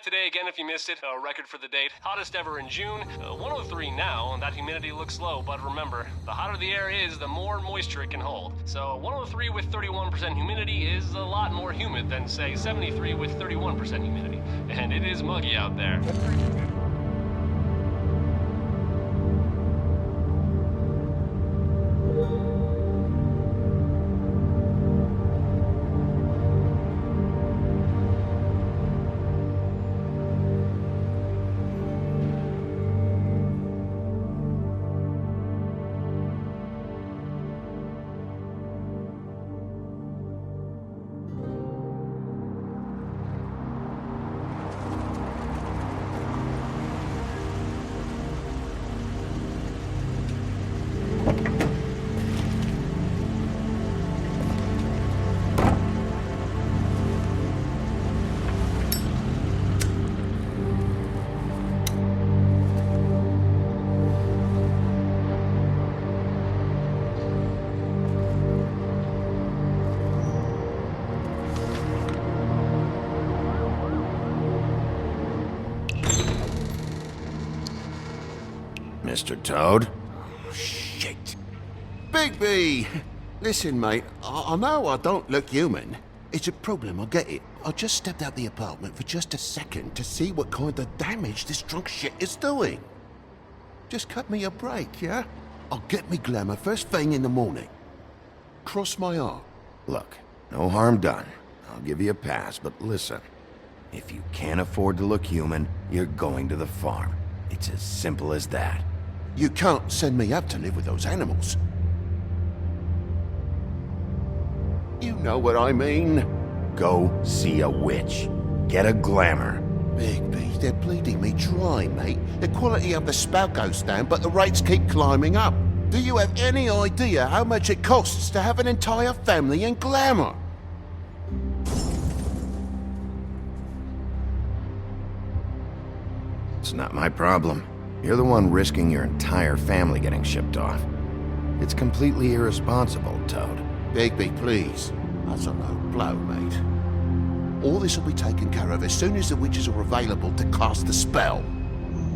Today again if you missed it, a record for the date, hottest ever in June, 103 now, and that humidity looks low, but remember, the hotter the air is, the more moisture it can hold. So 103 with 31% humidity is a lot more humid than, say, 73 with 31% humidity, and it is muggy out there. Mr. Toad? Shit. Bigby! Listen, mate, I know I don't look human. It's a problem, I get it. I just stepped out the apartment for just a second to see what kind of damage this drunk shit is doing. Just cut me a break, yeah? I'll get me glamour first thing in the morning. Cross my heart. Look, no harm done. I'll give you a pass, but listen. If you can't afford to look human, you're going to the farm. It's as simple as that. You can't send me up to live with those animals. You know what I mean. Go see a witch. Get a glamour. Bigby, they're bleeding me dry, mate. The quality of the spout goes down, but the rates keep climbing up. Do you have any idea how much it costs to have an entire family in glamour? It's not my problem. You're the one risking your entire family getting shipped off. It's completely irresponsible, Toad. Bigby, please. That's a low blow, mate. All this will be taken care of as soon as the witches are available to cast the spell.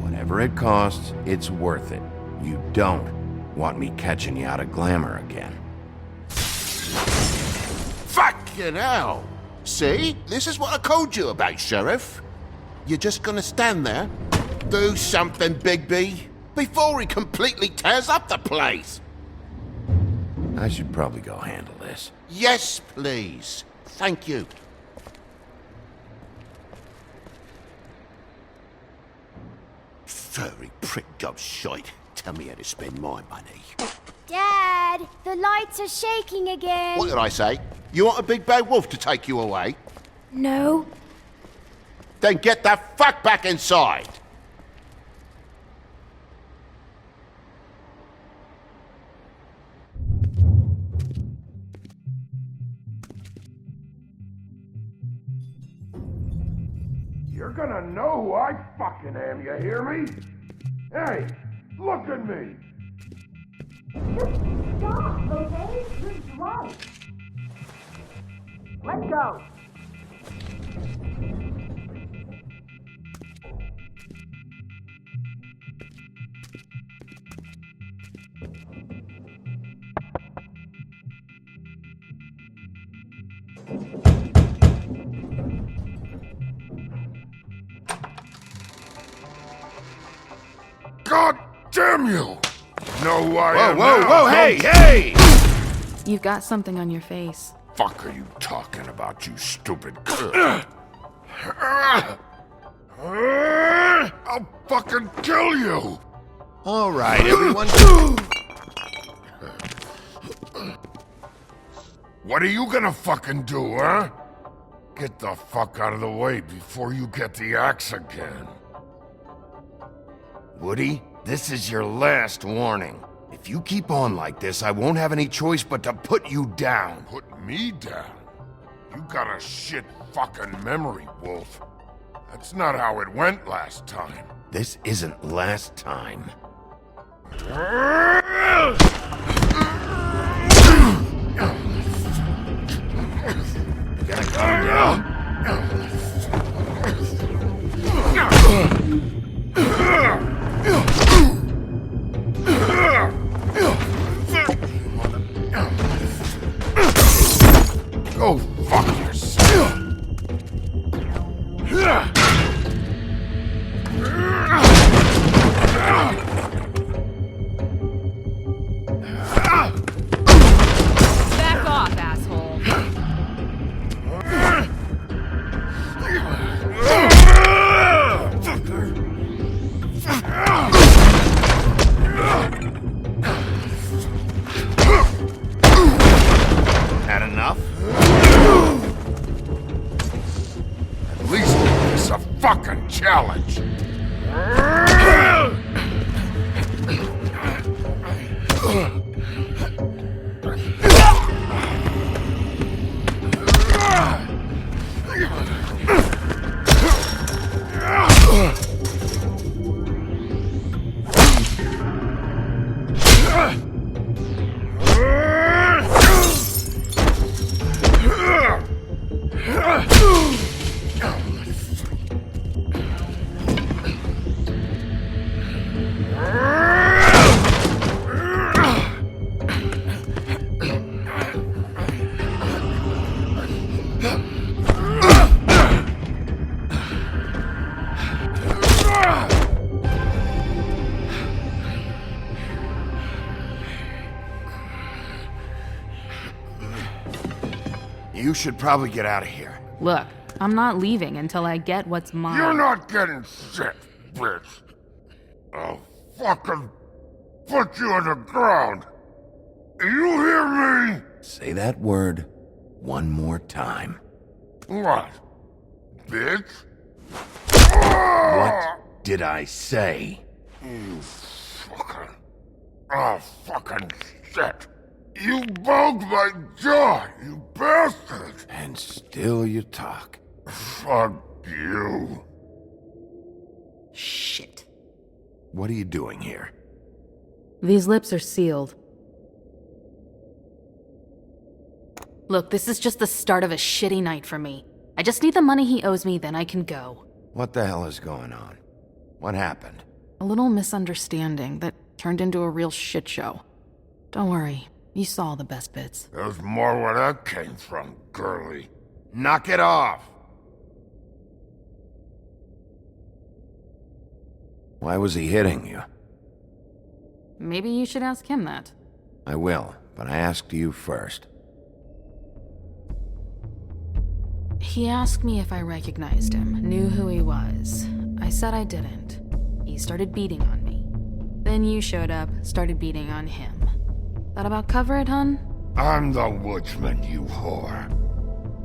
Whatever it costs, it's worth it. You don't want me catching you out of glamour again. Fucking hell! See? This is what I called you about, Sheriff. You're just gonna stand there? Do something, Bigby, before he completely tears up the place! I should probably go handle this. Yes, please. Thank you. Furry prick gobshite. Tell me how to spend my money. Dad, the lights are shaking again. What did I say? You want a big bad wolf to take you away? No. Then get the fuck back inside! You're gonna know who I fucking am, you hear me? Hey, look at me! Just stop, okay? You're drunk. Let's go! God damn you! Know who I am Whoa, now, whoa, hey, don't hey! You've got something on your face. Fuck are you talking about, you stupid? I'll fucking kill you! All right, everyone. What are you gonna fucking do, huh? Get the fuck out of the way before you get the axe again. Woody, this is your last warning. If you keep on like this, I won't have any choice but to put you down. Put me down? You got a shit fucking memory, Wolf. That's not how it went last time. This isn't last time. Gonna calm down? Go fuck yourself. Back off, asshole. Had enough? At least make this a fucking challenge. You should probably get out of here. Look, I'm not leaving until I get what's mine. You're not getting shit, bitch. I'll fucking put you on the ground. You hear me? Say that word one more time. What? Bitch? What did I say? You fucking... Oh, fucking shit. You broke my jaw, you bastard! And still you talk. Fuck you. Shit. What are you doing here? These lips are sealed. Look, this is just the start of a shitty night for me. I just need the money he owes me, then I can go. What the hell is going on? What happened? A little misunderstanding that turned into a real shit show. Don't worry, you saw the best bits. There's more where that came from, girly. Knock it off! Why was he hitting you? Maybe you should ask him that. I will, but I asked you first. He asked me if I recognized him, knew who he was. I said I didn't. He started beating on me. Then you showed up, started beating on him. That about cover it, hun? I'm the woodsman, you whore.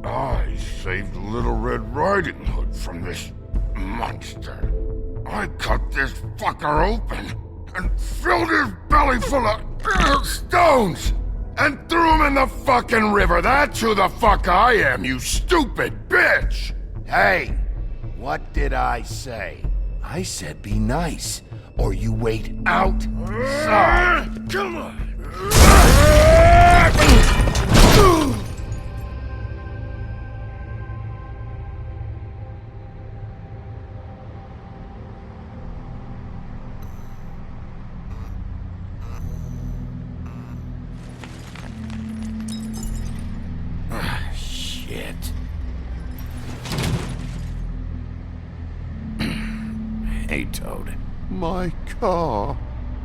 I saved Little Red Riding Hood from this monster. I cut this fucker open and filled his belly full of stones and threw him in the fucking river. That's who the fuck I am, you stupid bitch! Hey! What did I say? I said be nice, or you wait outside. Come on! towed. My car.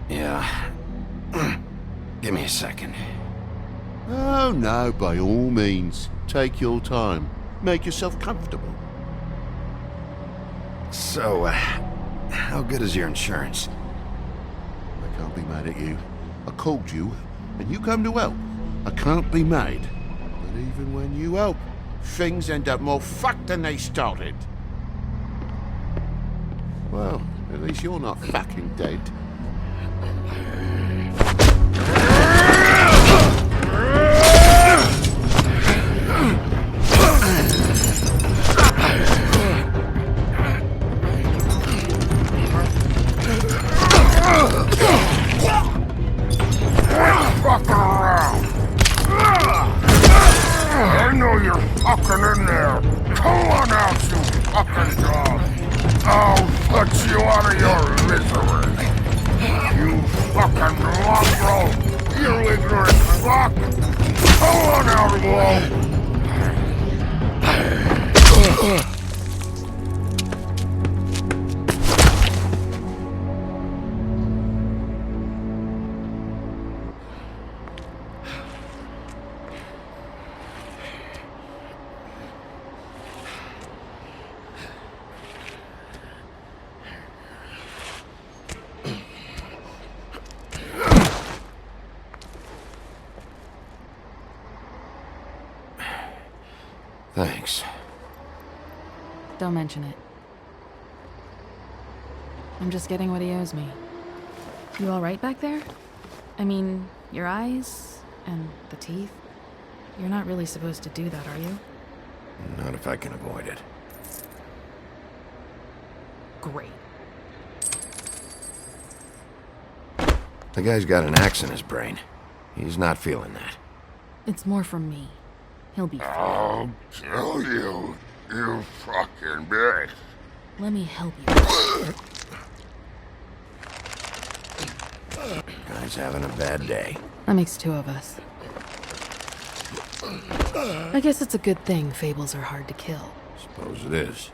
Yeah. Give me a second. Oh no, by all means. Take your time. Make yourself comfortable. So, how good is your insurance? I can't be mad at you. I called you, and you come to help. I can't be mad. But even when you help, things end up more fucked than they started. Well, at least you're not fucking dead. Fuck around! I know you're fucking in there! Come on out, you fucking dog! I'll put you out of your misery! You fucking mongrel! You ignorant fuck! Come on out, Walt! Thanks. Don't mention it. I'm just getting what he owes me. You all right back there? I mean, your eyes and the teeth? You're not really supposed to do that, are you? Not if I can avoid it. Great. The guy's got an axe in his brain. He's not feeling that. It's more from me. He'll be fine. I'll kill you, you fucking bitch! Let me help you. Guy's having a bad day. That makes two of us. I guess it's a good thing fables are hard to kill. Suppose it is.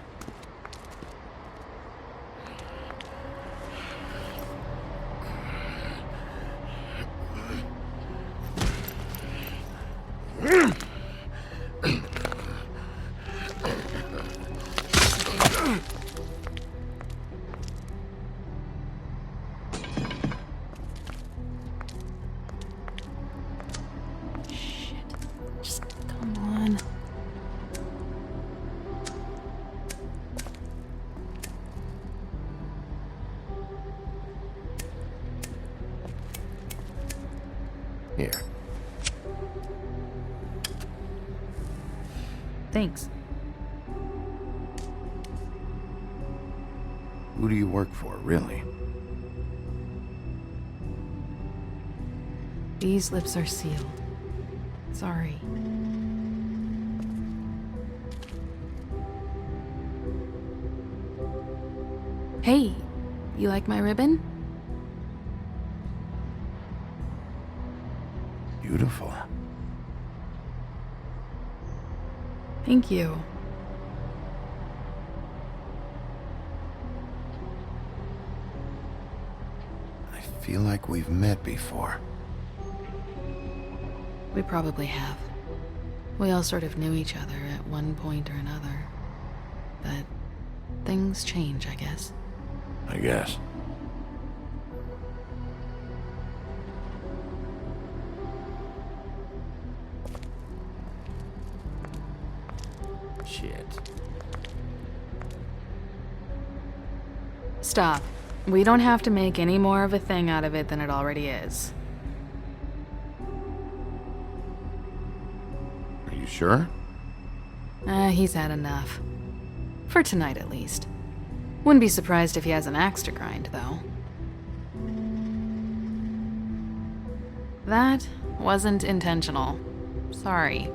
Here. Thanks. Who do you work for, really? These lips are sealed. Sorry. Hey, you like my ribbon? Beautiful. Thank you. I feel like we've met before. We probably have. We all sort of knew each other at one point or another. But things change, I guess. I guess. Shit. Stop. We don't have to make any more of a thing out of it than it already is. Are you sure? He's had enough. For tonight, at least. Wouldn't be surprised if he has an axe to grind, though. That wasn't intentional. Sorry.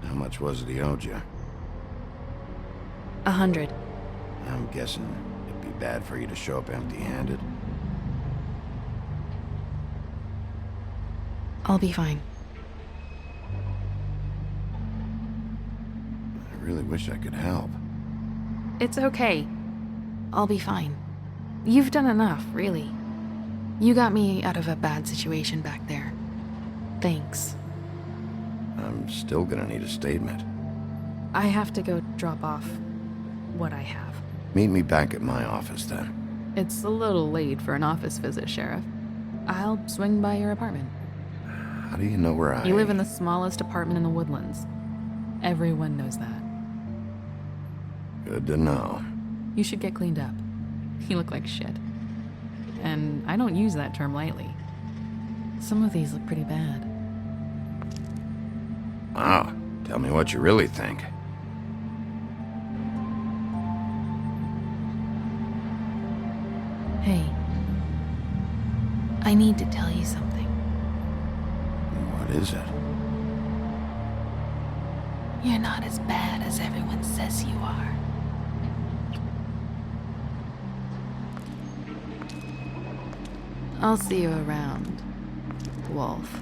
How much was it he owed you? 100. I'm guessing it'd be bad for you to show up empty-handed. I'll be fine. really wish I could help. It's okay. I'll be fine. You've done enough, really. You got me out of a bad situation back there. Thanks. I'm still gonna need a statement. I have to go drop off what I have. Meet me back at my office then. It's a little late for an office visit, Sheriff. I'll swing by your apartment. How do you know where I... You live in the smallest apartment in the Woodlands. Everyone knows that. Good to know. You should get cleaned up. You look like shit. And I don't use that term lightly. Some of these look pretty bad. Wow. Tell me what you really think. Hey. I need to tell you something. What is it? You're not as bad as everyone says you are. I'll see you around, Wolf.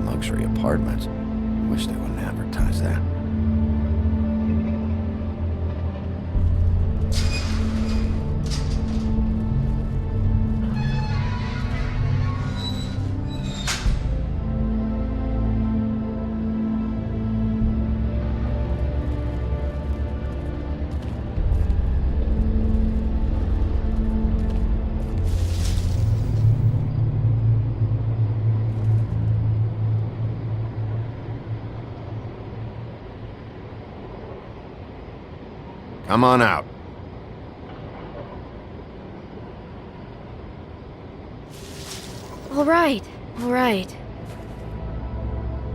Luxury apartments. Wish they wouldn't advertise that. Come on out. All right, all right.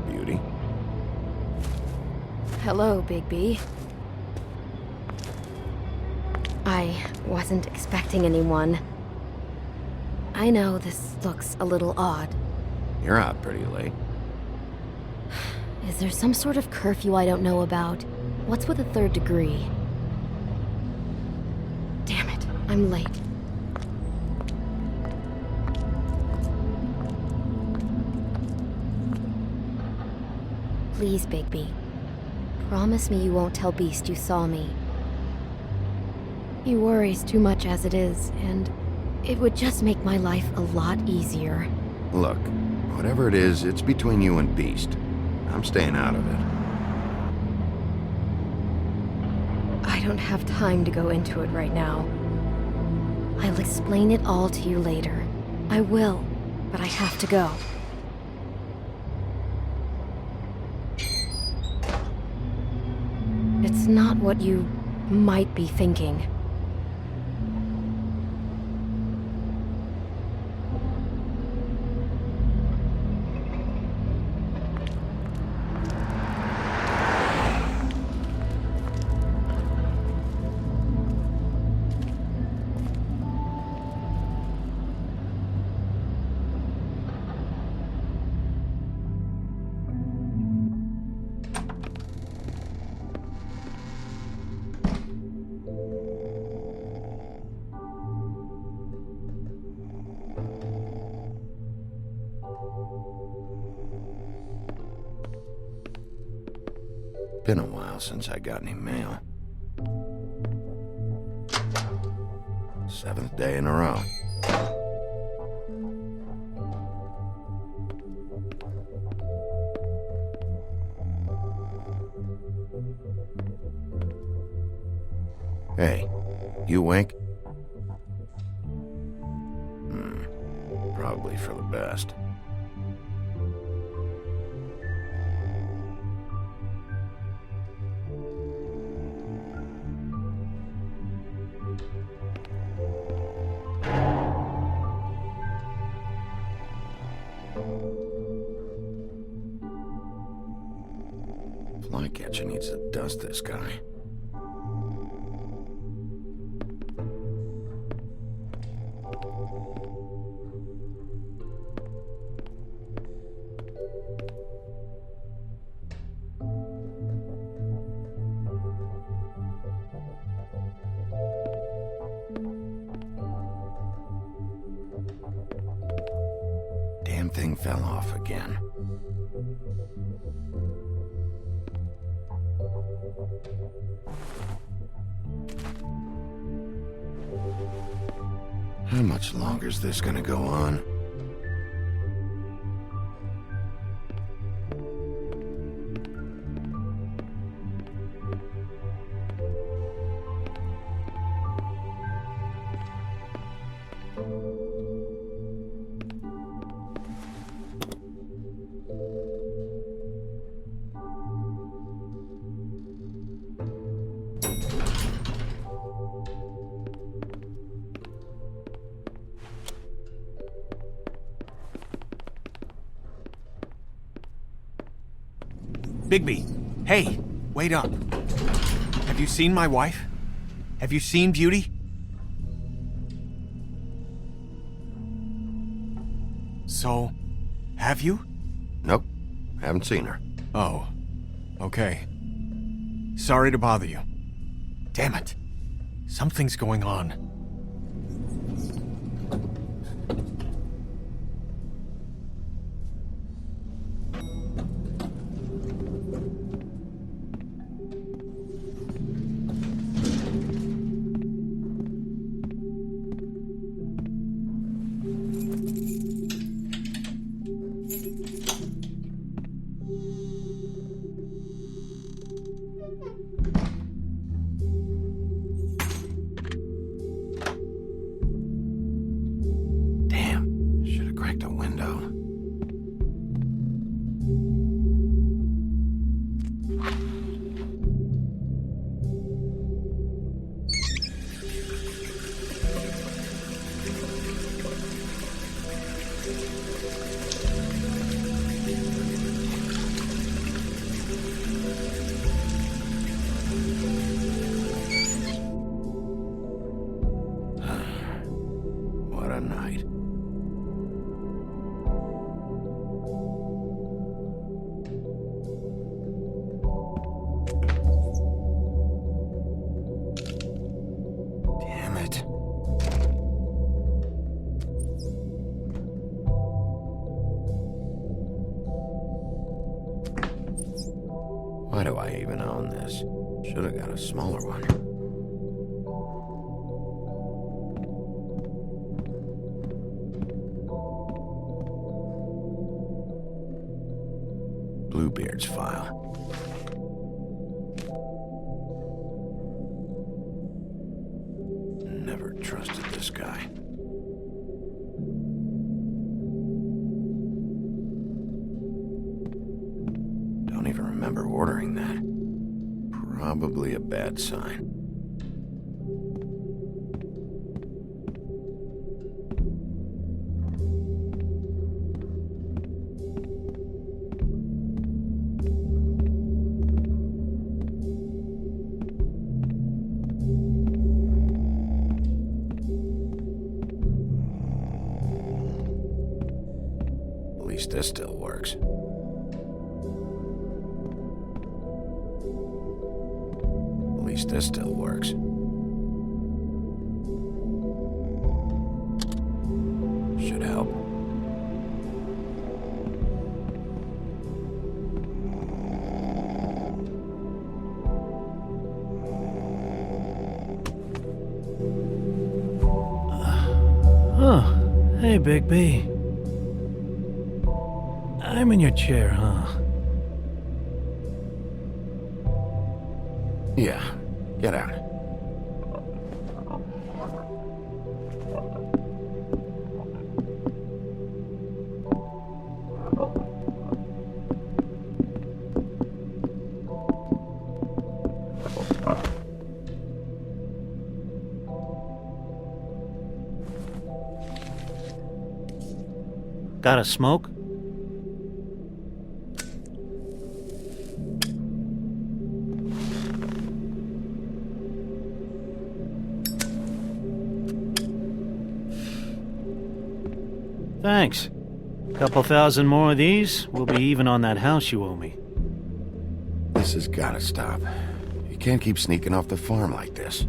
Beauty. Hello, Bigby. I wasn't expecting anyone. I know this looks a little odd. You're out pretty late. Is there some sort of curfew I don't know about? What's with a third degree? Damn it, I'm late. Please, Bigby. Promise me you won't tell Beast you saw me. He worries too much as it is, and it would just make my life a lot easier. Look, whatever it is, it's between you and Beast. I'm staying out of it. I don't have time to go into it right now. I'll explain it all to you later. I will, but I have to go. It's not what you might be thinking. Been a while since I got any mail. 7th day in a row. Hey, you awake? Probably for the best. Flycatcher needs to dust this guy. Damn thing fell off again. How much longer is this gonna go on? Bigby, hey, wait up. Have you seen my wife? Have you seen Beauty? So, have you? Nope, haven't seen her. Oh, okay. Sorry to bother you. Damn it. Something's going on. What a night. Damn it. Why do I even own this? Should have got a smaller one. Bluebeard's file. Never trusted this guy. Don't even remember ordering that. Probably a bad sign. At least this still works. At least this still works. Should help. Hey, Bigby. I'm in your chair, huh? Yeah, get out. Got a smoke? Thanks. Couple thousand more of these, we'll be even on that house you owe me. This has gotta stop. You can't keep sneaking off the farm like this.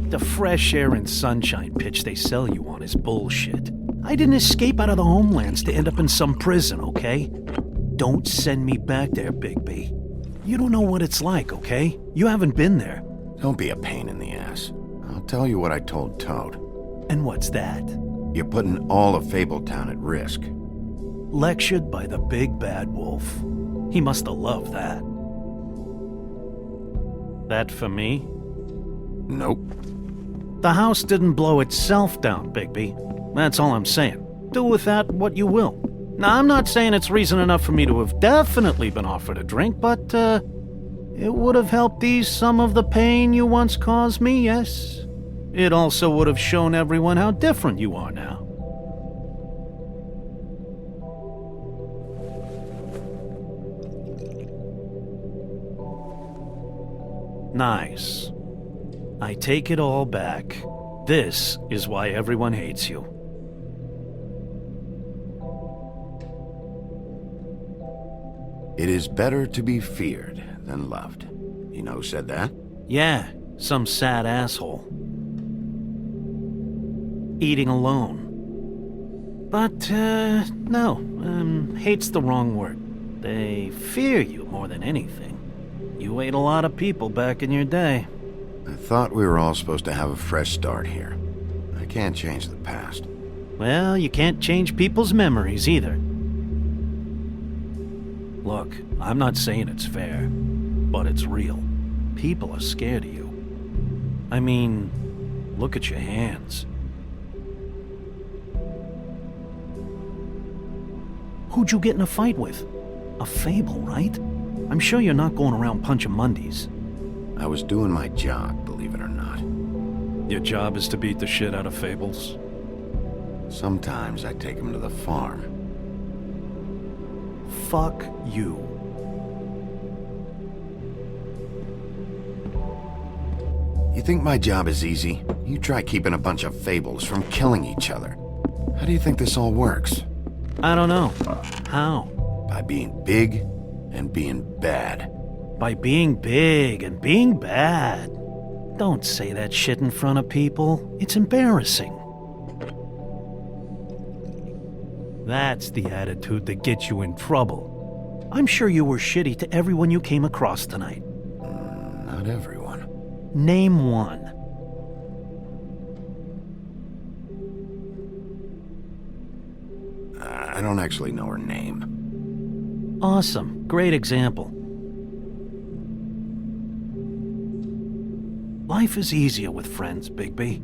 The fresh air and sunshine pitch they sell you on is bullshit. I didn't escape out of the homelands to end up in some prison, okay? Don't send me back there, Bigby. You don't know what it's like, okay? You haven't been there. Don't be a pain in the ass. I'll tell you what I told Toad. And what's that? You're putting all of Fabletown at risk. Lectured by the big bad wolf. He must have loved that. That for me? Nope. The house didn't blow itself down, Bigby. That's all I'm saying. Do with that what you will. Now, I'm not saying it's reason enough for me to have definitely been offered a drink, but, it would have helped ease some of the pain you once caused me, yes? It also would have shown everyone how different you are now. Nice. I take it all back. This is why everyone hates you. It is better to be feared than loved. You know who said that? Yeah, some sad asshole. Eating alone. But, no, hate's the wrong word. They fear you more than anything. You ate a lot of people back in your day. I thought we were all supposed to have a fresh start here. I can't change the past. Well, you can't change people's memories either. Look, I'm not saying it's fair, but it's real. People are scared of you. I mean, look at your hands. Who'd you get in a fight with? A Fable, right? I'm sure you're not going around punching Mondays. I was doing my job, believe it or not. Your job is to beat the shit out of Fables? Sometimes I take them to the farm. Fuck you. You think my job is easy? You try keeping a bunch of Fables from killing each other. How do you think this all works? I don't know. How? By being big and being bad. By being big and being bad. Don't say that shit in front of people. It's embarrassing. That's the attitude that gets you in trouble. I'm sure you were shitty to everyone you came across tonight. Not everyone. Name one. I don't actually know her name. Awesome. Great example. Life is easier with friends, Bigby.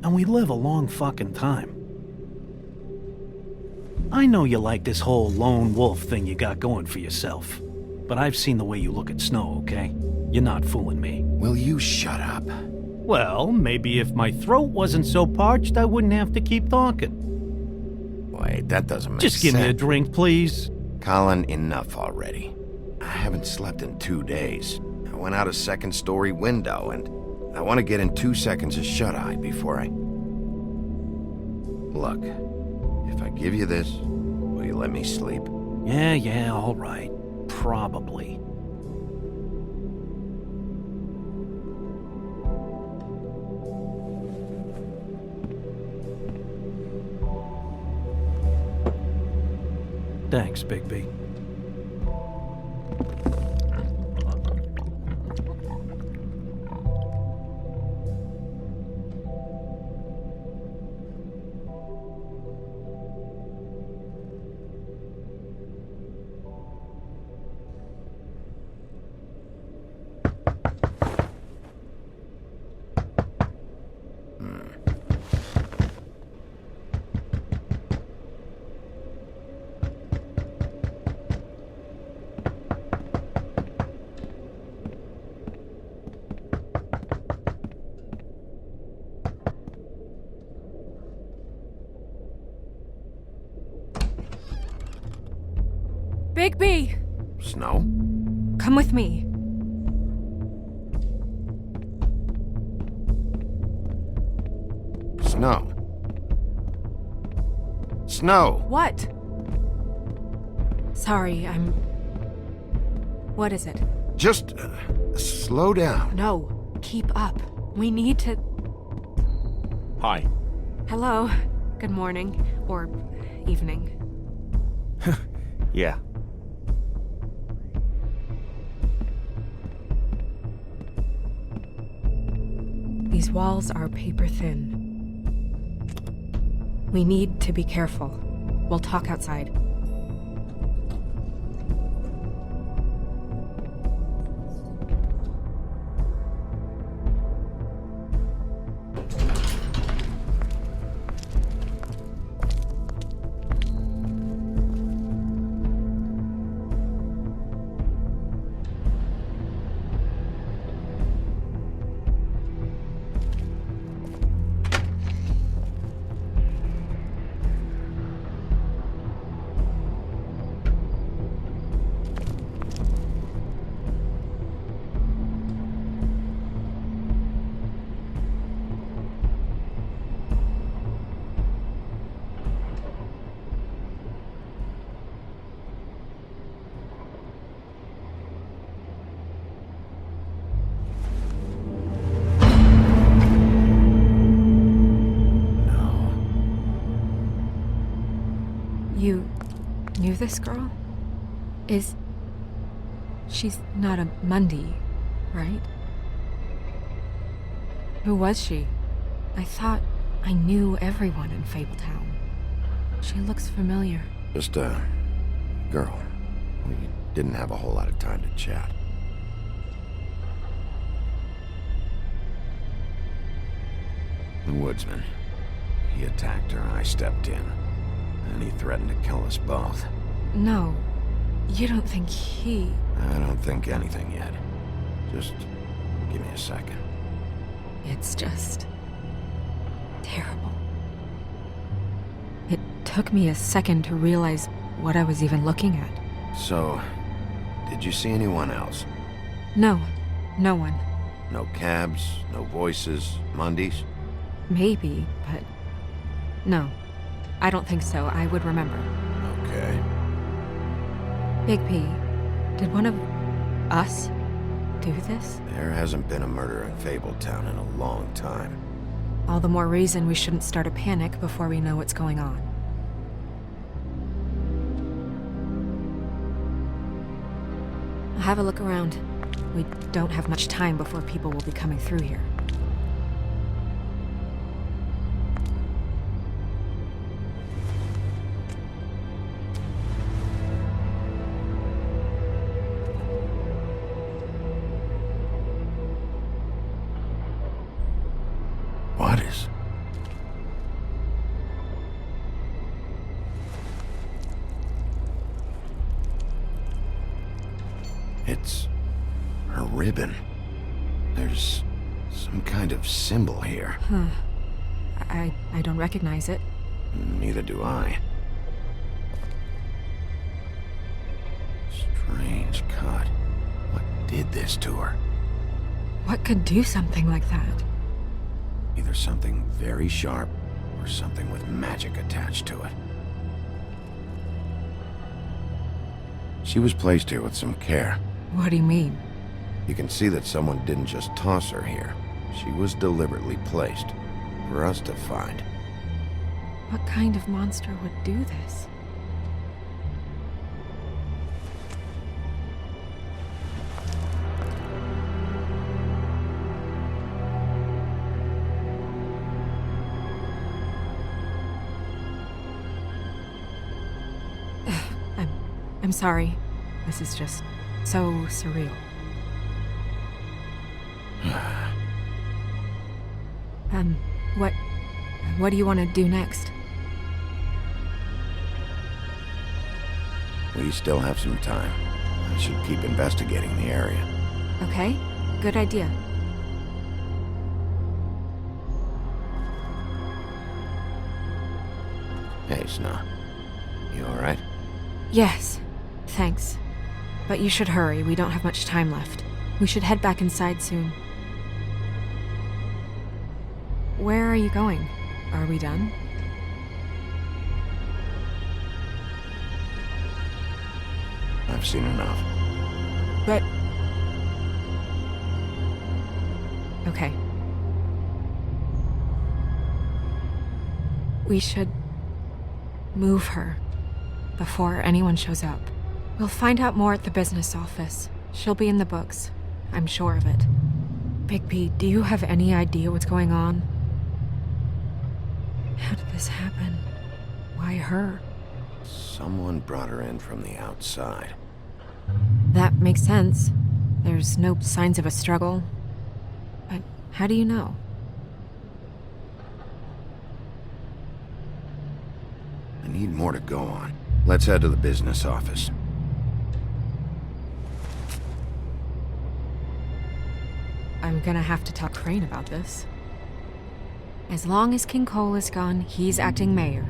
And we live a long fucking time. I know you like this whole lone wolf thing you got going for yourself. But I've seen the way you look at Snow, okay? You're not fooling me. Will you shut up? Well, maybe if my throat wasn't so parched, I wouldn't have to keep talking. Wait, that doesn't make sense. Just give me a drink, please. Colin, enough already. I haven't slept in 2 days. I went out a second-story window, and I want to get in 2 seconds of shut-eye before I... Look, if I give you this, will you let me sleep? Yeah, all right. Probably. Thanks, Bigby. Bigby! Snow? Come with me. Snow. Snow! What? Sorry, What is it? Just slow down. No, keep up. We need to... Hi. Hello. Good morning. Or evening. Yeah. These walls are paper thin. We need to be careful. We'll talk outside. You knew this girl? She's not a Mundy, right? Who was she? I thought I knew everyone in Fabletown. She looks familiar. Just a girl. We didn't have a whole lot of time to chat. The woodsman. He attacked her and I stepped in. And he threatened to kill us both. No, you don't think he... I don't think anything yet. Just give me a second. It's just... terrible. It took me a second to realize what I was even looking at. So, did you see anyone else? No, no one. No cabs, no voices, Mundies? Maybe, but... no. I don't think so. I would remember. Okay. Bigby, did one of us do this? There hasn't been a murder in Fabletown in a long time. All the more reason we shouldn't start a panic before we know what's going on. I'll have a look around. We don't have much time before people will be coming through here. What is? It's her ribbon. There's some kind of symbol here. Huh. I don't recognize it. Neither do I. Strange cut. What did this to her? What could do something like that? Either something very sharp, or something with magic attached to it. She was placed here with some care. What do you mean? You can see that someone didn't just toss her here. She was deliberately placed, for us to find. What kind of monster would do this? I'm sorry. This is just so surreal. What do you want to do next? We still have some time. I should keep investigating the area. Okay, good idea. Hey, Snow. You alright? Yes, Thanks. But you should hurry, we don't have much time left. We should head back inside soon. Where are you going? Are we done? I've seen enough. But... Okay. We should move her before anyone shows up. We'll find out more at the business office. She'll be in the books. I'm sure of it. Bigby, do you have any idea what's going on? How did this happen? Why her? Someone brought her in from the outside. That makes sense. There's no signs of a struggle. But how do you know? I need more to go on. Let's head to the business office. I'm gonna have to talk Crane about this. As long as King Cole is gone, he's acting mayor.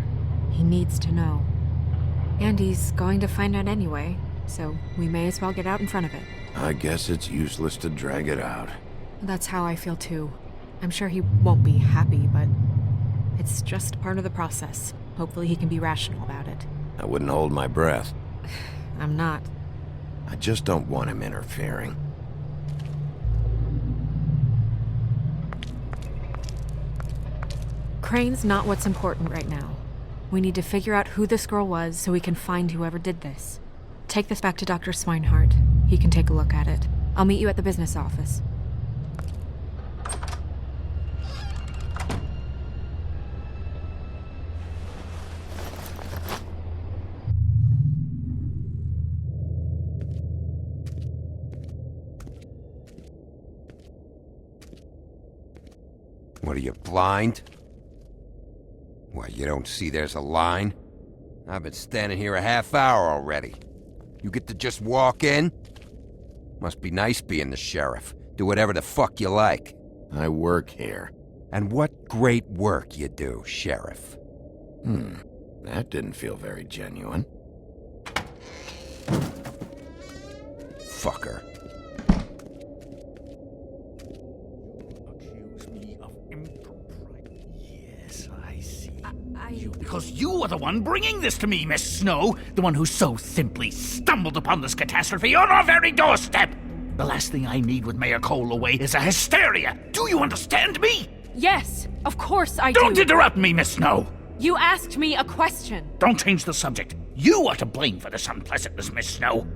He needs to know. And he's going to find out anyway, so we may as well get out in front of it. I guess it's useless to drag it out. That's how I feel too. I'm sure he won't be happy, but it's just part of the process. Hopefully he can be rational about it. I wouldn't hold my breath. I'm not. I just don't want him interfering. Crane's not what's important right now. We need to figure out who this girl was so we can find whoever did this. Take this back to Dr. Swinehart. He can take a look at it. I'll meet you at the business office. What are you, blind? What, you don't see there's a line? I've been standing here a half hour already. You get to just walk in? Must be nice being the sheriff. Do whatever the fuck you like. I work here. And what great work you do, Sheriff. That didn't feel very genuine. Fucker. Accuse me of impropriety. Yes, I see. Because you are the one bringing this to me, Miss Snow. The one who so simply stumbled upon this catastrophe on our very doorstep. The last thing I need with Mayor Cole away is a hysteria. Do you understand me? Yes, of course I do. Don't interrupt me, Miss Snow. You asked me a question. Don't change the subject. You are to blame for this unpleasantness, Miss Snow.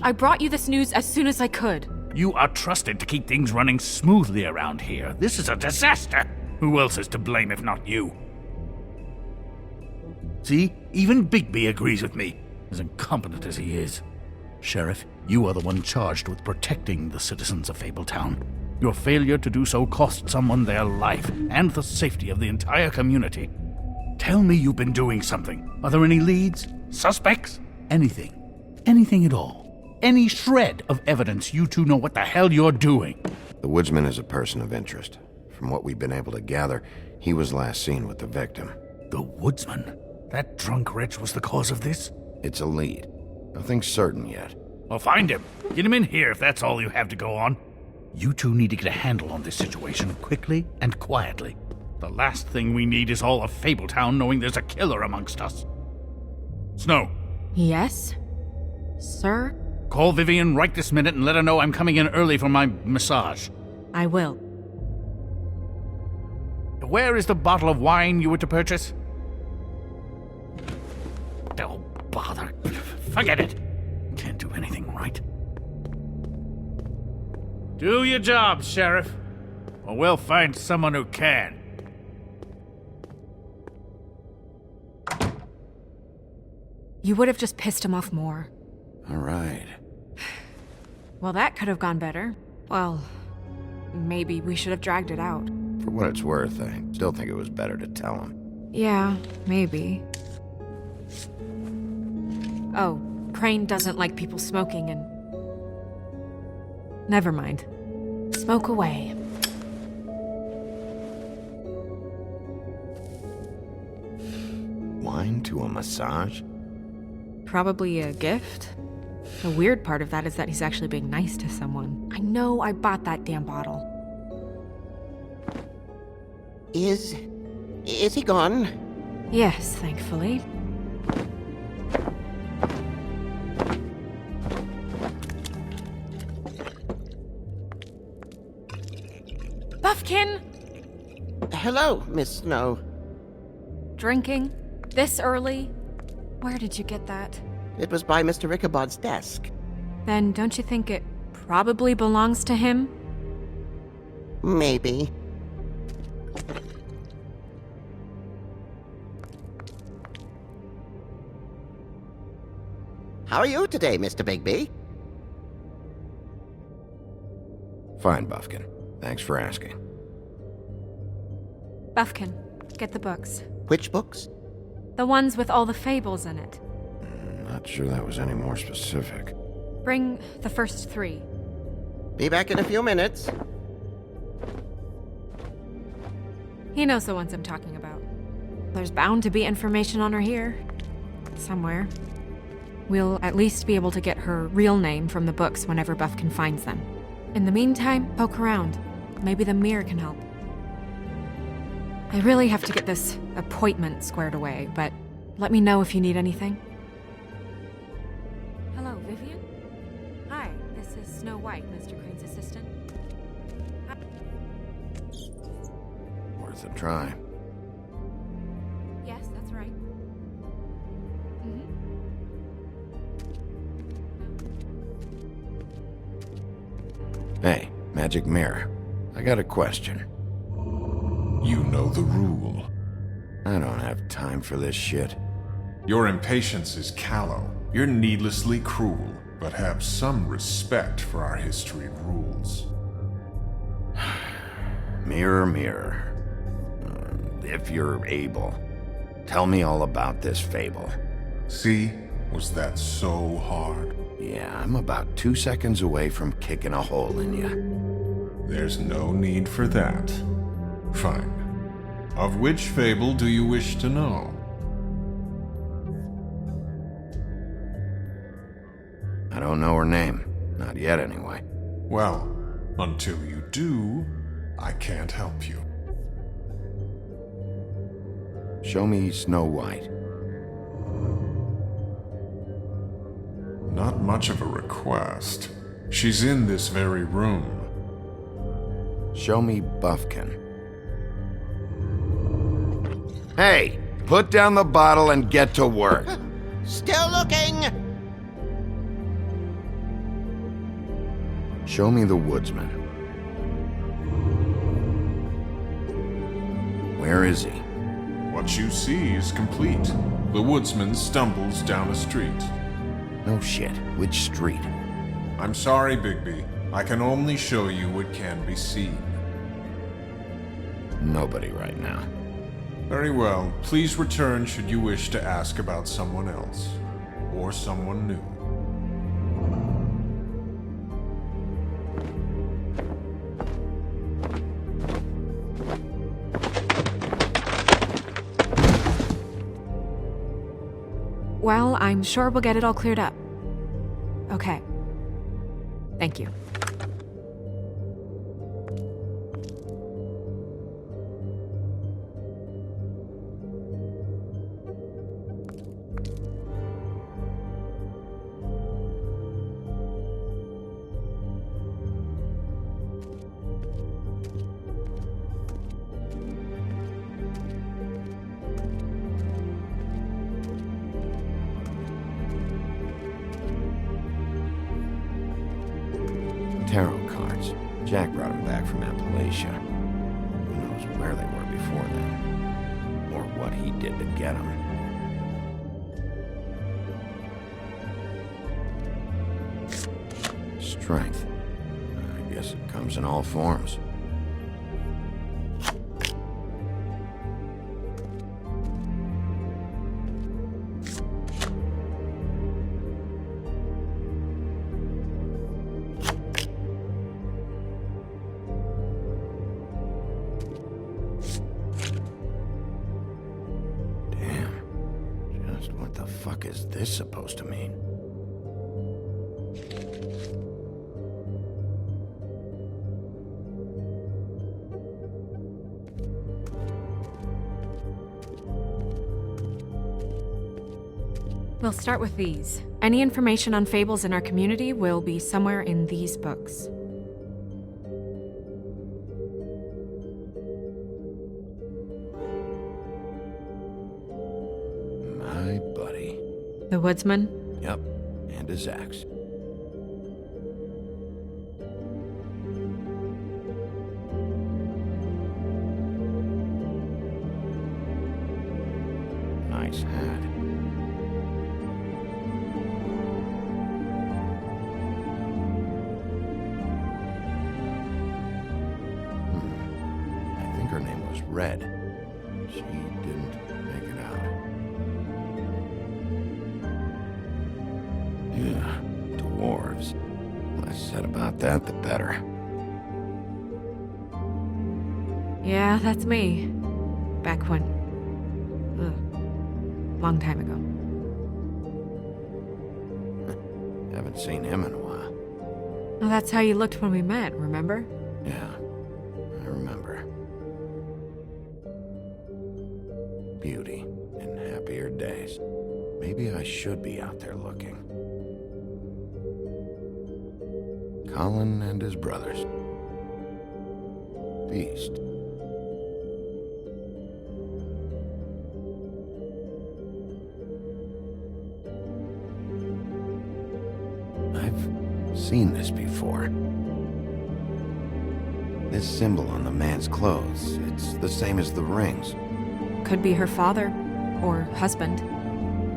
I brought you this news as soon as I could. You are trusted to keep things running smoothly around here. This is a disaster. Who else is to blame if not you? See, even Bigby agrees with me, as incompetent as he is. Sheriff, you are the one charged with protecting the citizens of Fabletown. Your failure to do so cost someone their life and the safety of the entire community. Tell me you've been doing something. Are there any leads? Suspects? Anything. Anything at all. Any shred of evidence you two know what the hell you're doing. The woodsman is a person of interest. From what we've been able to gather, he was last seen with the victim. The woodsman? That drunk wretch was the cause of this? It's a lead. Nothing certain yet. Well, find him. Get him in here if that's all you have to go on. You two need to get a handle on this situation quickly and quietly. The last thing we need is all of Fabletown knowing there's a killer amongst us. Snow. Yes? Sir? Call Vivian right this minute and let her know I'm coming in early for my massage. I will. Where is the bottle of wine you were to purchase? Oh, bother. Forget it. Can't do anything right. Do your job, Sheriff, or we'll find someone who can. You would have just pissed him off more. All right. Well, that could have gone better. Well, maybe we should have dragged it out. For what it's worth, I still think it was better to tell him. Yeah, maybe. Oh, Crane doesn't like people smoking and... Never mind. Smoke away. Wine to a massage? Probably a gift? The weird part of that is that he's actually being nice to someone. I know I bought that damn bottle. Is he gone? Yes, thankfully. Buffkin! Hello, Miss Snow. Drinking? This early? Where did you get that? It was by Mr. Ichabod's desk. Then don't you think it probably belongs to him? Maybe. How are you today, Mr. Bigby? Fine, Buffkin. Thanks for asking. Buffkin, get the books. Which books? The ones with all the fables in it. Not sure that was any more specific. Bring the first 3. Be back in a few minutes. He knows the ones I'm talking about. There's bound to be information on her here. Somewhere. We'll at least be able to get her real name from the books whenever Buffkin finds them. In the meantime, poke around. Maybe the mirror can help. I really have to get this appointment squared away, but let me know if you need anything. Hello, Vivian? Hi, this is Snow White, Mr. Crane's assistant. Worth a try. Yes, that's right. Hey, Magic Mirror. I got a question. You know the rule. I don't have time for this shit. Your impatience is callow. You're needlessly cruel, but have some respect for our history and rules. Mirror, mirror. If you're able, tell me all about this fable. See? Was that so hard? Yeah, I'm about 2 seconds away from kicking a hole in you. There's no need for that. Fine. Of which fable do you wish to know? I don't know her name. Not yet, anyway. Well, until you do, I can't help you. Show me Snow White. Not much of a request. She's in this very room. Show me Buffkin. Hey, put down the bottle and get to work. Still looking! Show me the woodsman. Where is he? What you see is complete. The woodsman stumbles down a street. No shit. Which street? I'm sorry, Bigby. I can only show you what can be seen. Nobody right now. Very well. Please return should you wish to ask about someone else. Or someone new. Well, I'm sure we'll get it all cleared up. Okay. Thank you. Tarot cards. Jack brought them back from Appalachia. Who knows where they were before then? Or what he did to get them. Strength. I guess it comes in all forms. What the fuck is this supposed to mean? We'll start with these. Any information on fables in our community will be somewhere in these books. My buddy. The woodsman? Yep, and his axe. Nice hat. I think her name was Red. She didn't make it out. Yeah, dwarves. Less said about that, the better. Yeah, that's me. Back when... long time ago. Haven't seen him in a while. Well, that's how you looked when we met, remember? Yeah, I remember. Beauty in happier days. Maybe I should be out there looking. Colin and his brothers. Beast. I've seen this before. This symbol on the man's clothes, it's the same as the rings. Could be her father, or husband.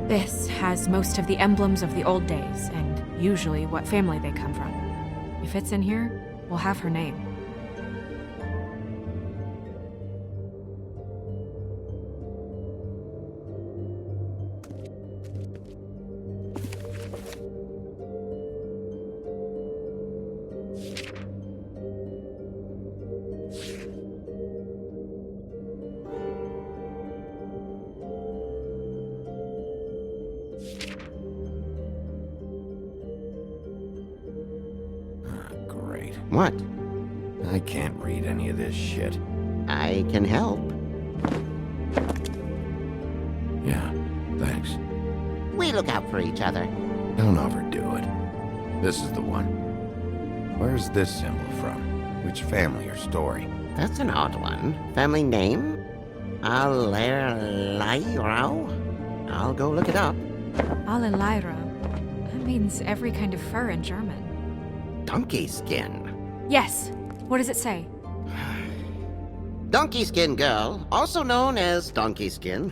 This has most of the emblems of the old days, and usually what family they come from. If it's in here, we'll have her name. Great. What? I can't read any of this shit. I can help. Yeah, thanks. We look out for each other. Don't overdo it. This is the one. Where's this symbol from? Which family or story? That's an odd one. Family name? Alerairo? I'll go look it up. Alelaira. That means every kind of fur in German. Donkey skin. Yes. What does it say? Donkey skin girl, also known as donkey skin,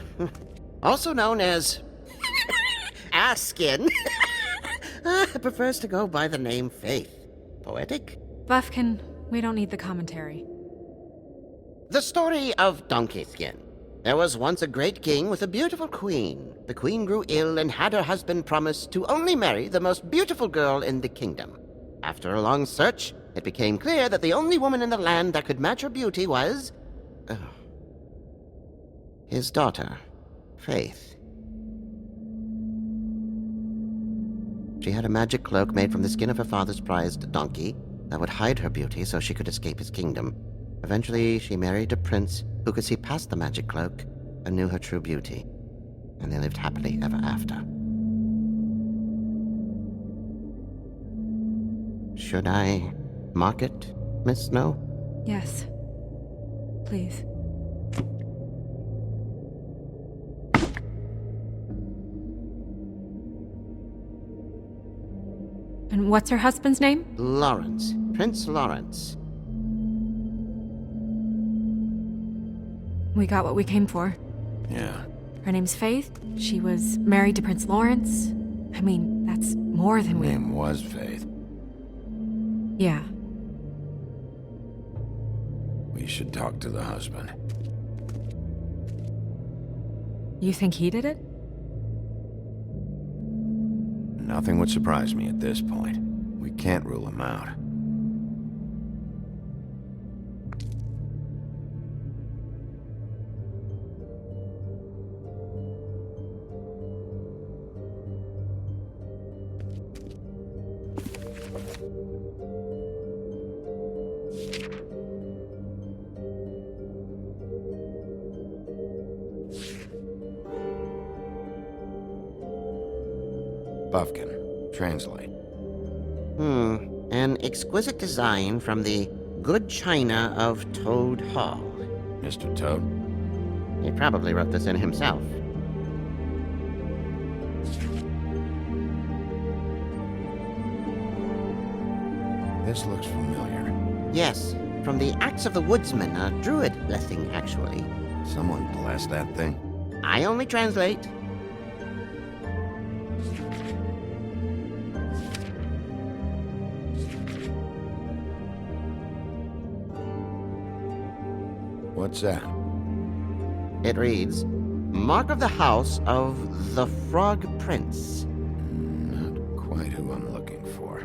also known as ass skin, prefers to go by the name Faith. Poetic? Buffkin, we don't need the commentary. The story of Donkey Skin. There was once a great king with a beautiful queen. The queen grew ill and had her husband promise to only marry the most beautiful girl in the kingdom. After a long search, it became clear that the only woman in the land that could match her beauty was... his daughter, Faith. She had a magic cloak made from the skin of her father's prized donkey that would hide her beauty so she could escape his kingdom. Eventually, she married a prince who could see past the magic cloak and knew her true beauty. And they lived happily ever after. Should I mark it, Miss Snow? Yes. Please. And what's her husband's name? Lawrence. Prince Lawrence. We got what we came for. Yeah. Her name's Faith. She was married to Prince Lawrence. I mean, that's more than Her we... name was Faith. Yeah. We should talk to the husband. You think he did it? Nothing would surprise me at this point. We can't rule him out. Buffkin, translate. An exquisite design from the good china of Toad Hall. Mr. Toad? He probably wrote this in himself. This looks familiar. Yes, from the Acts of the Woodsman, a druid blessing, actually. Someone blessed that thing? I only translate. What's that? It reads, Mark of the House of the Frog Prince. Not quite who I'm looking for.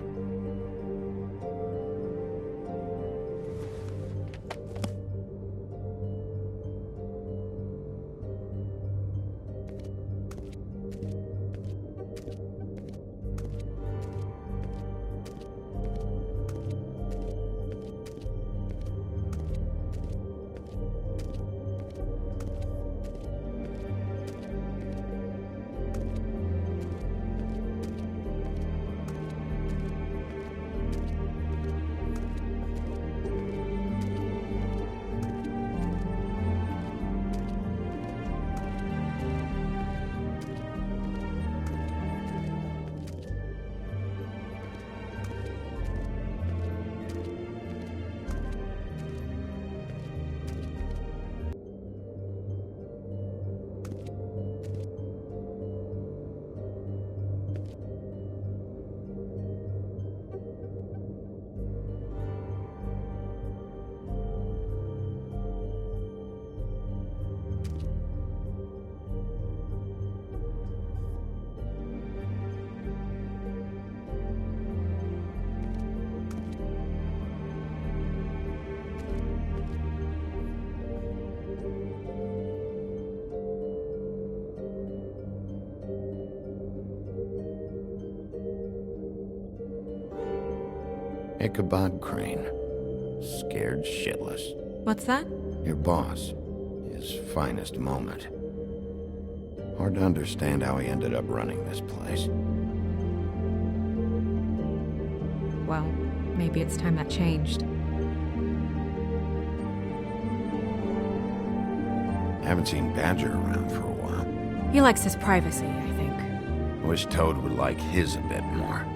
Ichabod Crane. Scared shitless. What's that? Your boss. His finest moment. Hard to understand how he ended up running this place. Well, maybe it's time that changed. Haven't seen Badger around for a while. He likes his privacy, I think. I wish Toad would like his a bit more.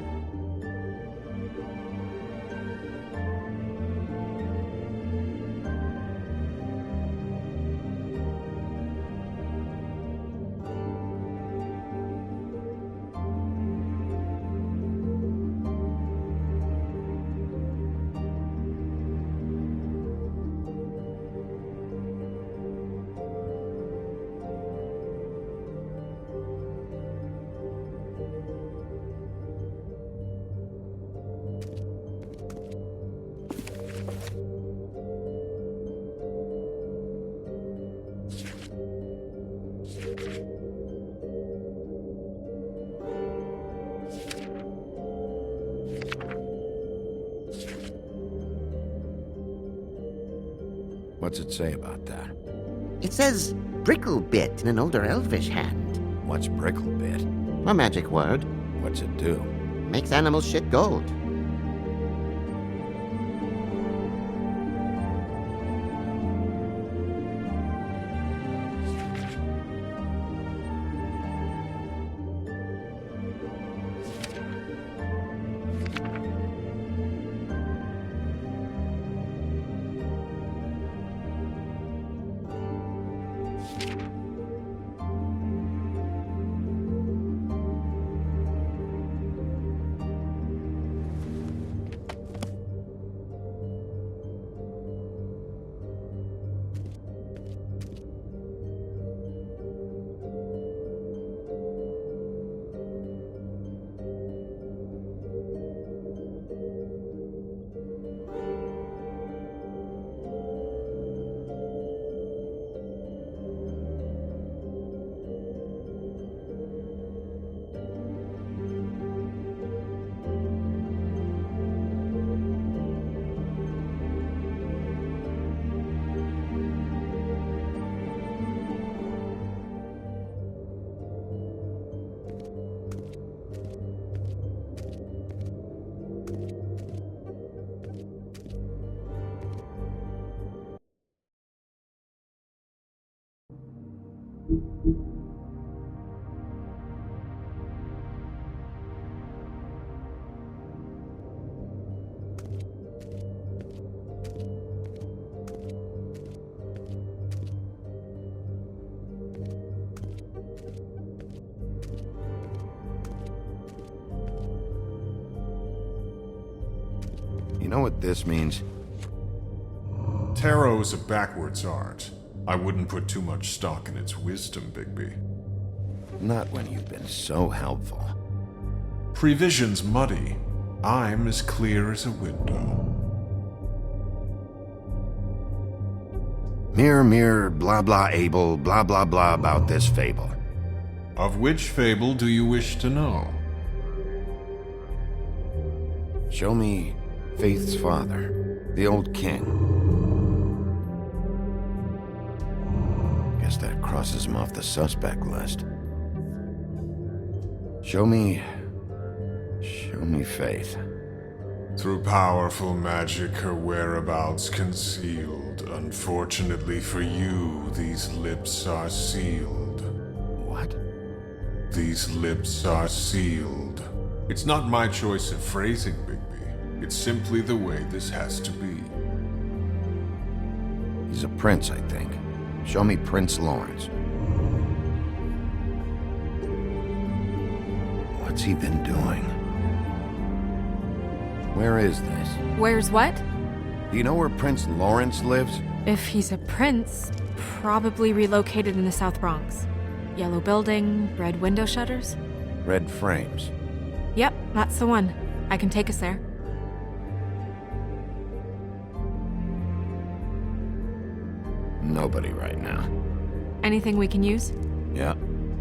What's it say about that? It says Bricklebit in an older elvish hand. What's Bricklebit? A magic word. What's it do? Makes animals shit gold. You know what this means? Tarot is a backwards art. I wouldn't put too much stock in its wisdom, Bigby. Not when you've been so helpful. Prevision's muddy. I'm as clear as a window. Mirror, mirror, blah blah able, blah blah blah about this fable. Of which fable do you wish to know? Show me Faith's father, the old king. Guess that crosses him off the suspect list. Show me Faith. Through powerful magic, her whereabouts concealed. Unfortunately for you, these lips are sealed. What? These lips are sealed. It's not my choice of phrasing, Bigby. It's simply the way this has to be. He's a prince, I think. Show me Prince Lawrence. What's he been doing? Where is this? Where's what? Do you know where Prince Lawrence lives? If he's a prince, probably relocated in the South Bronx. Yellow building, red window shutters? Red frames. Yep, that's the one. I can take us there. Nobody right now. Anything we can use? Yeah,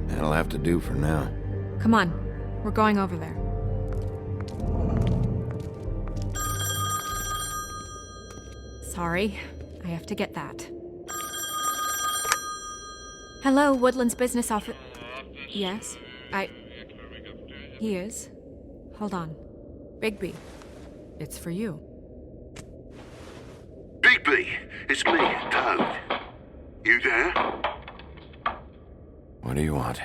that'll have to do for now. Come on, we're going over there. Sorry, I have to get that. Hello, Woodland's business office. Yes, He is. Hold on. Bigby, it's for you. Bigby, it's me, Toad. You there? What do you want?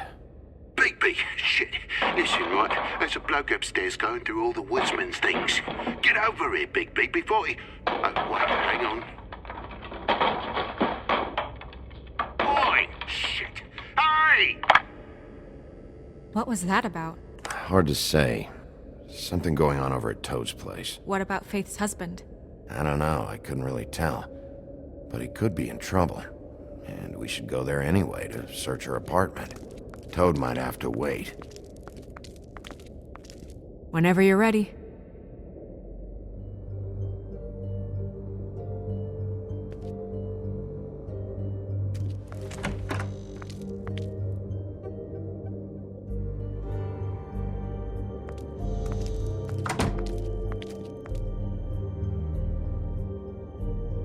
Bigby, shit. Listen, right, there's a bloke upstairs going through all the woodsman's things. Get over here, Bigby, before he... Oh, wait, hang on. Oi, shit. Hey! What was that about? Hard to say. Something going on over at Toad's place. What about Faith's husband? I don't know, I couldn't really tell. But he could be in trouble. And we should go there anyway to search her apartment. Toad might have to wait. Whenever you're ready.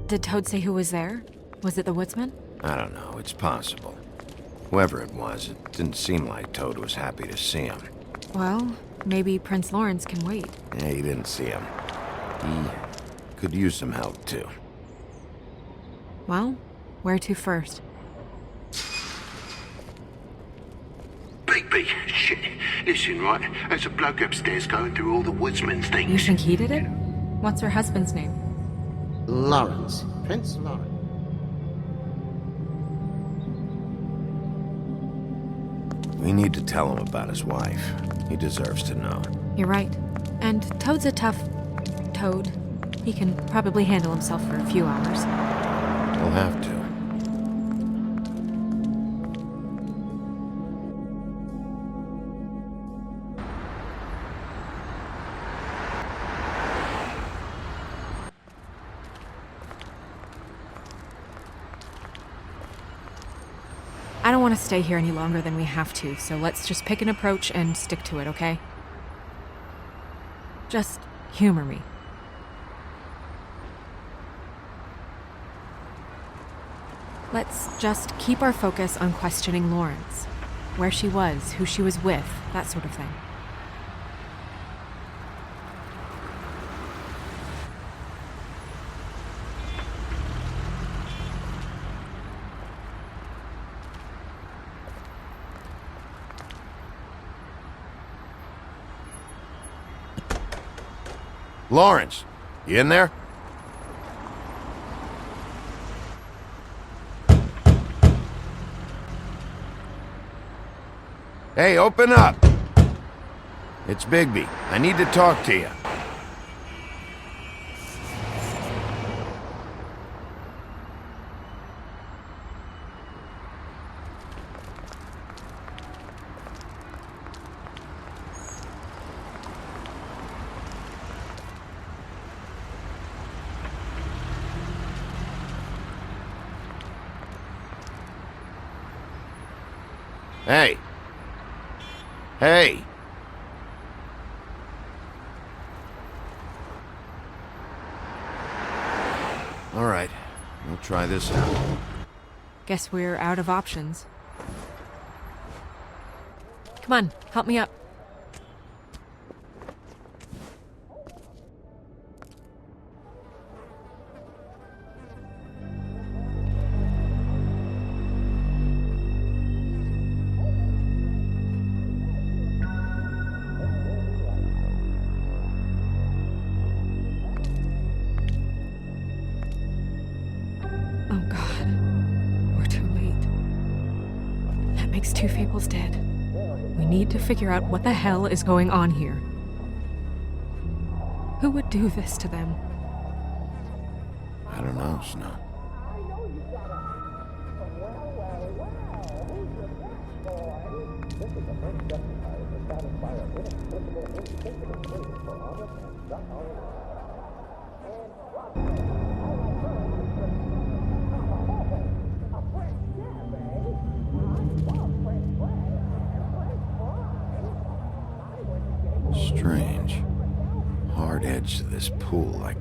Did Toad say who was there? Was it the woodsman? I don't know, it's possible. Whoever it was, it didn't seem like Toad was happy to see him. Well, maybe Prince Lawrence can wait. Yeah, he didn't see him. He could use some help, too. Well, where to first? Bigby, shit. Listen, right, there's a bloke upstairs going through all the woodsman's things. You think he did it? What's her husband's name? Lawrence. Prince Lawrence. We need to tell him about his wife. He deserves to know. You're right. And Toad's a tough... Toad. He can probably handle himself for a few hours. We'll have to. I don't want to stay here any longer than we have to, so let's just pick an approach and stick to it, okay? Just humor me. Let's just keep our focus on questioning Lawrence. Where she was, who she was with, that sort of thing. Lawrence, you in there? Hey, open up! It's Bigby. I need to talk to you. Hey. Hey. All right, we'll try this out. Guess we're out of options. Come on, help me up. Oh God, we're too late. That makes two Fables dead. We need to figure out what the hell is going on here. Who would do this to them? I don't know, Snow. Strange. Hard edge to this pool, like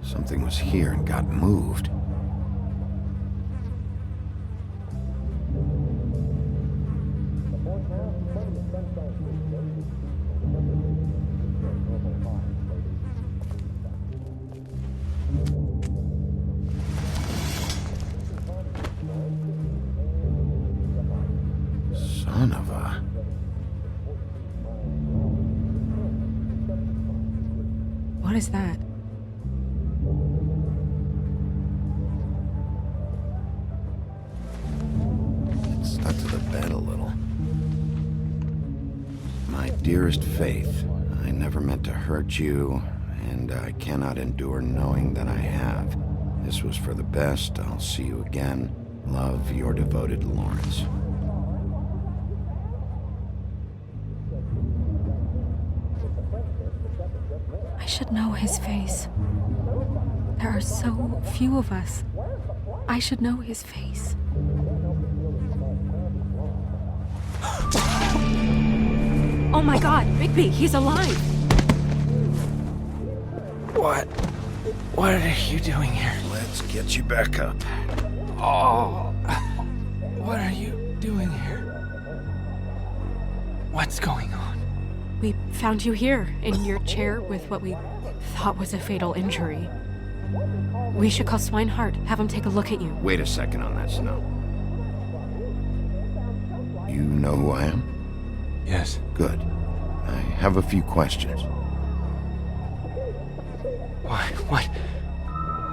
something was here and got moved. Son of a... What is that? It stuck to the bed a little. My dearest Faith, I never meant to hurt you, and I cannot endure knowing that I have. This was for the best. I'll see you again. Love, your devoted Lawrence. I should know his face. There are so few of us. I should know his face. Oh my God, Bigby, he's alive! What are you doing here? Let's get you back up. Oh, what are you doing here? What's going on? We found you here, in your chair with what we thought was a fatal injury. We should call Swinehart, have him take a look at you. Wait a second on that, Snow. You know who I am? Yes. Good. I have a few questions.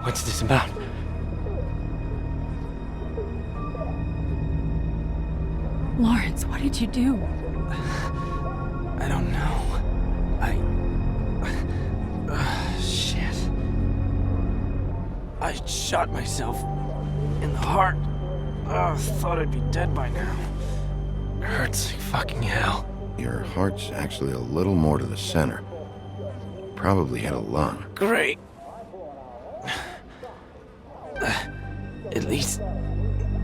What's this about? Lawrence, what did you do? I don't know. Shit. I shot myself in the heart. Thought I'd be dead by now. Hurts like fucking hell. Your heart's actually a little more to the center. Probably had a lung. Great. At least,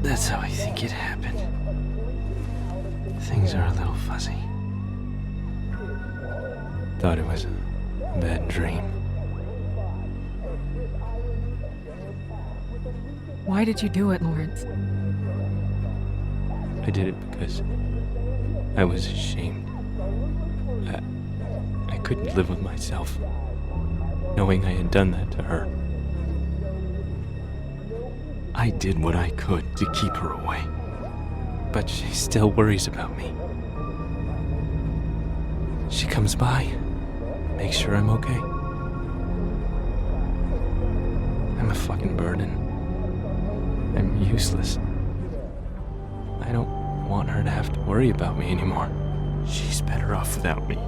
that's how I think it happened. Things are a little fuzzy. Thought it was a bad dream. Why did you do it, Lawrence? I did it because I was ashamed. I couldn't live with myself, knowing I had done that to her. I did what I could to keep her away, but she still worries about me. She comes by, makes sure I'm okay. I'm a fucking burden. I'm useless. I don't want her to have to worry about me anymore. She's better off without me.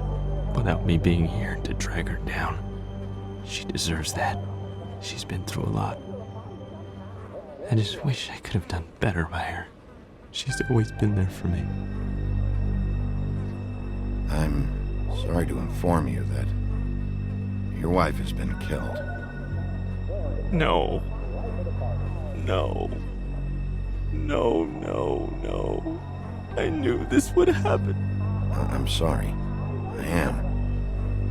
Without me being here to drag her down. She deserves that. She's been through a lot. I just wish I could have done better by her. She's always been there for me. I'm sorry to inform you that your wife has been killed. No. No. No, no, no. I knew this would happen. I'm sorry. I am.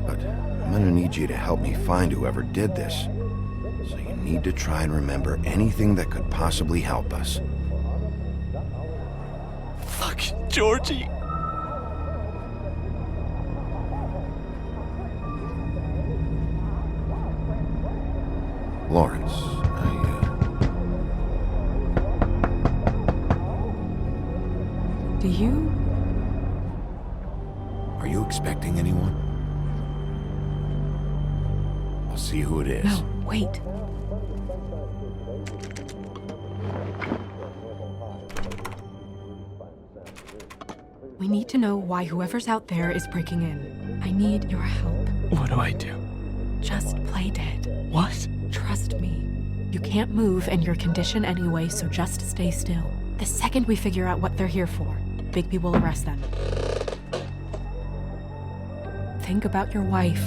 But I'm gonna need you to help me find whoever did this. So you need to try and remember anything that could possibly help us. Fuck, Georgie. Lawrence, Do you? Are you expecting anyone? I'll see who it is. No, wait. We need to know why whoever's out there is breaking in. I need your help. What do I do? Just play dead. What? Trust me. You can't move in your condition anyway, so just stay still. The second we figure out what they're here for, Bigby will arrest them. Think about your wife.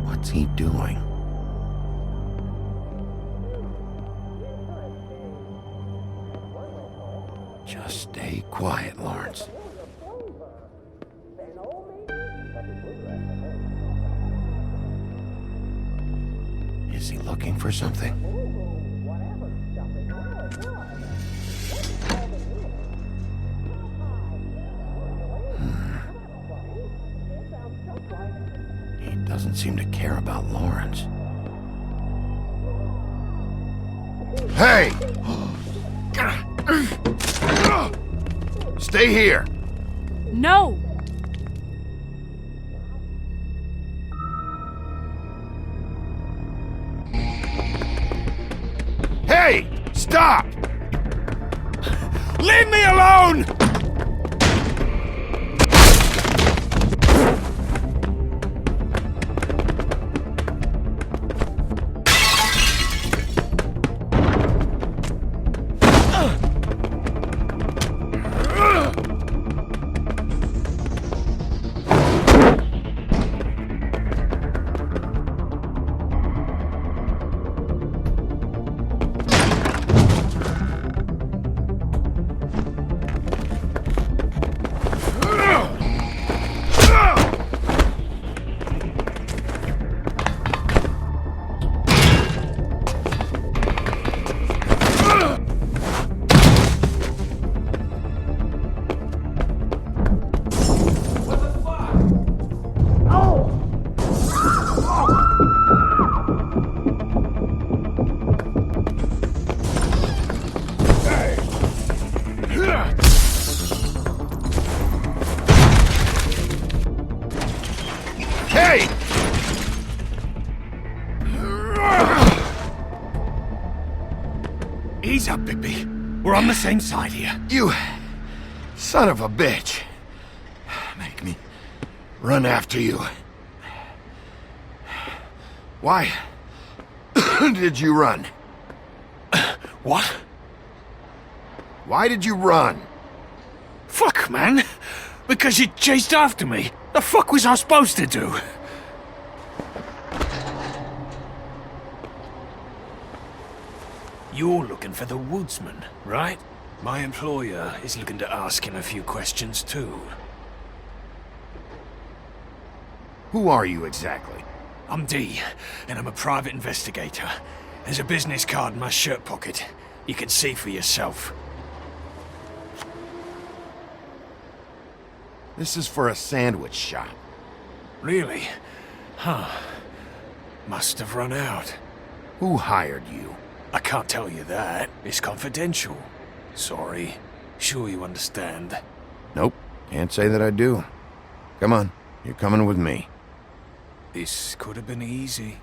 What's he doing? Just stay quiet, Lawrence. Is he looking for something? He doesn't seem to care about Lawrence. Hey! Stay here! No! Hey! Stop! Leave me alone! Ease up, Bigby. We're on the same side here. You son of a bitch. Make me run after you. Why did you run? What? Why did you run? Fuck, man. Because you chased after me. The fuck was I supposed to do? You're looking for the woodsman, right? My employer is looking to ask him a few questions, too. Who are you exactly? I'm D, and I'm a private investigator. There's a business card in my shirt pocket. You can see for yourself. This is for a sandwich shop. Really? Huh. Must have run out. Who hired you? I can't tell you that. It's confidential. Sorry. Sure you understand. Nope. Can't say that I do. Come on. You're coming with me. This could have been easy.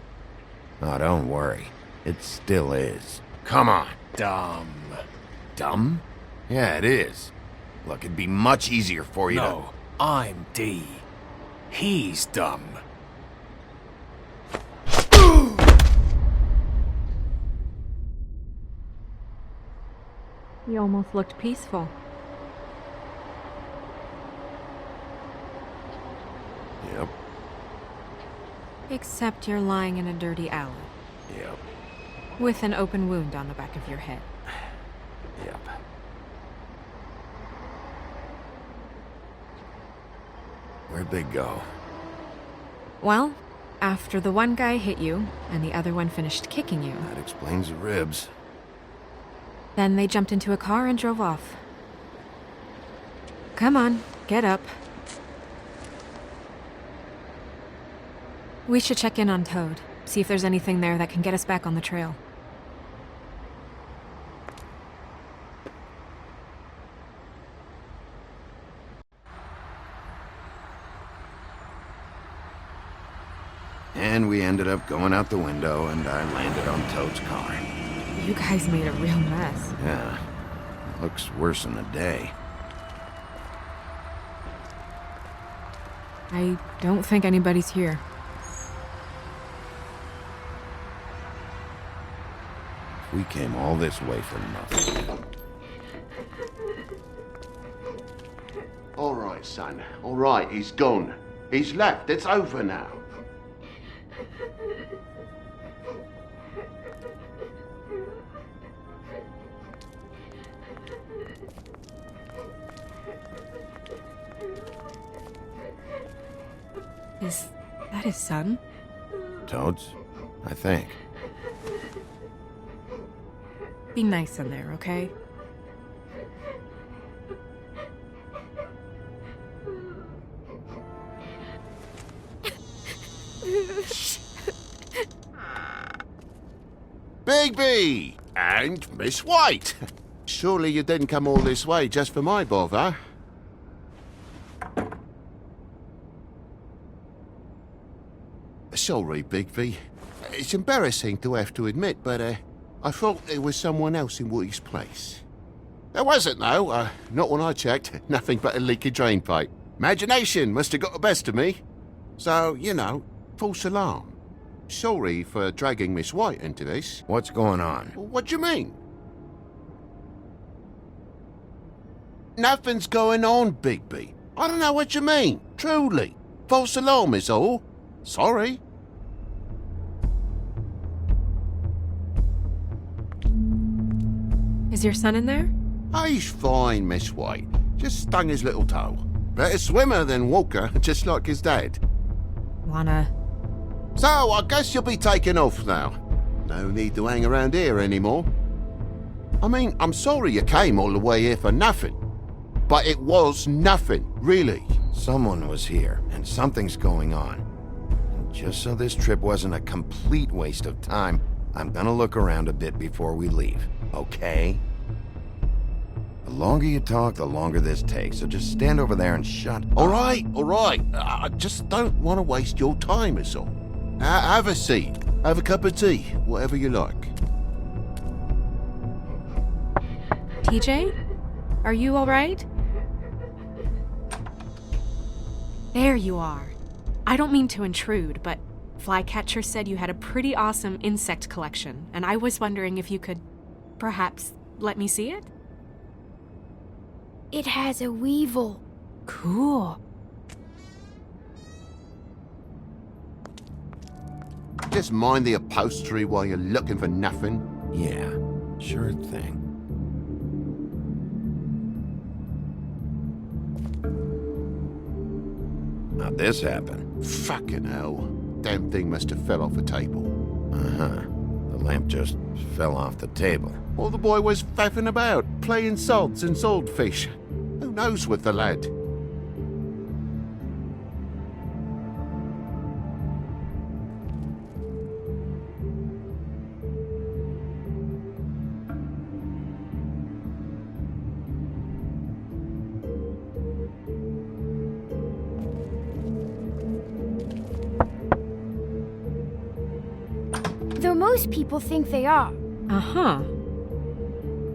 Oh, don't worry. It still is. Come on. Dumb. Dumb? Yeah, it is. Look, it'd be much easier for you No, I'm D. He's dumb. You almost looked peaceful. Yep. Except you're lying in a dirty alley. Yep. With an open wound on the back of your head. Yep. Where'd they go? Well, after the one guy hit you, and the other one finished kicking you, That explains the ribs. then they jumped into a car and drove off. Come on, get up. We should check in on Toad, see if there's anything there that can get us back on the trail. And we ended up going out the window, and I landed on Toad's car. You guys made a real mess. Yeah. Looks worse than a day. I don't think anybody's here. We came all this way for nothing. All right, son. All right, he's gone. He's left. It's over now. Is that his son? Toads? I think. Be nice in there, okay? Bigby! And Miss White! Surely you didn't come all this way just for my bother? Sorry, Bigby. It's embarrassing to have to admit, but I thought there was someone else in Woody's place. There wasn't, though. Not when I checked. Nothing but a leaky drain pipe. Imagination must have got the best of me. So, you know, false alarm. Sorry for dragging Miss White into this. What's going on? What do you mean? Nothing's going on, Bigby. I don't know what you mean. Truly. False alarm is all. Sorry. Is your son in there? Oh, he's fine, Miss White. Just stung his little toe. Better swimmer than walker, just like his dad. Wanna... So, I guess you'll be taking off now. No need to hang around here anymore. I mean, I'm sorry you came all the way here for nothing. But it was nothing, really. Someone was here, and something's going on. And just so this trip wasn't a complete waste of time, I'm gonna look around a bit before we leave, okay? The longer you talk, the longer this takes, so just stand over there and shut up. All right. I just don't want to waste your time, is all. Have a seat. Have a cup of tea. Whatever you like. TJ? Are you alright? There you are. I don't mean to intrude, but Flycatcher said you had a pretty awesome insect collection, and I was wondering if you could perhaps let me see it? It has a weevil. Cool. Just mind the upholstery while you're looking for nothing. Yeah, sure thing. How'd this happen? Fucking hell. Damn thing must have fell off a table. Uh-huh. The lamp just fell off the table. Or the boy was faffing about, playing salts and swordfish. Who knows with the lad? Though most people think they are. Uh-huh.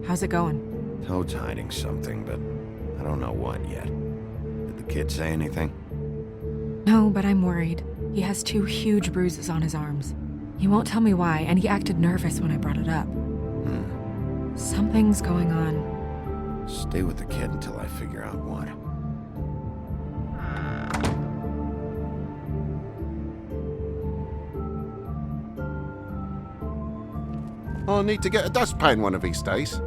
How's it going? Toad's hiding something, but I don't know what yet. Did the kid say anything? No, but I'm worried. He has 2 huge bruises on his arms. He won't tell me why, and he acted nervous when I brought it up. Something's going on. Stay with the kid until I figure out what. I'll need to get a dustpan one of these days.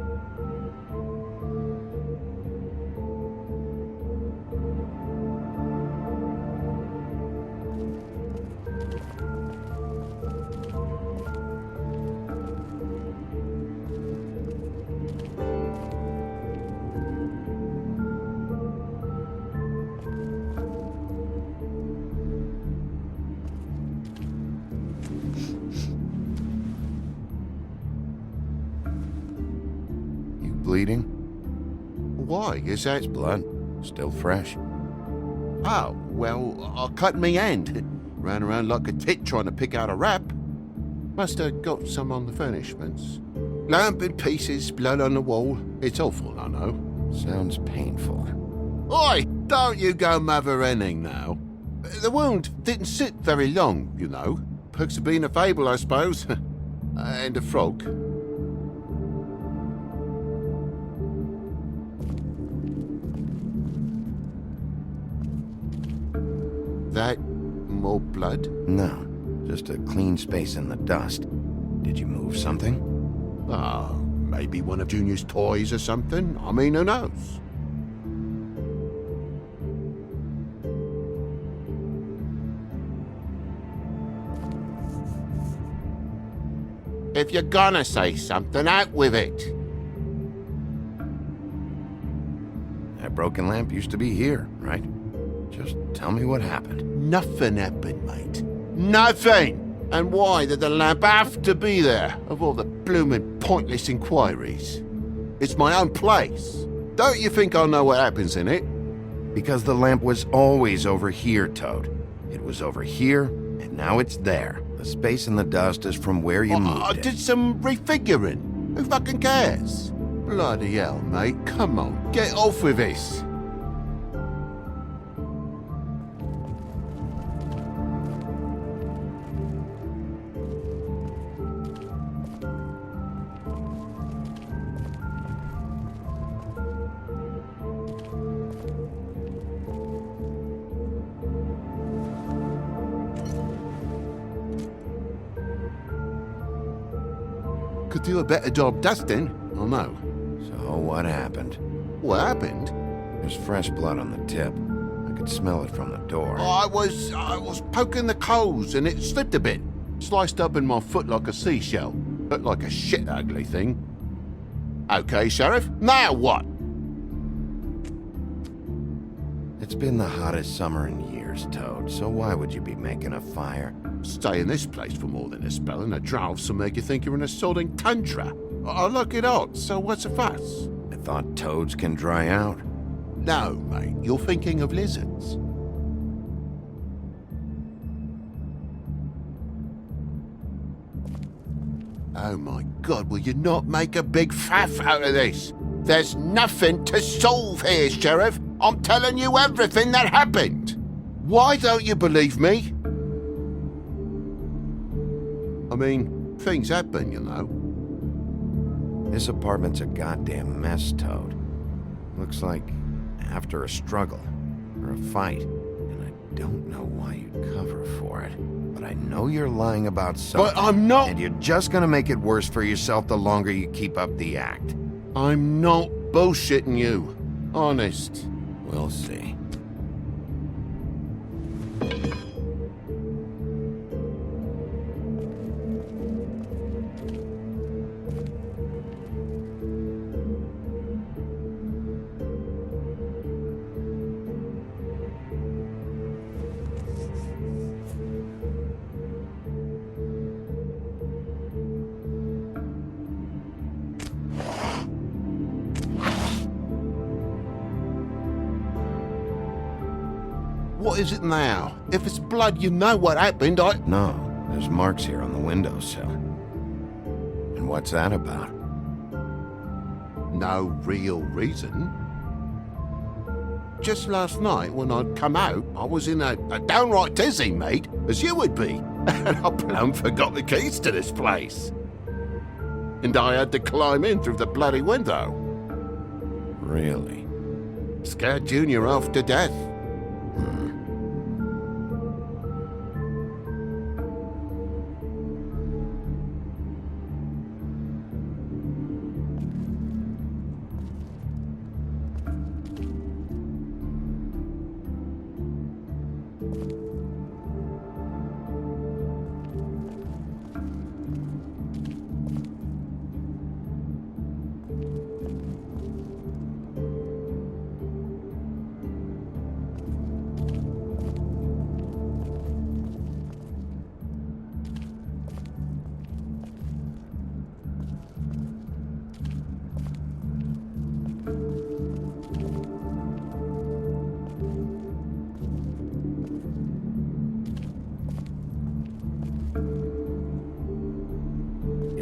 Bleeding? Why? Is that... It's blood. Still fresh. Oh, well, I cut me hand. Ran around like a tit trying to pick out a wrap. Must have got some on the furnishments. Lamp in pieces, blood on the wall. It's awful, I know. Sounds painful. Oi! Don't you go mother-henning now. The wound didn't sit very long, you know. Perks of being a fable, I suppose. And a frog. That more blood? No, just a clean space in the dust. Did you move something? Ah, maybe one of Junior's toys or something. I mean, who knows? If you're gonna say something, out with it. That broken lamp used to be here, right? Just tell me what happened. Nothing happened, mate. Nothing! And why did the lamp have to be there, of all the bloomin' pointless inquiries? It's my own place. Don't you think I know what happens in it? Because the lamp was always over here, Toad. It was over here, and now it's there. The space in the dust is from where you moved I it. did some refiguring. Who fucking cares? Bloody hell, mate. Come on, get off with this. Could do a better job dusting, I know. So what happened? What happened? There's fresh blood on the tip. I could smell it from the door. I was poking the coals and it slipped a bit. Sliced up in my foot like a seashell. Looked like a shit ugly thing. Okay, Sheriff, now what? It's been the hottest summer in years, Toad, so why would you be making a fire? Stay in this place for more than a spell and a draughts will make you think you're in a sodding tundra. I look it out, so what's the fuss? I thought toads can dry out. No, mate, you're thinking of lizards. Oh my God, will you not make a big faff out of this? There's nothing to solve here, Sheriff. I'm telling you everything that happened. Why don't you believe me? I mean, things happen, you know. This apartment's a goddamn mess, Toad. Looks like after a struggle, or a fight. And I don't know why you'd cover for it. But I know you're lying about something. But I'm not... And you're just gonna make it worse for yourself the longer you keep up the act. I'm not bullshitting you. Honest. We'll see. What is it now? If it's blood, you know what happened. No, there's marks here on the windowsill. And what's that about? No real reason. Just last night, when I'd come out, I was in a downright dizzy, mate, as you would be. And I plumb forgot the keys to this place. And I had to climb in through the bloody window. Really? Scared Junior off to death.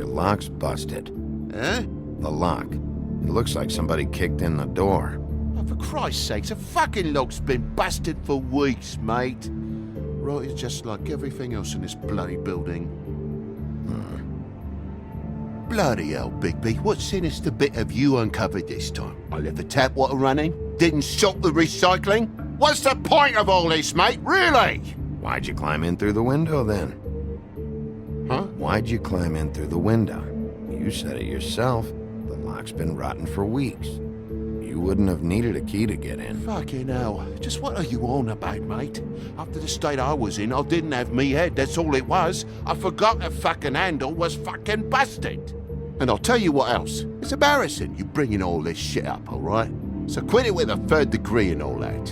Lock's busted. Eh? The lock. It looks like somebody kicked in the door. Oh, for Christ's sakes, a fucking lock's been busted for weeks, mate. Right, it's just like everything else in this bloody building. Bloody hell, Bigby, what sinister bit have you uncovered this time? I left the tap water running, didn't stop the recycling? What's the point of all this, mate, really? Why'd you climb in through the window, then? Huh? Why'd you climb in through the window? You said it yourself. The lock's been rotten for weeks. You wouldn't have needed a key to get in. Fucking hell. Just what are you on about, mate? After the state I was in, I didn't have me head, that's all it was. I forgot the fucking handle was fucking busted. And I'll tell you what else. It's embarrassing you bringing all this shit up, alright? So quit it with a third degree and all that.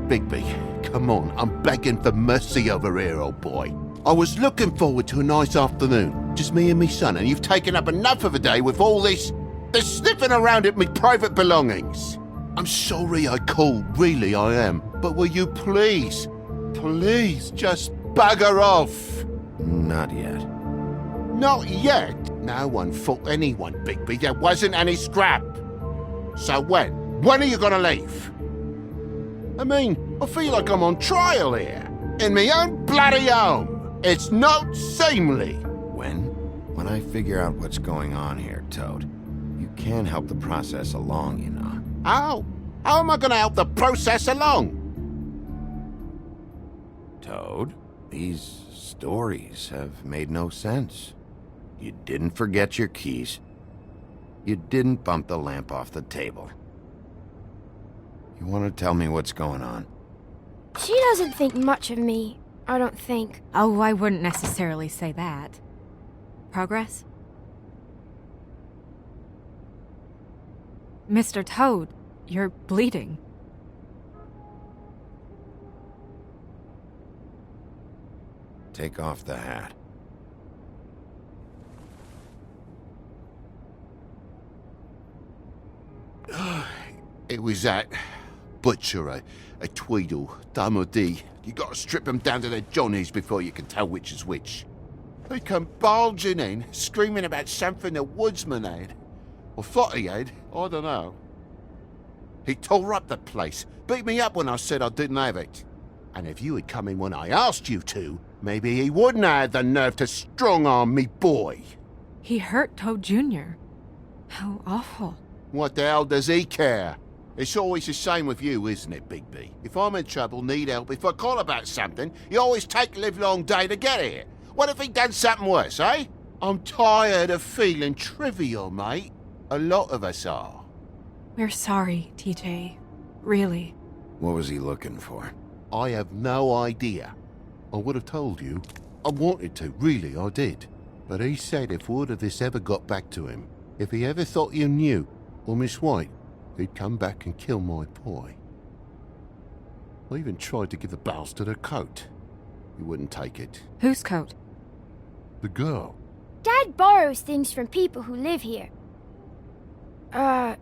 Bigby, come on, I'm begging for mercy over here, old boy. I was looking forward to a nice afternoon, just me and me son, and you've taken up enough of a day with all this sniffing around at me private belongings. I'm sorry I called, really I am, but will you please just bugger off? Not yet. Not yet? No one fought anyone, Bigby. There wasn't any scrap. So when? When are you gonna leave? I mean, I feel like I'm on trial here. In my own bloody home. It's not seemly. When I figure out what's going on here, Toad, you can help the process along, you know. How? How am I gonna help the process along? Toad, these stories have made no sense. You didn't forget your keys. You didn't bump the lamp off the table. You want to tell me what's going on? She doesn't think much of me, I don't think. Oh, I wouldn't necessarily say that. Progress? Mr. Toad, you're bleeding. Take off the hat. It was that butcher, a Tweedle, Dumody. You gotta strip them down to their johnnies before you can tell which is which. They come bulging in, screaming about something the woodsman had. Or thought he had, I don't know. He tore up the place, beat me up when I said I didn't have it. And if you had come in when I asked you to, maybe he wouldn't have had the nerve to strong-arm me boy. He hurt Toad Jr. How awful. What the hell does he care? It's always the same with you, isn't it, Bigby? If I'm in trouble, need help, if I call about something, you always take a livelong day to get here. What if he done something worse, eh? I'm tired of feeling trivial, mate. A lot of us are. We're sorry, TJ. Really. What was he looking for? I have no idea. I would have told you. I wanted to, really, I did. But he said if word of this ever got back to him, if he ever thought you knew, or Miss White, he'd come back and kill my boy. I even tried to give the bastard a coat. He wouldn't take it. Whose coat? The girl. Dad borrows things from people who live here.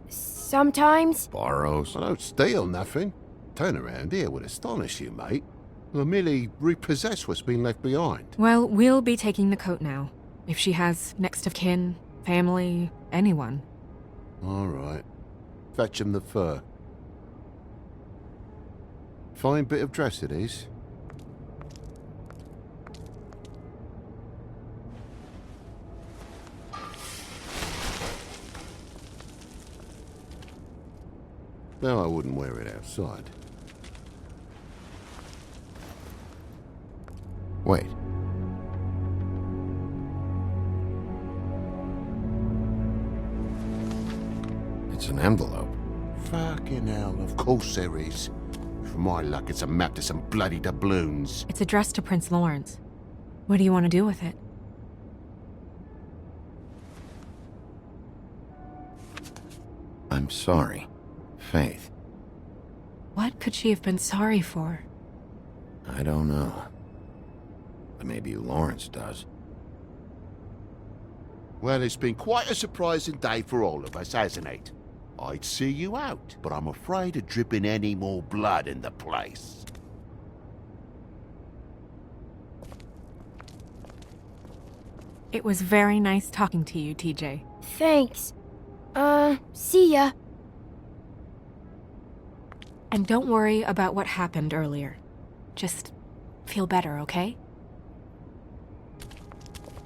Sometimes. Borrows? I don't steal nothing. turnaround here would astonish you, mate. We'll merely repossess what's been left behind. Well, we'll be taking the coat now. If she has next of kin, family, anyone. All right. Fetch him the fur. Fine bit of dress it is. No, I wouldn't wear it outside. Wait. It's an envelope. Fucking hell, of course there is. For my luck, it's a map to some bloody doubloons. It's addressed to Prince Lawrence. What do you want to do with it? I'm sorry, Faith. What could she have been sorry for? I don't know. But maybe Lawrence does. Well, it's been quite a surprising day for all of us, hasn't it? I'd see you out, but I'm afraid of dripping any more blood in the place. It was very nice talking to you, TJ. Thanks. See ya. And don't worry about what happened earlier. Just feel better, okay?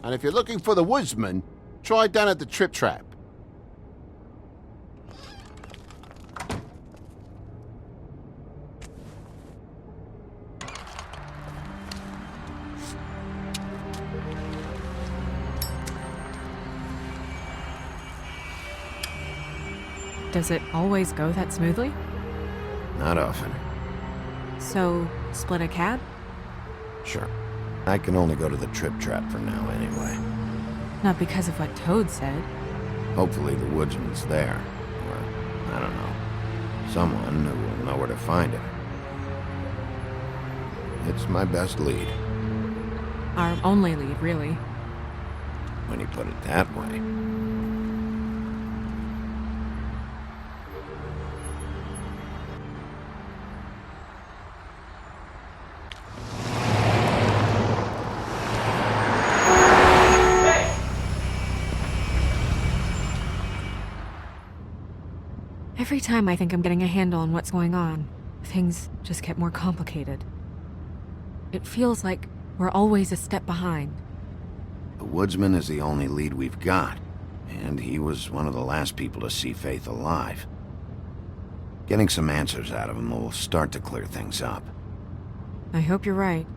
And if you're looking for the woodsman, try down at the Trip Trap. Does it always go that smoothly? Not often. So, split a cab? Sure. I can only go to the Trip Trap for now anyway. Not because of what Toad said. Hopefully the woodsman's there. Or, I don't know. Someone who will know where to find him. It's my best lead. Our only lead, really. When you put it that way. Every time I think I'm getting a handle on what's going on, things just get more complicated. It feels like we're always a step behind. The woodsman is the only lead we've got, and he was one of the last people to see Faith alive. Getting some answers out of him will start to clear things up. I hope you're right.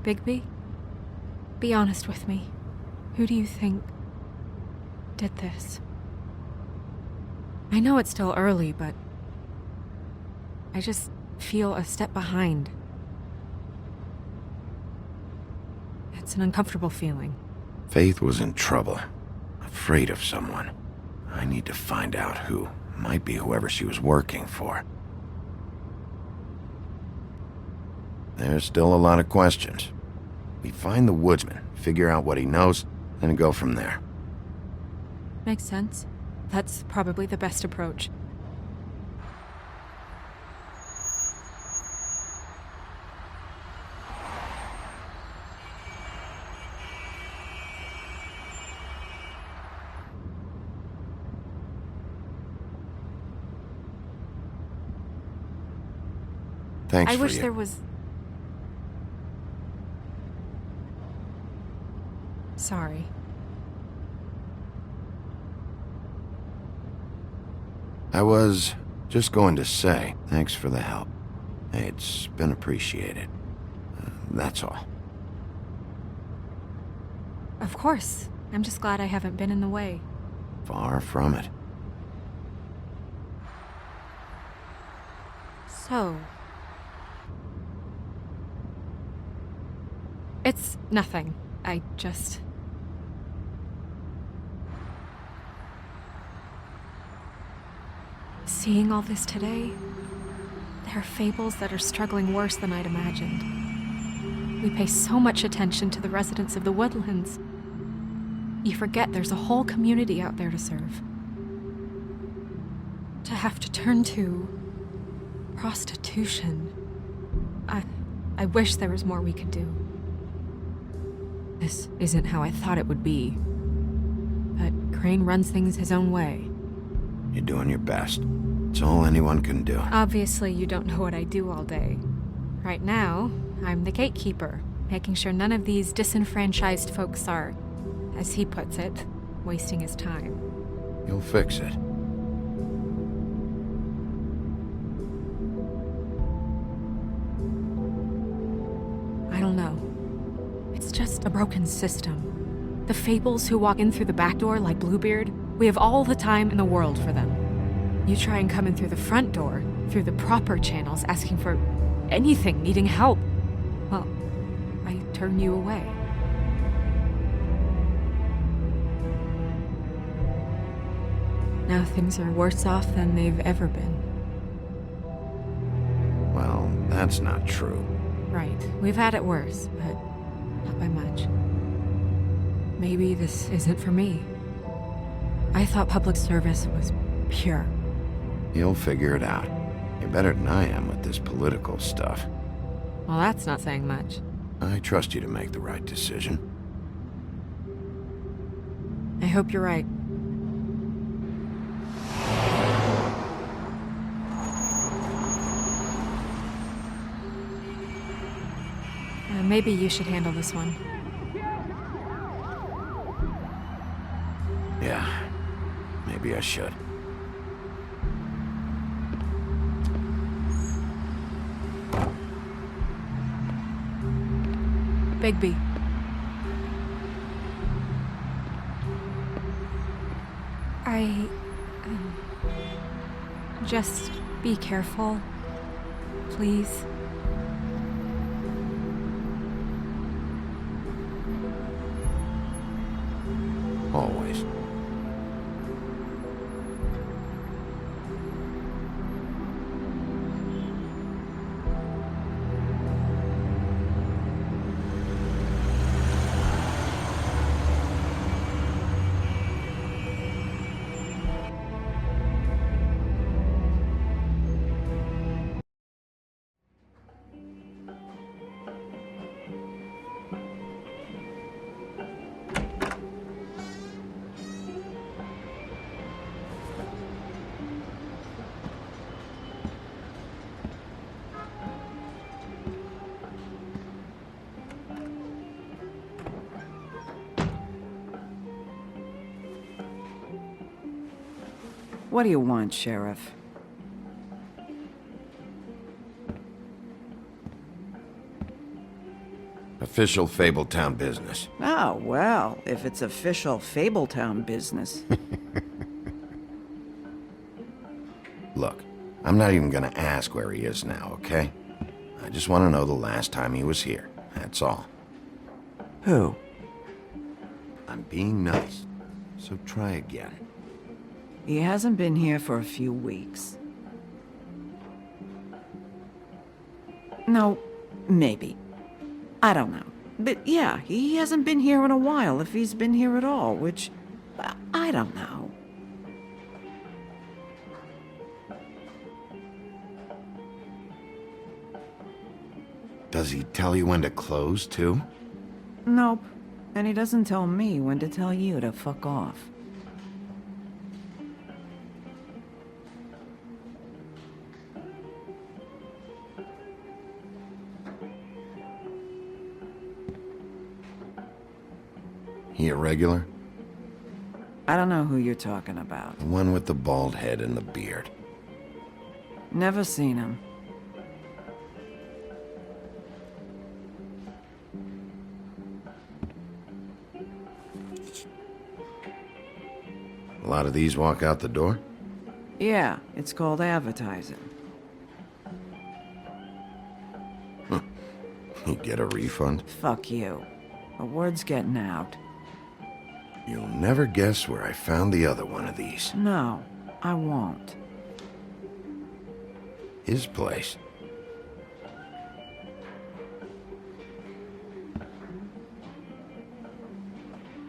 Bigby, be honest with me. Who do you think did this? I know it's still early, but I just feel a step behind. It's an uncomfortable feeling. Faith was in trouble, afraid of someone. I need to find out who. Might be whoever she was working for. There's still a lot of questions. We find the woodsman, figure out what he knows, and go from there. Makes sense. That's probably the best approach. Thanks I for wish you. there was... Sorry. I was just going to say, thanks for the help. It's been appreciated. That's all. Of course. I'm just glad I haven't been in the way. Far from it. So... It's nothing. I just... Seeing all this today, there are fables that are struggling worse than I'd imagined. We pay so much attention to the residents of the woodlands. You forget there's a whole community out there to serve. To have to turn to Prostitution. I wish there was more we could do. This isn't how I thought it would be. But Crane runs things his own way. You're doing your best. It's all anyone can do. Obviously, you don't know what I do all day. Right now, I'm the gatekeeper, making sure none of these disenfranchised folks are, as he puts it, wasting his time. You'll fix it. I don't know. It's just a broken system. The Fables who walk in through the back door like Bluebeard, we have all the time in the world for them. You try and come in through the front door, through the proper channels, asking for anything, needing help. Well, I turn you away. Now things are worse off than they've ever been. Well, that's not true. Right. We've had it worse, but not by much. Maybe this isn't for me. I thought public service was pure. You'll figure it out. You're better than I am with this political stuff. Well, that's not saying much. I trust you to make the right decision. I hope you're right. Maybe you should handle this one. Yeah, maybe I should. Bigby. Just be careful, please. Always. What do you want, Sheriff? Official Fabletown business. Oh, well, if it's official Fabletown business. Look, I'm not even gonna ask where he is now, okay? I just want to know the last time he was here. That's all. Who? I'm being nice, so try again. He hasn't been here for a few weeks. No, maybe. I don't know. But yeah, he hasn't been here in a while, if he's been here at all, which... I don't know. Does he tell you when to close, too? Nope. And he doesn't tell me when to tell you to fuck off. He a regular? I don't know who you're talking about. The one with the bald head and the beard. Never seen him. A lot of these walk out the door? Yeah, it's called advertising. You get a refund? Fuck you. The word's getting out. You'll never guess where I found the other one of these. No, I won't. His place.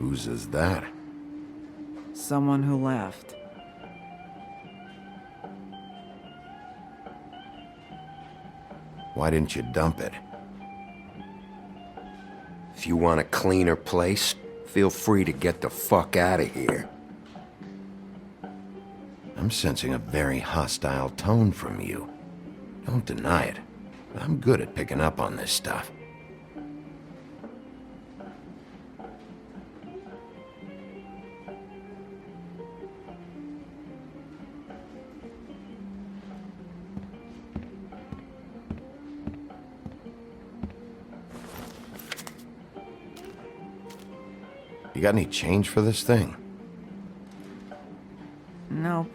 Whose is that? Someone who left. Why didn't you dump it? If you want a cleaner place, feel free to get the fuck out of here. I'm sensing a very hostile tone from you. Don't deny it. I'm good at picking up on this stuff. You got any change for this thing? Nope.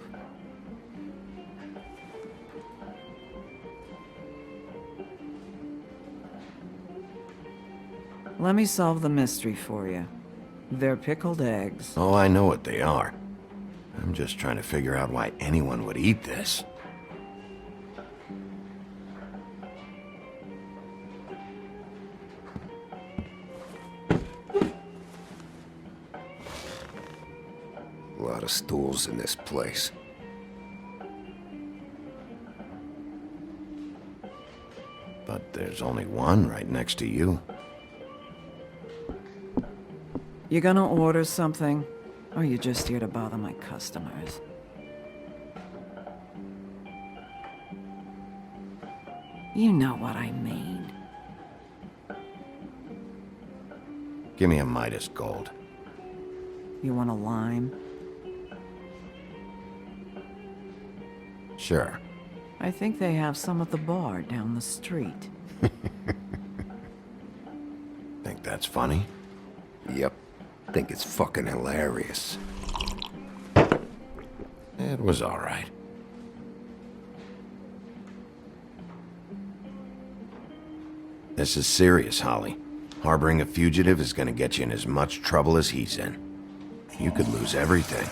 Let me solve the mystery for you. They're pickled eggs. Oh, I know what they are. I'm just trying to figure out why anyone would eat this. A lot of stools in this place. But there's only one right next to you. You gonna order something? Or are you just here to bother my customers? You know what I mean. Give me a Midas Gold. You want a lime? Sure. I think they have some at the bar down the street. Think that's funny? Yep. Think it's fucking hilarious. It was all right. This is serious, Holly. Harboring a fugitive is gonna get you in as much trouble as he's in. You could lose everything.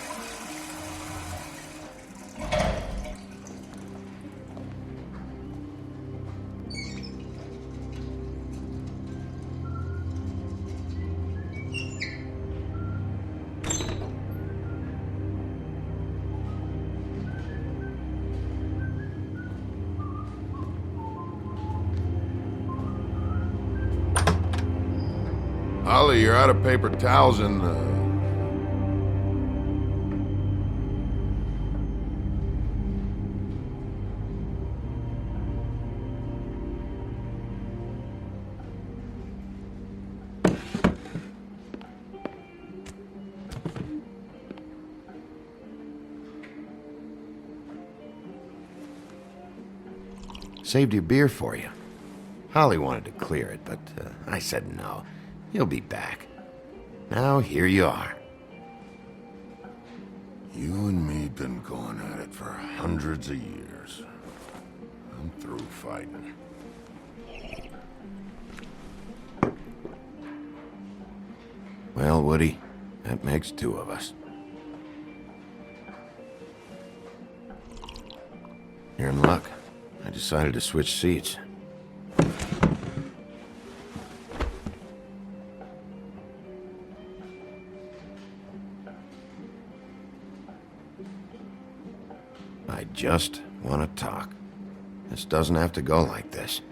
Holly, you're out of paper towels and, Saved your beer for you. Holly wanted to clear it, but I said no. He'll be back. Now here you are. You and me been going at it for hundreds of years. I'm through fighting. Well, Woody, that makes two of us. You're in luck. I decided to switch seats. I just want to talk. This doesn't have to go like this.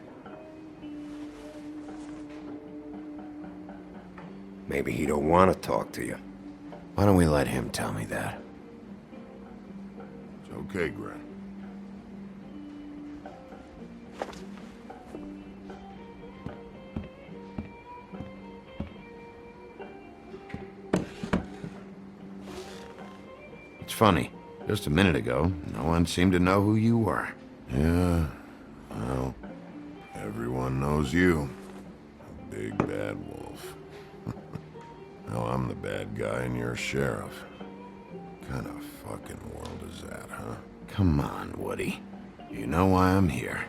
Maybe he don't want to talk to you. Why don't we let him tell me that? It's okay, Gren. It's funny. Just a minute ago, no one seemed to know who you were. Yeah, well, everyone knows you. Big bad wolf. Now I'm the bad guy and you're sheriff. What kind of fucking world is that, huh? Come on, Woody. You know why I'm here.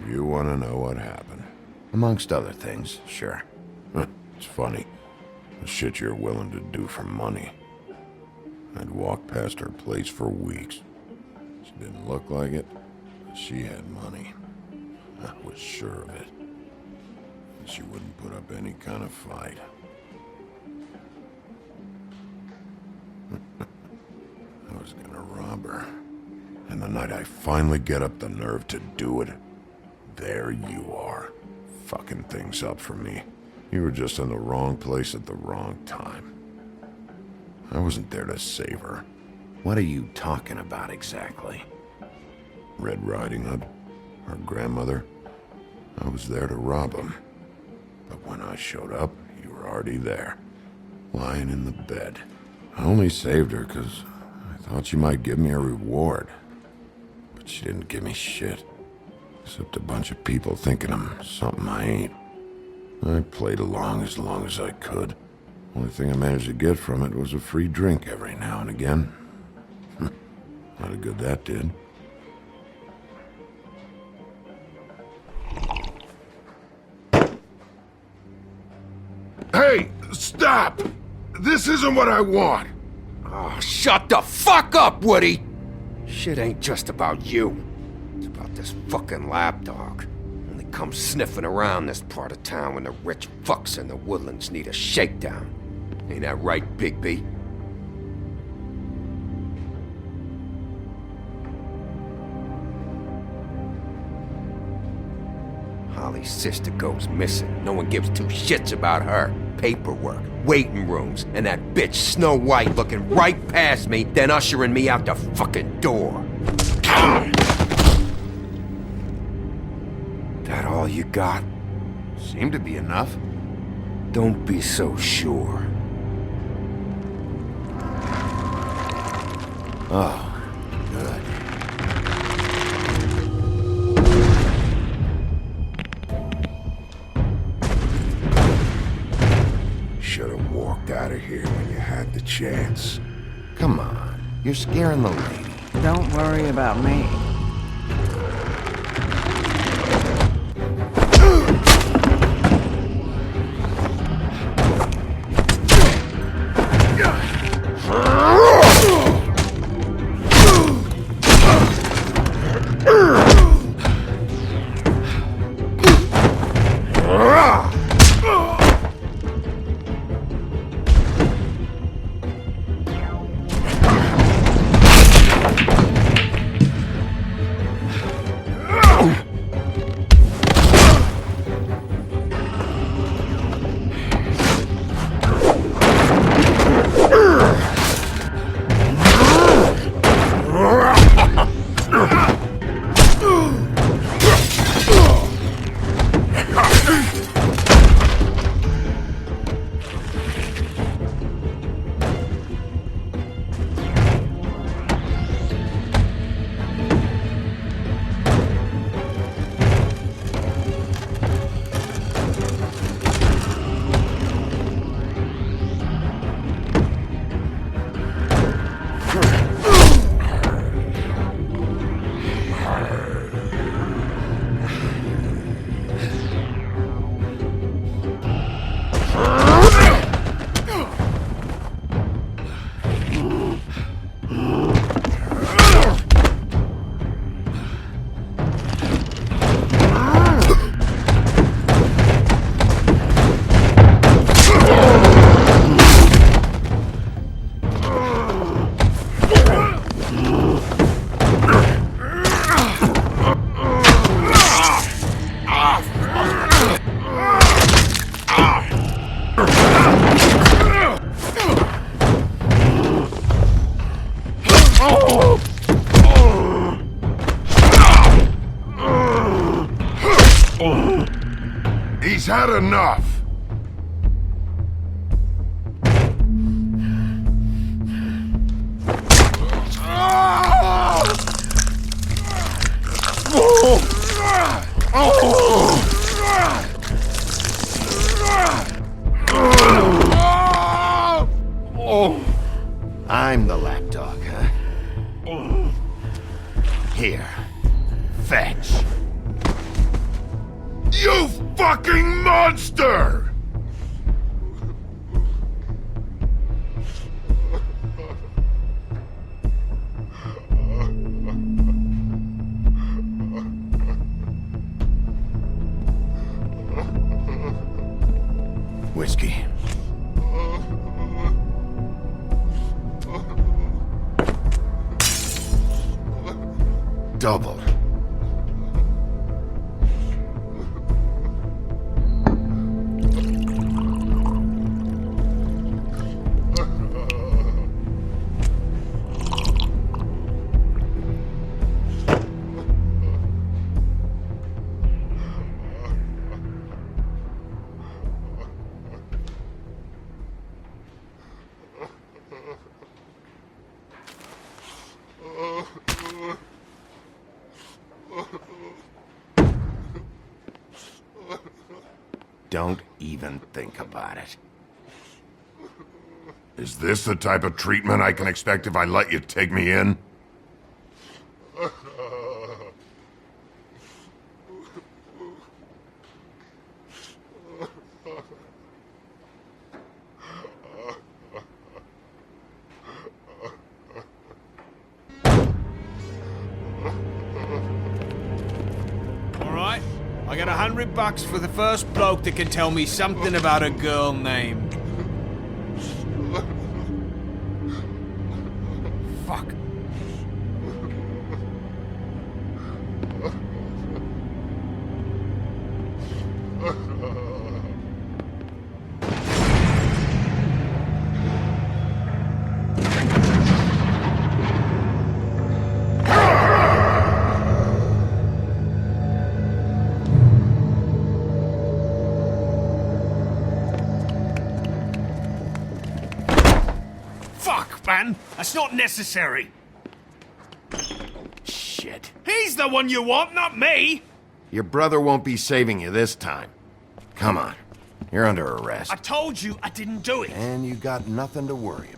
You want to know what happened? Amongst other things, sure. It's funny. The shit you're willing to do for money. I'd walk past her place for weeks. She didn't look like it, but she had money. I was sure of it. And she wouldn't put up any kind of fight. I was gonna rob her. And the night I finally get up the nerve to do it, There you are, fucking things up for me. You were just in the wrong place at the wrong time. I wasn't there to save her. What are you talking about exactly? Red Riding Hood, her grandmother. I was there to rob him. But when I showed up, you were already there, lying in the bed. I only saved her because I thought she might give me a reward. But she didn't give me shit. Except a bunch of people thinking I'm something I ain't. I played along as I could. Only thing I managed to get from it was a free drink every now and again. Not a good that did. Hey, stop! This isn't what I want! Oh, shut the fuck up, Woody! Shit ain't just about you. It's about this fucking lapdog. Only comes sniffing around this part of town when the rich fucks in the woodlands need a shakedown. Ain't that right, Bigby? Holly's sister goes missing. No one gives two shits about her. Paperwork, waiting rooms, and that bitch Snow White looking right past me, then ushering me out the fucking door. That all you got? Seemed to be enough. Don't be so sure. Oh, good. Should have walked out of here when you had the chance. Come on, you're scaring the lady. Don't worry about me. He's had enough! I'm the lapdog, huh? Here, fetch. You fucking monster! Whiskey. Double. Don't even think about it. Is this the type of treatment I can expect if I let you take me in? Alright, I got $100 for the first bloke that can tell me something about a girl named... Fuck. Fuck, man! That's not necessary! Shit. He's the one you want, not me! Your brother won't be saving you this time. Come on. You're under arrest. I told you I didn't do it! And you got nothing to worry about.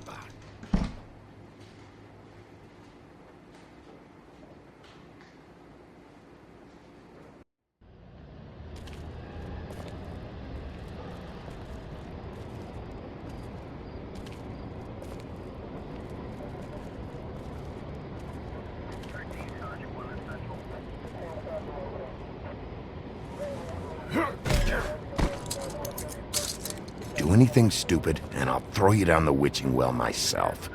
Do anything stupid, and I'll throw you down the witching well myself.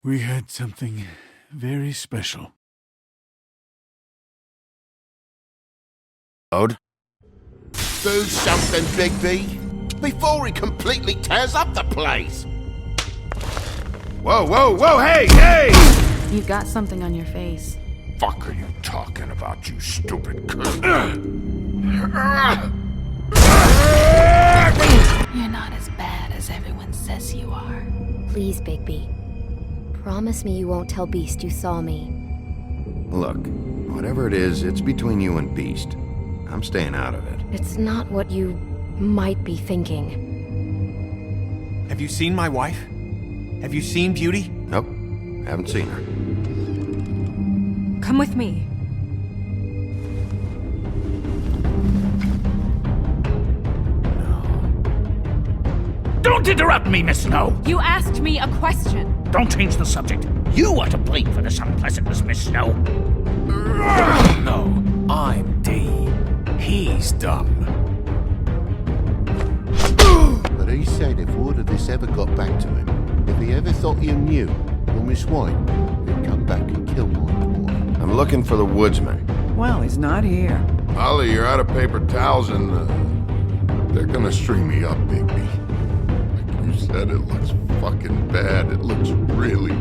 We had something very special. Ode? Do something, Bigby, before he completely tears up the place. Whoa, whoa, whoa, hey, hey! You've got something on your face. Fuck are you talking about, you stupid cunt? You're not as bad as everyone says you are. Please, Bigby. Promise me you won't tell Beast you saw me. Look, whatever it is, it's between you and Beast. I'm staying out of it. It's not what you might be thinking. Have you seen my wife? Have you seen Beauty? Nope, haven't seen her. Come with me. Don't interrupt me, Miss Snow! You asked me a question. Don't change the subject. You are to blame for this unpleasantness, Miss Snow. No, I'm D. He's dumb. But he said if word of this ever got back to him, if he ever thought you knew, or Miss White, he'd come back and kill my boy. I'm looking for the woodsman. Well, he's not here. Holly, you're out of paper towels and they're gonna string me up, Bigby. Like you said, it looks fucking bad. It looks really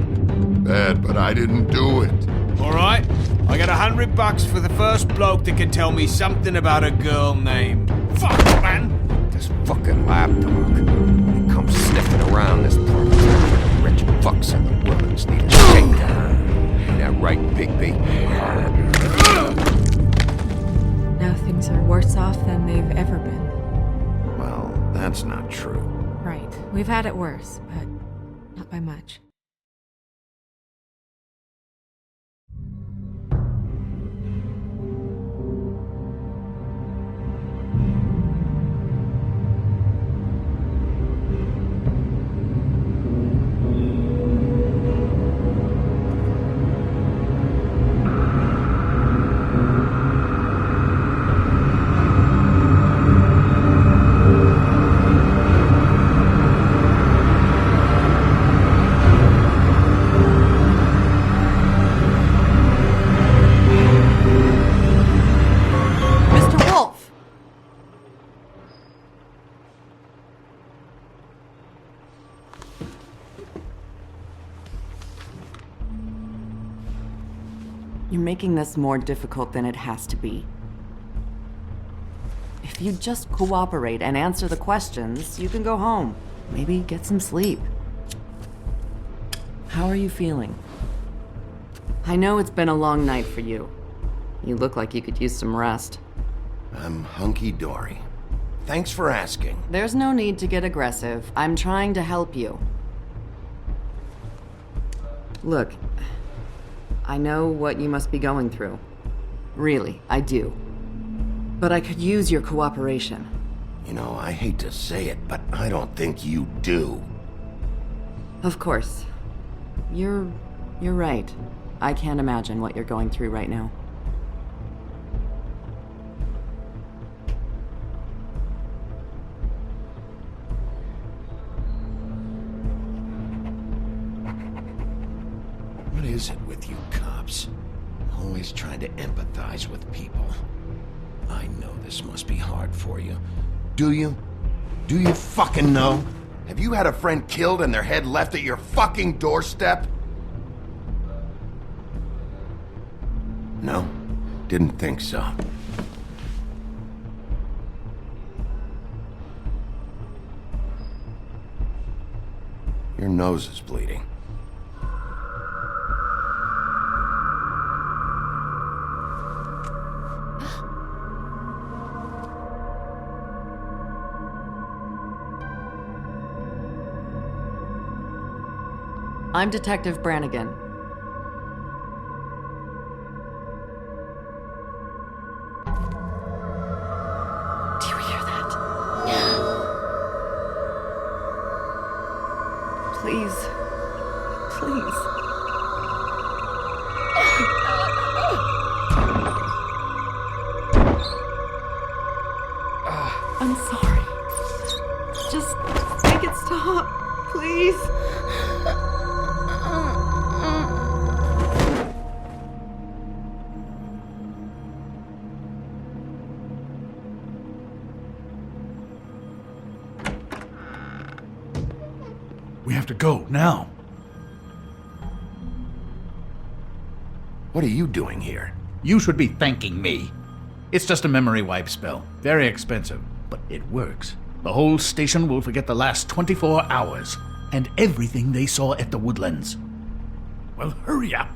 bad, but I didn't do it. Alright, I got $100 for the first bloke that can tell me something about a girl named... Fuck, man! This fucking lapdog. He comes sniffing around this part. The rich fucks and the women's need a shakedown. Ain't that right, Bigby? Now things are worse off than they've ever been. That's not true. Right. We've had it worse, but not by much. You're making this more difficult than it has to be. If you just cooperate and answer the questions, you can go home. Maybe get some sleep. How are you feeling? I know it's been a long night for you. You look like you could use some rest. I'm hunky-dory. Thanks for asking. There's no need to get aggressive. I'm trying to help you. Look, I know what you must be going through. Really, I do. But I could use your cooperation. You know, I hate to say it, but I don't think you do. Of course. You're right. I can't imagine what you're going through right now. What is it with you cops? Always trying to empathize with people. I know this must be hard for you. Do you? Do you fucking know? Have you had a friend killed and their head left at your fucking doorstep? No, didn't think so. Your nose is bleeding. I'm Detective Brannigan. Do you hear that? Please. Please. I'm sorry. Just make it stop, please. We have to go, now. What are you doing here? You should be thanking me. It's just a memory wipe spell. Very expensive, but it works. The whole station will forget the last 24 hours, and everything they saw at the Woodlands. Well, hurry up.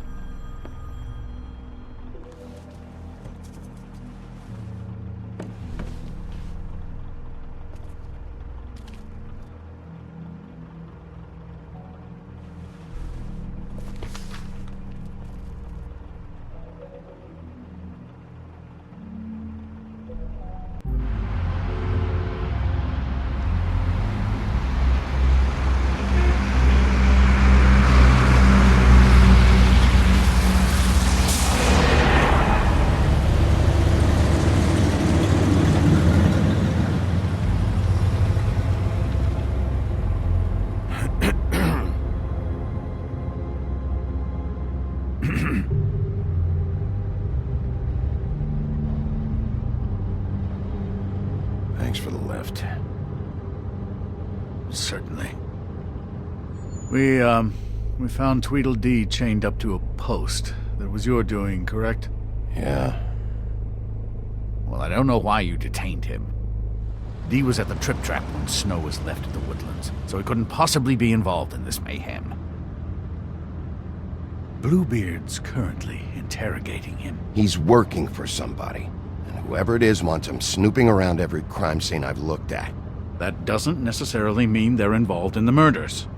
Thanks for the lift. Certainly. We found Tweedledee chained up to a post. That was your doing, correct? Yeah. Well, I don't know why you detained him. Dee was at the Trip Trap when Snow was left at the Woodlands, so he couldn't possibly be involved in this mayhem. Bluebeard's currently interrogating him. He's working for somebody. And whoever it is wants him snooping around every crime scene I've looked at. That doesn't necessarily mean they're involved in the murders.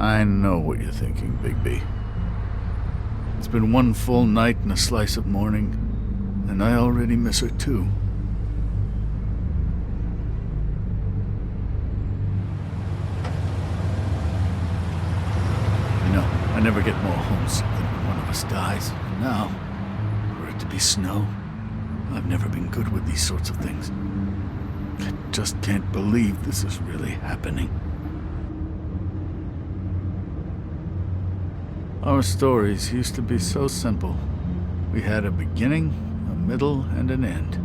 I know what you're thinking, Bigby. It's been one full night and a slice of morning, and I already miss her too. You know, I never get more homesick than when one of us dies. And now, for it to be snow, I've never been good with these sorts of things. I just can't believe this is really happening. Our stories used to be so simple. We had a beginning, a middle, and an end.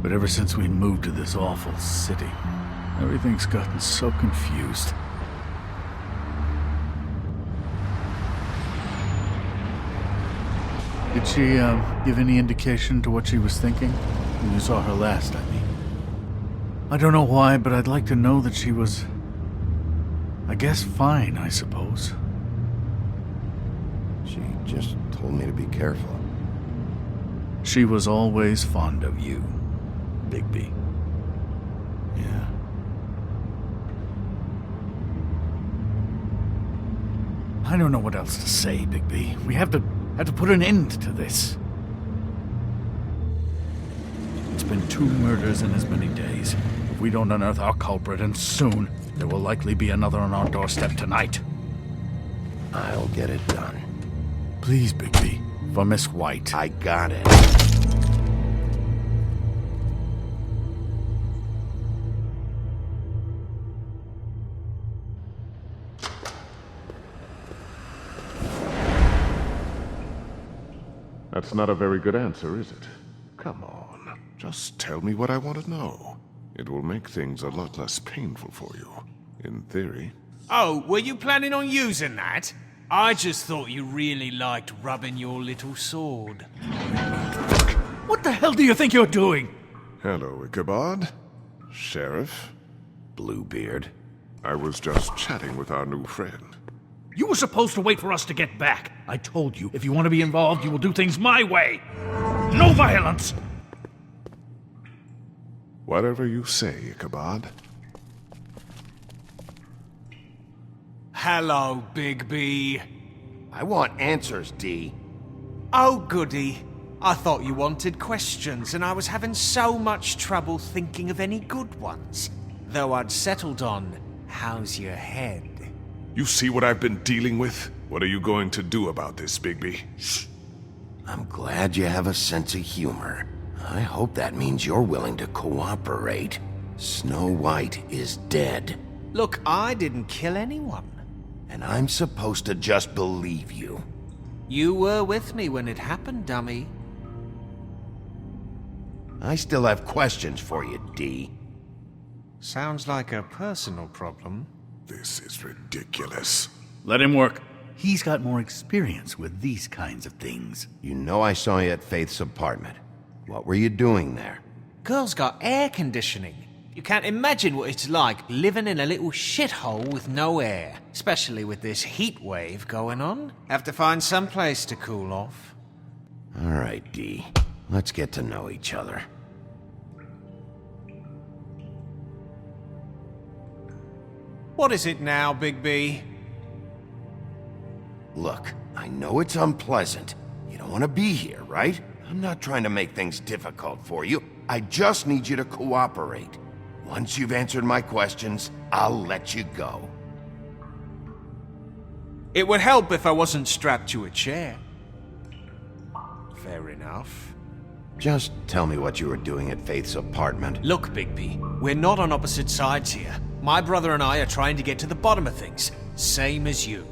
But ever since we moved to this awful city, everything's gotten so confused. Did she, give any indication to what she was thinking? When you saw her last, I mean. I don't know why, but I'd like to know that she was... I guess fine, I suppose. She just told me to be careful. She was always fond of you, Bigby. Yeah. I don't know what else to say, Bigby. We have to put an end to this. It's been 2 murders in as many days. If we don't unearth our culprit, and soon, there will likely be another on our doorstep tonight. I'll get it done. Please, Bigby. For Miss White. I got it. That's not a very good answer, is it? Come on, just tell me what I want to know. It will make things a lot less painful for you, in theory. Oh, were you planning on using that? I just thought you really liked rubbing your little sword. What the hell do you think you're doing? Hello, Ichabod. Sheriff. Bluebeard. I was just chatting with our new friend. You were supposed to wait for us to get back. I told you, if you want to be involved, you will do things my way. No violence! Whatever you say, Ichabod. Hello, Bigby. I want answers, D. Oh, goody. I thought you wanted questions, and I was having so much trouble thinking of any good ones. Though I'd settled on, how's your head? You see what I've been dealing with? What are you going to do about this, Bigby? Shh. I'm glad you have a sense of humor. I hope that means you're willing to cooperate. Snow White is dead. Look, I didn't kill anyone. And I'm supposed to just believe you. You were with me when it happened, dummy. I still have questions for you, D. Sounds like a personal problem. This is ridiculous. Let him work. He's got more experience with these kinds of things. You know I saw you at Faith's apartment. What were you doing there? Girl's got air conditioning. You can't imagine what it's like living in a little shithole with no air. Especially with this heat wave going on. Have to find some place to cool off. All right, D. Let's get to know each other. What is it now, Bigby? Look, I know it's unpleasant. You don't want to be here, right? I'm not trying to make things difficult for you. I just need you to cooperate. Once you've answered my questions, I'll let you go. It would help if I wasn't strapped to a chair. Fair enough. Just tell me what you were doing at Faith's apartment. Look, Bigby, we're not on opposite sides here. My brother and I are trying to get to the bottom of things, same as you.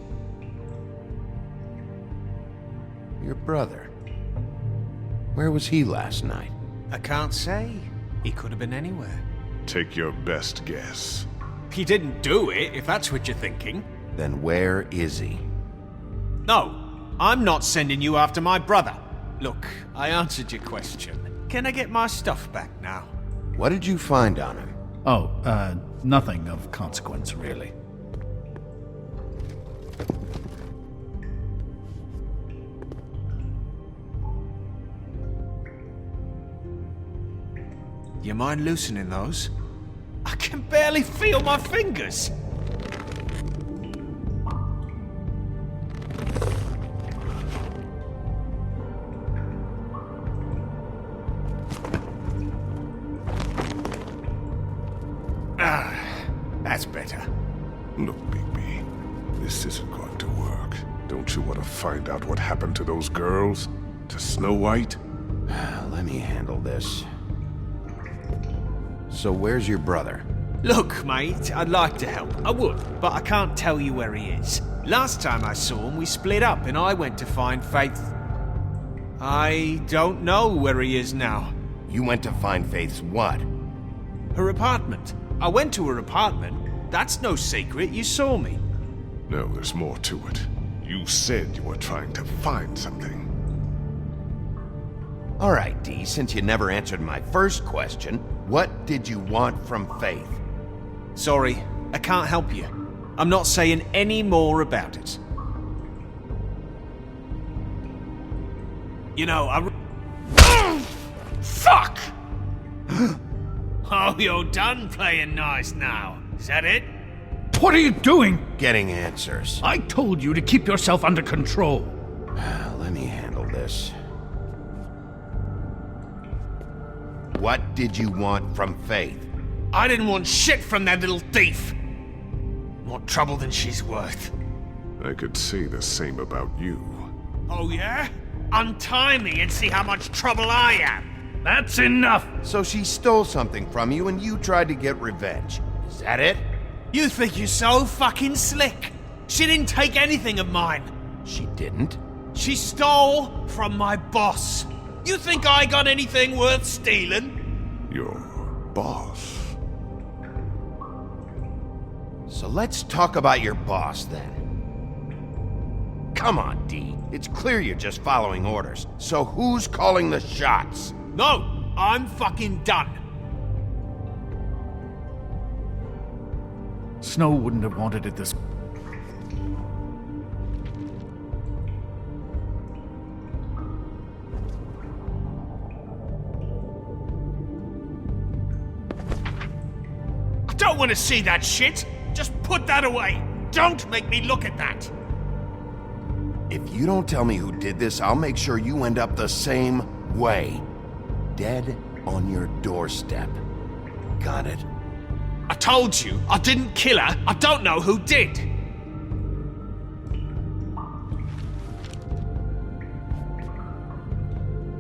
Your brother? Where was he last night? I can't say. He could have been anywhere. Take your best guess. He didn't do it, if that's what you're thinking. Then where is he? No, I'm not sending you after my brother. Look, I answered your question. Can I get my stuff back now? What did you find on him? Oh, Nothing of consequence, really. You mind loosening those? I can barely feel my fingers. That's better. Look, Bigby, this isn't going to work. Don't you want to find out what happened to those girls? To Snow White? Let me handle this. So where's your brother? Look, mate, I'd like to help. I would, but I can't tell you where he is. Last time I saw him, we split up and I went to find Faith. I don't know where he is now. You went to find Faith's what? Her apartment. I went to her apartment. That's no secret, you saw me. No, there's more to it. You said you were trying to find something. All right, Dee, since you never answered my first question, what did you want from Faith? Sorry, I can't help you. I'm not saying any more about it. You know, Oh! Fuck! Oh, you're done playing nice now. Is that it? What are you doing? Getting answers. I told you to keep yourself under control. Let me handle this. What did you want from Faith? I didn't want shit from that little thief. More trouble than she's worth. I could say the same about you. Oh, yeah? Untie me and see how much trouble I am. That's enough! So she stole something from you and you tried to get revenge. Is that it? You think you're so fucking slick. She didn't take anything of mine. She didn't? She stole from my boss. You think I got anything worth stealing? Your boss? So let's talk about your boss then. Come on, Dee. It's clear you're just following orders. So who's calling the shots? No, I'm fucking done. Snow wouldn't have wanted it this... I don't want to see that shit. Just put that away. Don't make me look at that. If you don't tell me who did this, I'll make sure you end up the same way. Dead on your doorstep. Got it? I told you, I didn't kill her. I don't know who did.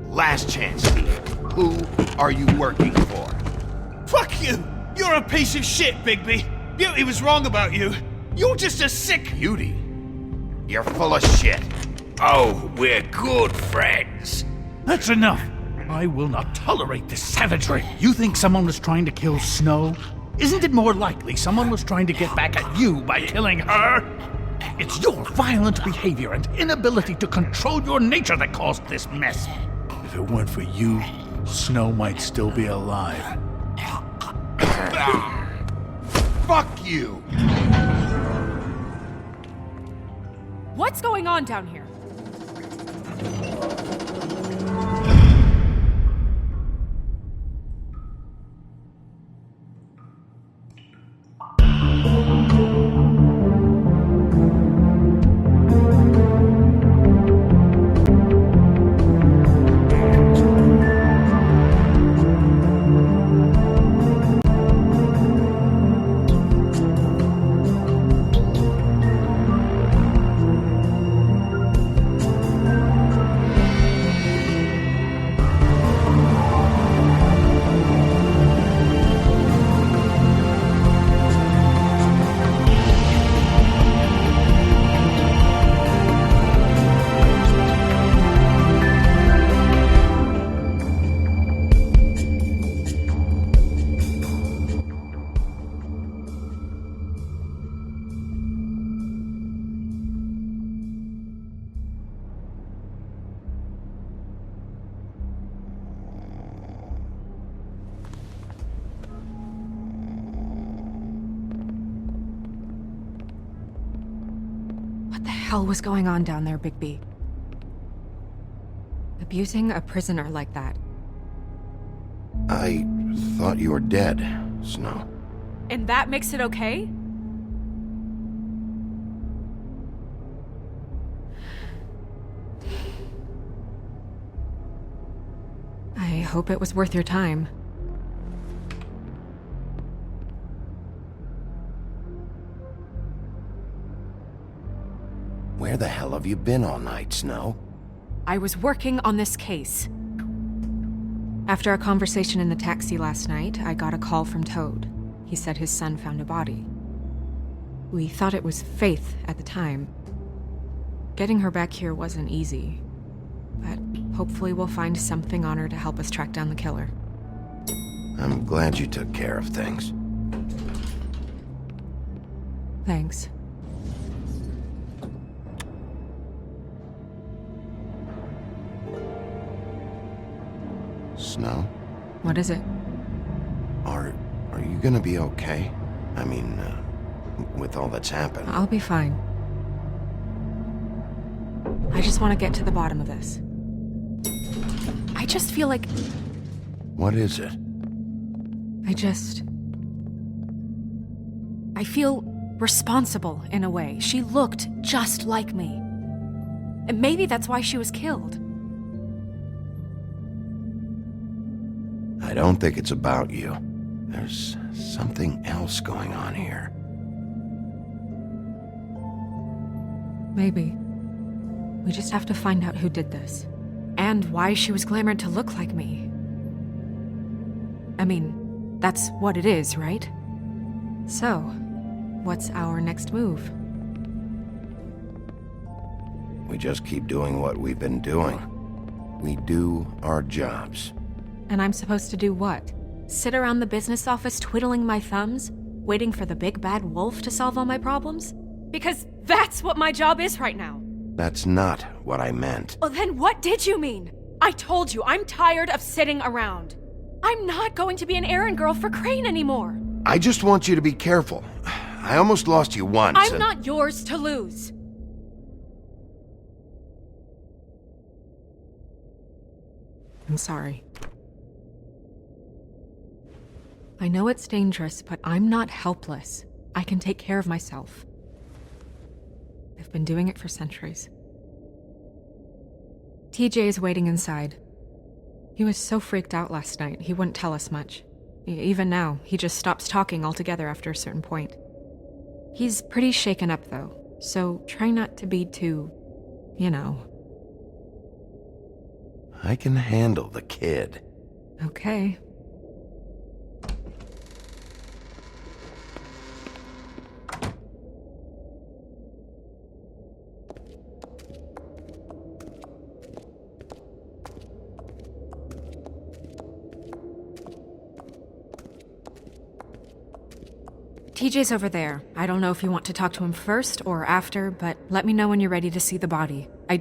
Last chance, Steve. Who are you working for? Fuck you! You're a piece of shit, Bigby. Beauty was wrong about you. You're just a sick... Beauty? You're full of shit. Oh, we're good friends. That's enough. I will not tolerate this savagery. You think someone was trying to kill Snow? Isn't it more likely someone was trying to get back at you by killing her? It's your violent behavior and inability to control your nature that caused this mess. If it weren't for you, Snow might still be alive. Fuck you! What's going on down here? hell was going on down there, Bigby? Abusing a prisoner like that. I thought you were dead, Snow. And that makes it okay? I hope it was worth your time. Where the hell have you been all night, Snow? I was working on this case. After a conversation in the taxi last night, I got a call from Toad. He said his son found a body. We thought it was Faith at the time. Getting her back here wasn't easy, but hopefully we'll find something on her to help us track down the killer. I'm glad you took care of things. Thanks. Snow? What is it? Are you gonna be okay? I mean, with all that's happened. I'll be fine. I just want to get to the bottom of this. I just feel like... What is it? I feel responsible in a way. She looked just like me. And maybe that's why she was killed. I don't think it's about you. There's something else going on here. Maybe. We just have to find out who did this. And why she was glamored to look like me. I mean, that's what it is, right? So, what's our next move? We just keep doing what we've been doing. We do our jobs. And I'm supposed to do what? Sit around the business office twiddling my thumbs, waiting for the big bad wolf to solve all my problems? Because that's what my job is right now. That's not what I meant. Well, then what did you mean? I told you, I'm tired of sitting around. I'm not going to be an errand girl for Crane anymore. I just want you to be careful. I almost lost you once. I'm not yours to lose. I'm sorry. I know it's dangerous, but I'm not helpless. I can take care of myself. I've been doing it for centuries. TJ is waiting inside. He was so freaked out last night, he wouldn't tell us much. Even now, he just stops talking altogether after a certain point. He's pretty shaken up, though, so try not to be too, you know. I can handle the kid. Okay. TJ's over there. I don't know if you want to talk to him first or after, but let me know when you're ready to see the body. I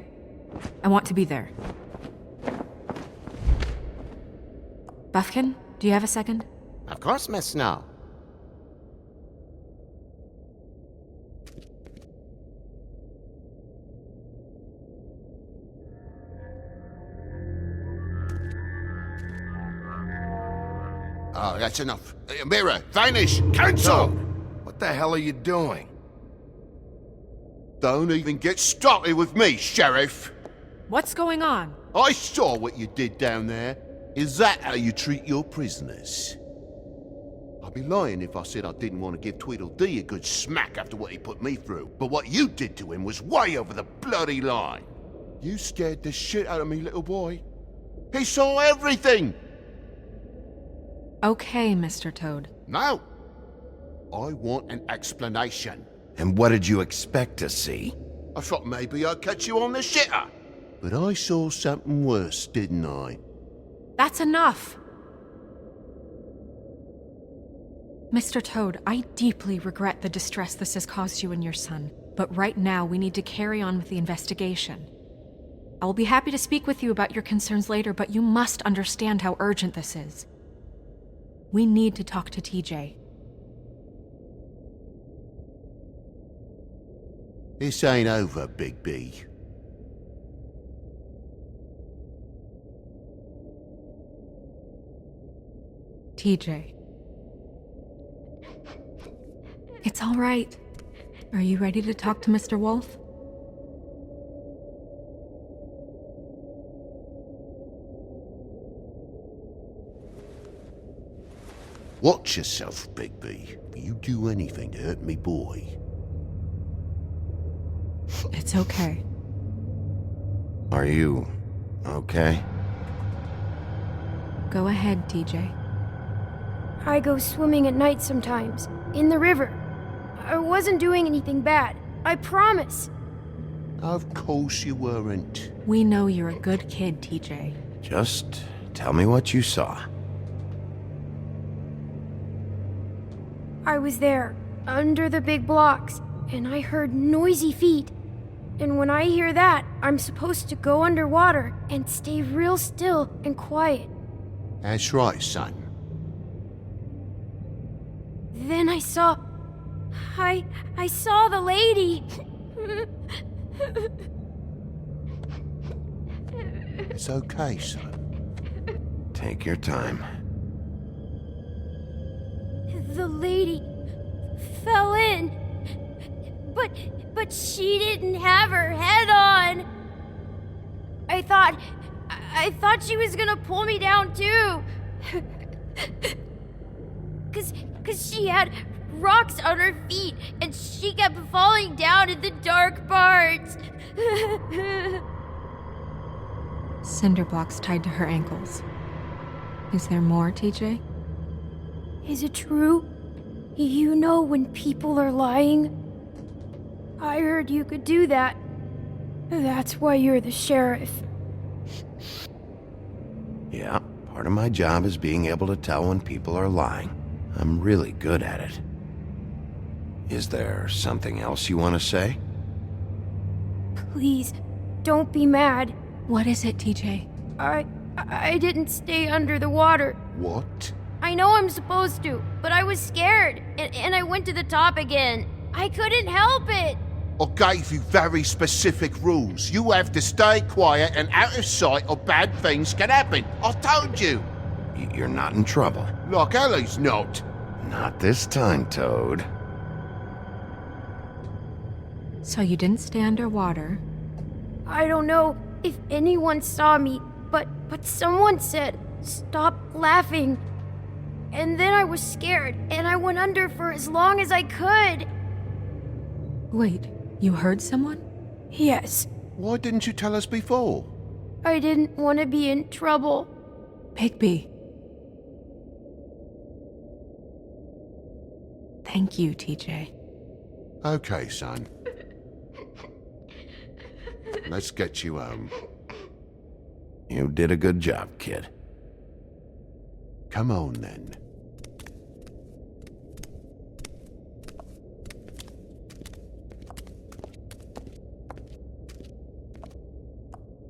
want to be there. Buffkin, do you have a second? Of course, Miss Snow. Oh, that's enough. Mirror, vanish, cancel! What the hell are you doing? Don't even get started with me, Sheriff. What's going on? I saw what you did down there. Is that how you treat your prisoners? I'd be lying if I said I didn't want to give Tweedledee a good smack after what he put me through. But what you did to him was way over the bloody line. You scared the shit out of me, little boy. He saw everything! Okay, Mr. Toad. No. I want an explanation. And what did you expect to see? I thought maybe I'd catch you on the shitter. But I saw something worse, didn't I? That's enough! Mr. Toad, I deeply regret the distress this has caused you and your son, but right now we need to carry on with the investigation. I will be happy to speak with you about your concerns later, but you must understand how urgent this is. We need to talk to TJ. This ain't over, Big B. TJ. It's all right. Are you ready to talk to Mr. Wolf? Watch yourself, Big B. You do anything to hurt me boy. It's okay. Are you okay? Go ahead, TJ. I go swimming at night sometimes, in the river. I wasn't doing anything bad. I promise. Of course you weren't. We know you're a good kid, TJ. Just tell me what you saw. I was there, under the big blocks, and I heard noisy feet. And when I hear that, I'm supposed to go underwater and stay real still and quiet. That's right, son. Then I saw the lady. It's okay, son. Take your time. The lady fell in. But she didn't have her head on. I thought she was gonna pull me down too. Cause she had rocks on her feet and she kept falling down in the dark parts. Cinder blocks tied to her ankles. Is there more, TJ? Is it true? You know when people are lying? I heard you could do that. That's why you're the sheriff. Yeah, part of my job is being able to tell when people are lying. I'm really good at it. Is there something else you want to say? Please, don't be mad. What is it, TJ? I didn't stay under the water. What? I know I'm supposed to, but I was scared, and I went to the top again. I couldn't help it. I gave you very specific rules. You have to stay quiet and out of sight or bad things can happen. I told you. You're not in trouble. Like Ellie's not. Not this time, Toad. So you didn't stay underwater? I don't know if anyone saw me, but someone said, "Stop laughing." And then I was scared, and I went under for as long as I could. Wait, you heard someone? Yes. Why didn't you tell us before? I didn't want to be in trouble. Bigby. Thank you, TJ. Okay, son. Let's get you home. You did a good job, kid. Come on, then.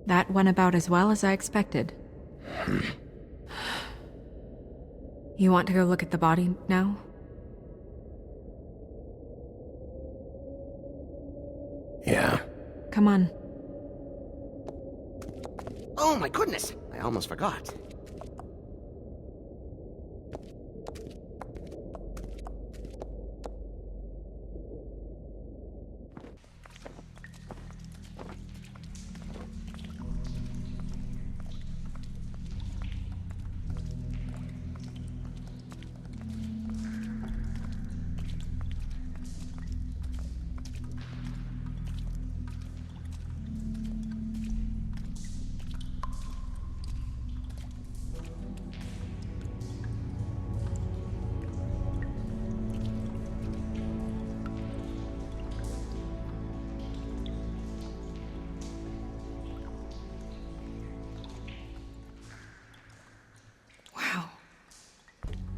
That went about as well as I expected. You want to go look at the body now? Yeah. Come on. Oh my goodness, I almost forgot.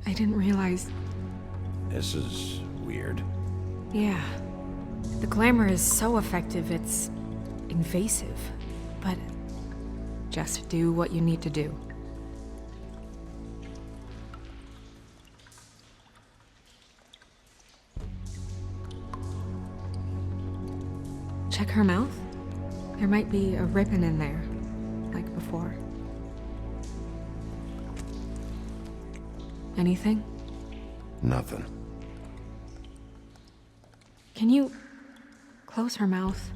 I didn't realize... This is weird. Yeah. The glamour is so effective, it's invasive. But just do what you need to do. Check her mouth. There might be a ribbon in there, like before. Anything? Nothing. Can you close her mouth?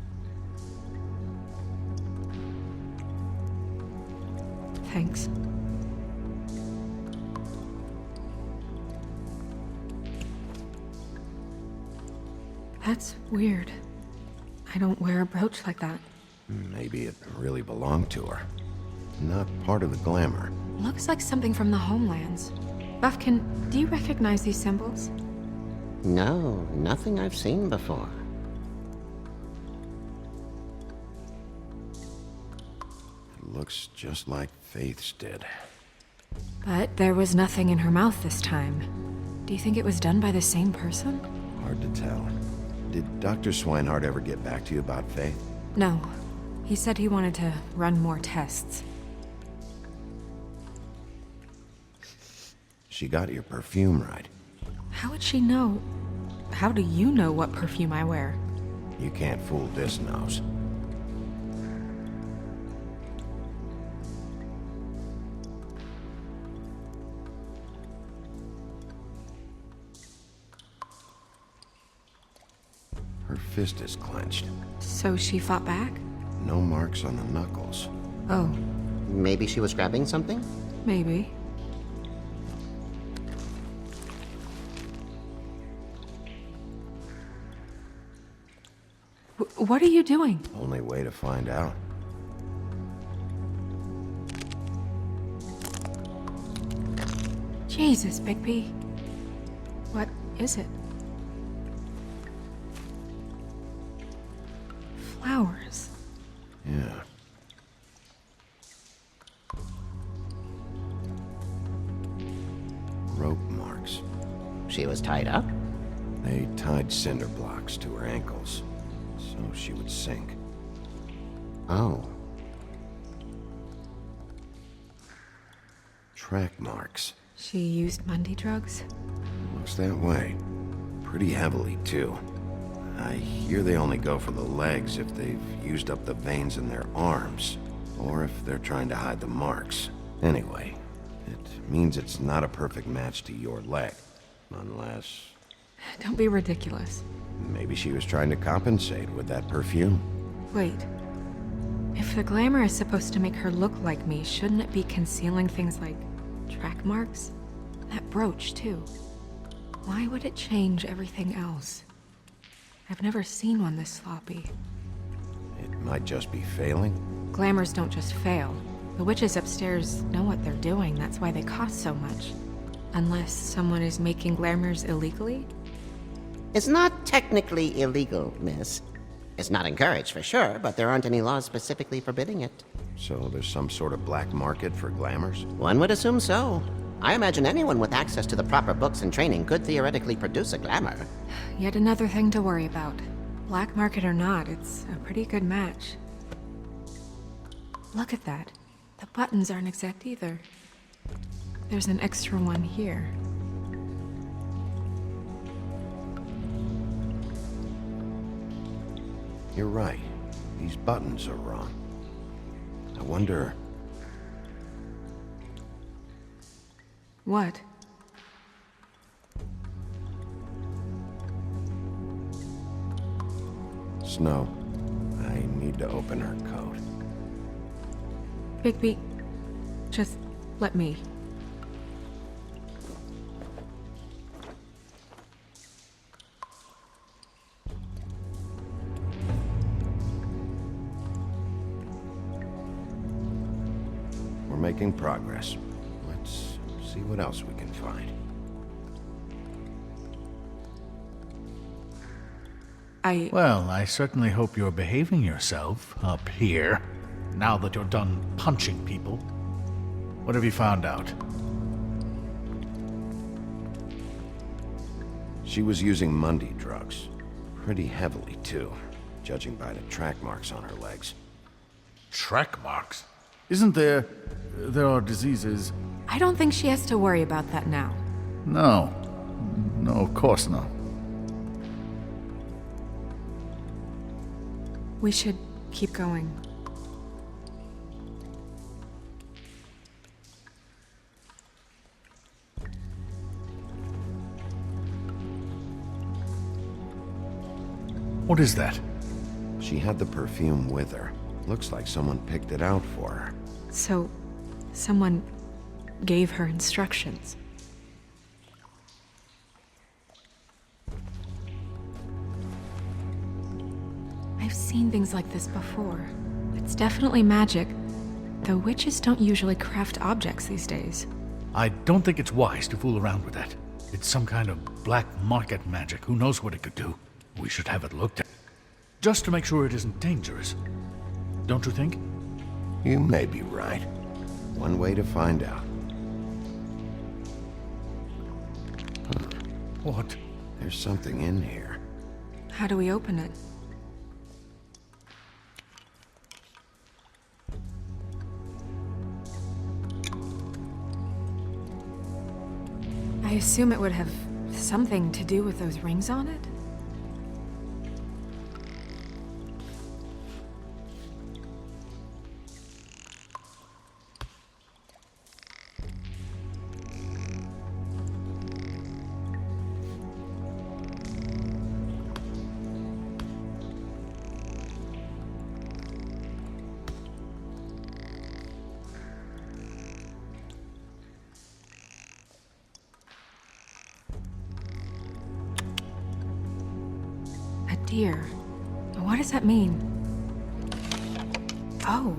Thanks. That's weird. I don't wear a brooch like that. Maybe it really belonged to her. Not part of the glamour. Looks like something from the homelands. Buffkin, do you recognize these symbols? No, nothing I've seen before. It looks just like Faith's did. But there was nothing in her mouth this time. Do you think it was done by the same person? Hard to tell. Did Dr. Swinehart ever get back to you about Faith? No. He said he wanted to run more tests. She got your perfume right. How would she know? How do you know what perfume I wear? You can't fool this nose. Her fist is clenched. So she fought back? No marks on the knuckles. Oh. Maybe she was grabbing something? Maybe. What are you doing? Only way to find out. Jesus, Bigby. What is it? Flowers. Yeah. Rope marks. She was tied up? They tied cinder blocks to her ankles, so she would sink. Oh. Track marks. She used Mundy drugs? Looks that way. Pretty heavily, too. I hear they only go for the legs if they've used up the veins in their arms, or if they're trying to hide the marks. Anyway, it means it's not a perfect match to your leg, unless... Don't be ridiculous. Maybe she was trying to compensate with that perfume. Wait. If the glamour is supposed to make her look like me, shouldn't it be concealing things like track marks? That brooch, too. Why would it change everything else? I've never seen one this sloppy. It might just be failing. Glamours don't just fail. The witches upstairs know what they're doing, that's why they cost so much. Unless someone is making glamours illegally? It's not technically illegal, miss. It's not encouraged for sure, but there aren't any laws specifically forbidding it. So there's some sort of black market for glamours? One would assume so. I imagine anyone with access to the proper books and training could theoretically produce a glamour. Yet another thing to worry about. Black market or not, it's a pretty good match. Look at that. The buttons aren't exact either. There's an extra one here. You're right. These buttons are wrong. I wonder... What? Snow, I need to open her coat. Bigby, just let me. We're making progress. Let's see what else we can find. Well, I certainly hope you're behaving yourself up here, now that you're done punching people. What have you found out? She was using Mundy drugs. Pretty heavily, too, judging by the track marks on her legs. Track marks? Isn't there... there are diseases... I don't think she has to worry about that now. No. No, of course not. We should keep going. What is that? She had the perfume with her. Looks like someone picked it out for her. So, someone gave her instructions. I've seen things like this before. It's definitely magic, though witches don't usually craft objects these days. I don't think it's wise to fool around with that. It's some kind of black market magic. Who knows what it could do? We should have it looked at. Just to make sure it isn't dangerous. Don't you think? You may be right. One way to find out. What? There's something in here. How do we open it? I assume it would have something to do with those rings on it? Dear, what does that mean? Oh.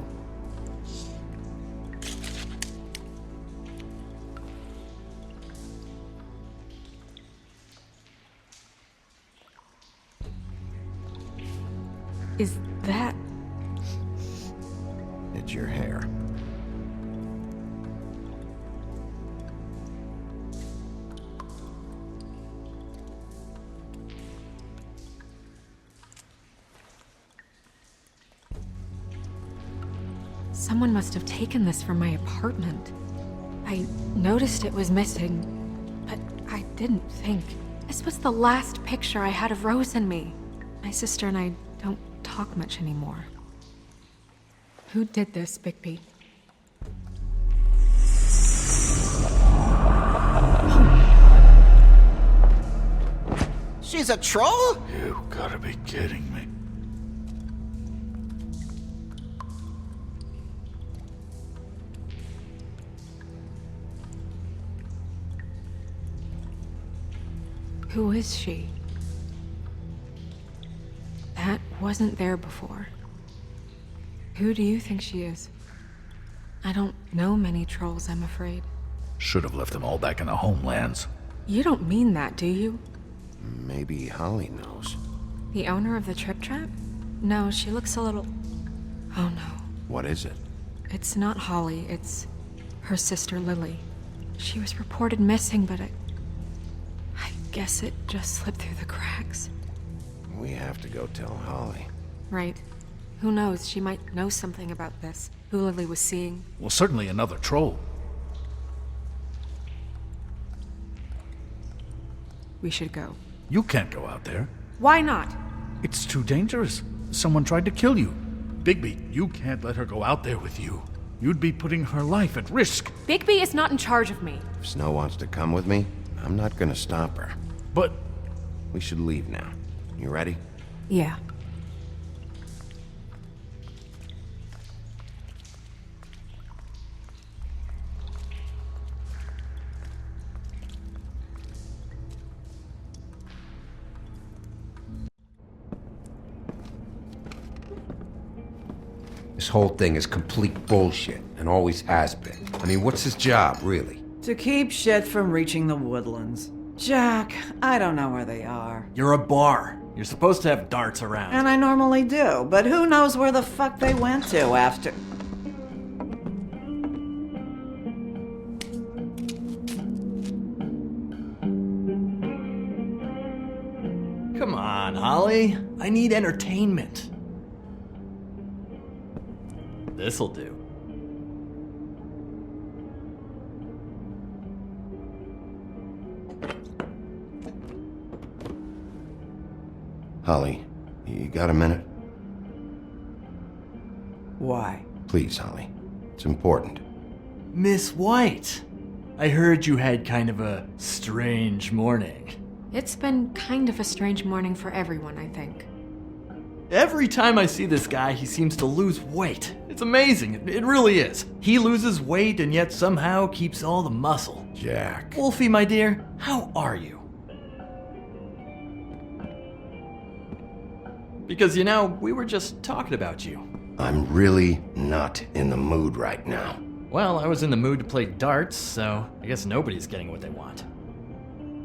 Is that... It's your hair. Someone must have taken this from my apartment. I noticed it was missing, but I didn't think. This was the last picture I had of Rose and me. My sister and I don't talk much anymore. Who did this, Bigby? She's a troll? You gotta be kidding me. Who is she? That wasn't there before. Who do you think she is? I don't know many trolls, I'm afraid. Should have left them all back in the homelands. You don't mean that, do you? Maybe Holly knows. The owner of the Trip Trap? No, she looks a little... Oh no. What is it? It's not Holly, it's her sister Lily. She was reported missing, but I guess it just slipped through the cracks. We have to go tell Holly. Right. Who knows, she might know something about this. Who Lily was seeing. Well, certainly another troll. We should go. You can't go out there. Why not? It's too dangerous. Someone tried to kill you. Bigby, you can't let her go out there with you. You'd be putting her life at risk. Bigby is not in charge of me. If Snow wants to come with me, I'm not gonna stop her. But... We should leave now. You ready? Yeah. This whole thing is complete bullshit, and always has been. I mean, what's his job, really? To keep shit from reaching the woodlands. Jack, I don't know where they are. You're a bar. You're supposed to have darts around. And I normally do, but who knows where the fuck they went to after... Come on, Holly. I need entertainment. This'll do. Holly, you got a minute? Why? Please, Holly. It's important. Miss White, I heard you had kind of a strange morning. It's been kind of a strange morning for everyone, I think. Every time I see this guy, he seems to lose weight. It's amazing. It really is. He loses weight and yet somehow keeps all the muscle. Jack. Wolfie, my dear, how are you? Because, you know, we were just talking about you. I'm really not in the mood right now. Well, I was in the mood to play darts, so I guess nobody's getting what they want.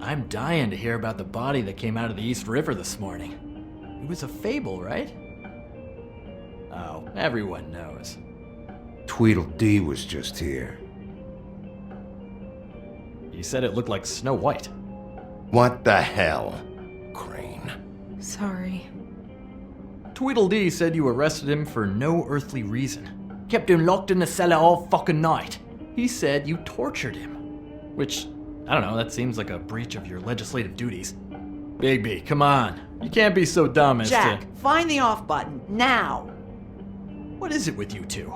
I'm dying to hear about the body that came out of the East River this morning. It was a fable, right? Oh, everyone knows. Tweedledee was just here. He said it looked like Snow White. What the hell, Crane? Sorry. Tweedledee said you arrested him for no earthly reason. Kept him locked in the cellar all fucking night. He said you tortured him. Which, I don't know, that seems like a breach of your legislative duties. Bigby, come on. You can't be so dumb as Jack, to... find the off button, now! What is it with you two?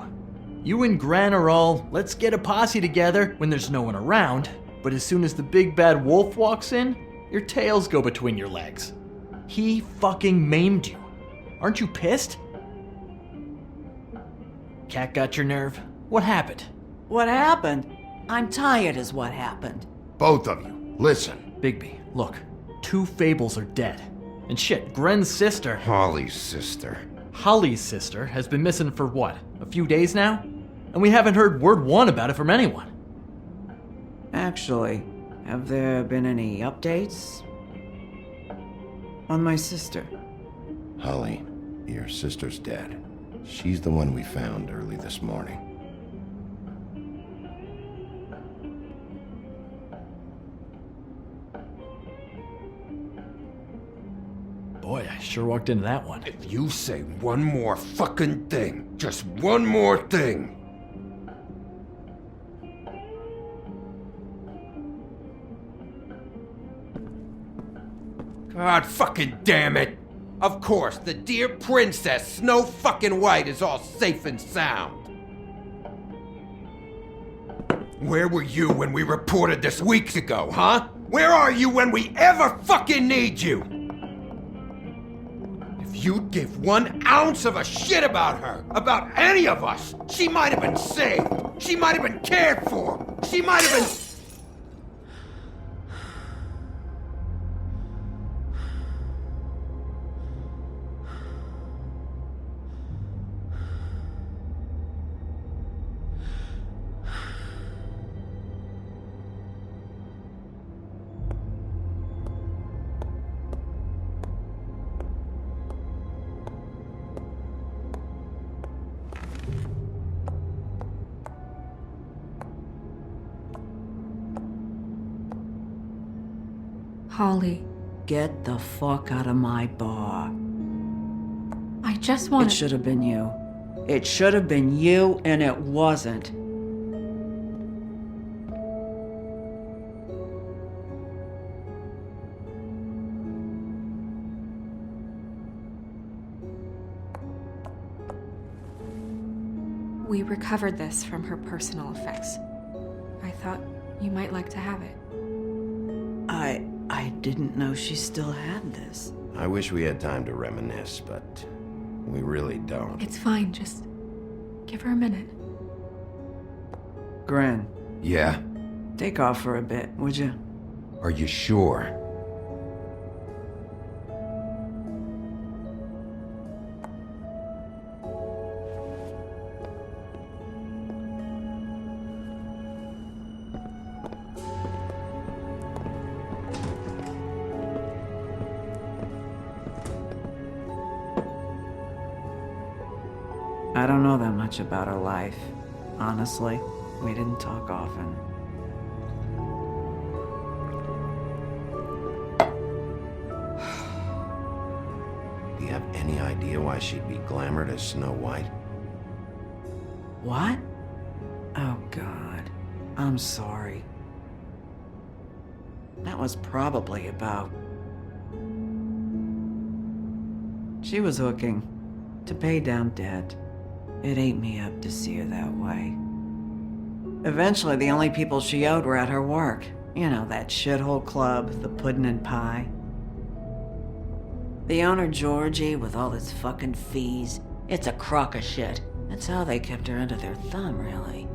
You and Gran are all, let's get a posse together when there's no one around, but as soon as the big bad wolf walks in, your tails go between your legs. He fucking maimed you. Aren't you pissed? Cat got your nerve? What happened? What happened? I'm tired is what happened. Both of you, listen. Bigby, look. 2 fables are dead. And shit, Gren's sister... Holly's sister. Holly's sister has been missing for what, a few days now? And we haven't heard word one about it from anyone. Actually, have there been any updates? On my sister? Holly, your sister's dead. She's the one we found early this morning. Boy, I sure walked into that one. If you say one more fucking thing, just one more thing. God fucking damn it! Of course, the dear princess Snow fucking White is all safe and sound. Where were you when we reported this weeks ago, huh? Where are you when we ever fucking need you? If you'd give 1 ounce of a shit about her, about any of us, she might have been saved. She might have been cared for. She might have been... Holly. Get the fuck out of my bar. I just want It should have been you. It should have been you, and it wasn't. We recovered this from her personal effects. I thought you might like to have it. I didn't know she still had this. I wish we had time to reminisce, but we really don't. It's fine, just give her a minute. Gren. Yeah? Take off for a bit, would you? Are you sure? I don't know that much about her life. Honestly, we didn't talk often. Do you have any idea why she'd be glamored as Snow White? What? Oh, God. I'm sorry. That was probably about... She was hooking to pay down debt. It ate me up to see her that way. Eventually, the only people she owed were at her work. You know, that shithole club, the Puddin' and Pie. The owner, Georgie, with all his fucking fees, it's a crock of shit. That's how they kept her under their thumb, really.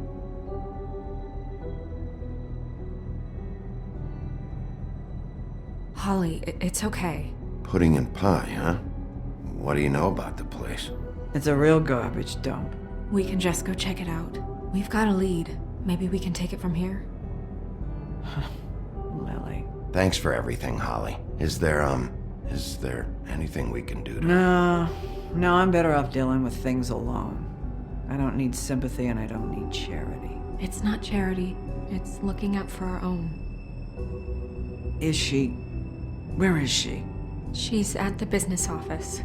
Holly, it's okay. Pudding and pie, huh? What do you know about the place? It's a real garbage dump. We can just go check it out. We've got a lead. Maybe we can take it from here? Lily. Thanks for everything, Holly. Is there anything we can do to... No, I'm better off dealing with things alone. I don't need sympathy and I don't need charity. It's not charity. It's looking out for our own. Is she... Where is she? She's at the business office.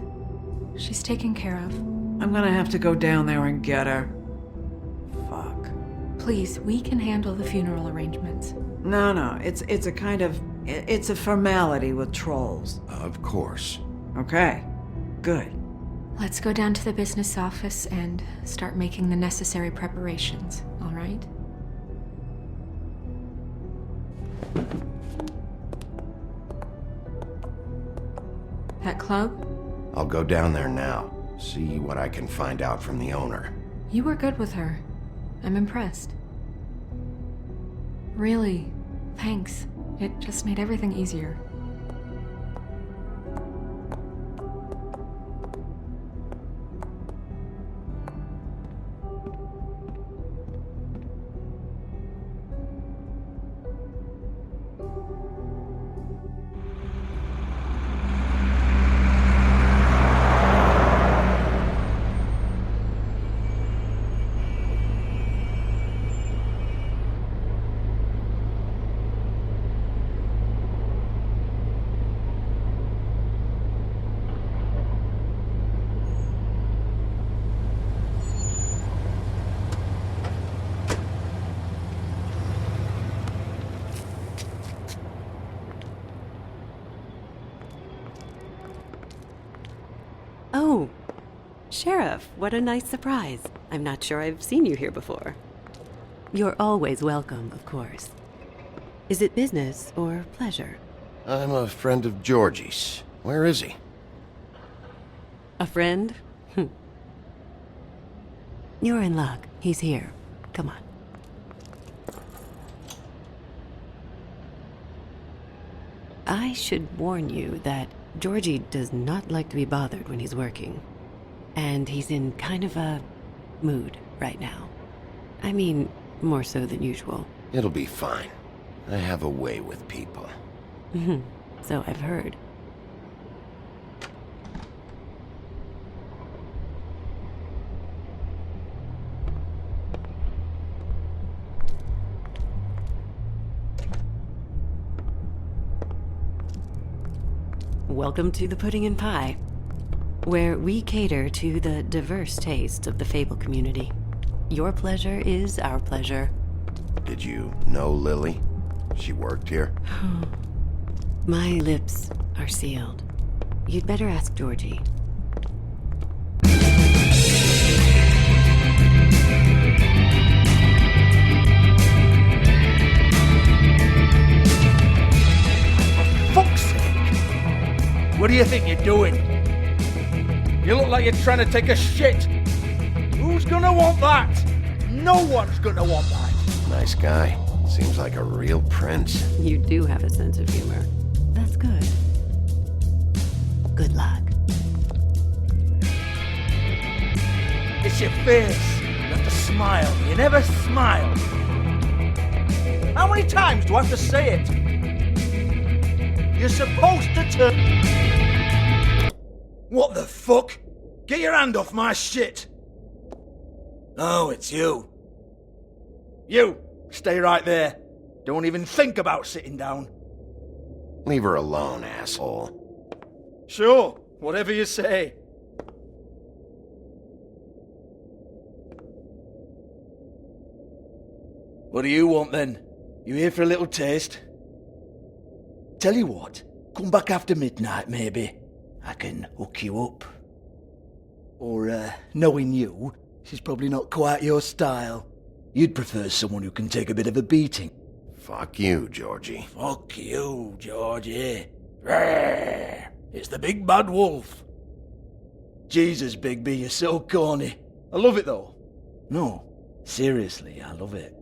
She's taken care of. I'm gonna have to go down there and get her. Fuck. Please, we can handle the funeral arrangements. No, it's a kind of... It's a formality with trolls. Of course. Okay, good. Let's go down to the business office and start making the necessary preparations, all right? That club? I'll go down there now. See what I can find out from the owner. You were good with her. I'm impressed. Really, thanks. It just made everything easier. Oh, Sheriff, what a nice surprise. I'm not sure I've seen you here before. You're always welcome, of course. Is it business or pleasure? I'm a friend of Georgie's. Where is he? A friend? You're in luck. He's here. Come on. I should warn you that Georgie does not like to be bothered when he's working. And he's in kind of a mood right now. I mean, more so than usual. It'll be fine. I have a way with people. So I've heard. Welcome to the Pudding and Pie, where we cater to the diverse tastes of the Fable community. Your pleasure is our pleasure. Did you know Lily? She worked here? My lips are sealed. You'd better ask Georgie. Fuck's sake! What do you think you're doing? You look like you're trying to take a shit. Who's gonna want that? No one's gonna want that. Nice guy. Seems like a real prince. You do have a sense of humor. That's good. Good luck. It's your face. You have to smile. You never smile. How many times do I have to say it? You're supposed to turn... What the fuck? Get your hand off my shit. Oh, it's you. You, stay right there. Don't even think about sitting down. Leave her alone, asshole. Sure, whatever you say. What do you want then? You here for a little taste? Tell you what, come back after midnight maybe. I can hook you up. Or, knowing you, She's probably not quite your style. You'd prefer someone who can take a bit of a beating. Fuck you, Georgie. Fuck you, Georgie. Rawr. It's the big bad wolf. Jesus, Bigby, you're so corny. I love it though. No, seriously, I love it.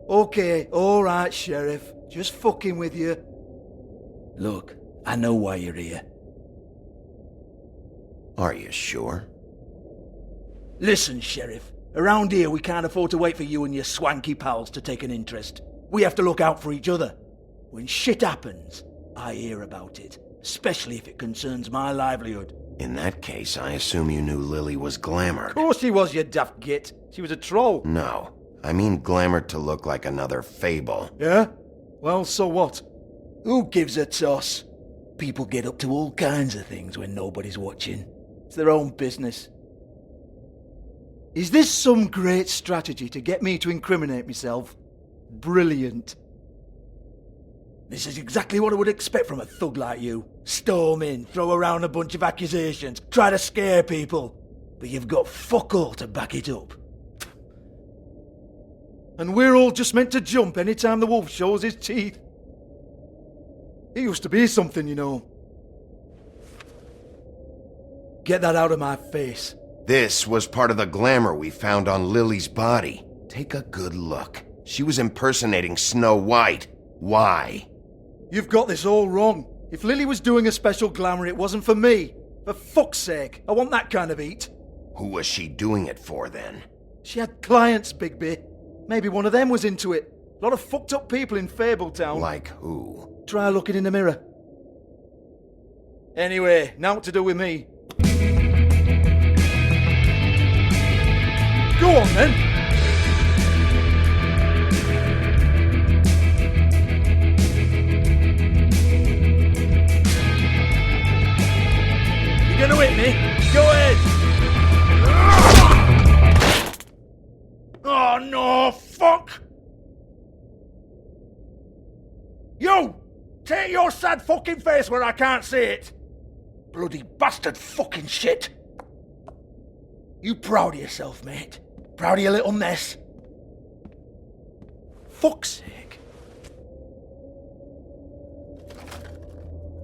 Okay, alright, Sheriff. Just fucking with you. Look, I know why you're here. Are you sure? Listen, Sheriff. Around here, we can't afford to wait for you and your swanky pals to take an interest. We have to look out for each other. When shit happens, I hear about it, especially if it concerns my livelihood. In that case, I assume you knew Lily was glamored. Of course she was, you daft git. She was a troll. No, I mean glamored to look like another fable. Yeah? Well, so what? Who gives a toss? People get up to all kinds of things when nobody's watching. It's their own business. Is this some great strategy to get me to incriminate myself? Brilliant. This is exactly what I would expect from a thug like you. Storm in, throw around a bunch of accusations, try to scare people. But you've got fuck all to back it up. And we're all just meant to jump any time the wolf shows his teeth. It used to be something, you know. Get that out of my face. This was part of the glamour we found on Lily's body. Take a good look. She was impersonating Snow White. Why? You've got this all wrong. If Lily was doing a special glamour, it wasn't for me. For fuck's sake, I want that kind of eat. Who was she doing it for, then? She had clients, Bigby. Maybe one of them was into it. A lot of fucked up people in Fabletown. Like who? Try looking in the mirror. Anyway, now what to do with me? Go on, then. You're gonna hit me? Go ahead. Oh, no, fuck. You! Take your sad fucking face where I can't see it. Bloody bastard fucking shit. You proud of yourself, mate? Proud of your little mess? Fuck's sake.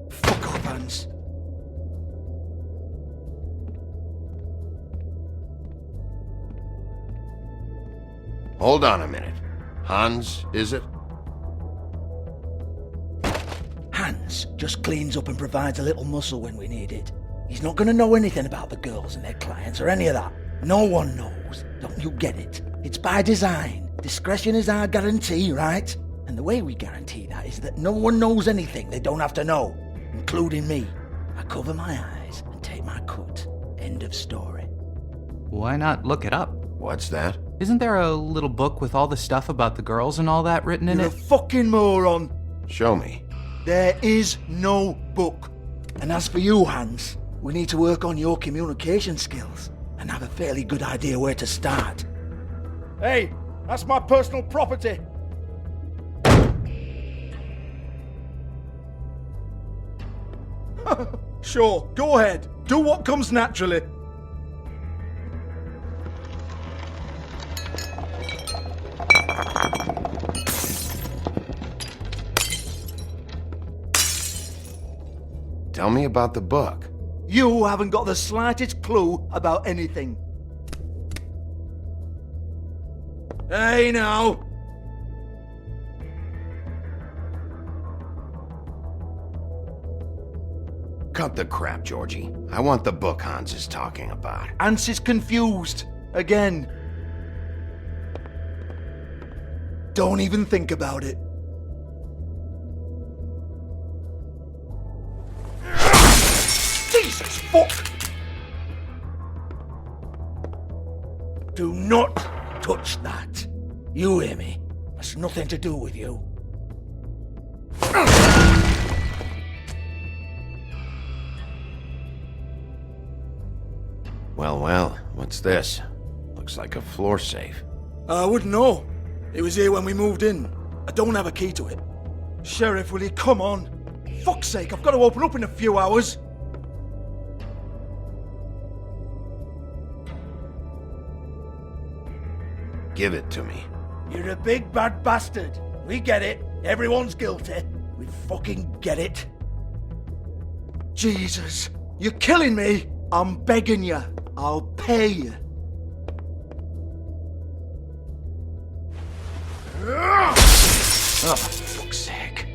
Fuck off, Hans. Hold on a minute. Hans, is it? Hans just cleans up and provides a little muscle when we need it. He's not gonna know anything about the girls and their clients or any of that. No one knows. Don't you get it? It's by design. Discretion is our guarantee, right? And the way we guarantee that is that no one knows anything they don't have to know, including me. I cover my eyes and take my cut. End of story. Why not look it up? What's that? Isn't there a little book with all the stuff about the girls and all that written in You're it? a fucking moron. Show me. There is no book. And as for you, Hans, we need to work on your communication skills and have a fairly good idea where to start. Hey, that's my personal property. Sure, go ahead. Do what comes naturally. Tell me about the book. You haven't got the slightest clue about anything. Hey, now. Cut the crap, Georgie. I want the book Hans is talking about. Hans is confused. Again. Don't even think about it. Jesus fuck! Do not touch that. You hear me? That's nothing to do with you. Well, what's this? Looks like a floor safe. I wouldn't know. It was here when we moved in. I don't have a key to it. Sheriff, will you come on? Fuck's sake, I've got to open up in a few hours. Give it to me. You're a big bad bastard. We get it. Everyone's guilty. We fucking get it. Jesus, you're killing me. I'm begging you. I'll pay you. Oh, for fuck's sake.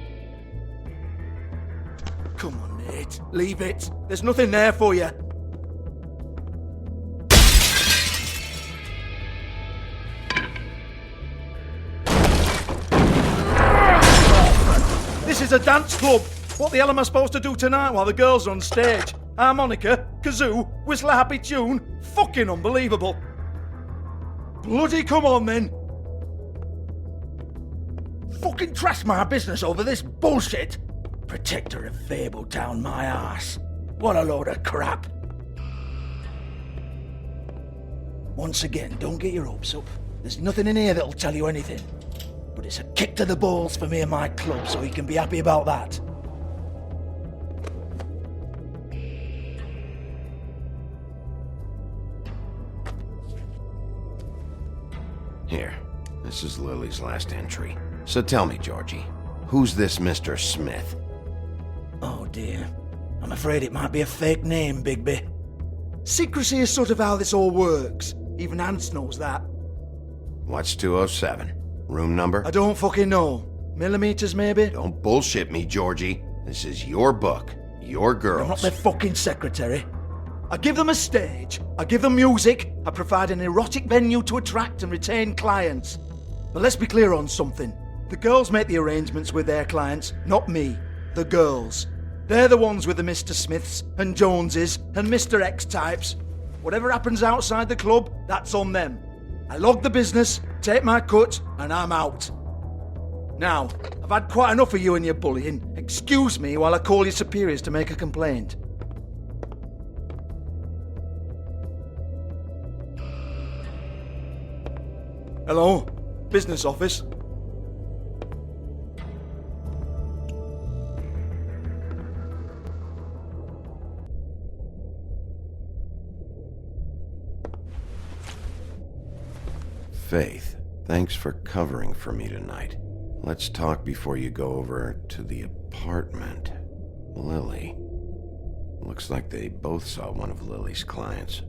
Come on, Nate. Leave it. There's nothing there for you. This is a dance club. What the hell am I supposed to do tonight while the girls are on stage? Harmonica, kazoo, whistle a happy tune? Fucking unbelievable. Bloody come on then. Fucking trash my business over this bullshit. Protector of Fabletown, my ass. What a load of crap. Once again, don't get your hopes up. There's nothing in here that'll tell you anything. But it's a kick to the balls for me and my club, so you can be happy about that. Here, this is Lily's last entry. So tell me, Georgie, who's this Mr. Smith? Oh dear. I'm afraid it might be a fake name, Bigby. Secrecy is sort of how this all works. Even Hans knows that. What's 207? Room number? I don't fucking know. Millimeters, maybe? Don't bullshit me, Georgie. This is your book. Your girls. I'm not their fucking secretary. I give them a stage. I give them music. I provide an erotic venue to attract and retain clients. But let's be clear on something. The girls make the arrangements with their clients, not me. The girls. They're the ones with the Mr. Smiths and Joneses and Mr. X types. Whatever happens outside the club, that's on them. I log the business, take my cut, and I'm out. Now, I've had quite enough of you and your bullying. Excuse me while I call your superiors to make a complaint. Hello? Business office? Faith, thanks for covering for me tonight. Let's talk before you go over to the apartment. Lily. Looks like they both saw one of Lily's clients.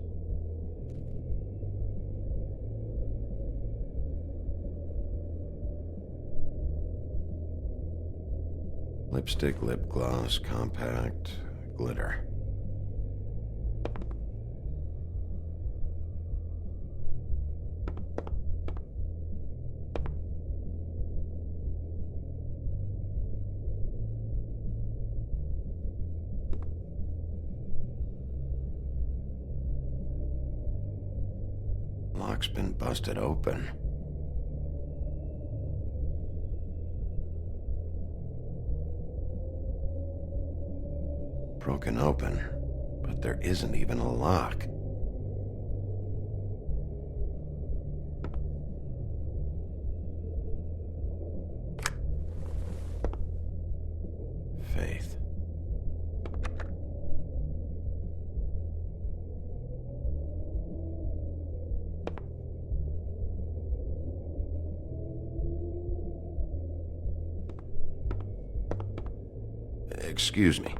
Lipstick, lip gloss, compact, glitter. Lock's been busted open. Broken open, but there isn't even a lock. Faith. Excuse me.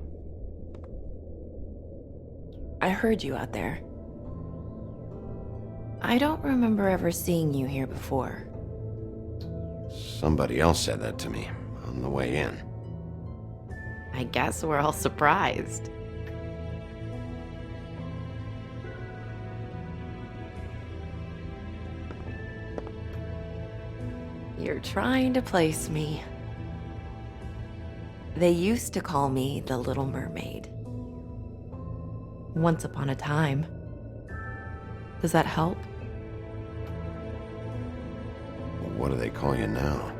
I heard you out there. I don't remember ever seeing you here before. Somebody else said that to me on the way in. I guess we're all surprised. You're trying to place me. They used to call me the Little Mermaid. Once upon a time. Does that help? What do they call you now?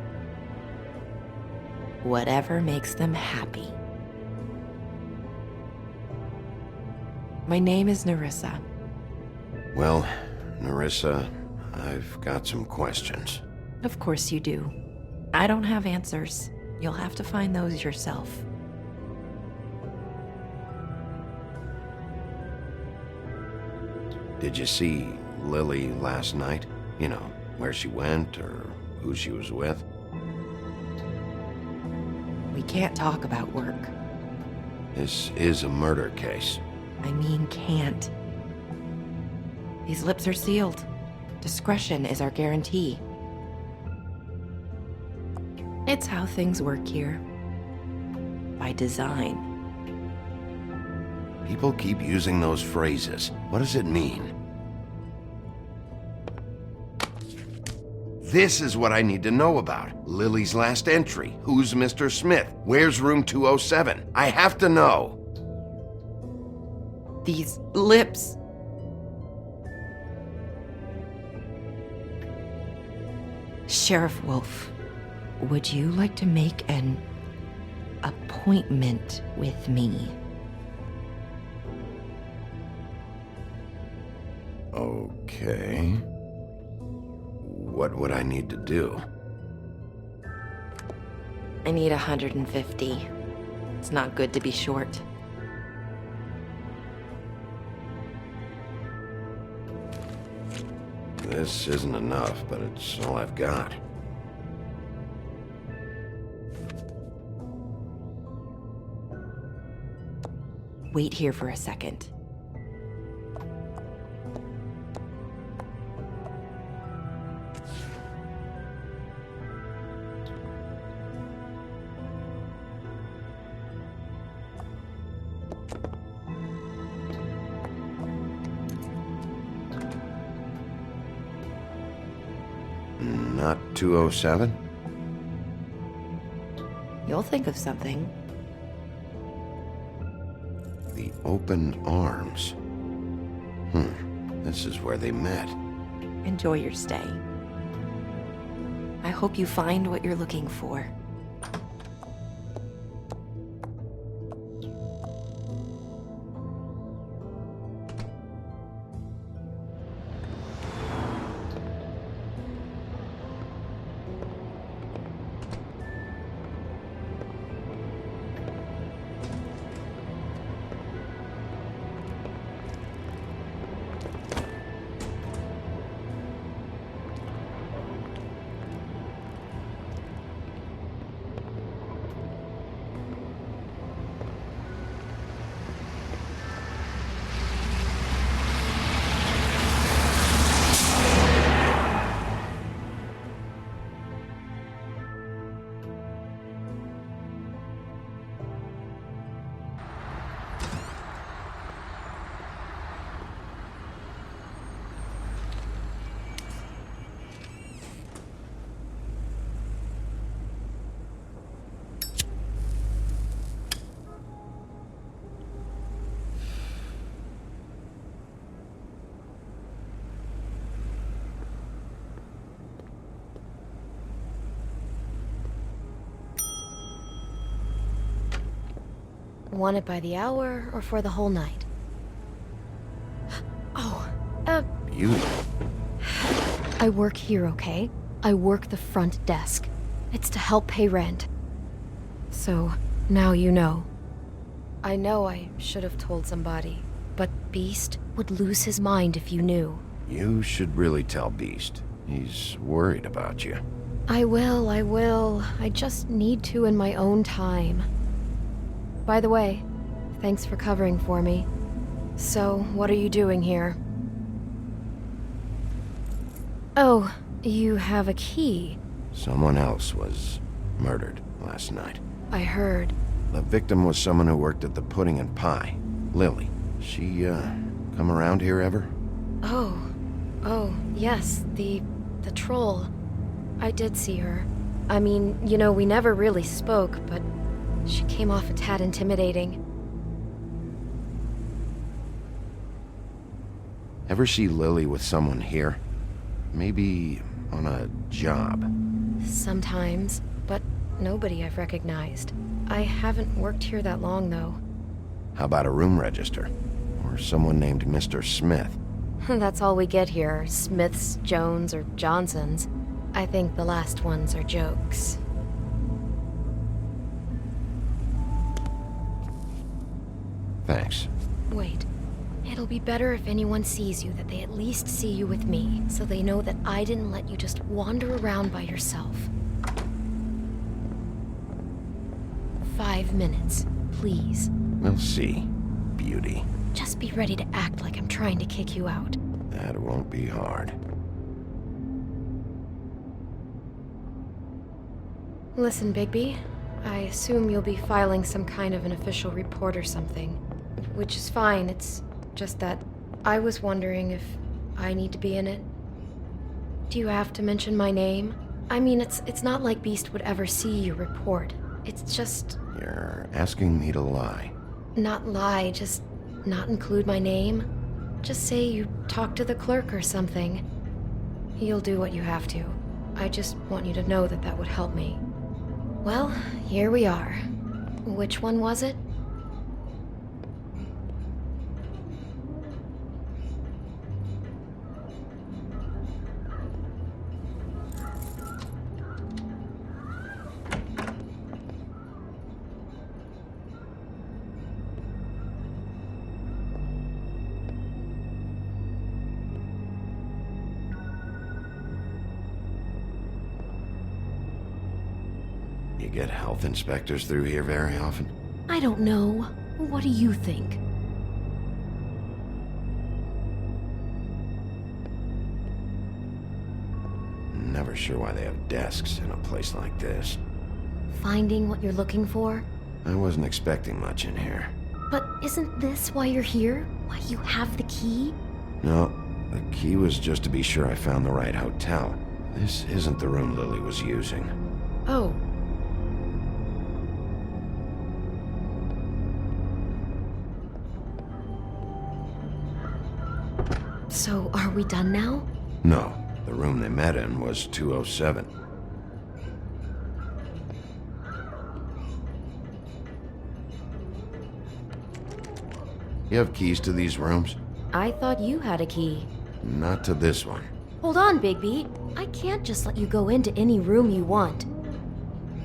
Whatever makes them happy. My name is Nerissa. Well, Nerissa, I've got some questions. Of course you do. I don't have answers. You'll have to find those yourself. Did you see Lily last night? You know, where she went or who she was with? We can't talk about work. This is a murder case. I mean, can't. These lips are sealed. Discretion is our guarantee. It's how things work here. By design. People keep using those phrases. What does it mean? This is what I need to know about. Lily's last entry. Who's Mr. Smith? Where's room 207? I have to know. These lips. Sheriff Wolf, would you like to make an appointment with me? Okay. What would I need to do? I need 150. It's not good to be short. This isn't enough, but it's all I've got. Wait here for a second. Not 207? You'll think of something. The open arms. This is where they met. Enjoy your stay. I hope you find what you're looking for. Want it by the hour or for the whole night? Oh, You? I work here, okay? I work the front desk. It's to help pay rent. So, now you know. I know I should have told somebody, but Beast would lose his mind if you knew. You should really tell Beast. He's worried about you. I will. I just need to in my own time. By the way, thanks for covering for me. So, what are you doing here? Oh, you have a key. Someone else was murdered last night. I heard. The victim was someone who worked at the Pudding and Pie. Lily. She, come around here ever? Oh, yes, the troll. I did see her. I mean, you know, we never really spoke, but she came off a tad intimidating. Ever see Lily with someone here? Maybe on a job? Sometimes, but nobody I've recognized. I haven't worked here that long, though. How about a room register? Or someone named Mr. Smith? That's all we get here, Smiths, Jones, or Johnsons. I think the last ones are jokes. Thanks. Wait, It'll be better if anyone sees you that they at least see you with me, so they know that I didn't let you just wander around by yourself. 5 minutes, please. We'll see, beauty. Just be ready to act like I'm trying to kick you out. That won't be hard. Listen, Bigby, I assume you'll be filing some kind of an official report or something. Which is fine, it's just that I was wondering if I need to be in it. Do you have to mention my name? I mean, it's not like Beast would ever see your report. It's just... You're asking me to lie. Not lie, just not include my name. Just say you talked to the clerk or something. You'll do what you have to. I just want you to know that that would help me. Well, here we are. Which one was it? You get health inspectors through here very often? I don't know. What do you think? Never sure why they have desks in a place like this. Finding what you're looking for? I wasn't expecting much in here. But isn't this why you're here? Why you have the key? No, the key was just to be sure I found the right hotel. This isn't the room Lily was using. Oh. So, are we done now? No, the room they met in was 207. You have keys to these rooms? I thought you had a key. Not to this one. Hold on, Bigby. I can't just let you go into any room you want.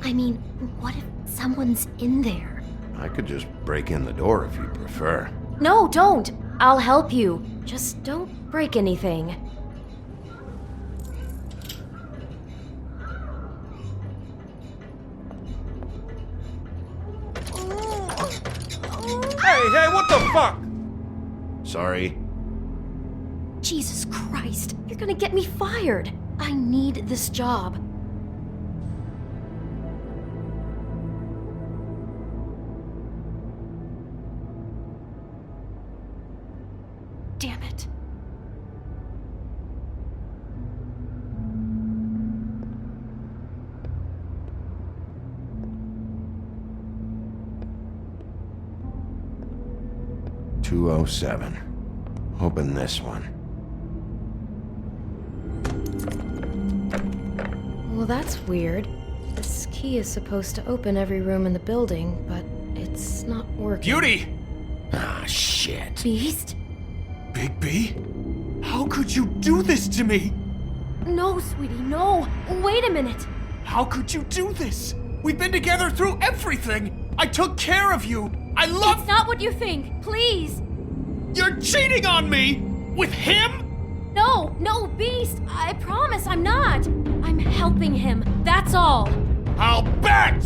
I mean, what if someone's in there? I could just break in the door if you prefer. No, don't! I'll help you. Just don't break anything. Hey, what the fuck? Sorry. Jesus Christ, you're gonna get me fired. I need this job. Damn it. .207. Open this one. Well, that's weird. This key is supposed to open every room in the building, but it's not working. Beauty! Ah, shit. Beast? Bigby? How could you do this to me? No, sweetie, no. Wait a minute. How could you do this? We've been together through everything. I took care of you. I love... It's not what you think. Please. You're cheating on me! With him? No, Beast. I promise I'm not. I'm helping him. That's all. I'll bet!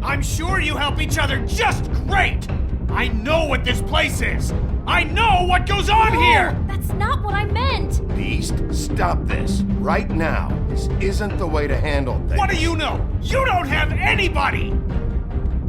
I'm sure you help each other just great! I know what this place is! I know what goes on here! That's not what I meant! Beast, stop this. Right now. This isn't the way to handle things. What do you know? You don't have anybody!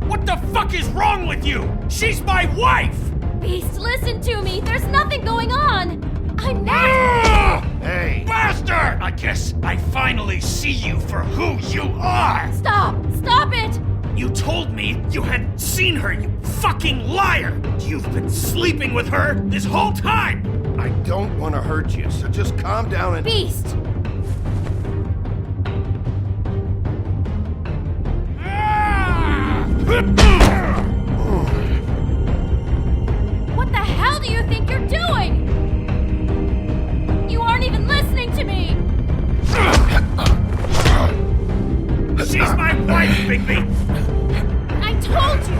What the fuck is wrong with you? She's my wife! Beast, listen to me! There's nothing going on! I'm not... Hey! Bastard! I guess I finally see you for who you are! Stop! Stop it! You told me you had seen her, you fucking liar! You've been sleeping with her this whole time! I don't want to hurt you, so just calm down and... Beast! What the hell do you think you're doing? You aren't even listening to me! She's my wife, Bigby! I told you!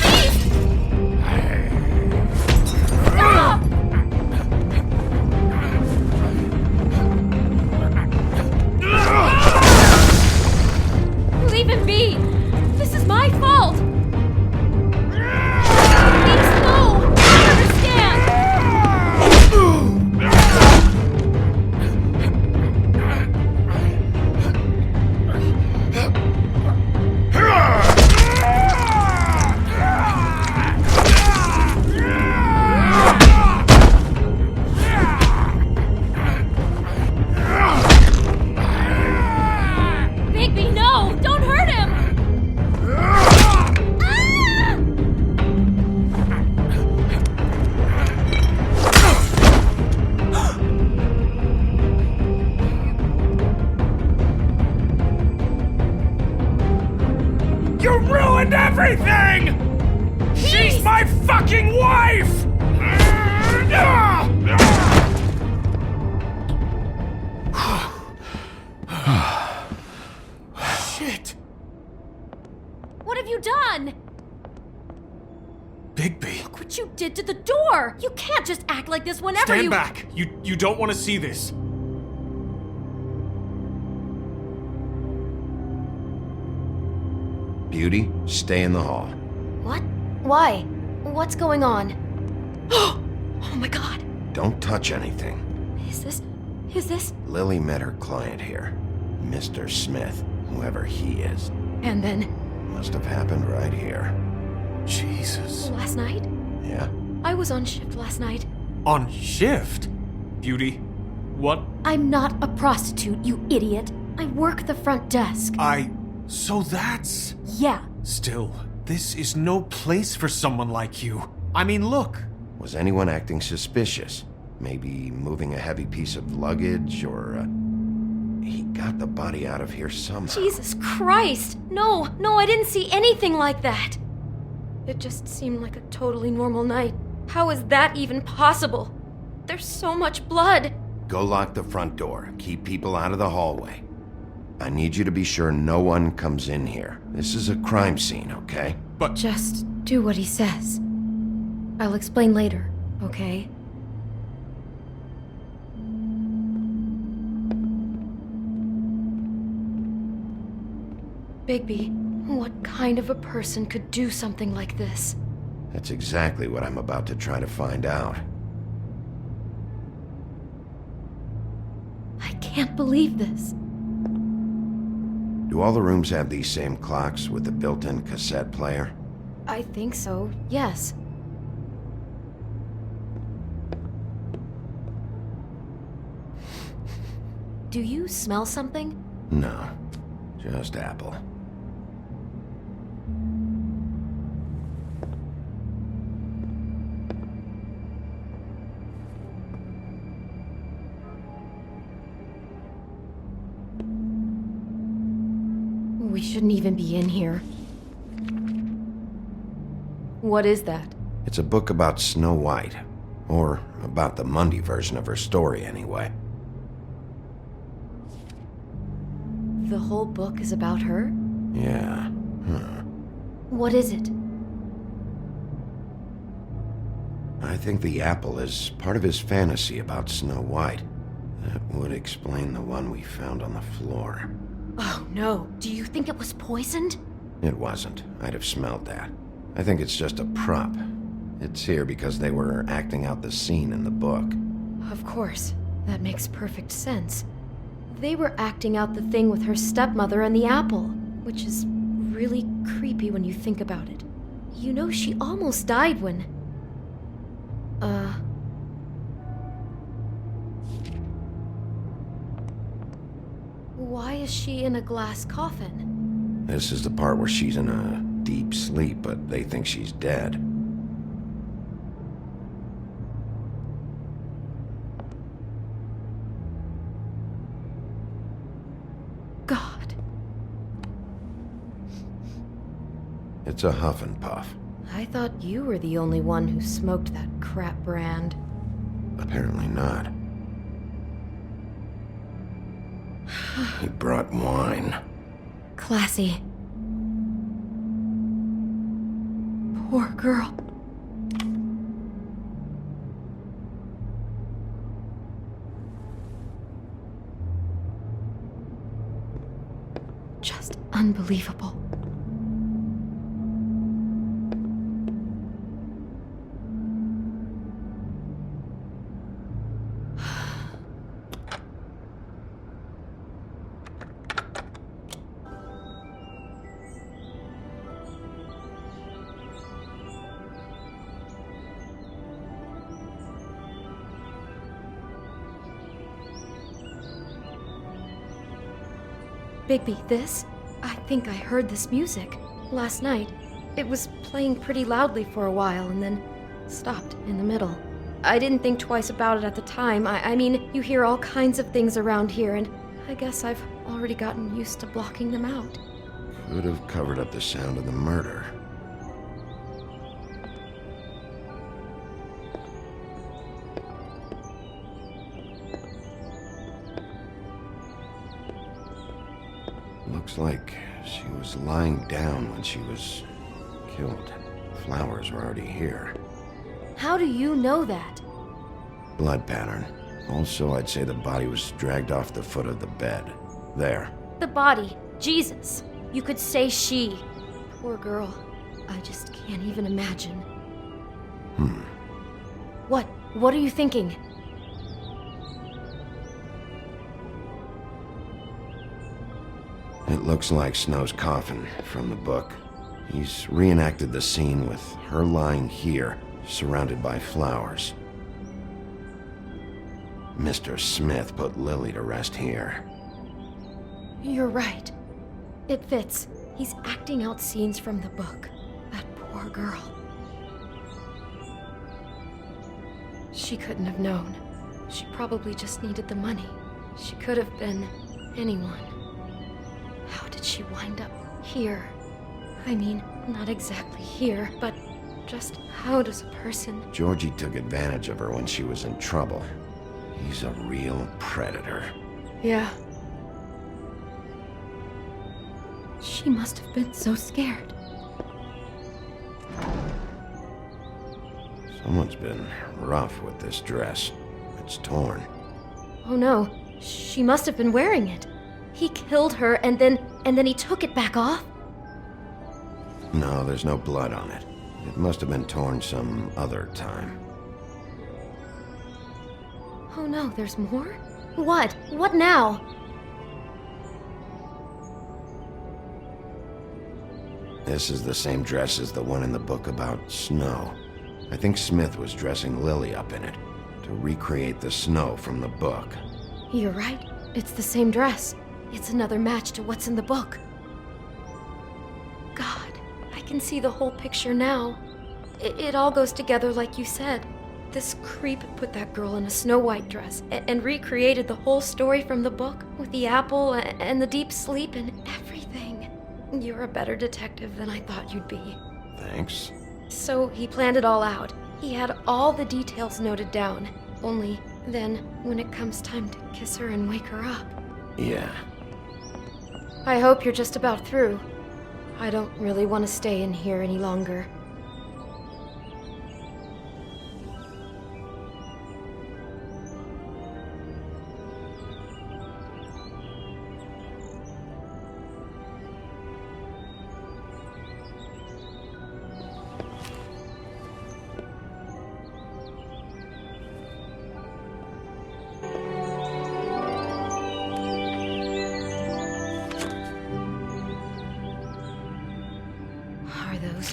Beast! ruined everything! She's my fucking wife! Shit! What have you done? Bigby. Look what you did to the door! You can't just act like this whenever Stand you- back! You don't want to see this. Beauty, stay in the hall. What? Why? What's going on? Oh my god! Don't touch anything. Is this? Lily met her client here, Mr. Smith, whoever he is. And then, Must have happened right here. Jesus. last night? Yeah? I was on shift last night. On shift? Beauty, what? I'm not a prostitute, you idiot. I work the front desk. So that's... Yeah. Still, this is no place for someone like you. I mean, look. Was anyone acting suspicious? Maybe moving a heavy piece of luggage, or he got the body out of here somehow. Jesus Christ! No, I didn't see anything like that. It just seemed like a totally normal night. How is that even possible? There's so much blood. Go lock the front door. Keep people out of the hallway. I need you to be sure no one comes in here. This is a crime scene, okay? But just do what he says. I'll explain later, okay? Bigby, what kind of a person could do something like this? That's exactly what I'm about to try to find out. I can't believe this. Do all the rooms have these same clocks with the built-in cassette player? I think so, yes. Do you smell something? No, just apple. We shouldn't even be in here. What is that? It's a book about Snow White. Or about the Mundy version of her story, anyway. The whole book is about her? Yeah. What is it? I think the apple is part of his fantasy about Snow White. That would explain the one we found on the floor. Oh no, do you think it was poisoned? It wasn't. I'd have smelled that. I think it's just a prop. It's here because they were acting out the scene in the book. Of course. That makes perfect sense. They were acting out the thing with her stepmother and the apple, which is really creepy when you think about it. You know, she almost died when... Why is she in a glass coffin? This is the part where she's in a deep sleep, but they think she's dead. God. It's a huff and puff. I thought you were the only one who smoked that crap brand. Apparently not. He brought wine. Classy. Poor girl. Just unbelievable. Bigby, this? I think I heard this music last night. It was playing pretty loudly for a while and then stopped in the middle. I didn't think twice about it at the time. I mean, you hear all kinds of things around here, and I guess I've already gotten used to blocking them out. Could have covered up the sound of the murder. Looks like she was lying down when she was killed. Flowers were already here. How do you know that? Blood pattern. Also, I'd say the body was dragged off the foot of the bed. There. The body. Jesus. You could say she. Poor girl. I just can't even imagine. What? What are you thinking? It looks like Snow's coffin from the book. He's reenacted the scene with her lying here, surrounded by flowers. Mr. Smith put Lily to rest here. You're right. It fits. He's acting out scenes from the book. That poor girl. She couldn't have known. She probably just needed the money. She could have been anyone. How did she wind up here? I mean, not exactly here, but just how does a person... Georgie took advantage of her when she was in trouble. He's a real predator. Yeah. She must have been so scared. Someone's been rough with this dress. It's torn. Oh no, she must have been wearing it. He killed her and then he took it back off? No, there's no blood on it. It must have been torn some other time. Oh no, there's more? What? What now? This is the same dress as the one in the book about Snow. I think Smith was dressing Lily up in it to recreate the Snow from the book. You're right. It's the same dress. It's another match to what's in the book. God, I can see the whole picture now. It all goes together like you said. This creep put that girl in a Snow White dress and recreated the whole story from the book with the apple and the deep sleep and everything. You're a better detective than I thought you'd be. Thanks. So he planned it all out. He had all the details noted down. Only then, when it comes time to kiss her and wake her up. Yeah. I hope you're just about through. I don't really want to stay in here any longer.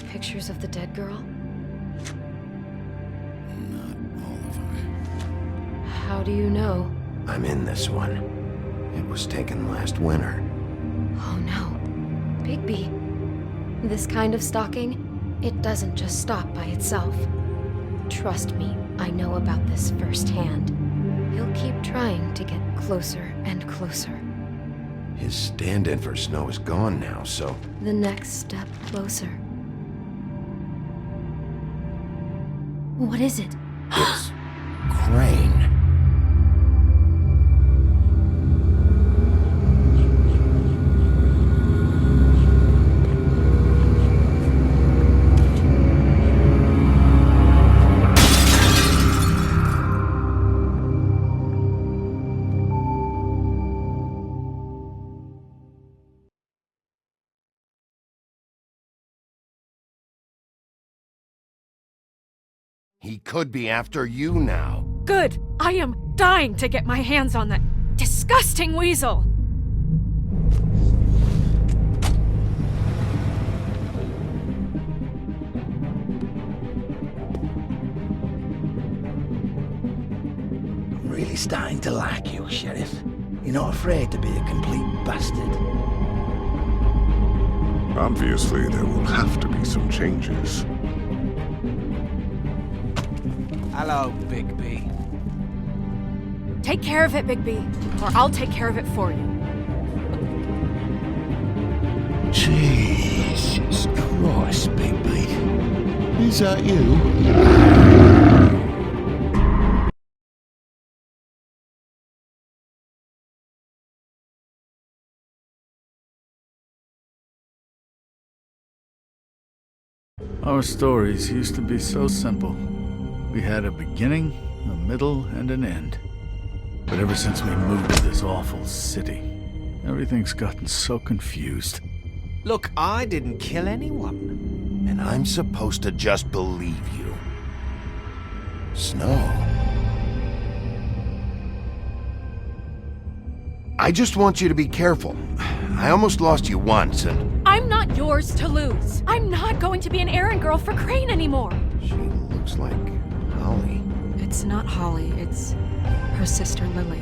Pictures of the dead girl? Not all of them. How do you know? I'm in this one. It was taken last winter. Oh no. Bigby. This kind of stalking, it doesn't just stop by itself. Trust me, I know about this firsthand. He'll keep trying to get closer and closer. His stand-in for Snow is gone now, so... The next step closer. What is it? It's Crane. He could be after you now. Good! I am dying to get my hands on that disgusting weasel! I'm really starting to like you, Sheriff. You're not afraid to be a complete bastard. Obviously, there will have to be some changes. Hello, Bigby. Take care of it, Bigby, or I'll take care of it for you. Jesus Christ, Bigby. Is that you? Our stories used to be so simple. We had a beginning, a middle, and an end. But ever since we moved to this awful city, everything's gotten so confused. Look, I didn't kill anyone. And I'm supposed to just believe you. Snow. I just want you to be careful. I almost lost you once, and... I'm not yours to lose. I'm not going to be an errand girl for Crane anymore. She looks like Holly. It's not Holly, it's her sister Lily.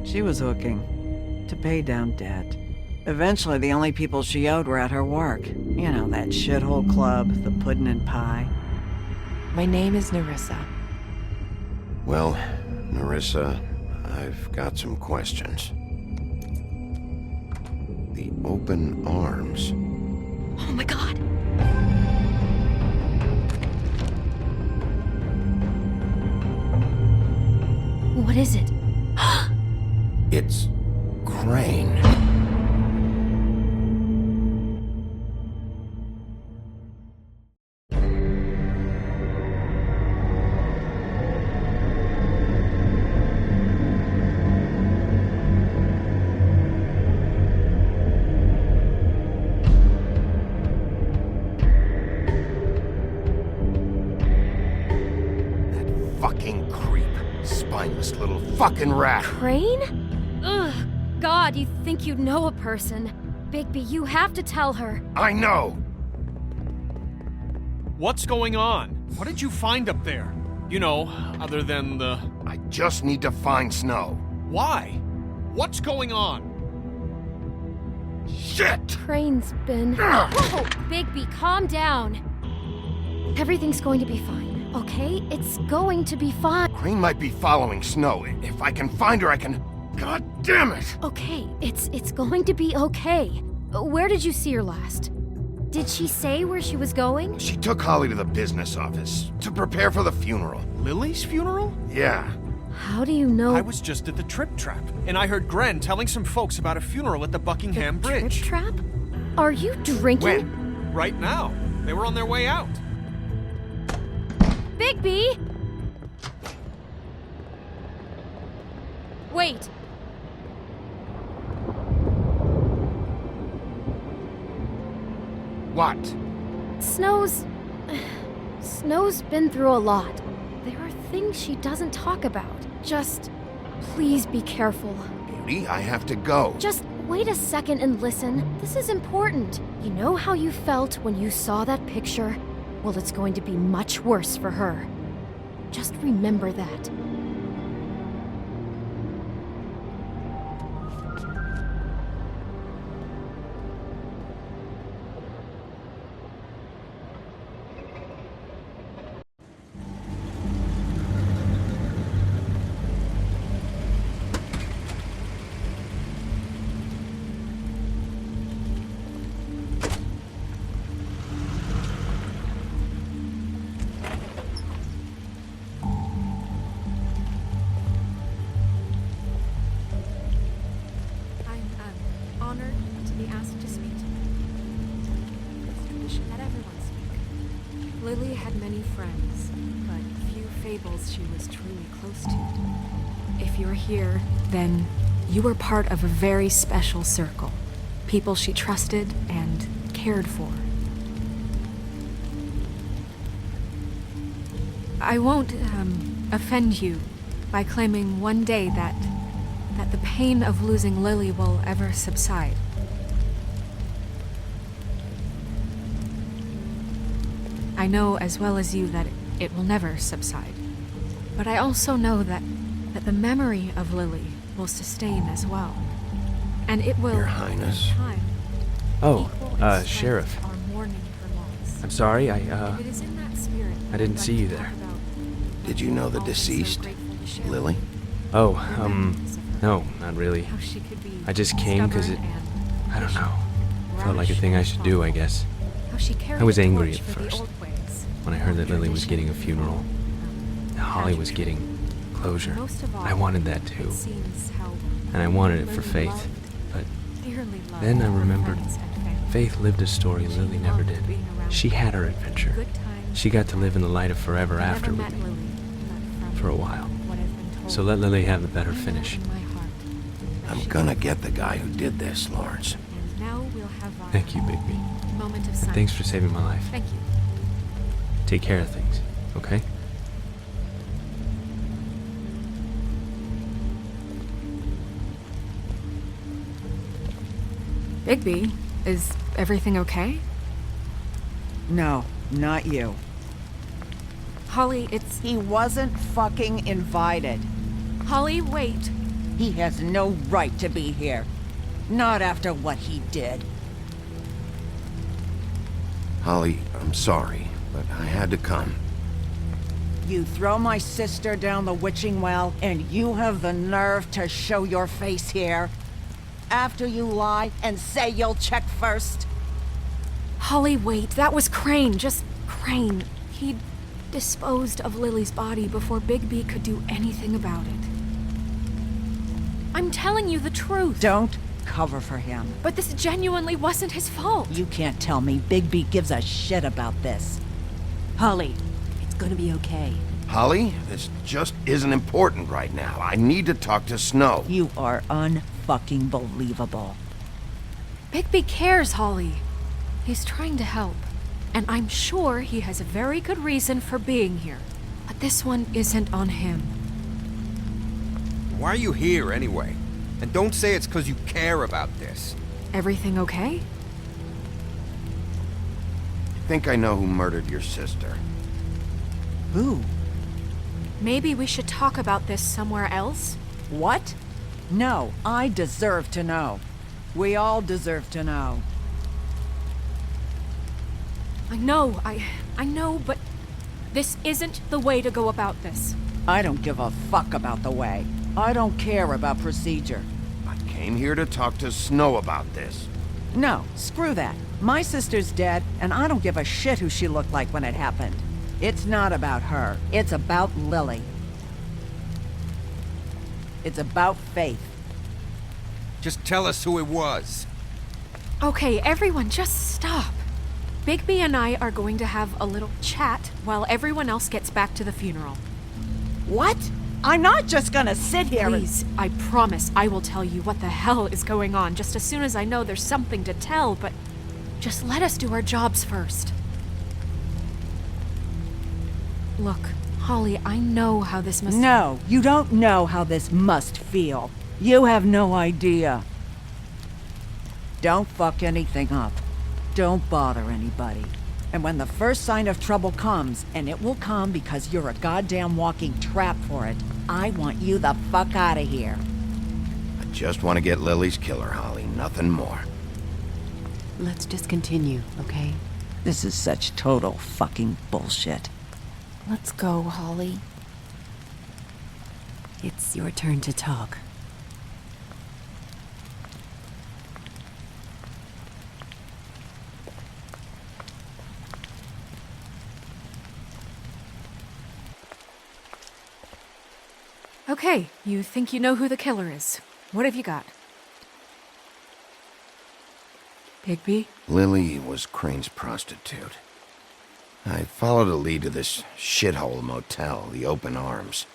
She was hooking to pay down debt. Eventually, the only people she owed were at her work. You know, that shithole club, the puddin' and pie. My name is Nerissa. Well, Nerissa, I've got some questions. The open arms. Oh my god. What is it? It's Crane. Fucking creep. Spineless little fucking rat. Crane? Ugh. God, you think you know a person. Bigby, you have to tell her. I know! What's going on? What did you find up there? You know, other than the... I just need to find Snow. Why? What's going on? Shit! Crane's been... Whoa! Bigby, calm down. Everything's going to be fine, okay? It's going to be fine. Crane might be following Snow. If I can find her, I can... God damn it! Okay, it's going to be okay. Where did you see her last? Did she say where she was going? She took Holly to the business office to prepare for the funeral. Lily's funeral? Yeah. How do you know? I was just at the Trip Trap, and I heard Gren telling some folks about a funeral at the Buckingham Bridge. Trip Trap? Are you drinking? When? Right now. They were on their way out. Bigby! Wait. What? Snow's been through a lot. There are things she doesn't talk about. Just, please be careful. Beauty, I have to go. Just wait a second and listen. This is important. You know how you felt when you saw that picture? Well, it's going to be much worse for her. Just remember that. Honored to be asked to speak to you. It's tradition that everyone speak. Lily had many friends, but few fables she was truly close to. If you're here, then you were part of a very special circle. People she trusted and cared for. I won't offend you by claiming one day that the pain of losing Lily will ever subside. I know as well as you that it will never subside. But I also know that the memory of Lily will sustain as well. And it will, Your Highness. in time, Oh, equal in strength Sheriff. our mourning her loss. I'm sorry, It is in that spirit I didn't see you there. Did you know the deceased, Lily? Oh, no, not really. I just came because it I don't know. Felt like a thing I should do, I guess. How she carried I was a angry torch at for the first, old ways. when I heard that Lily was getting a funeral. That Holly was getting closure. Most of all, I wanted that too. it seems how And I wanted it for Lily Faith. loved, But dearly loved then I her remembered friends and family. Faith lived a story Lily never did. She had her adventure. Good times. She got to live in the light of forever I never after with met me. Lily, but For a while. what I've been told. So let Lily have the better finish. in my heart. I'm gonna get the guy who did this, Lawrence. And now we'll have our Thank you, Bigby. moment of And silence. thanks for saving my life. Thank you. Take care of things, okay? Bigby, is everything okay? No, not you. Holly, it's... He wasn't fucking invited. Holly, wait. He has no right to be here. Not after what he did. Holly, I'm sorry, but I had to come. You throw my sister down the witching well, and you have the nerve to show your face here? After you lie and say you'll check first? Holly, wait. That was Crane. Just Crane. He disposed of Lily's body before Bigby could do anything about it. I'm telling you the truth. Don't cover for him. But this genuinely wasn't his fault. You can't tell me Bigby gives a shit about this. Holly, it's gonna be okay. Holly, this just isn't important right now. I need to talk to Snow. You are unfucking believable. Bigby cares, Holly. He's trying to help. And I'm sure he has a very good reason for being here. But this one isn't on him. Why are you here, anyway? And don't say it's because you care about this. Everything okay? I think I know who murdered your sister. Who? Maybe we should talk about this somewhere else? What? No, I deserve to know. We all deserve to know. I know, but this isn't the way to go about this. I don't give a fuck about the way. I don't care about procedure. I came here to talk to Snow about this. No, screw that. My sister's dead, and I don't give a shit who she looked like when it happened. It's not about her. It's about Lily. It's about Faith. Just tell us who it was. Okay, everyone, just stop. Bigby and I are going to have a little chat while everyone else gets back to the funeral. What? I'm not just gonna sit here Please, I promise I will tell you what the hell is going on just as soon as I know there's something to tell, but just let us do our jobs first. Look, Holly, I know how this must... No, you don't know how this must feel. You have no idea. Don't fuck anything up. Don't bother anybody. And when the first sign of trouble comes, and it will come because you're a goddamn walking trap for it, I want you the fuck out of here. I just want to get Lily's killer, Holly. Nothing more. Let's just continue, okay? This is such total fucking bullshit. Let's go, Holly. It's your turn to talk. Okay, you think you know who the killer is. What have you got? Bigby? Lily was Crane's prostitute. I followed a lead to this shithole motel, the Open Arms.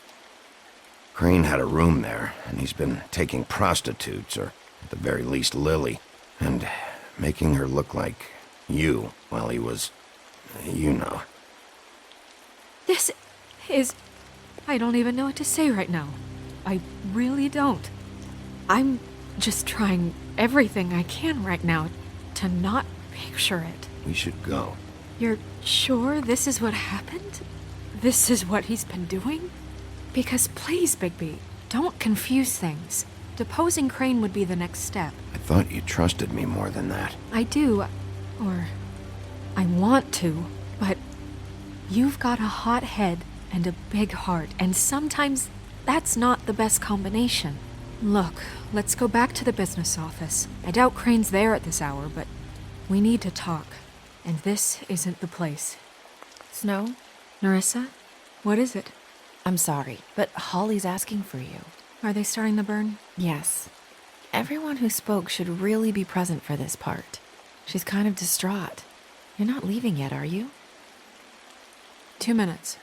Crane had a room there, and he's been taking prostitutes, or at the very least Lily, and making her look like you while he was, you know. This is... I don't even know what to say right now. I really don't. I'm just trying everything I can right now to not picture it. We should go. You're sure this is what happened? This is what he's been doing? Because please, Bigby, don't confuse things. Deposing Crane would be the next step. I thought you trusted me more than that. I do, or I want to, but you've got a hot head and a big heart, and sometimes that's not the best combination. Look, let's go back to the business office. I doubt Crane's there at this hour, but we need to talk. And this isn't the place. Snow? Nerissa? What is it? I'm sorry, but Holly's asking for you. Are they starting the burn? Yes. Everyone who spoke should really be present for this part. She's kind of distraught. You're not leaving yet, are you? 2 minutes.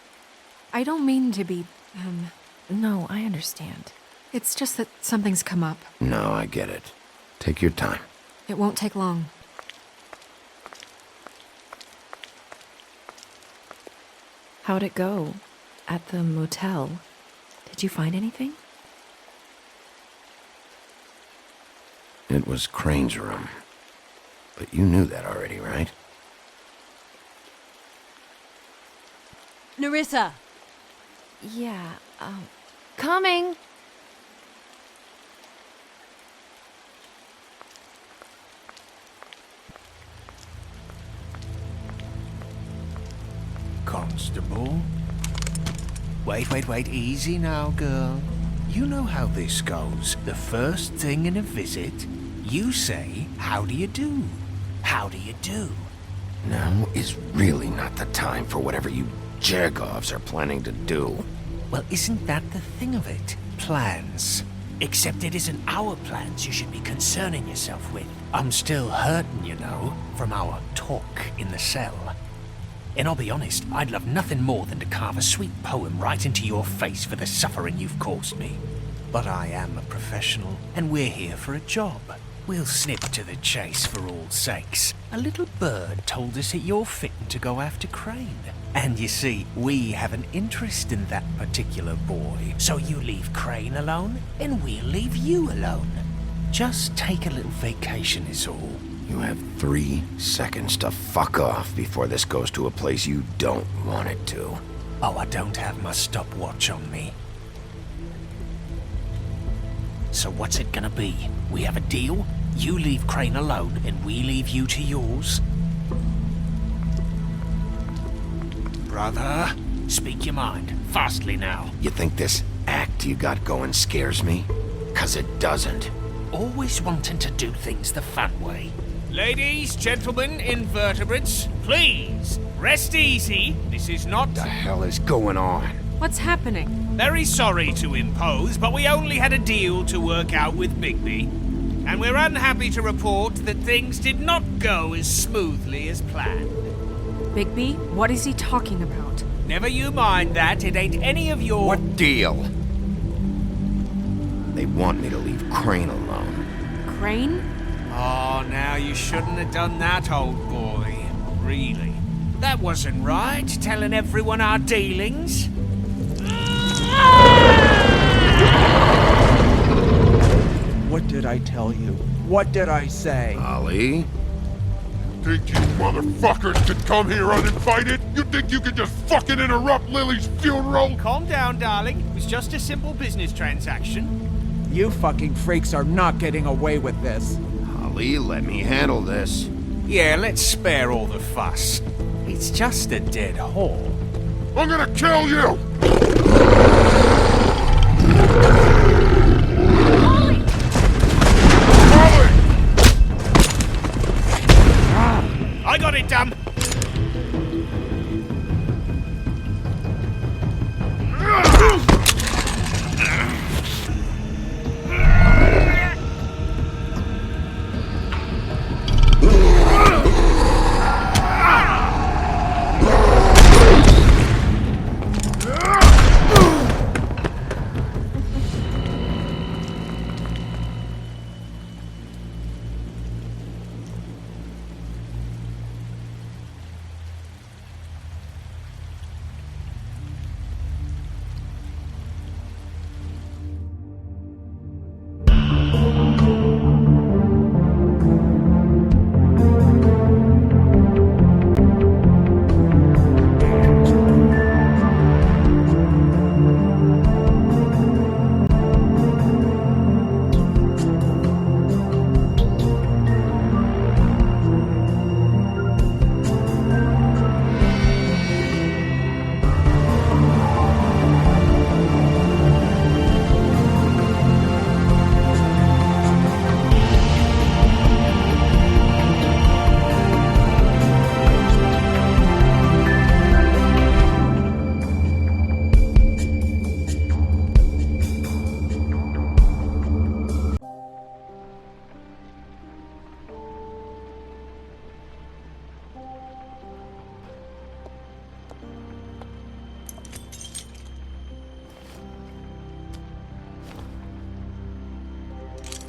I don't mean to be, No, I understand. It's just that something's come up. No, I get it. Take your time. It won't take long. How'd it go? At the motel? Did you find anything? It was Crane's room. But you knew that already, right? Nerissa! Yeah, Coming! Constable? Wait, easy now, girl. You know how this goes. The first thing in a visit, you say, how do you do? How do you do? Now is really not the time for whatever you Jergovs are planning to do. Well, isn't that the thing of it? Plans. Except it isn't our plans you should be concerning yourself with. I'm still hurting, you know, from our talk in the cell. And I'll be honest, I'd love nothing more than to carve a sweet poem right into your face for the suffering you've caused me. But I am a professional, and we're here for a job. We'll snip to the chase for all sakes. A little bird told us that you're fitting to go after Crane. And you see, we have an interest in that particular boy. So you leave Crane alone, and we'll leave you alone. Just take a little vacation is all. You have 3 seconds to fuck off before this goes to a place you don't want it to. Oh, I don't have my stopwatch on me. So what's it gonna be? We have a deal? You leave Crane alone, and we leave you to yours? Brother, speak your mind. Fastly now. You think this act you got going scares me? 'Cause it doesn't. Always wanting to do things the fun way. Ladies, gentlemen, invertebrates, please, rest easy. This is not... What the hell is going on? What's happening? Very sorry to impose, but we only had a deal to work out with Bigby. And we're unhappy to report that things did not go as smoothly as planned. Bigby, what is he talking about? Never you mind that, it ain't any of your... What deal? They want me to leave Crane alone. Crane? Oh, now you shouldn't have done that, old boy. Really. That wasn't right, telling everyone our dealings. What did I tell you? What did I say? Ollie? Think you motherfuckers could come here uninvited? You think you could just fucking interrupt Lily's funeral? Calm down, darling. It was just a simple business transaction. You fucking freaks are not getting away with this. Ollie, let me handle this. Yeah, let's spare all the fuss. It's just a dead haul. I'm gonna kill you! I got it, damn!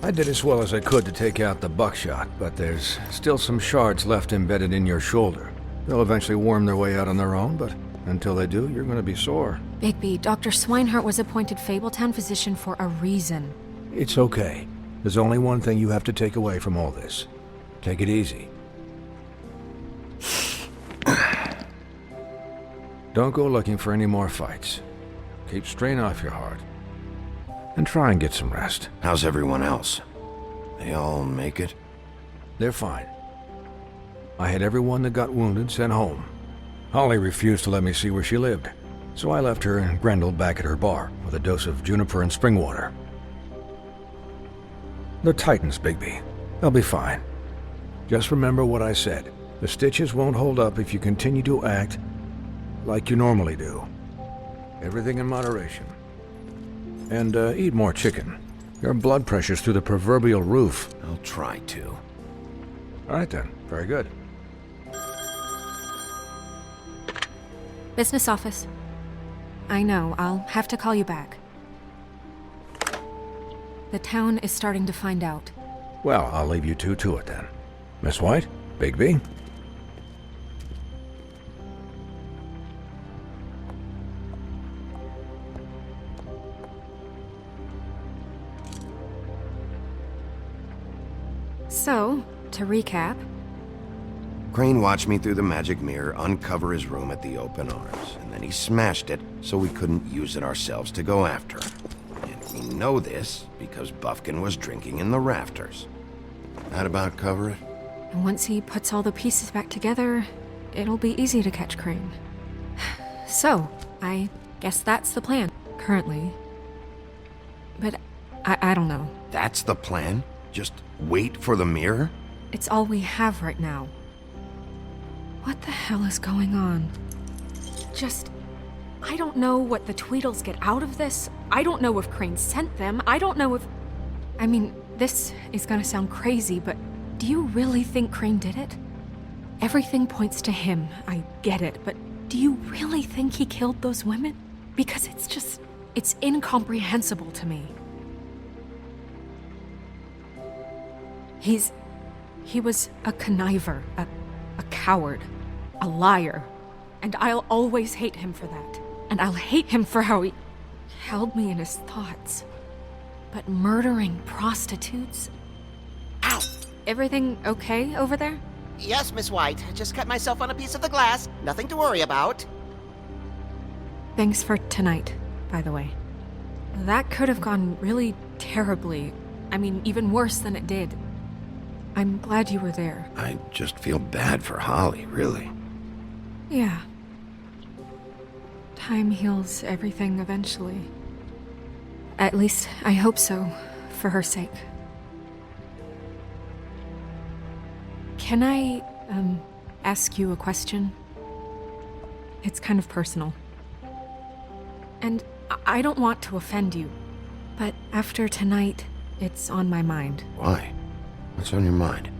I did as well as I could to take out the buckshot, but there's still some shards left embedded in your shoulder. They'll eventually worm their way out on their own, but until they do, you're going to be sore. Bigby, Dr. Swinehart was appointed Fabletown physician for a reason. It's okay. There's only one thing you have to take away from all this. Take it easy. Don't go looking for any more fights. Keep strain off your heart. And try and get some rest. How's everyone else? They all make it? They're fine. I had everyone that got wounded sent home. Holly refused to let me see where she lived, so I left her and Grendel back at her bar with a dose of juniper and spring water. They're Titans, Bigby. They'll be fine. Just remember what I said. The stitches won't hold up if you continue to act like you normally do. Everything in moderation. And eat more chicken. Your blood pressure's through the proverbial roof. I'll try to. All right then. Very good. Business office. I know, I'll have to call you back. The town is starting to find out. Well, I'll leave you two to it then. Miss White? Bigby? So, to recap... Crane watched me through the magic mirror uncover his room at the open arms, and then he smashed it so we couldn't use it ourselves to go after him. And we know this because Buffkin was drinking in the rafters. That about cover it? And once he puts all the pieces back together, it'll be easy to catch Crane. So, I guess that's the plan, currently. But I don't know. That's the plan? Just wait for the mirror? It's all we have right now. What the hell is going on? I don't know what the Tweedles get out of this. I don't know if Crane sent them. I don't know if... I mean, this is gonna sound crazy, but do you really think Crane did it? Everything points to him, I get it, but do you really think he killed those women? Because it's incomprehensible to me. He was a conniver, a coward, a liar, and I'll always hate him for that. And I'll hate him for how he held me in his thoughts. But murdering prostitutes? Ow! Everything okay over there? Yes, Miss White. I just cut myself on a piece of the glass. Nothing to worry about. Thanks for tonight, by the way. That could have gone really terribly. I mean, even worse than it did. I'm glad you were there. I just feel bad for Holly, really. Yeah. Time heals everything eventually. At least, I hope so, for her sake. Can I, ask you a question? It's kind of personal. And I don't want to offend you, but after tonight, it's on my mind. Why? What's on your mind?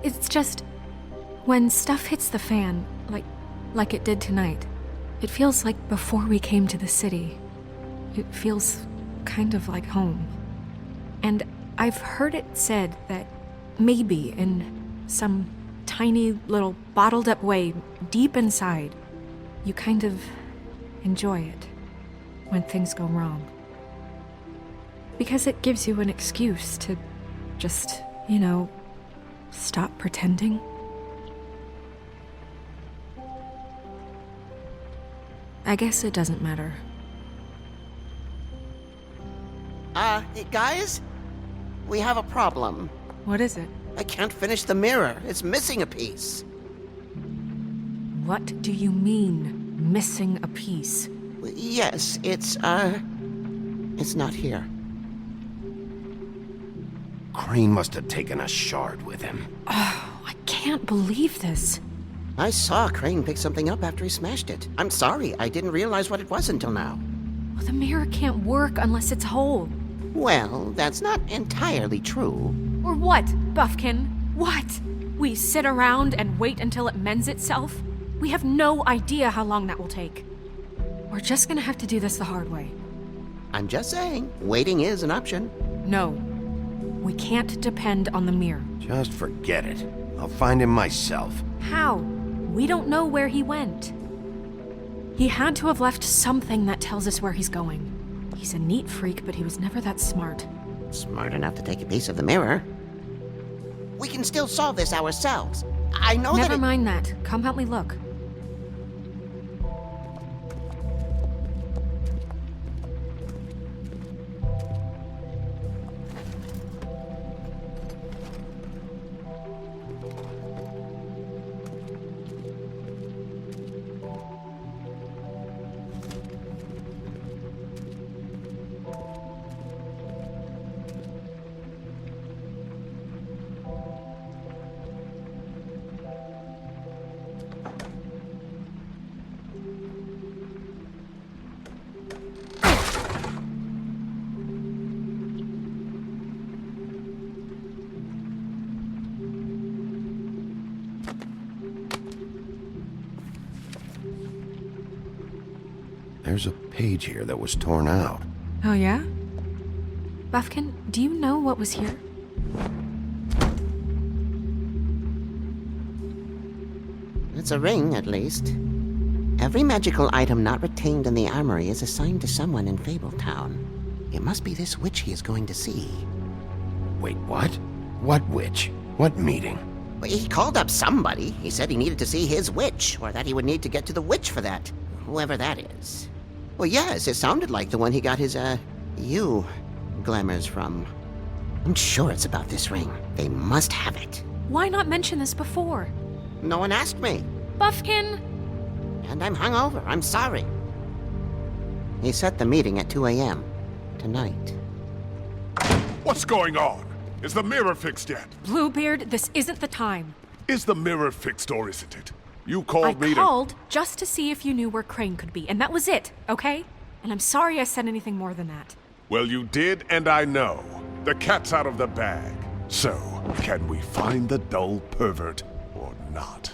It's just, when stuff hits the fan, like it did tonight, it feels like before we came to the city. It feels kind of like home. And I've heard it said that maybe in some tiny little bottled up way deep inside, you kind of enjoy it when things go wrong. Because it gives you an excuse to just, stop pretending. I guess it doesn't matter. Guys? We have a problem. What is it? I can't finish the mirror. It's missing a piece. What do you mean, missing a piece? Yes, it's not here. Crane must have taken a shard with him. Oh, I can't believe this. I saw Crane pick something up after he smashed it. I'm sorry, I didn't realize what it was until now. Well, the mirror can't work unless it's whole. Well, that's not entirely true. Or what, Buffkin? What? We sit around and wait until it mends itself? We have no idea how long that will take. We're just gonna have to do this the hard way. I'm just saying, waiting is an option. No. We can't depend on the mirror. Just forget it. I'll find him myself. How? We don't know where he went. He had to have left something that tells us where he's going. He's a neat freak, but he was never that smart. Smart enough to take a piece of the mirror. We can still solve this ourselves. I know Never mind that. Come help me look. There's a page here that was torn out. Oh, yeah? Buffkin, do you know what was here? It's a ring, at least. Every magical item not retained in the armory is assigned to someone in Fabletown. It must be this witch he is going to see. Wait, what? What witch? What meeting? Well, he called up somebody. He said he needed to see his witch, or that he would need to get to the witch for that. Whoever that is. Well, yes, it sounded like the one he got his, glamours from. I'm sure it's about this ring. They must have it. Why not mention this before? No one asked me. Buffkin! And I'm hungover. I'm sorry. He set the meeting at 2 a.m. tonight. What's going on? Is the mirror fixed yet? Bluebeard, this isn't the time. Is the mirror fixed or isn't it? You called me I called just to see if you knew where Crane could be, and that was it, okay? And I'm sorry I said anything more than that. Well, you did, and I know. The cat's out of the bag. So, can we find the dull pervert or not?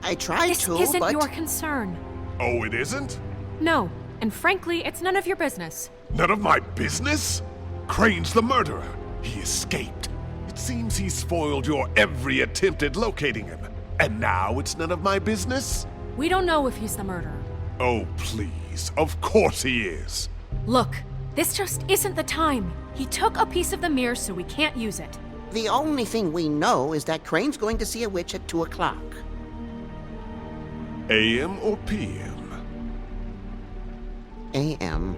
I tried to, This isn't but... your concern. Oh, it isn't? No, and frankly, it's none of your business. None of my business? Crane's the murderer. He escaped. It seems he spoiled your every attempt at locating him. And now it's none of my business? We don't know if he's the murderer. Oh, please. Of course he is. Look, this just isn't the time. He took a piece of the mirror, so we can't use it. The only thing we know is that Crane's going to see a witch at 2 o'clock. AM or PM? AM.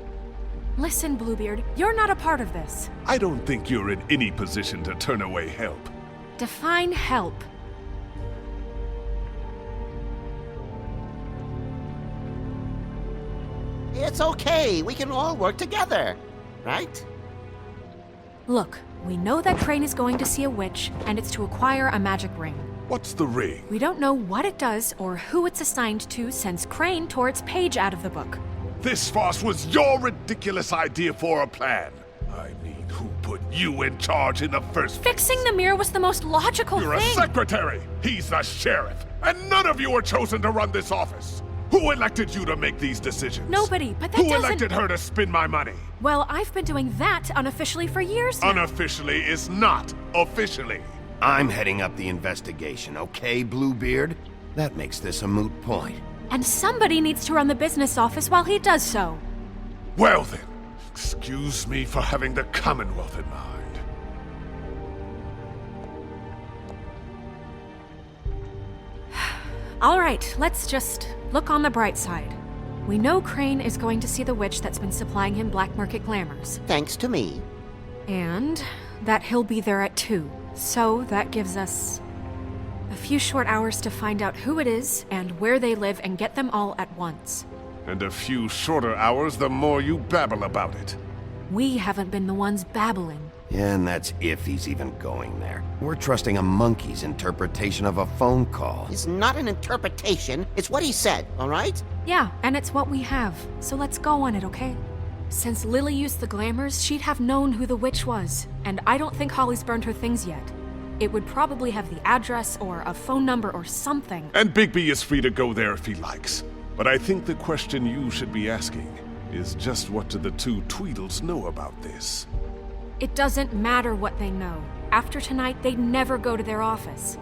Listen, Bluebeard, you're not a part of this. I don't think you're in any position to turn away help. Define help. It's okay. We can all work together. Right? Look, we know that Crane is going to see a witch, and it's to acquire a magic ring. What's the ring? We don't know what it does or who it's assigned to since Crane tore its page out of the book. This farce was your ridiculous idea for a plan. I mean, who put you in charge in the first place? Fixing the mirror was the most logical You're thing. a secretary. He's the sheriff. And none of you were chosen to run this office. Who elected you to make these decisions? Nobody, but that Who doesn't... elected her to spend my money? Well, I've been doing that unofficially for years now. Unofficially is not officially. I'm heading up the investigation, okay, Bluebeard? That makes this a moot point. And somebody needs to run the business office while he does so. Well then, excuse me for having the Commonwealth in mind. All right, let's just look on the bright side. We know Crane is going to see the witch that's been supplying him black market glamours. Thanks to me. And that he'll be there at 2. So that gives us a few short hours to find out who it is and where they live and get them all at once. And a few shorter hours the more you babble about it. We haven't been the ones babbling. Yeah, and that's if he's even going there. We're trusting a monkey's interpretation of a phone call. It's not an interpretation. It's what he said, all right? Yeah, and it's what we have. So let's go on it, okay? Since Lily used the glamours, she'd have known who the witch was. And I don't think Holly's burned her things yet. It would probably have the address or a phone number or something. And Bigby is free to go there if he likes. But I think the question you should be asking is just what do the two Tweedles know about this? It doesn't matter what they know. After tonight, they'd never go to their office.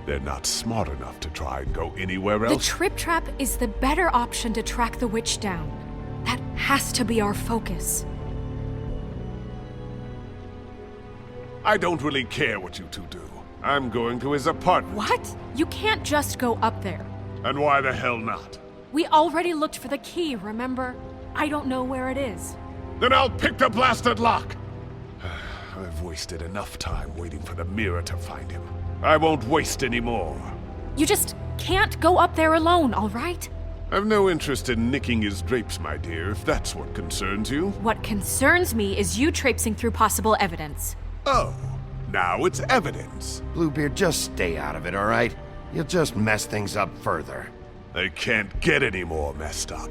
They're not smart enough to try and go anywhere The else. trip trap is the better option to track the witch down. That has to be our focus. I don't really care what you two do. I'm going to his apartment. What? You can't just go up there. And why the hell not? We already looked for the key, remember? I don't know where it is. Then I'll pick the blasted lock! I've wasted enough time waiting for the mirror to find him. I won't waste any more. You just can't go up there alone, all right? I've no interest in nicking his drapes, my dear, if that's what concerns you. What concerns me is you traipsing through possible evidence. Oh, now it's evidence. Bluebeard, just stay out of it, all right? You'll just mess things up further. They can't get any more messed up.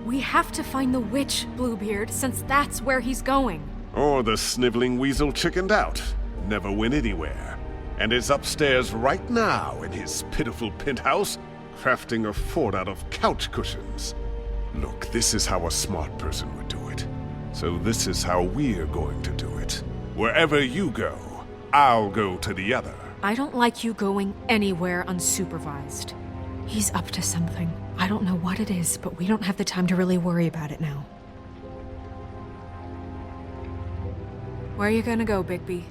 We have to find the witch, Bluebeard, since that's where he's going. Or the sniveling weasel chickened out. Never went anywhere. And is upstairs right now in his pitiful penthouse, crafting a fort out of couch cushions. Look, this is how a smart person would do it. So this is how we're going to do it. Wherever you go, I'll go to the other. I don't like you going anywhere unsupervised. He's up to something. I don't know what it is, but we don't have the time to really worry about it now. Where are you gonna go, Bigby?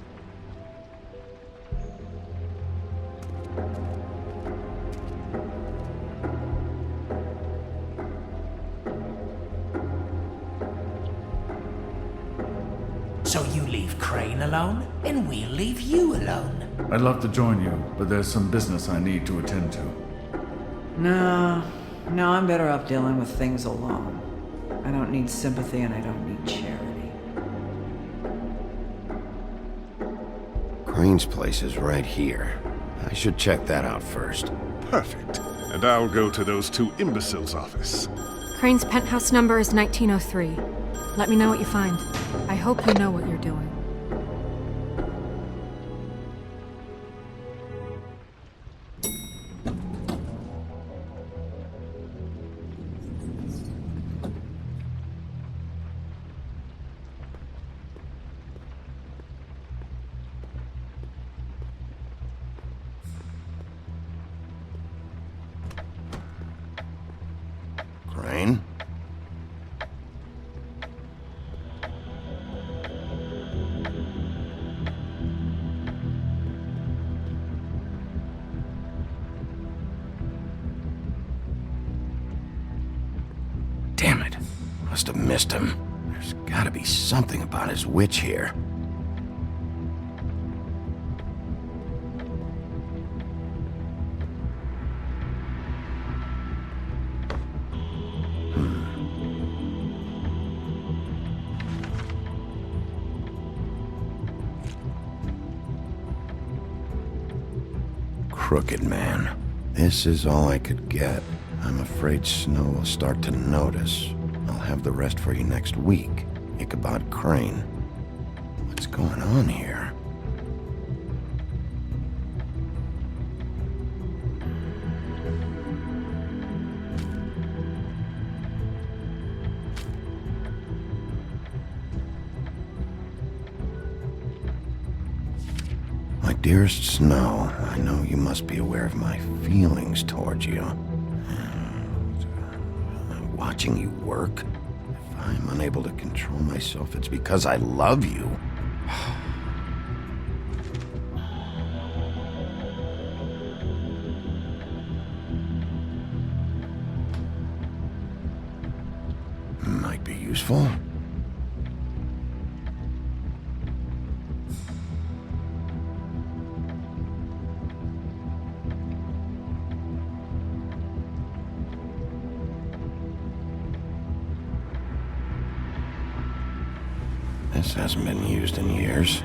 So you leave Crane alone, and we'll leave you alone. I'd love to join you, but there's some business I need to attend to. No, I'm better off dealing with things alone. I don't need sympathy and I don't need charity. Crane's place is right here. I should check that out first. Perfect. And I'll go to those two imbeciles' office. Crane's penthouse number is 1903. Let me know what you find. I hope you know what you're doing. Crane? Damn it. Must have missed him. There's gotta be something about his witch here. Crooked man. This is all I could get. I'm afraid Snow will start to notice. I'll have the rest for you next week. Ichabod Crane. What's going on here? My dearest Snow, I know you must be aware of my feelings towards you. Watching you work, if I'm unable to control myself, it's because I love you. Might be useful. This hasn't been used in years.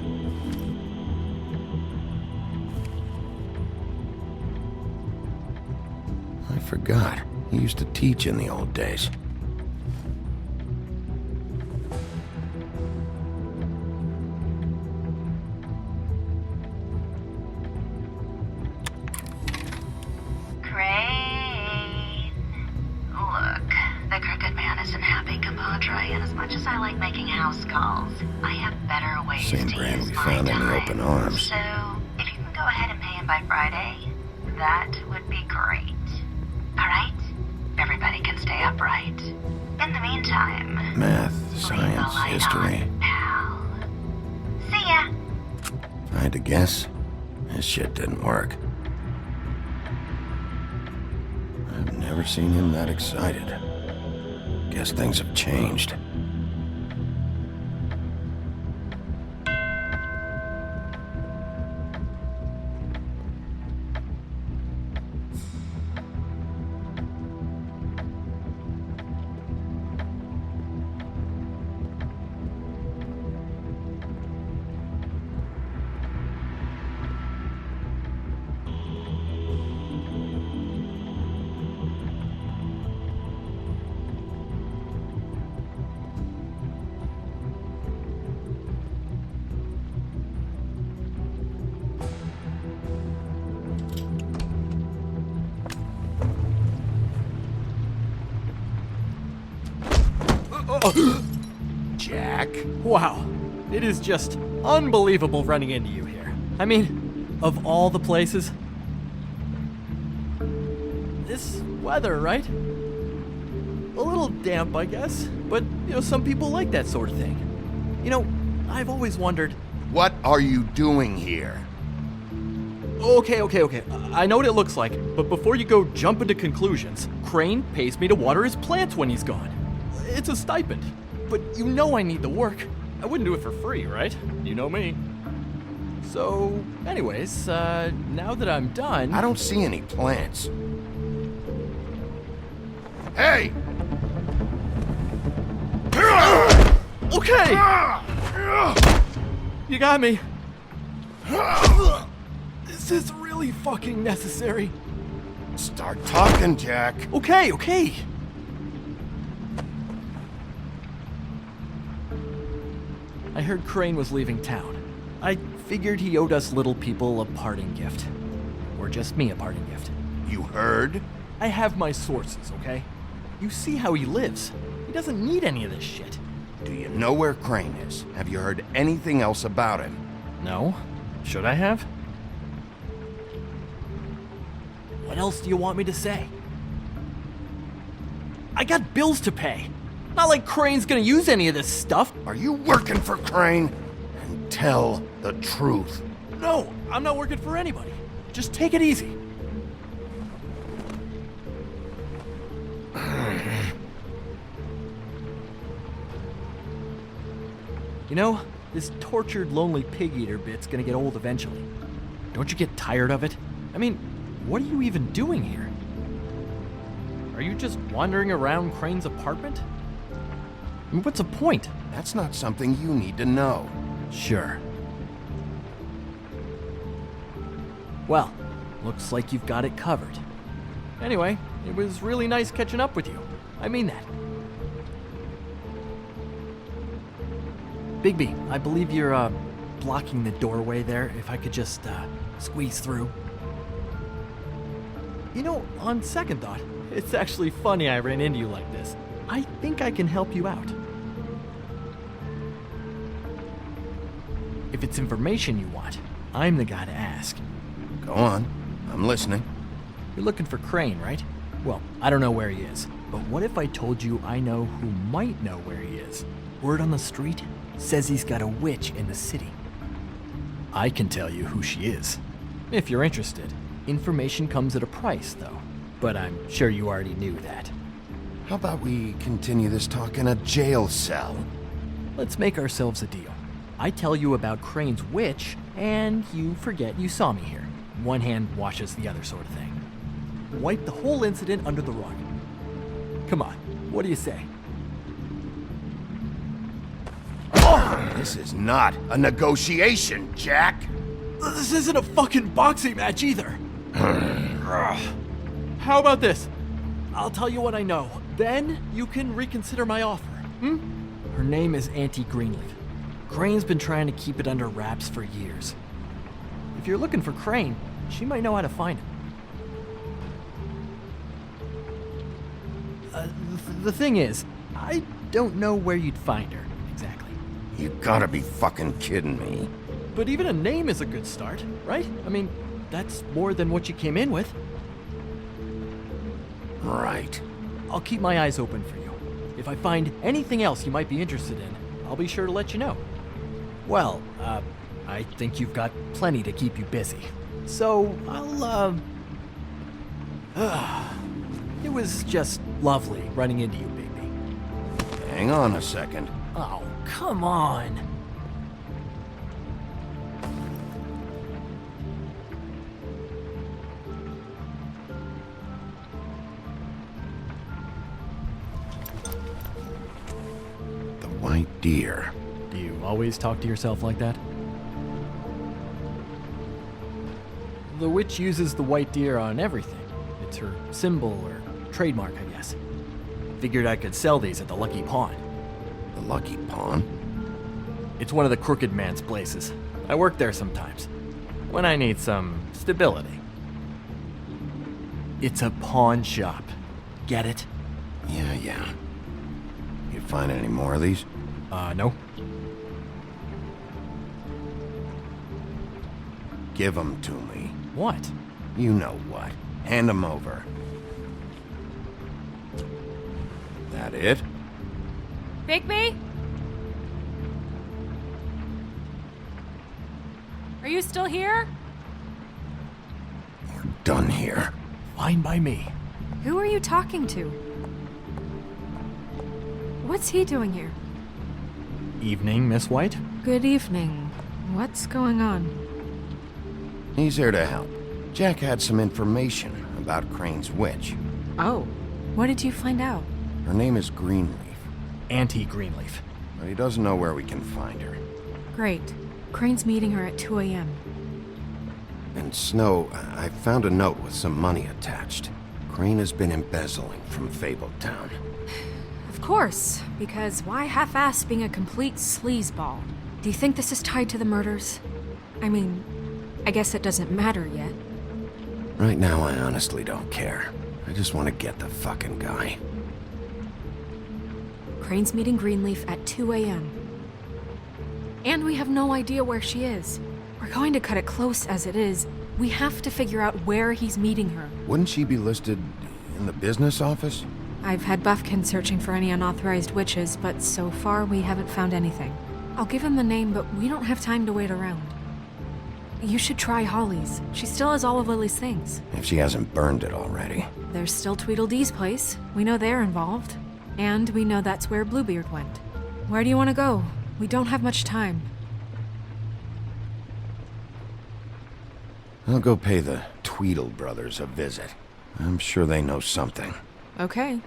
I forgot. He used to teach in the old days. Crane. Look, the crooked man isn't happy, compadre, and as much as I like making house calls, I have better ways up in arms. So, if you can go ahead and pay him by Friday, that would be great. Alright? Everybody can stay upright. In the meantime... Math, science, history. Pal. See ya! If I had to guess, this shit didn't work. I've never seen him that excited. Guess things have changed. Jack? Wow. It is just unbelievable running into you here. I mean, of all the places. This weather, right? A little damp, I guess. But, some people like that sort of thing. I've always wondered... What are you doing here? Okay. I know what it looks like, but before you go jump into conclusions, Crane pays me to water his plants when he's gone. It's a stipend, but I need the work. I wouldn't do it for free, right? You know me. So, anyways, now that I'm done... I don't see any plants. Hey! Okay! You got me. This is really fucking necessary. Start talking, Jack. Okay. I heard Crane was leaving town. I figured he owed us little people a parting gift. Or just me a parting gift. You heard? I have my sources, okay? You see how he lives. He doesn't need any of this shit. Do you know where Crane is? Have you heard anything else about him? No. Should I have? What else do you want me to say? I got bills to pay. Not like Crane's gonna use any of this stuff. Are you working for Crane? And tell the truth. No, I'm not working for anybody. Just take it easy. This tortured, lonely pig-eater bit's gonna get old eventually. Don't you get tired of it? I mean, what are you even doing here? Are you just wandering around Crane's apartment? I mean, what's the point? That's not something you need to know. Sure. Well, looks like you've got it covered. Anyway, it was really nice catching up with you. I mean that. Bigby, I believe you're, blocking the doorway there. If I could just, squeeze through. On second thought, it's actually funny I ran into you like this. I think I can help you out. If it's information you want, I'm the guy to ask. Go on. I'm listening. You're looking for Crane, right? Well, I don't know where he is, but what if I told you I know who might know where he is? Word on the street says he's got a witch in the city. I can tell you who she is, if you're interested. Information comes at a price, though, but I'm sure you already knew that. How about we continue this talk in a jail cell? Let's make ourselves a deal. I tell you about Crane's witch, and you forget you saw me here. One hand washes the other sort of thing. Wipe the whole incident under the rug. Come on, what do you say? This is not a negotiation, Jack. This isn't a fucking boxing match either. How about this? I'll tell you what I know. Then you can reconsider my offer. Her name is Auntie Greenleaf. Crane's been trying to keep it under wraps for years. If you're looking for Crane, she might know how to find him. The thing is, I don't know where you'd find her, exactly. You gotta be fucking kidding me. but even a name is a good start, right? I mean, that's more than what you came in with. Right. I'll keep my eyes open for you. If I find anything else you might be interested in, I'll be sure to let you know. Well, I think you've got plenty to keep you busy. So, it was just lovely running into you, baby. Hang on a second. Oh, come on. The white deer. Do you always talk to yourself like that? The witch uses the white deer on everything. It's her symbol or trademark, I guess. Figured I could sell these at the Lucky Pawn. The Lucky Pawn? It's one of the crooked man's places. I work there sometimes, when I need some stability. It's a pawn shop. Get it? Yeah. You find any more of these? No. Give them to me. What? You know what. Hand them over. That it? Bigby? Are you still here? Done here. Fine by me. Who are you talking to? What's he doing here? Evening, Miss White. Good evening. What's going on? He's here to help. Jack had some information about Crane's witch. Oh, what did you find out? Her name is Greenleaf. Auntie Greenleaf. But he doesn't know where we can find her. Great. Crane's meeting her at 2 a.m. And Snow, I found a note with some money attached. Crane has been embezzling from Fabletown. Of course, because why half-ass being a complete sleazeball? Do you think this is tied to the murders? I mean, I guess it doesn't matter yet. Right now, I honestly don't care. I just want to get the fucking guy. Crane's meeting Greenleaf at 2 a.m. And we have no idea where she is. We're going to cut it close as it is. We have to figure out where he's meeting her. Wouldn't she be listed in the business office? I've had Buffkin searching for any unauthorized witches, but so far we haven't found anything. I'll give him the name, but we don't have time to wait around. You should try Holly's. She still has all of Lily's things. If she hasn't burned it already. There's still Tweedledee's place. We know they're involved. And we know that's where Bluebeard went. Where do you want to go? We don't have much time. I'll go pay the Tweedle brothers a visit. I'm sure they know something. Okay.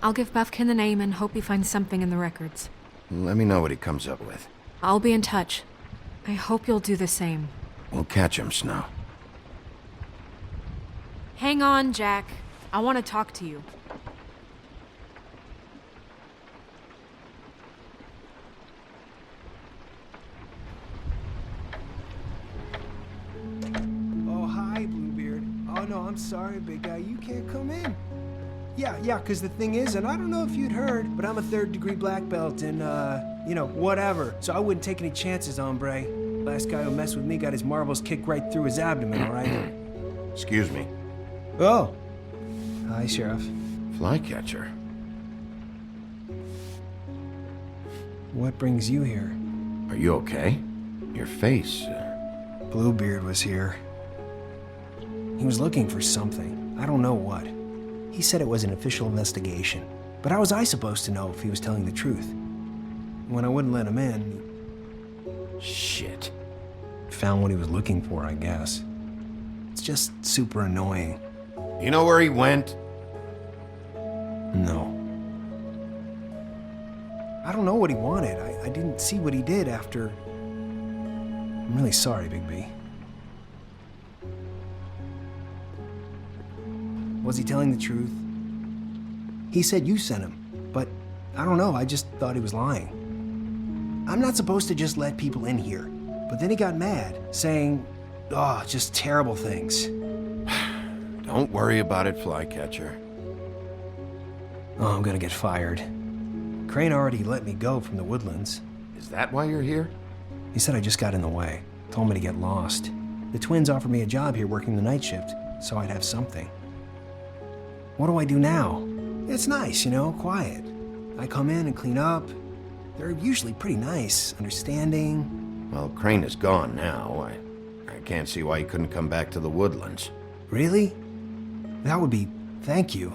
I'll give Buffkin the name and hope he finds something in the records. Let me know what he comes up with. I'll be in touch. I hope you'll do the same. We'll catch him, Snow. Hang on, Jack. I want to talk to you. Oh, hi, Bluebeard. Oh, no, I'm sorry, big guy. You can't come in. Yeah, because the thing is, and I don't know if you'd heard, but I'm a third-degree black belt in, whatever. So I wouldn't take any chances, hombre. Last guy who messed with me got his marbles kicked right through his abdomen, all right? Excuse me. Oh. Hi, Sheriff. Flycatcher. What brings you here? Are you okay? Your face... Bluebeard was here. He was looking for something. I don't know what. He said it was an official investigation. But how was I supposed to know if he was telling the truth? When I wouldn't let him in... Shit. Found what he was looking for, I guess. It's just super annoying. You know where he went? No. I don't know what he wanted. I didn't see what he did after... I'm really sorry, Bigby. Was he telling the truth? He said you sent him, but I don't know, I just thought he was lying. I'm not supposed to just let people in here, but then he got mad, saying, just terrible things. Don't worry about it, Flycatcher. Oh, I'm gonna get fired. Crane already let me go from the Woodlands. Is that why you're here? He said I just got in the way. Told me to get lost. The twins offered me a job here working the night shift, so I'd have something. What do I do now? It's nice, you know, quiet. I come in and clean up. They're usually pretty nice, understanding. Well, Crane is gone now. I can't see why he couldn't come back to the Woodlands. Really? That would be... thank you.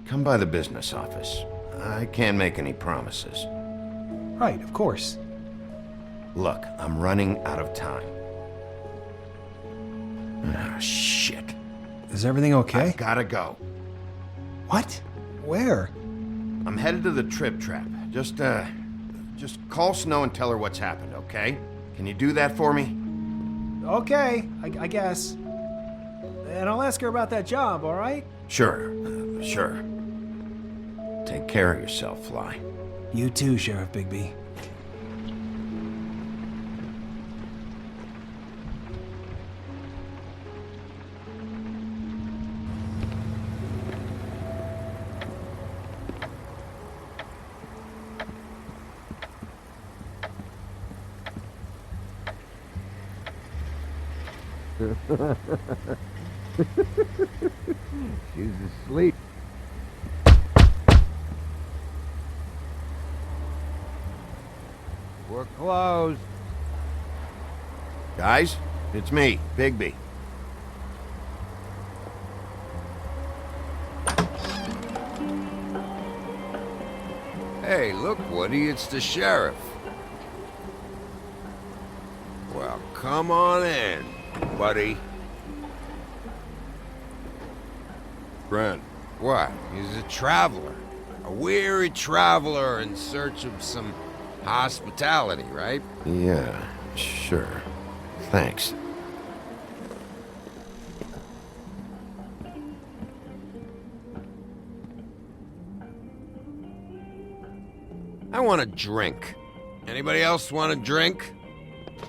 Come by the business office. I can't make any promises. Right, of course. Look, I'm running out of time. Ah, shit. Is everything okay? I've gotta go. What? Where? I'm headed to the Trip Trap. Just call Snow and tell her what's happened, okay? Can you do that for me? Okay, I guess. And I'll ask her about that job, all right? Sure, sure. Take care of yourself, Fly. You too, Sheriff Bigby. She's asleep. We're closed. Guys, it's me, Bigby. Hey, look, Woody, it's the sheriff. Well, come on in, buddy. Grant. What? He's a traveler. A weary traveler in search of some hospitality, right? Yeah, sure. Thanks. I want a drink. Anybody else want a drink?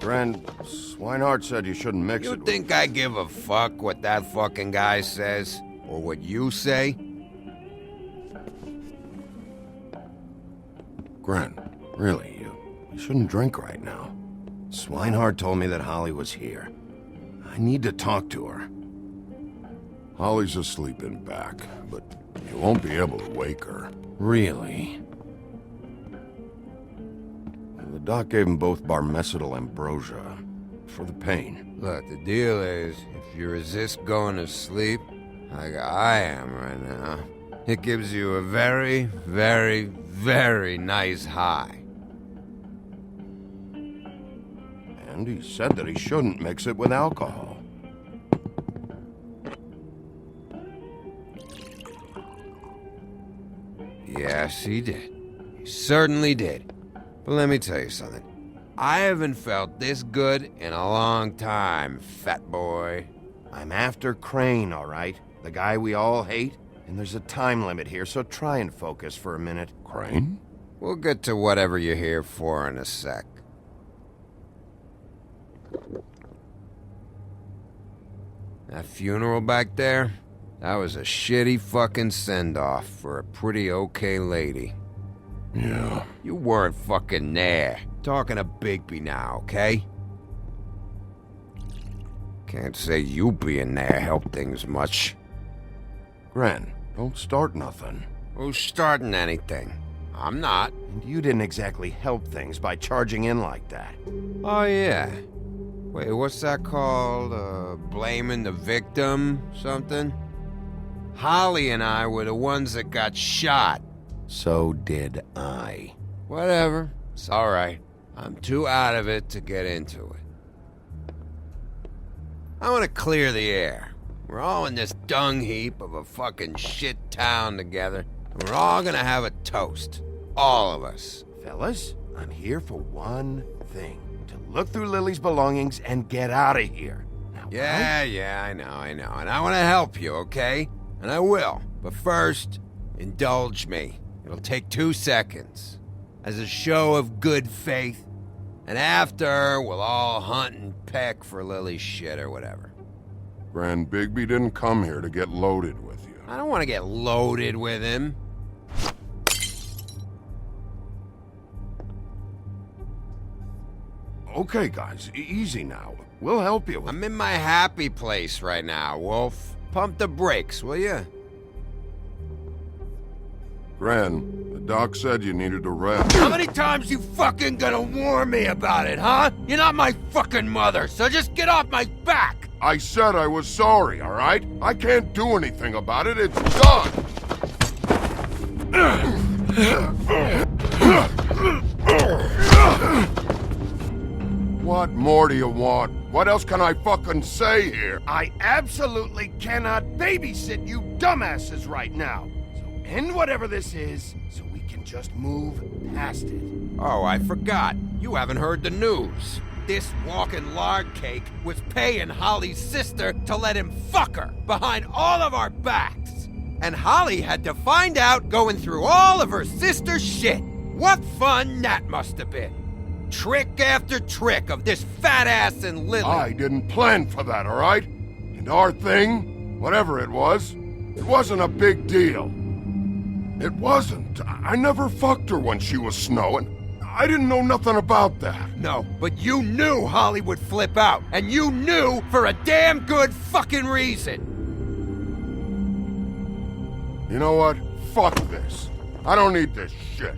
Grant, Swinehart said you shouldn't mix You it. think I give a fuck what that fucking guy says? Or what you say? Grant, really, you shouldn't drink right now. Swinehart told me that Holly was here. I need to talk to her. Holly's asleep in back, but you won't be able to wake her. Really? The doc gave them both Barmecidal ambrosia for the pain. Look, the deal is, if you resist going to sleep, like I am right now, it gives you a very, very, very nice high. And he said that he shouldn't mix it with alcohol. Yes, he did. He certainly did. But let me tell you something. I haven't felt this good in a long time, fat boy. I'm after Crane, all right? The guy we all hate? And there's a time limit here, so try and focus for a minute. Crane? We'll get to whatever you're here for in a sec. That funeral back there? That was a shitty fucking send-off for a pretty okay lady. Yeah. You weren't fucking there. Talking to Bigby now, okay? Can't say you being there helped things much. Grant, don't start nothing. Who's starting anything? I'm not. And you didn't exactly help things by charging in like that. Oh, yeah. Wait, what's that called? Blaming the victim? Something? Holly and I were the ones that got shot. So did I. Whatever. It's alright. I'm too out of it to get into it. I want to clear the air. We're all in this dung heap of a fucking shit town together, and we're all gonna have a toast. All of us. Fellas, I'm here for one thing. To look through Lily's belongings and get out of here. Now, Yeah, I know. And I want to help you, okay? And I will. But first, indulge me. It'll take 2 seconds. As a show of good faith. And after, we'll all hunt and peck for Lily's shit or whatever. Grant, Bigby didn't come here to get loaded with you. I don't want to get loaded with him. Okay, guys, easy now. We'll help you. I'm in my happy place right now, Wolf. Pump the brakes, will you? Gran, the doc said you needed a rest. How many times you fucking gonna warn me about it, huh? You're not my fucking mother, so just get off my back! I said I was sorry, all right? I can't do anything about it. It's done. What more do you want? What else can I fucking say here? I absolutely cannot babysit you dumbasses right now. So end whatever this is, so we can just move past it. Oh, I forgot. You haven't heard the news. This walking lard cake was paying Holly's sister to let him fuck her behind all of our backs. And Holly had to find out going through all of her sister's shit. What fun that must have been. Trick after trick of this fat ass and Lily. I didn't plan for that, all right? And our thing, whatever it wasn't a big deal. It wasn't. I never fucked her when she was snowing. I didn't know nothing about that. No, but you knew Holly would flip out, and you knew for a damn good fucking reason. You know what? Fuck this. I don't need this shit.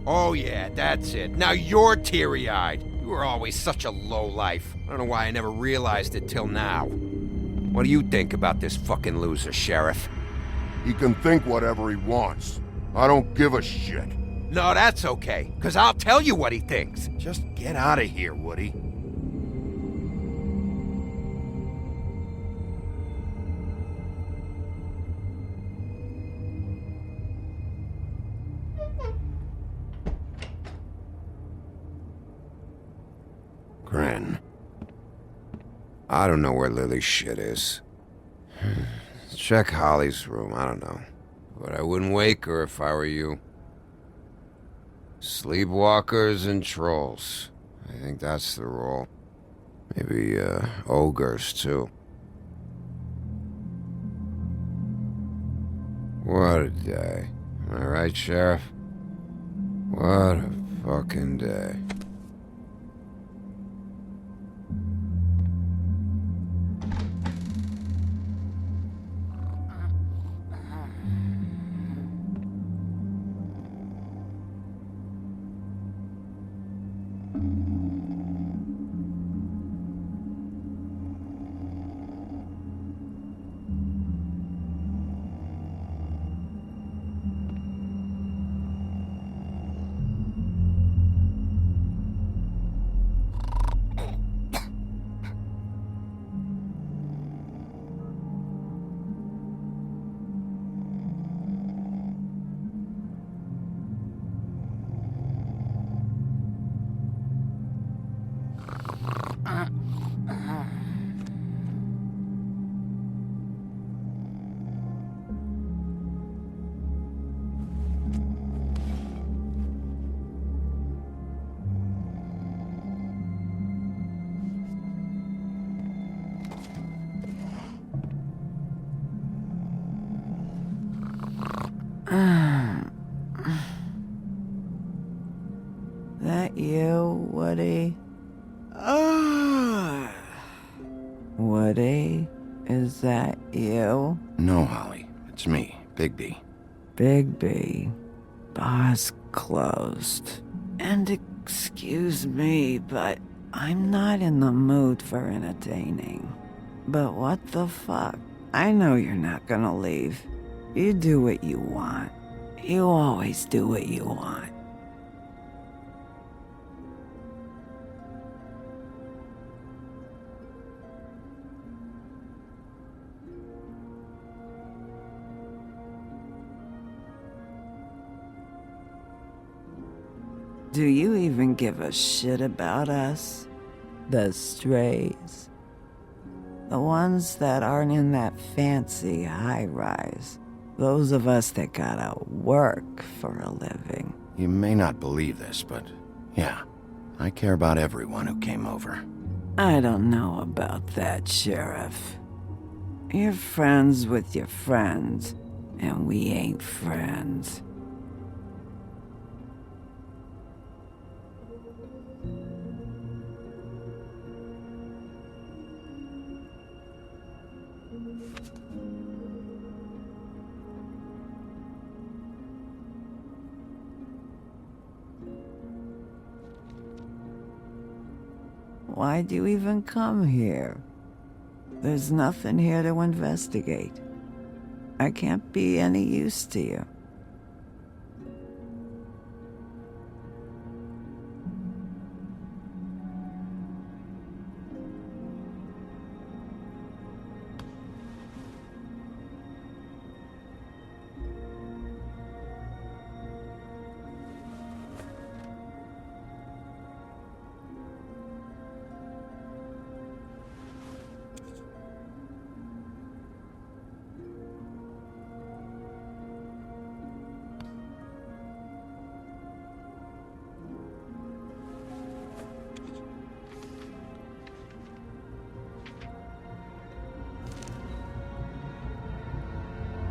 Oh yeah, that's it. Now you're teary-eyed. You were always such a lowlife. I don't know why I never realized it till now. What do you think about this fucking loser, Sheriff? He can think whatever he wants. I don't give a shit. No, that's okay, because I'll tell you what he thinks. Just get out of here, Woody. Gran. I don't know where Lily's shit is. Check Holly's room, I don't know. But I wouldn't wake her if I were you. Sleepwalkers and trolls. I think that's the rule. Maybe, ogres, too. What a day. Am I right, Sheriff? What a fucking day. That you, Woody? Woody? Is that you? No, Holly. It's me, Bigby. Bigby. Bar's closed. And excuse me, but I'm not in the mood for entertaining. But what the fuck? I know you're not gonna leave. You do what you want. You always do what you want. Do you even give a shit about us? The strays? The ones that aren't in that fancy high-rise. Those of us that gotta work for a living. You may not believe this, but yeah, I care about everyone who came over. I don't know about that, Sheriff. You're friends with your friends, and we ain't friends. Why'd you even come here? There's nothing here to investigate. I can't be any use to you.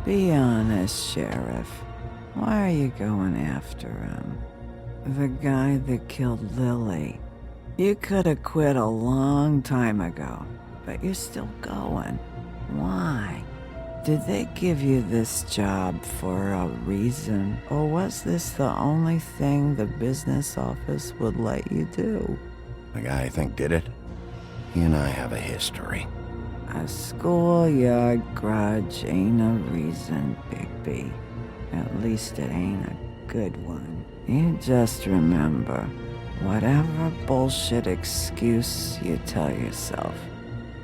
Be honest, Sheriff. Why are you going after him? The guy that killed Lily. You could have quit a long time ago, but you're still going. Why? Did they give you this job for a reason, or was this the only thing the business office would let you do? The guy I think did it. He and I have a history. A schoolyard grudge ain't a reason, Bigby. At least it ain't a good one. You just remember, whatever bullshit excuse you tell yourself,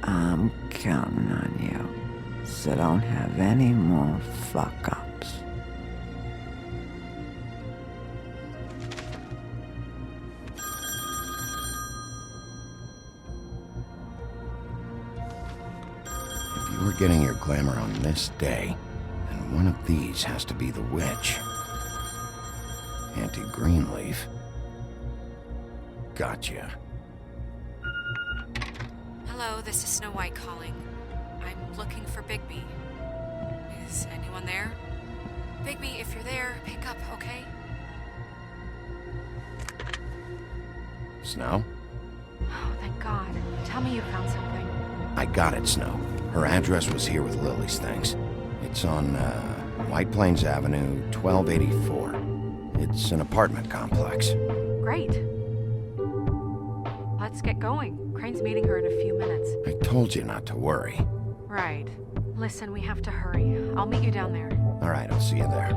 I'm counting on you. So don't have any more fuck-ups. We're getting your glamour on this day, and one of these has to be the witch. Auntie Greenleaf. Gotcha. Hello, this is Snow White calling. I'm looking for Bigby. Is anyone there? Bigby, if you're there, pick up, okay? Snow? Oh, thank God. Tell me you found something. I got it, Snow. Her address was here with Lily's things. It's on, White Plains Avenue, 1284. It's an apartment complex. Great. Let's get going. Crane's meeting her in a few minutes. I told you not to worry. Right. Listen, we have to hurry. I'll meet you down there. All right, I'll see you there.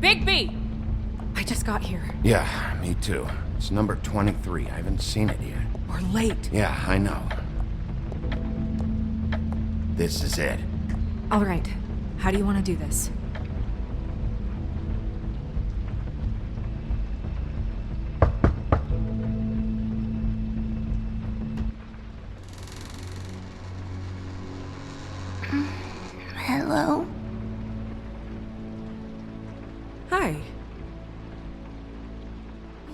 Bigby! I just got here. Yeah, me too. It's number 23. I haven't seen it yet. We're late. Yeah, I know. This is it. All right. How do you want to do this? Hello? Hi.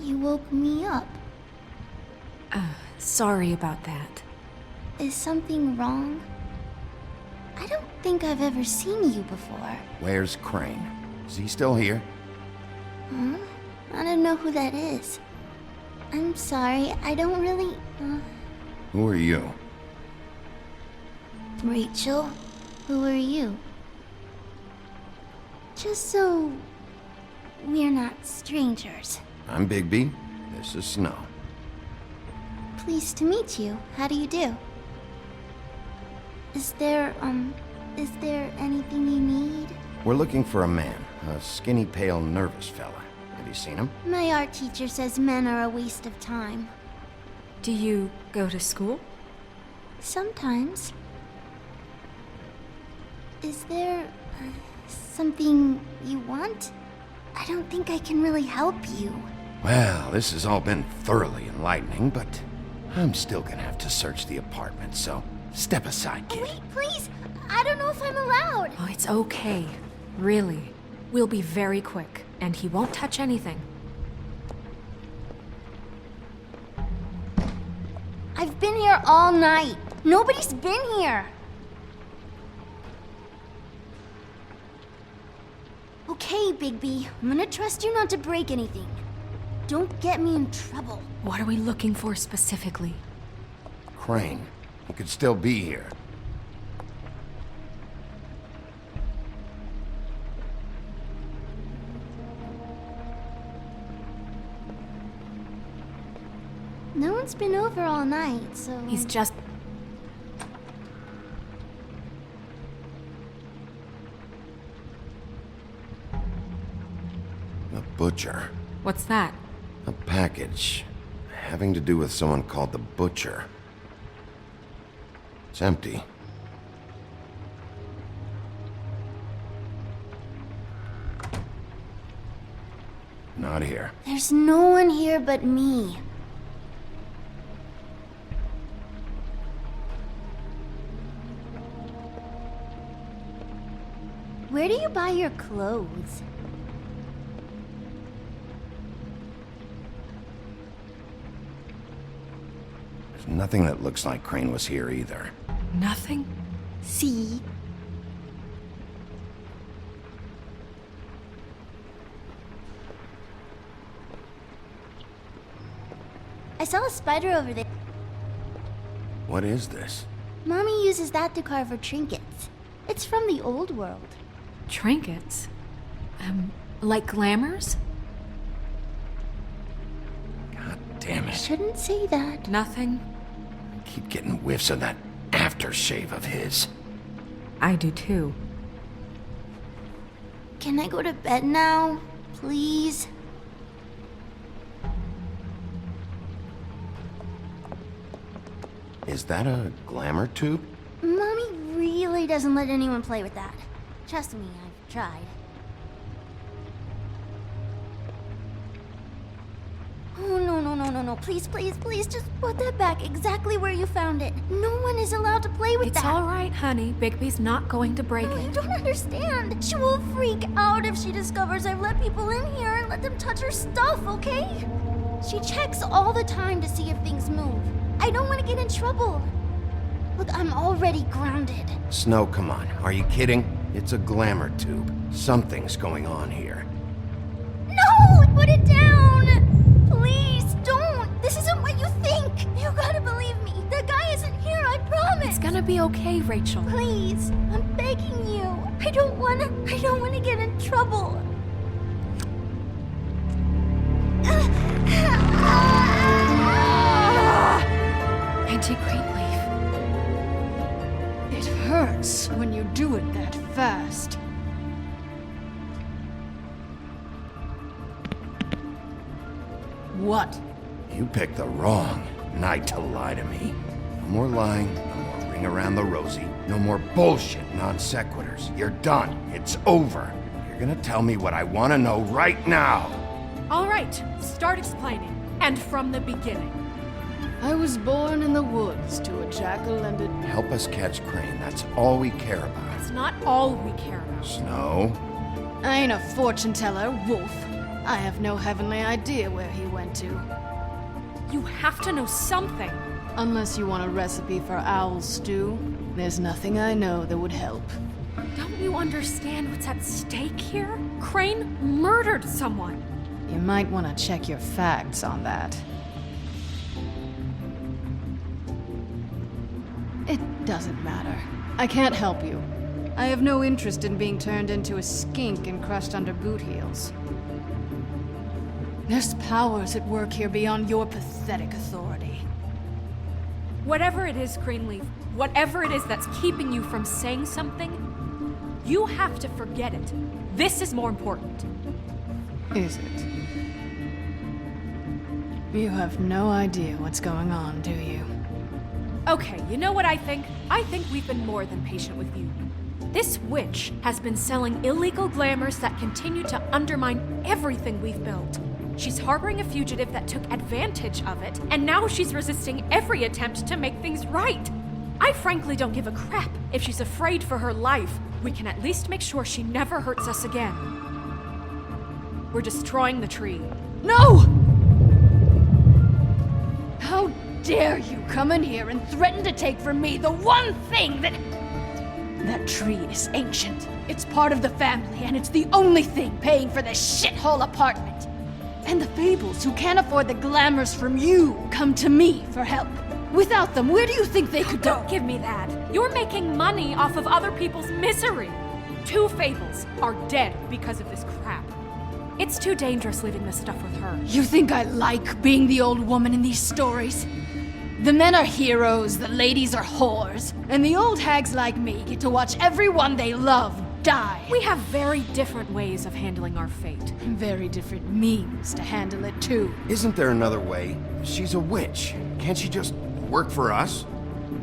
You woke me up. Sorry about that. Is something wrong? I don't think I've ever seen you before. Where's Crane? Is he still here? Huh? I don't know who that is. I'm sorry, I don't really... Who are you? Rachel, who are you? Just so... we're not strangers. I'm Bigby. This is Snow. Pleased to meet you. How do you do? Is there anything you need? We're looking for a man. A skinny, pale, nervous fella. Have you seen him? My art teacher says men are a waste of time. Do you go to school? Sometimes. Is there something you want? I don't think I can really help you. Well, this has all been thoroughly enlightening, but I'm still gonna have to search the apartment, so step aside, kid. Wait, please! I don't know if I'm allowed! Oh, it's okay. Really. We'll be very quick, and he won't touch anything. I've been here all night. Nobody's been here. Okay, Bigby. I'm gonna trust you not to break anything. Don't get me in trouble. What are we looking for specifically? Crane, he could still be here. No one's been over all night, so... He's just... The Butcher. What's that? A package having to do with someone called the Butcher. It's empty. Not here. There's no one here but me. Where do you buy your clothes? There's nothing that looks like Crane was here either. Nothing? See? I saw a spider over there. What is this? Mommy uses that to carve her trinkets. It's from the old world. Trinkets? Like glamours? God damn it. Shouldn't say that. Nothing? I keep getting whiffs of that aftershave of his. I do too. Can I go to bed now? Please? Is that a glamour tube? Mommy really doesn't let anyone play with that. Trust me, I've tried. Oh, no. Please, just put that back exactly where you found it. No one is allowed to play with that. It's all right, honey. Bigby's not going to break it. You don't understand. She will freak out if she discovers I've let people in here and let them touch her stuff, okay? She checks all the time to see if things move. I don't want to get in trouble. Look, I'm already grounded. Snow, come on. Are you kidding? It's a glamour tube. Something's going on here. No! Put it down! Please, don't! This isn't what you think! You gotta believe me. The guy isn't here, I promise! It's gonna be okay, Rachel. Please, I'm begging you. I don't wanna get in trouble. Auntie Greenleaf. It hurts when you do it that fast. What? You picked the wrong night to lie to me. No more lying, no more ring around the rosy, no more bullshit non sequiturs. You're done. It's over. You're gonna tell me what I want to know right now. All right, start explaining. And from the beginning. I was born in the woods to a jackal and a... Help us catch Crane. That's all we care about. It's not all we care about. Snow? I ain't a fortune teller, Wolf. I have no heavenly idea where he went to. You have to know something. Unless you want a recipe for owl stew, there's nothing I know that would help. Don't you understand what's at stake here? Crane murdered someone. You might want to check your facts on that. It doesn't matter. I can't help you. I have no interest in being turned into a skink and crushed under boot heels. There's powers at work here beyond your pathetic authority. Whatever it is, Greenleaf, whatever it is that's keeping you from saying something, you have to forget it. This is more important. Is it? You have no idea what's going on, do you? Okay, you know what I think? I think we've been more than patient with you. This witch has been selling illegal glamours that continue to undermine everything we've built. She's harboring a fugitive that took advantage of it, and now she's resisting every attempt to make things right. I frankly don't give a crap if she's afraid for her life. We can at least make sure she never hurts us again. We're destroying the tree. No! How dare you come in here and threaten to take from me the one thing that... That tree is ancient. It's part of the family, and it's the only thing paying for this shithole apartment. And the fables who can't afford the glamours from you come to me for help. Without them, where do you think they could go? Don't give me that. You're making money off of other people's misery. 2 fables are dead because of this crap. It's too dangerous leaving this stuff with her. You think I like being the old woman in these stories? The men are heroes, the ladies are whores, and the old hags like me get to watch everyone they love die. We have very different ways of handling our fate. Very different means to handle it, too. Isn't there another way? She's a witch. Can't she just work for us?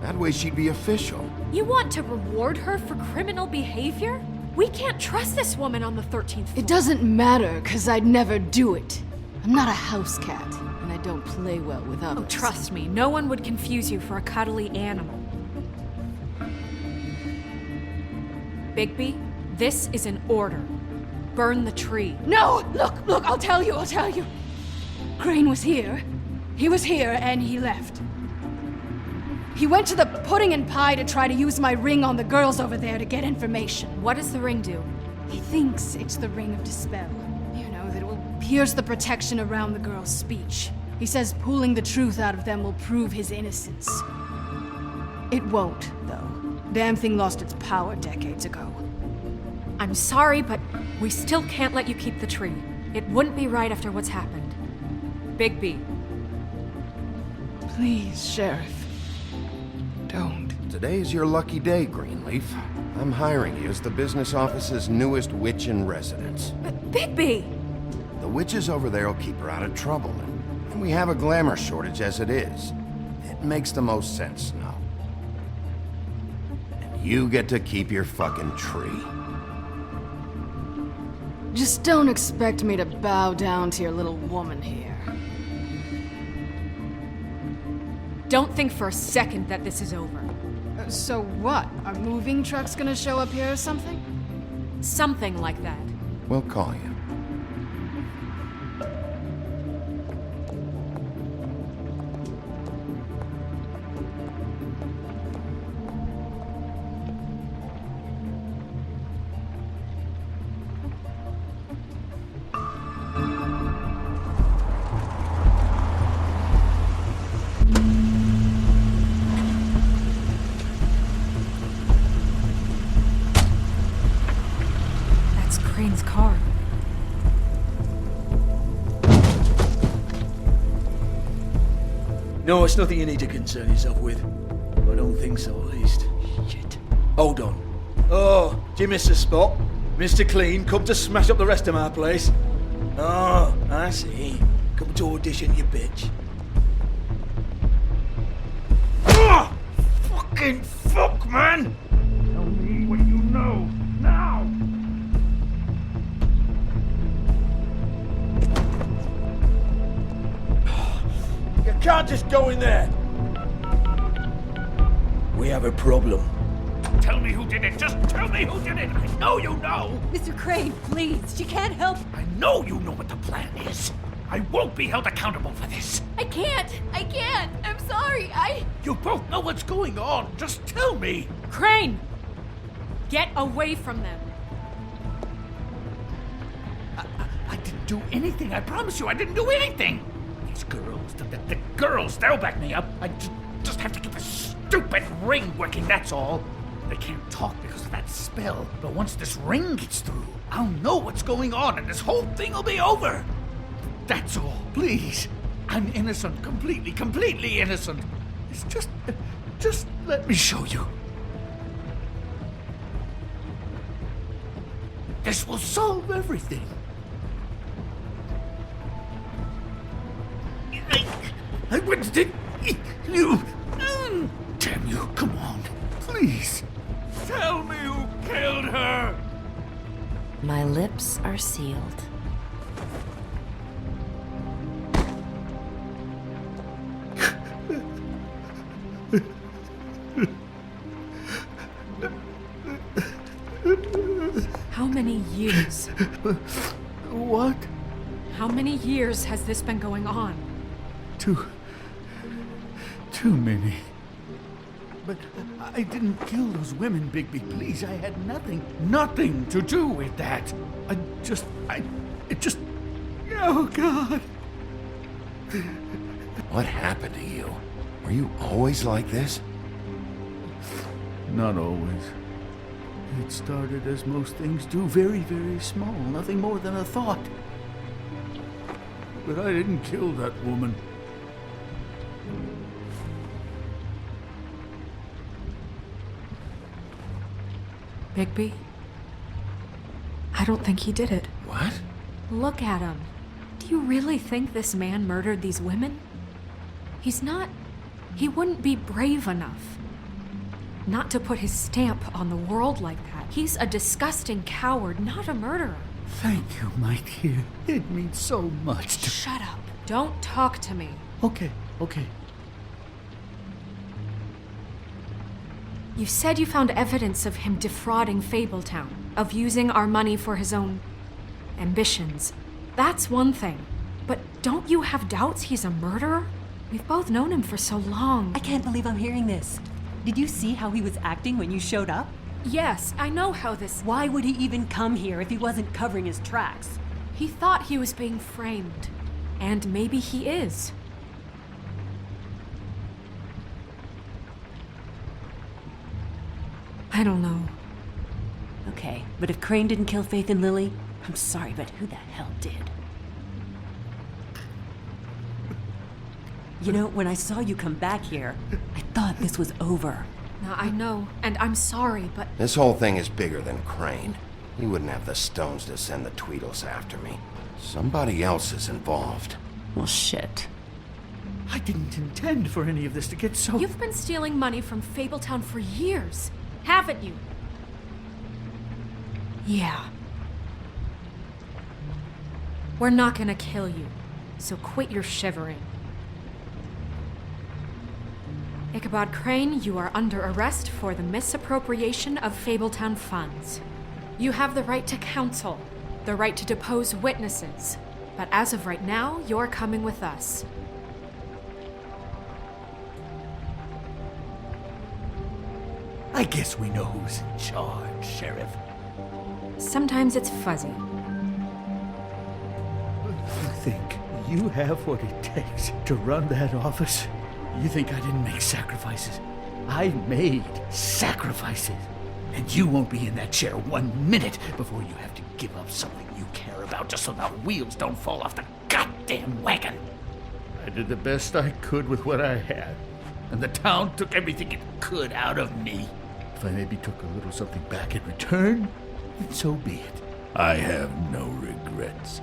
That way she'd be official. You want to reward her for criminal behavior? We can't trust this woman on the 13th floor. It doesn't matter, because I'd never do it. I'm not a house cat, and I don't play well with others. Oh, trust me, no one would confuse you for a cuddly animal. Bigby, this is an order. Burn the tree. No! Look, I'll tell you. Crane was here. He was here, and he left. He went to the pudding and pie to try to use my ring on the girls over there to get information. What does the ring do? He thinks it's the ring of dispel. You know, that it will pierce the protection around the girls' speech. He says pulling the truth out of them will prove his innocence. It won't, though. Damn thing lost its power decades ago. I'm sorry, but we still can't let you keep the tree. It wouldn't be right after what's happened. Bigby. Please, Sheriff. Don't. Today's your lucky day, Greenleaf. I'm hiring you as the business office's newest witch in residence. But Bigby! The witches over there will keep her out of trouble, and we have a glamour shortage as it is. It makes the most sense now. And you get to keep your fucking tree. Just don't expect me to bow down to your little woman here. Don't think for a second that this is over. So what? Are moving trucks gonna show up here or something? Something like that. We'll call you. Crane's car. No, it's nothing you need to concern yourself with. I don't think so, at least. Shit. Hold on. Oh, do you miss the spot? Mr. Clean, come to smash up the rest of my place. Oh, I see. Come to audition, you bitch. Oh! Fucking fuck, man! Tell me what you know, now! You can't just go in there! We have a problem. Tell me who did it! Just tell me who did it! I know you know! Mr. Crane, please, she can't help. I know you know what the plan is! I won't be held accountable for this! I can't! I'm sorry, You both know what's going on! Just tell me! Crane! Get away from them! I didn't do anything, I promise you, I didn't do anything! These girls, the girls, they'll back me up. I just have to get this stupid ring working, that's all. They can't talk because of that spell, but once this ring gets through, I'll know what's going on and this whole thing will be over. That's all, please. I'm innocent, completely innocent. It's just let me show you. This will solve everything. I went to you. Damn you, come on. Please. Tell me who killed her. My lips are sealed. How many years? What? How many years has this been going on? Too many. But I didn't kill those women, Bigby. Please, I had nothing to do with that. It just Oh, God. What happened to you? Were you always like this? Not always. It started as most things do, very, very small, nothing more than a thought. But I didn't kill that woman. Bigby? I don't think he did it. What? Look at him. Do you really think this man murdered these women? He's not... He wouldn't be brave enough. Not to put his stamp on the world like that. He's a disgusting coward, not a murderer. Thank you, my dear. It means so much to... Shut up. Don't talk to me. Okay. You said you found evidence of him defrauding Fabletown, of using our money for his own ambitions. That's one thing. But don't you have doubts he's a murderer? We've both known him for so long. I can't believe I'm hearing this. Did you see how he was acting when you showed up? Yes, I know how this... Why would he even come here if he wasn't covering his tracks? He thought he was being framed. And maybe he is. I don't know. Okay, but if Crane didn't kill Faith and Lily, I'm sorry, but who the hell did? You know, when I saw you come back here, I thought this was over. Now, I know, and I'm sorry, but... This whole thing is bigger than Crane. He wouldn't have the stones to send the Tweedles after me. Somebody else is involved. Well, shit. I didn't intend for any of this to get so... You've been stealing money from Fabletown for years, haven't you? Yeah. We're not gonna kill you, so quit your shivering. Ichabod Crane, you are under arrest for the misappropriation of Fabletown funds. You have the right to counsel, the right to depose witnesses, but as of right now, you're coming with us. I guess we know who's in charge, Sheriff. Sometimes it's fuzzy. You think you have what it takes to run that office? You think I didn't make sacrifices? I made sacrifices. And you won't be in that chair 1 minute before you have to give up something you care about just so the wheels don't fall off the goddamn wagon. I did the best I could with what I had, and the town took everything it could out of me. If I maybe took a little something back in return, then so be it. I have no regrets.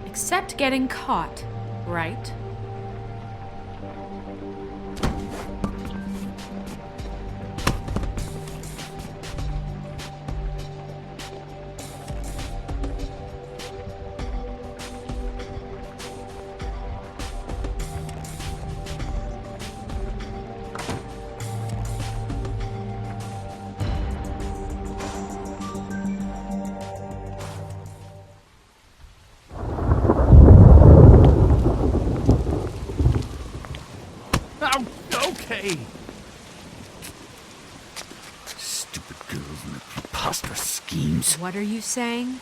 Except getting caught, right? Okay. Stupid girls and their preposterous schemes. What are you saying?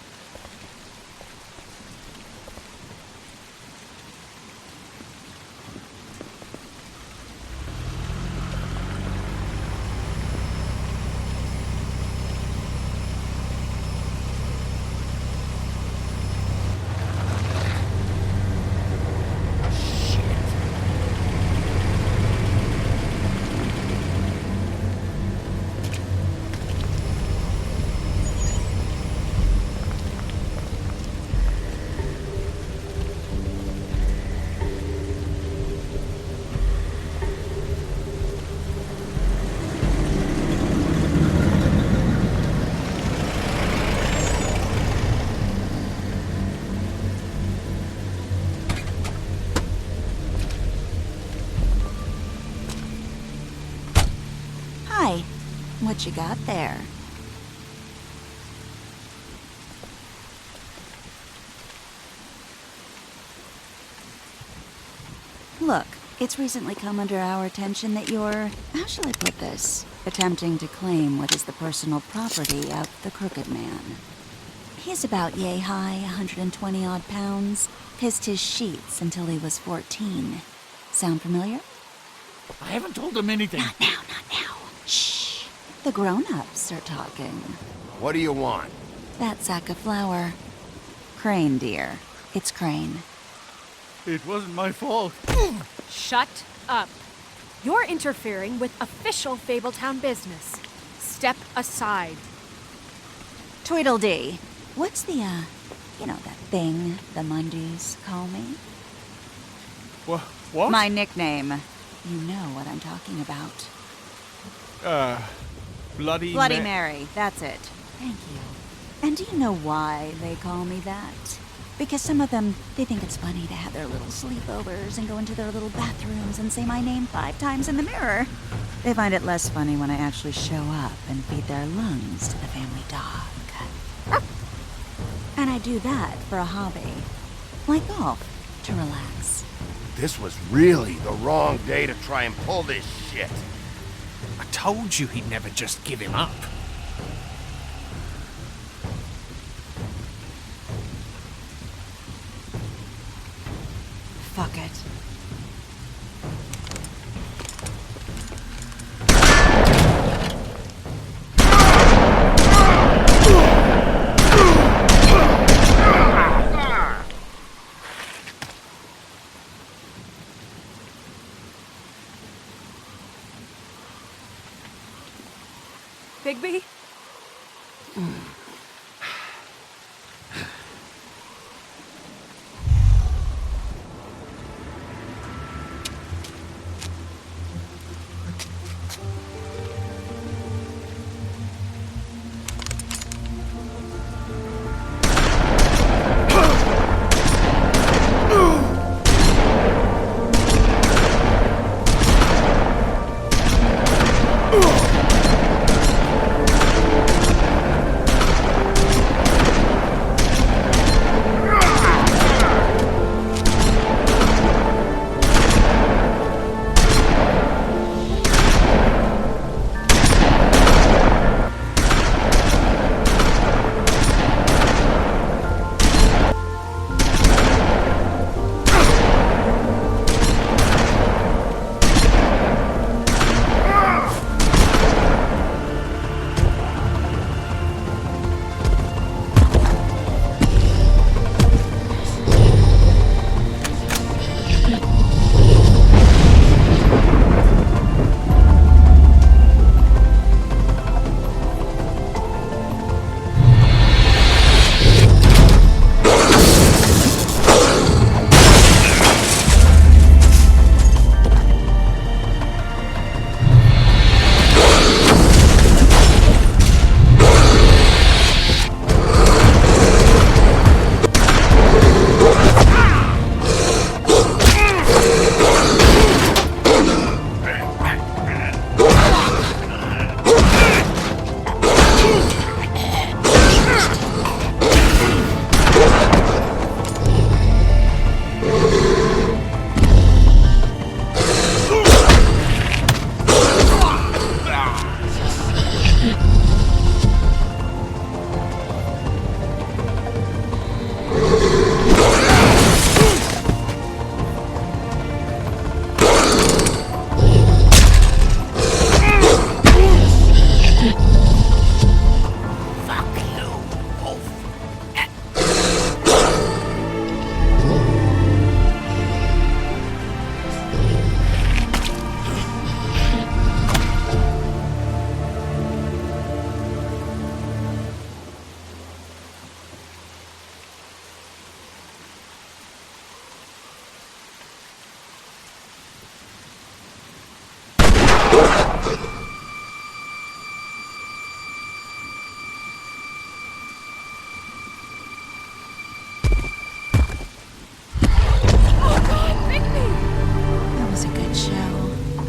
Hi. What you got there? Look, it's recently come under our attention that you're, how shall I put this, attempting to claim what is the personal property of the Crooked Man. He's about yay high, 120 odd pounds. Pissed his sheets until he was 14. Sound familiar? I haven't told him anything. Not now. Shh. The grown-ups are talking. What do you want? That sack of flour. Crane, dear. It's Crane. It wasn't my fault. Shut up. You're interfering with official Fabletown business. Step aside. Tweedledee. What's the, that thing the Mundies call me? What? My nickname. You know what I'm talking about. Bloody Mary. That's it. Thank you. And do you know why they call me that? Because some of them, they think it's funny to have their little sleepovers and go into their little bathrooms and say my name 5 times in the mirror. They find it less funny when I actually show up and feed their lungs to the family dog. And I do that for a hobby. Like golf, to relax. This was really the wrong day to try and pull this shit. I told you he'd never just give him up. Fuck it. Bigby?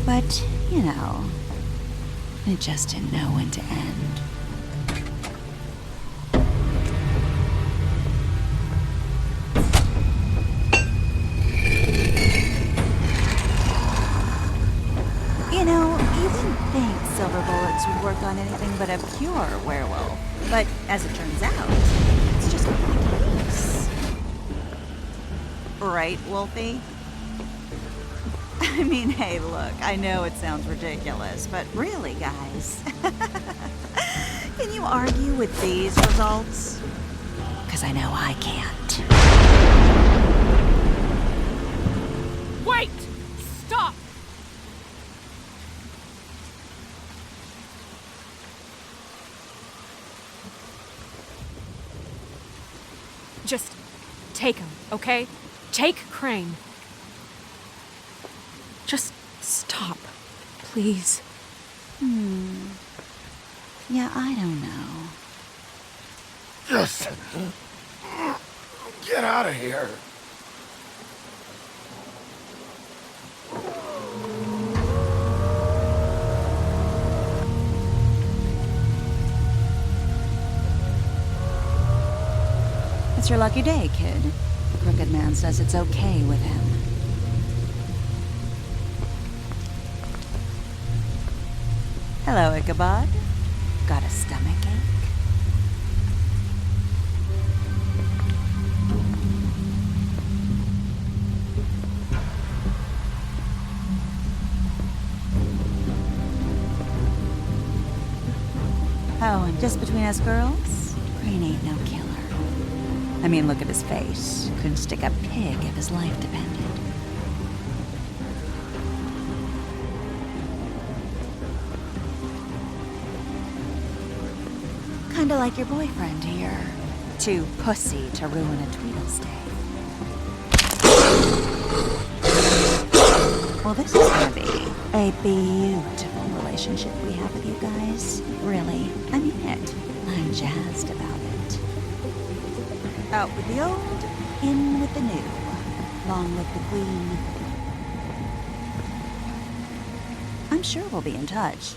But, it just didn't know when to end. You wouldn't think silver bullets would work on anything but a pure werewolf. But as it turns out, it's Right, Wolfie? I mean, hey, look, I know it sounds ridiculous, but really, guys, can you argue with these results? Because I know I can't. Wait! Stop! Just take him, okay? Take Crane. Just stop, please. Yeah, I don't know. Just get out of here. It's your lucky day, kid. The Crooked Man says it's okay with him. Hello, Ichabod. Got a stomachache? Oh, and just between us girls, Crane ain't no killer. I mean, look at his face. Couldn't stick a pig if his life depended. Kinda like your boyfriend here. Too pussy to ruin a Tweedle's day. Well, this is gonna be a beautiful relationship we have with you guys. Really, I mean it. I'm jazzed about it. Out with the old, in with the new. Long live the Queen. I'm sure we'll be in touch.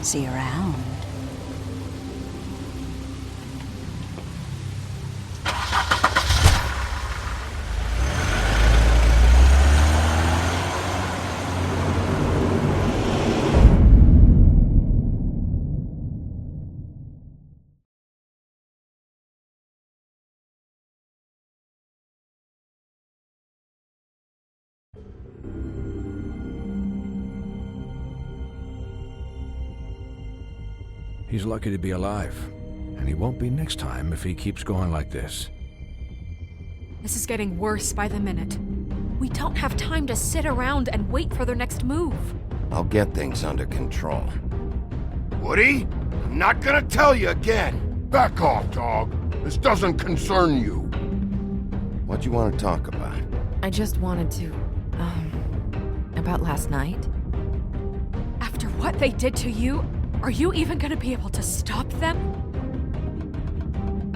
See you around. He's lucky to be alive, and he won't be next time if he keeps going like this. This is getting worse by the minute. We don't have time to sit around and wait for their next move. I'll get things under control. Woody, I'm not gonna tell you again. Back off, dog. This doesn't concern you. What do you want to talk about? I just wanted to, about last night. After what they did to you, are you even gonna be able to stop them?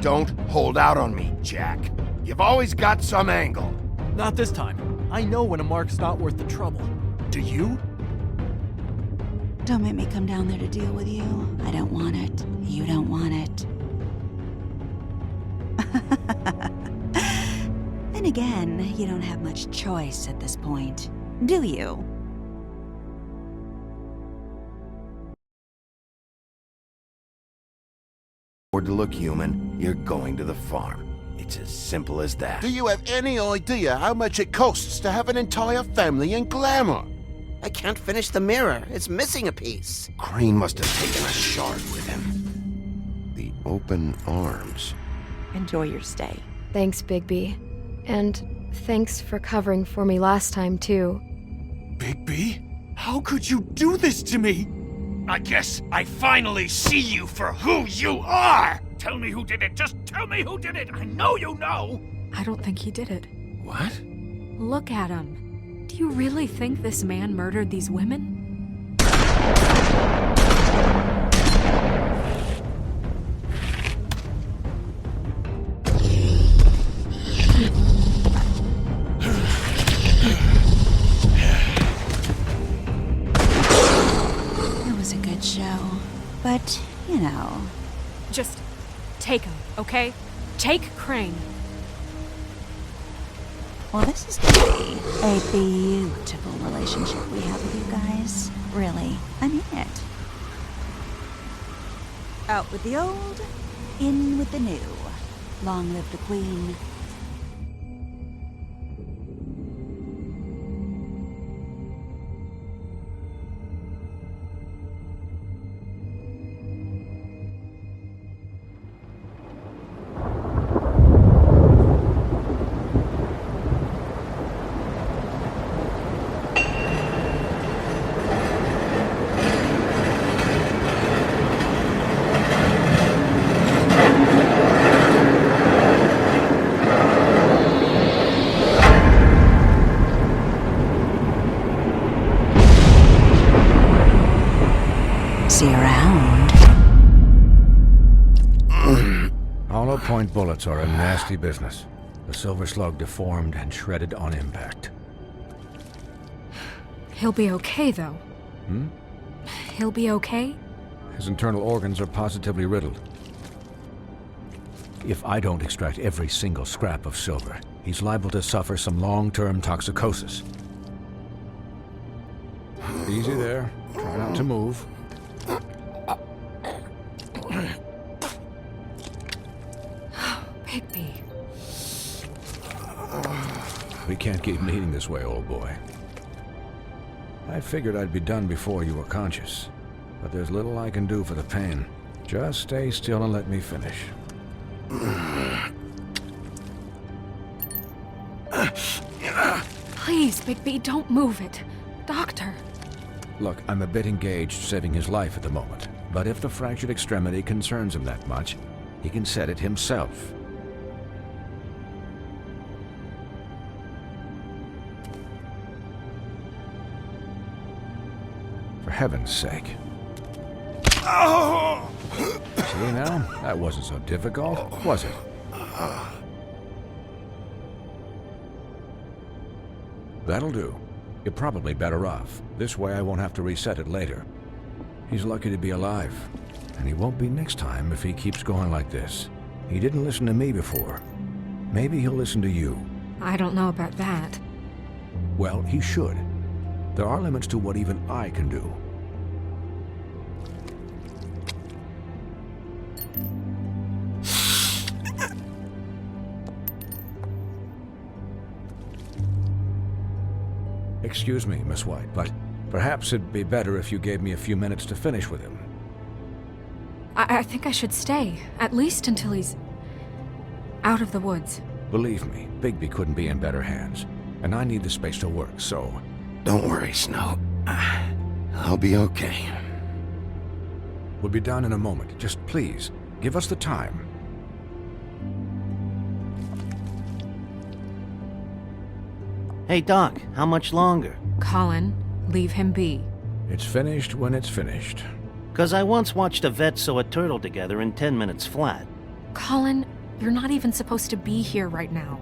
Don't hold out on me, Jack. You've always got some angle. Not this time. I know when a mark's not worth the trouble. Do you? Don't make me come down there to deal with you. I don't want it. You don't want it. Then again, you don't have much choice at this point, do you? Or to look human, you're going to the farm. It's as simple as that. Do you have any idea how much it costs to have an entire family in glamour? I can't finish the mirror. It's missing a piece. Crane must have taken a shard with him. The open arms. Enjoy your stay. Thanks, Bigby. And thanks for covering for me last time, too. Bigby? How could you do this to me? I guess I finally see you for who you are! Tell me who did it! Just tell me who did it! I know you know! I don't think he did it. What? Look at him. Do you really think this man murdered these women? But, you know. Just take him, okay? Take Crane. Well, this is gonna be a beautiful relationship we have with you guys. Really, I mean it. Out with the old, in with the new. Long live the Queen. See you around. Hollow point bullets are a nasty business. The silver slug deformed and shredded on impact. He'll be okay, though. He'll be okay? His internal organs are positively riddled. If I don't extract every single scrap of silver, he's liable to suffer some long-term toxicosis. Easy there. Try not to move. Bigby. We can't keep meeting this way, old boy. I figured I'd be done before you were conscious, but there's little I can do for the pain. Just stay still and let me finish. Please, Bigby, don't move it. Doctor. Look, I'm a bit engaged saving his life at the moment, but if the fractured extremity concerns him that much, he can set it himself. For heaven's sake. See now? That wasn't so difficult, was it? That'll do. You're probably better off. This way I won't have to reset it later. He's lucky to be alive. And he won't be next time if he keeps going like this. He didn't listen to me before. Maybe he'll listen to you. I don't know about that. Well, he should. There are limits to what even I can do. Excuse me, Miss White, but perhaps it'd be better if you gave me a few minutes to finish with him. I think I should stay, at least until he's out of the woods. Believe me, Bigby couldn't be in better hands, and I need the space to work, so... Don't worry, Snow. I'll be okay. We'll be done in a moment. Just please, give us the time. Hey, Doc, how much longer? Colin, leave him be. It's finished when it's finished. 'Cause I once watched a vet sew a turtle together in 10 minutes flat. Colin, you're not even supposed to be here right now.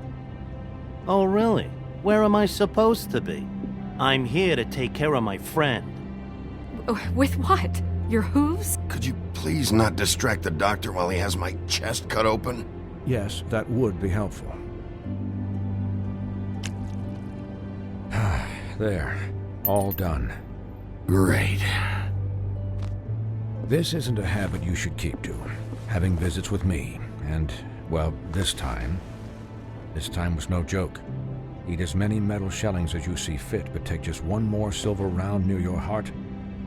Oh, really? Where am I supposed to be? I'm here to take care of my friend. With what? Your hooves? Could you please not distract the doctor while he has my chest cut open? Yes, that would be helpful. There. All done. Great. This isn't a habit you should keep to. Having visits with me. And, well, this time was no joke. Eat as many metal shellings as you see fit, but take just one more silver round near your heart,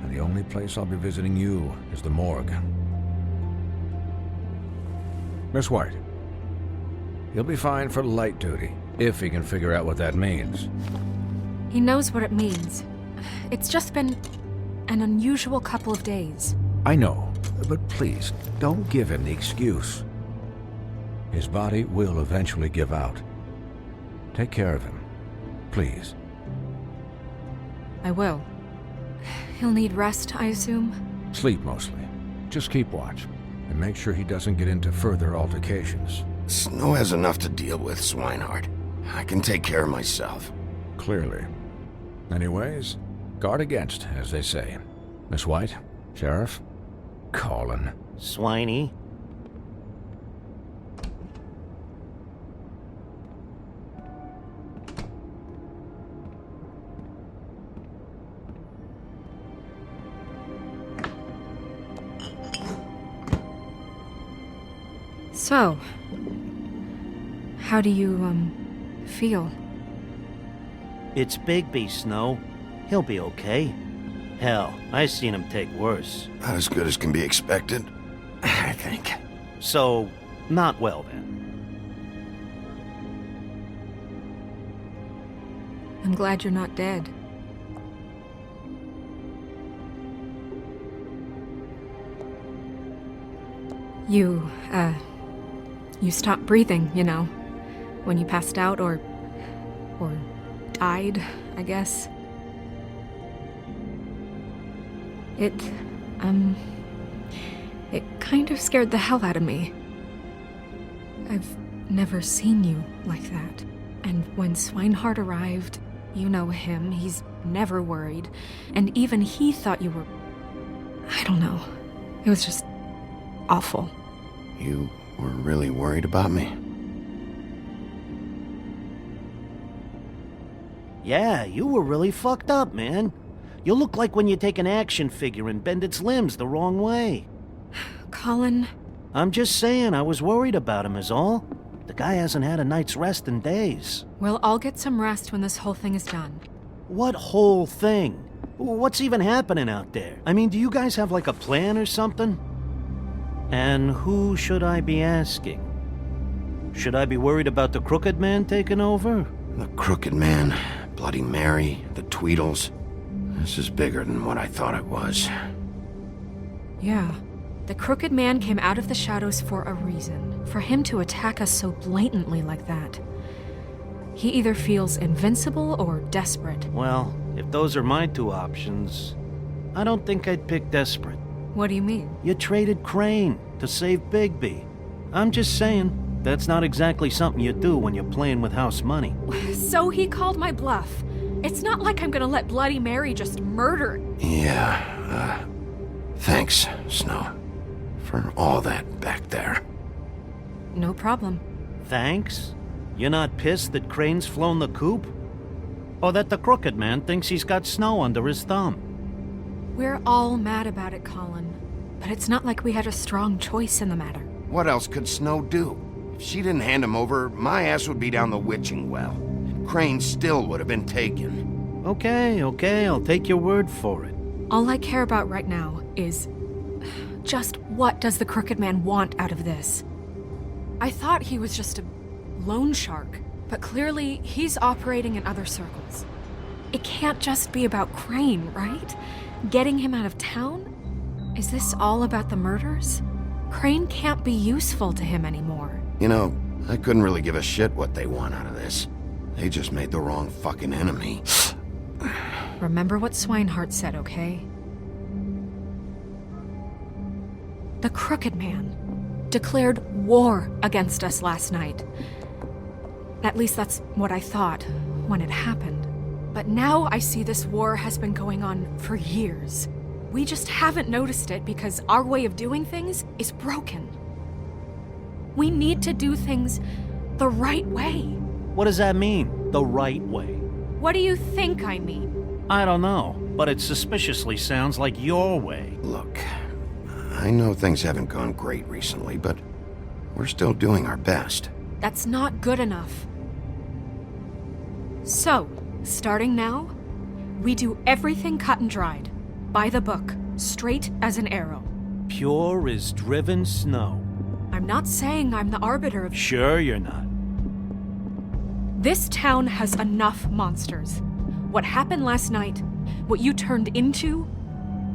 and the only place I'll be visiting you is the morgue. Miss White. He'll be fine for light duty, if he can figure out what that means. He knows what it means. It's just been an unusual couple of days. I know, but please, don't give him the excuse. His body will eventually give out. Take care of him, please. I will. He'll need rest, I assume? Sleep mostly. Just keep watch, and make sure he doesn't get into further altercations. Snow has enough to deal with, Swinehart. I can take care of myself. Clearly. Anyways, guard against, as they say. Miss White, Sheriff, Colin. Swiney. So, How do you, feel? It's Bigby, Snow. He'll be okay. Hell, I seen him take worse. Not as good as can be expected, I think. So, not well then. I'm glad you're not dead. You stopped breathing, you know, when you passed out or died, I guess. It kind of scared the hell out of me. I've never seen you like that. And when Swinehart arrived, you know him, he's never worried. And even he thought you were... I don't know. It was just awful. You were really worried about me? Yeah, you were really fucked up, man. You look like when you take an action figure and bend its limbs the wrong way. Colin... I'm just saying I was worried about him is all. The guy hasn't had a night's rest in days. We'll all get some rest when this whole thing is done. What whole thing? What's even happening out there? I mean, do you guys have like a plan or something? And who should I be asking? Should I be worried about the Crooked Man taking over? The Crooked Man, Bloody Mary, the Tweedles. This is bigger than what I thought it was. Yeah. The Crooked Man came out of the shadows for a reason. For him to attack us so blatantly like that. He either feels invincible or desperate. Well, if those are my two options, I don't think I'd pick desperate. What do you mean? You traded Crane to save Bigby. I'm just saying, that's not exactly something you do when you're playing with house money. So he called my bluff. It's not like I'm gonna let Bloody Mary just murder... Yeah, thanks, Snow. For all that back there. No problem. Thanks? You're not pissed that Crane's flown the coop? Or that the Crooked Man thinks he's got Snow under his thumb? We're all mad about it, Colin. But it's not like we had a strong choice in the matter. What else could Snow do? If she didn't hand him over, my ass would be down the witching well. And Crane still would have been taken. Okay, I'll take your word for it. All I care about right now is... just what does the Crooked Man want out of this? I thought he was just a loan shark, but clearly he's operating in other circles. It can't just be about Crane, right? Getting him out of town? Is this all about the murders? Crane can't be useful to him anymore. You know, I couldn't really give a shit what they want out of this. They just made the wrong fucking enemy. Remember what Swinehart said, okay? The Crooked Man declared war against us last night. At least that's what I thought when it happened. But now I see this war has been going on for years. We just haven't noticed it because our way of doing things is broken. We need to do things the right way. What does that mean, the right way? What do you think I mean? I don't know, but it suspiciously sounds like your way. Look, I know things haven't gone great recently, but we're still doing our best. That's not good enough. So, starting now, we do everything cut and dried. By the book, straight as an arrow. Pure as driven snow. I'm not saying I'm the arbiter of... Sure you're not. This town has enough monsters. What happened last night, what you turned into,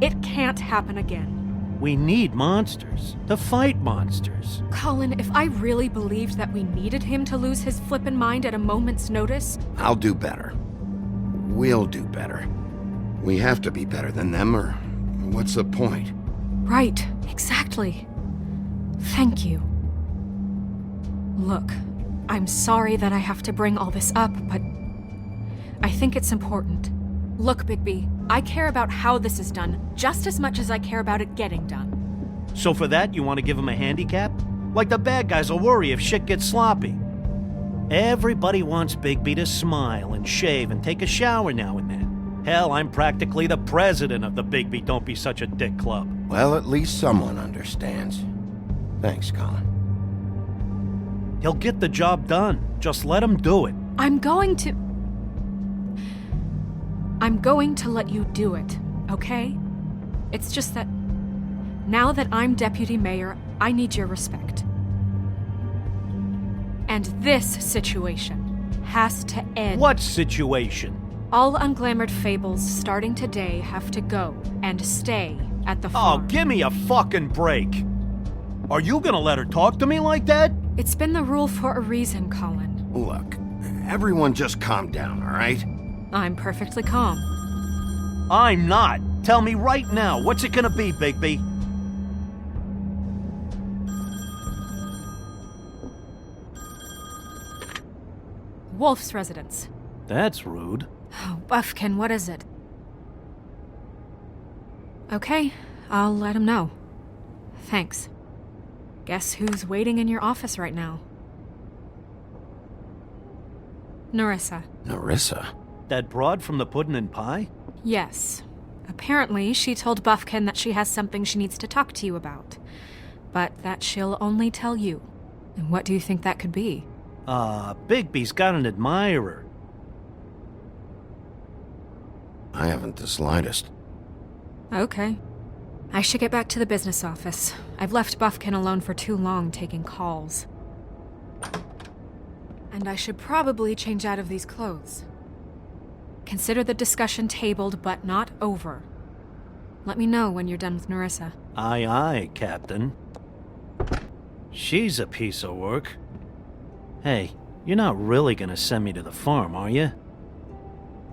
it can't happen again. We need monsters to fight monsters. Colin, if I really believed that we needed him to lose his flippin' mind at a moment's notice... I'll do better. We'll do better. We have to be better than them, or what's the point? Right, exactly. Thank you. Look, I'm sorry that I have to bring all this up, but I think it's important. Look, Bigby, I care about how this is done just as much as I care about it getting done. So for that, you want to give him a handicap? Like the bad guys will worry if shit gets sloppy. Everybody wants Bigby to smile and shave and take a shower now and then. Hell, I'm practically the president of the Bigby Don't Be Such a Dick Club. Well, at least someone understands. Thanks, Colin. He'll get the job done. Just let him do it. I'm going to let you do it, okay? It's just that now that I'm deputy mayor, I need your respect. And this situation has to end. What situation? All unglamored fables starting today have to go and stay at the farm. Oh, give me a fucking break. Are you gonna let her talk to me like that? It's been the rule for a reason, Colin. Look, everyone just calm down, all right? I'm perfectly calm. I'm not. Tell me right now, what's it gonna be, Bigby? Wolf's residence. That's rude. Oh, Buffkin, what is it? Okay, I'll let him know. Thanks. Guess who's waiting in your office right now? Nerissa. Nerissa? That broad from the Puddin' and Pie? Yes. Apparently, she told Buffkin that she has something she needs to talk to you about, but that she'll only tell you. And what do you think that could be? Bigby's got an admirer. I haven't the slightest. Okay. I should get back to the business office. I've left Buffkin alone for too long taking calls. And I should probably change out of these clothes. Consider the discussion tabled but not over. Let me know when you're done with Nerissa. Aye, aye, Captain. She's a piece of work. Hey, you're not really gonna send me to the farm, are you?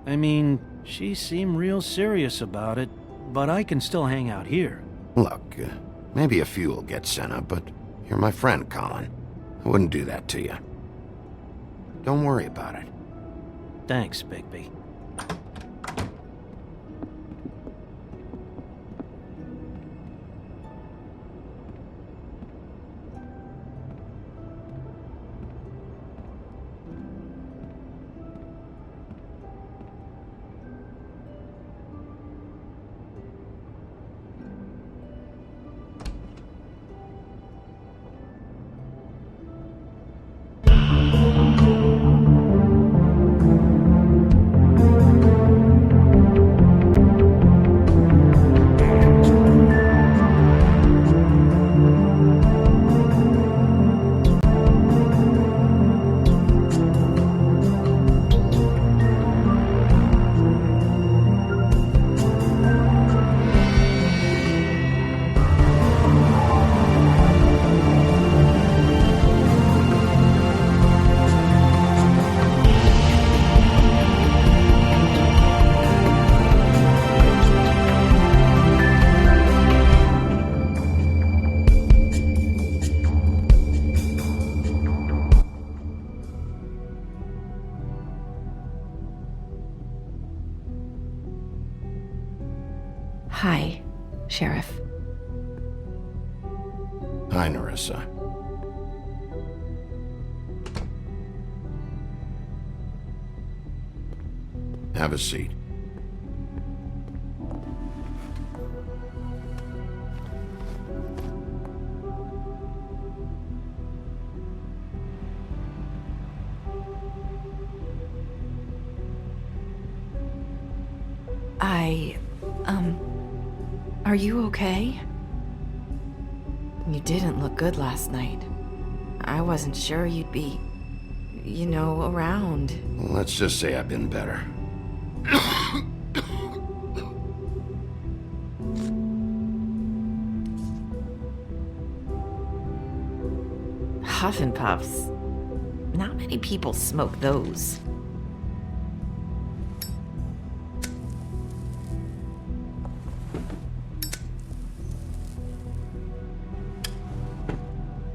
I mean, she seemed real serious about it, but I can still hang out here. Look, maybe a few will get sent up, but you're my friend, Colin. I wouldn't do that to you. Don't worry about it. Thanks, Bigby. Hi, Sheriff. Hi, Nerissa. Have a seat. Are you okay? You didn't look good last night. I wasn't sure you'd be, around. Let's just say I've been better. Huff and Puffs. Not many people smoke those.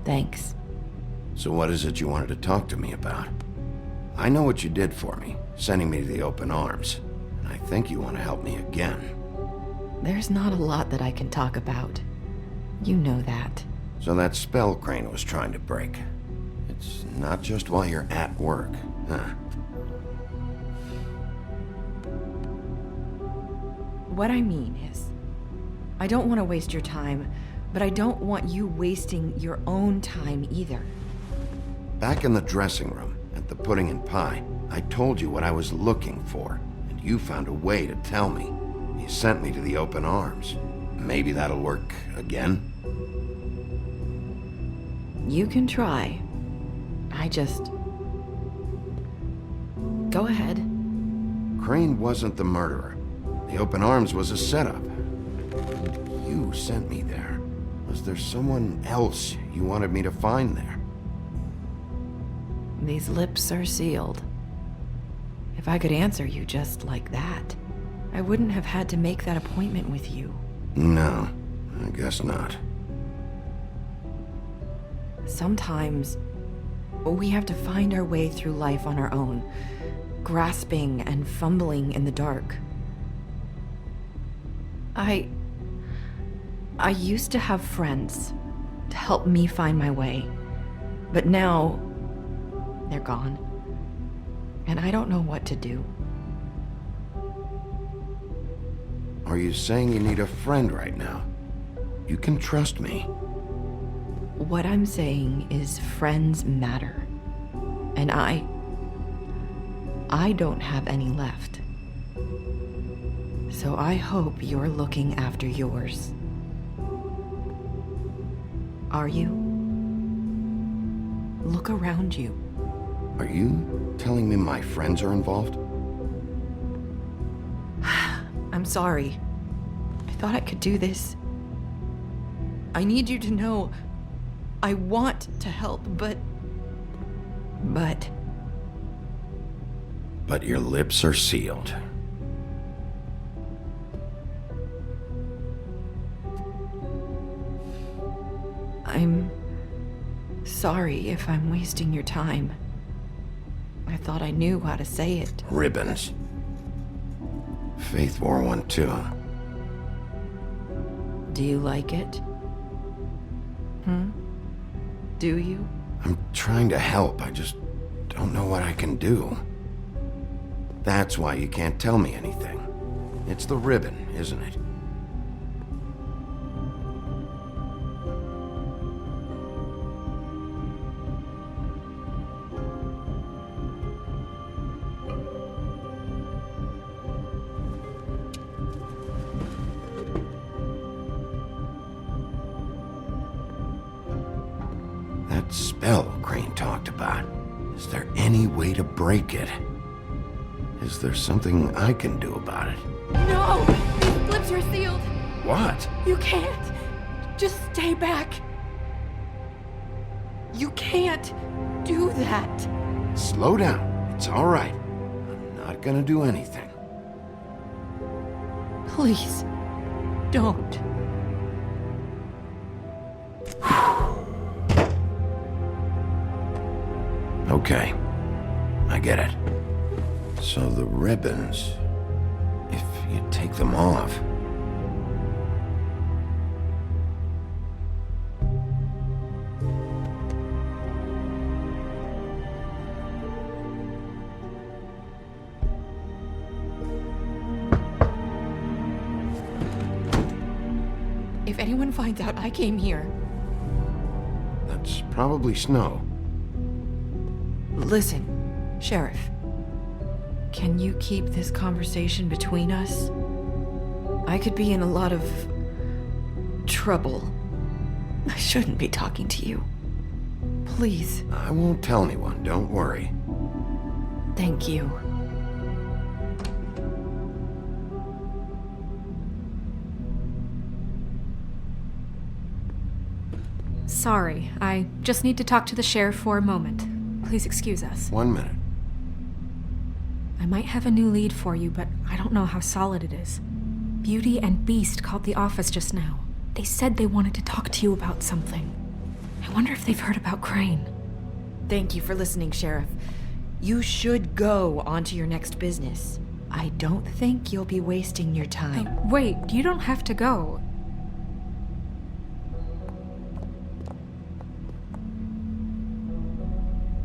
Thanks. So what is it you wanted to talk to me about? I know what you did for me, sending me to the open arms. And I think you want to help me again. There's not a lot that I can talk about. You know that. So that spell Crane was trying to break. It's not just while you're at work, huh? What I mean is, I don't want to waste your time, but I don't want you wasting your own time either. Back in the dressing room, at the pudding and pie, I told you what I was looking for, and you found a way to tell me. You sent me to the open arms. Maybe that'll work again? You can try. Go ahead. Crane wasn't the murderer. The open arms was a setup. You sent me there. Was there someone else you wanted me to find there? These lips are sealed. If I could answer you just like that, I wouldn't have had to make that appointment with you. No, I guess not. Sometimes we have to find our way through life on our own, grasping and fumbling in the dark. I used to have friends to help me find my way, but now they're gone, and I don't know what to do. Are you saying you need a friend right now? You can trust me. What I'm saying is friends matter, and I don't have any left. So I hope you're looking after yours. Are you? Look around you. Are you telling me my friends are involved? I'm sorry. I thought I could do this. I need you to know I want to help, but... But your lips are sealed. I'm sorry if I'm wasting your time. I thought I knew how to say it. Ribbons. Faith wore one too. Do you like it? Do you? I'm trying to help, I just don't know what I can do. That's why you can't tell me anything. It's the ribbon, isn't it? That spell Crane talked about. Is there any way to break it? Is there something I can do about it? No! These lips are sealed! What? You can't! Just stay back! You can't do that! Slow down. It's all right. I'm not gonna do anything. Please, don't. Okay. I get it. So the ribbons, if you take them off... If anyone finds out I came here... That's probably Snow. Listen, Sheriff. Can you keep this conversation between us? I could be in a lot of... trouble. I shouldn't be talking to you. Please. I won't tell anyone, don't worry. Thank you. Sorry, I just need to talk to the sheriff for a moment. Please excuse us. 1 minute. I might have a new lead for you, but I don't know how solid it is. Beauty and Beast called the office just now. They said they wanted to talk to you about something. I wonder if they've heard about Crane. Thank you for listening, Sheriff. You should go on to your next business. I don't think you'll be wasting your time. Wait, you don't have to go.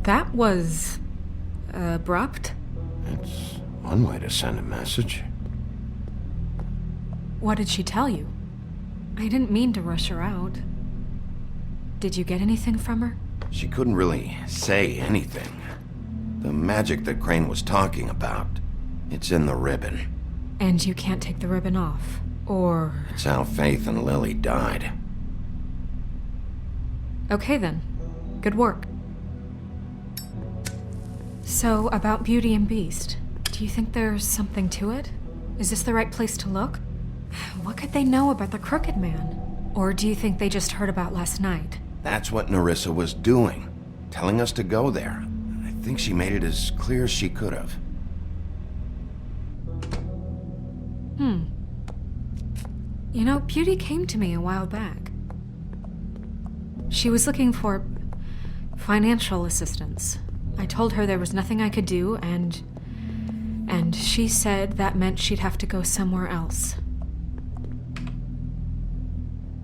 That was... abrupt? It's one way to send a message. What did she tell you? I didn't mean to rush her out. Did you get anything from her? She couldn't really say anything. The magic that Crane was talking about, it's in the ribbon. And you can't take the ribbon off, or... It's how Faith and Lily died. Okay then. Good work. So, about Beauty and Beast, do you think there's something to it? Is this the right place to look? What could they know about the Crooked Man? Or do you think they just heard about last night? That's what Nerissa was doing, telling us to go there. I think she made it as clear as she could have. You know, Beauty came to me a while back. She was looking for financial assistance. I told her there was nothing I could do, and she said that meant she'd have to go somewhere else.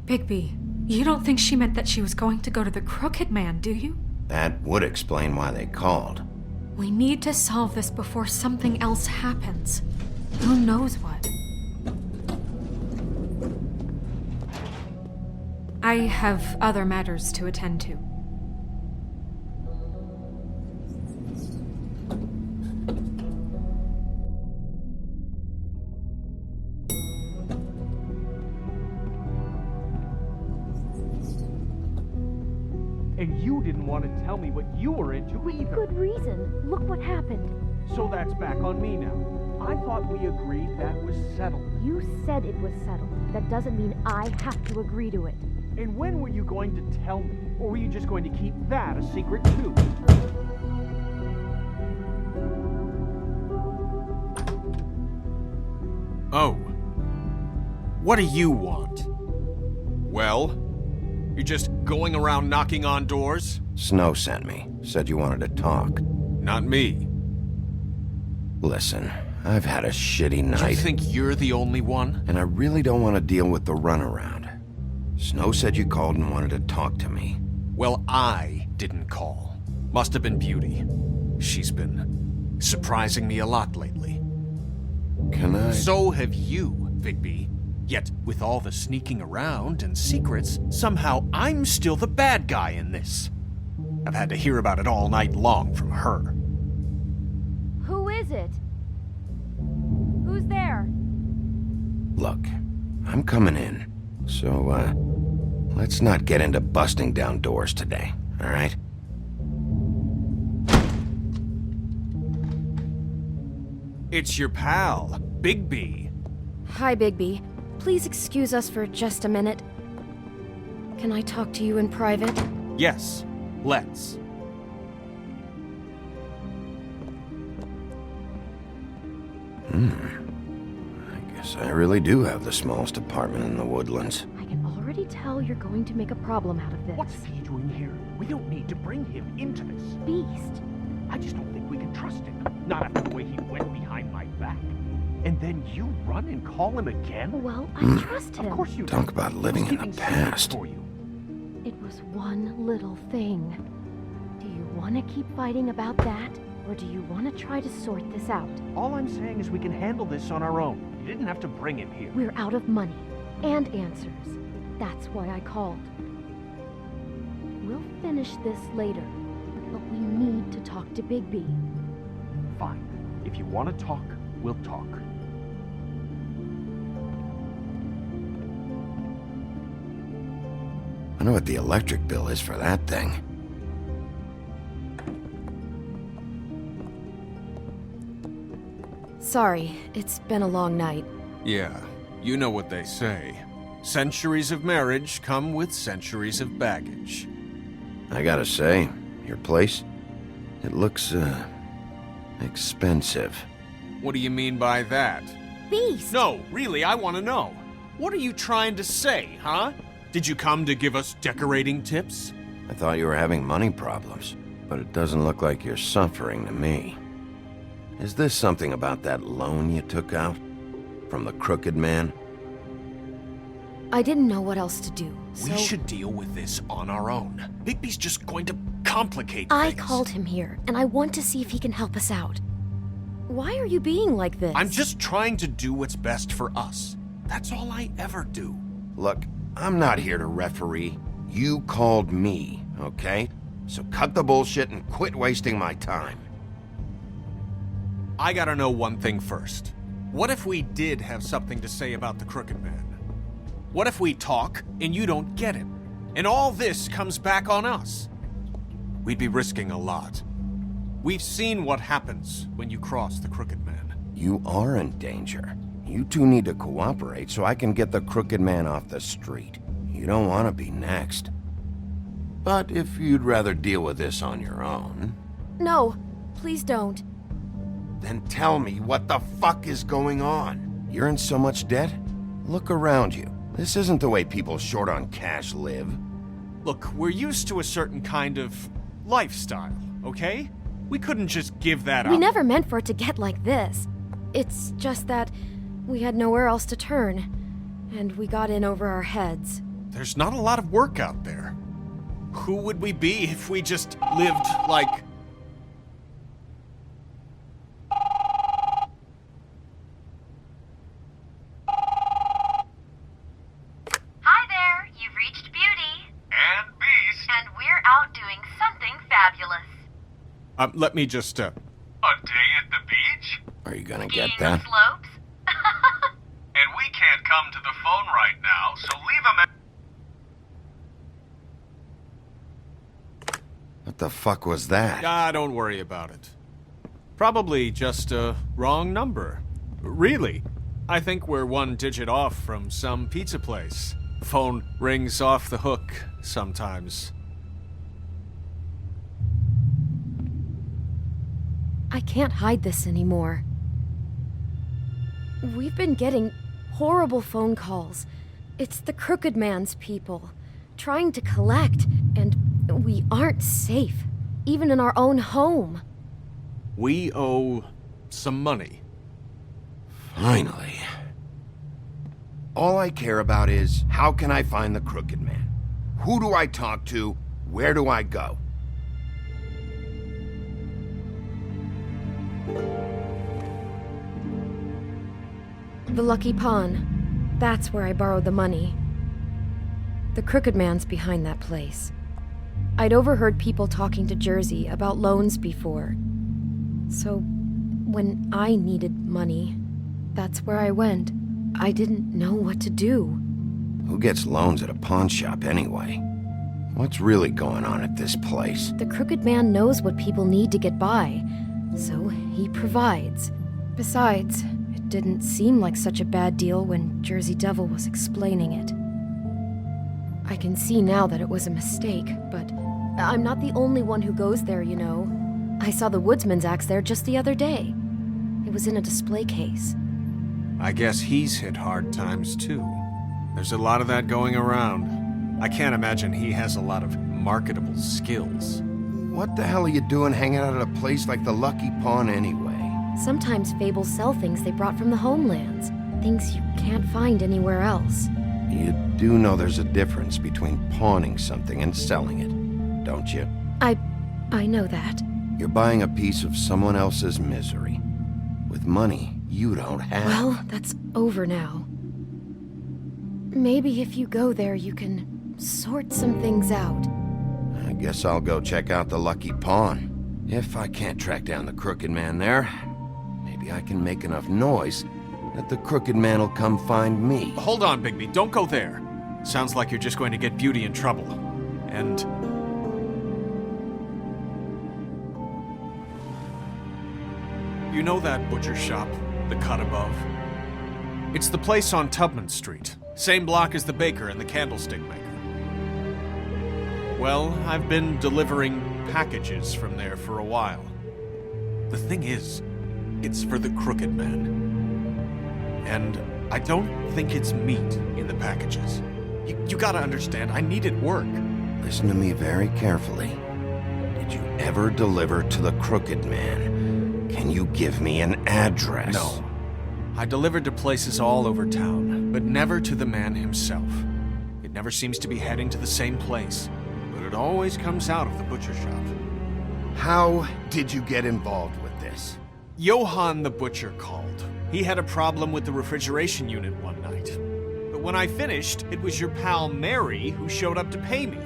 Bigby, you don't think she meant that she was going to go to the Crooked Man, do you? That would explain why they called. We need to solve this before something else happens. Who knows what? I have other matters to attend to. And you didn't want to tell me what you were into either. Good reason. Look what happened. So that's back on me now. I thought we agreed that was settled. You said it was settled. That doesn't mean I have to agree to it. And when were you going to tell me? Or were you just going to keep that a secret too? Oh. What do you want? Well? You're just going around knocking on doors? Snow sent me. Said you wanted to talk. Not me. Listen, I've had a shitty night. Do you think you're the only one? And I really don't want to deal with the runaround. Snow said you called and wanted to talk to me. Well, I didn't call. Must have been Beauty. She's been surprising me a lot lately. Can I? So have you, Bigby. Yet, with all the sneaking around and secrets, somehow I'm still the bad guy in this. I've had to hear about it all night long from her. Who is it? Who's there? Look, I'm coming in. So, let's not get into busting down doors today, all right? It's your pal, Bigby. Hi, Bigby. Please excuse us for just a minute. Can I talk to you in private? Yes, let's. I guess I really do have the smallest apartment in the Woodlands. I can already tell you're going to make a problem out of this. What's he doing here? We don't need to bring him into this. Beast. I just don't think we can trust him. Not after the way he went behind my back. And then you run and call him again? Well, I trust him. Of course you Talk about living in the past. For you. It was one little thing. Do you want to keep fighting about that? Or do you want to try to sort this out? All I'm saying is we can handle this on our own. You didn't have to bring him here. We're out of money and answers. That's why I called. We'll finish this later, but we need to talk to Bigby. Fine. If you want to talk, we'll talk. I know what the electric bill is for that thing. Sorry, it's been a long night. Yeah, you know what they say. Centuries of marriage come with centuries of baggage. I gotta say, your place, it looks, expensive. What do you mean by that? Beast! No, really, I want to know. What are you trying to say, huh? Did you come to give us decorating tips? I thought you were having money problems, but it doesn't look like you're suffering to me. Is this something about that loan you took out? From the Crooked Man? I didn't know what else to do, so... We should deal with this on our own. Bigby's just going to complicate I things. called him here, and I want to see if he can help us out. Why are you being like this? I'm just trying to do what's best for us. That's all I ever do. Look, I'm not here to referee. You called me, okay? So cut the bullshit and quit wasting my time. I gotta know one thing first. What if we did have something to say about the Crooked Man? What if we talk and you don't get it? And all this comes back on us? We'd be risking a lot. We've seen what happens when you cross the Crooked Man. You are in danger. You two need to cooperate so I can get the Crooked Man off the street. You don't want to be next. But if you'd rather deal with this on your own... No, please don't. Then tell me what the fuck is going on. You're in so much debt? Look around you. This isn't the way people short on cash live. Look, we're used to a certain kind of lifestyle, okay? We couldn't just give that up. We never meant for it to get like this. It's just that we had nowhere else to turn, and we got in over our heads. There's not a lot of work out there. Who would we be if we just lived like... Hi there, you've reached Beauty. And Beast. And we're out doing something fabulous. let me just, A day at the beach? Are you gonna get that? Slopes? And we can't come to the phone right now, so leave a What the fuck was that? Don't worry about it. Probably just a wrong number. Really, I think we're one digit off from some pizza place. Phone rings off the hook sometimes. I can't hide this anymore. We've been getting horrible phone calls. It's the Crooked Man's people, trying to collect, and we aren't safe, even in our own home. We owe some money. Finally. All I care about is, how can I find the Crooked Man? Who do I talk to? Where do I go? The Lucky Pawn. That's where I borrowed the money. The Crooked Man's behind that place. I'd overheard people talking to Jersey about loans before. So, when I needed money, that's where I went. I didn't know what to do. Who gets loans at a pawn shop anyway? What's really going on at this place? The Crooked Man knows what people need to get by, so he provides. Besides, it didn't seem like such a bad deal when Jersey Devil was explaining it. I can see now that it was a mistake, but I'm not the only one who goes there, you know. I saw the Woodsman's axe there just the other day. It was in a display case. I guess he's hit hard times too. There's a lot of that going around. I can't imagine he has a lot of marketable skills. What the hell are you doing hanging out at a place like the Lucky Pawn anyway? Sometimes fables sell things they brought from the homelands. Things you can't find anywhere else. You do know there's a difference between pawning something and selling it, don't you? I know that. You're buying a piece of someone else's misery. With money you don't have. Well, that's over now. Maybe if you go there, you can sort some things out. I guess I'll go check out the Lucky Pawn. If I can't track down the Crooked Man there, maybe I can make enough noise that the Crooked Man will come find me. Hold on, Bigby. Don't go there. Sounds like you're just going to get Beauty in trouble. And... you know that butcher shop, the cut above? It's the place on Tubman Street. Same block as the baker and the candlestick maker. Well, I've been delivering packages from there for a while. The thing is, it's for the Crooked Man. And I don't think it's meat in the packages. You gotta understand, I needed work. Listen to me very carefully. Did you ever deliver to the Crooked Man? Can you give me an address? No. I delivered to places all over town, but never to the man himself. It never seems to be heading to the same place, but it always comes out of the butcher shop. How did you get involved with this? Johann the butcher called. He had a problem with the refrigeration unit one night. But when I finished, it was your pal Mary who showed up to pay me.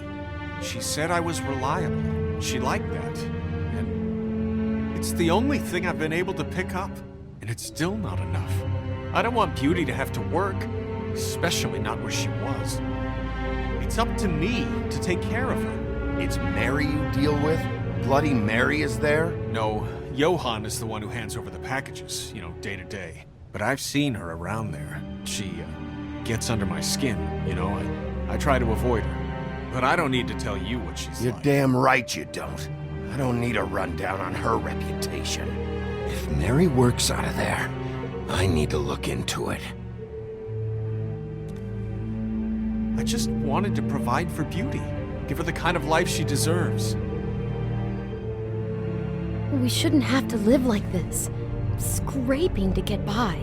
She said I was reliable. she liked that. And it's the only thing I've been able to pick up, and it's still not enough. I don't want Beauty to have to work, especially not where she was. It's up to me to take care of her. It's Mary you deal with? Bloody Mary is there? No, Johann is the one who hands over the packages, day to day. But I've seen her around there. She gets under my skin, I try to avoid her. But I don't need to tell you what she's You're like. damn right you don't. I don't need a rundown on her reputation. If Mary works out of there, I need to look into it. I just wanted to provide for Beauty. Give her the kind of life she deserves. We shouldn't have to live like this, scraping to get by.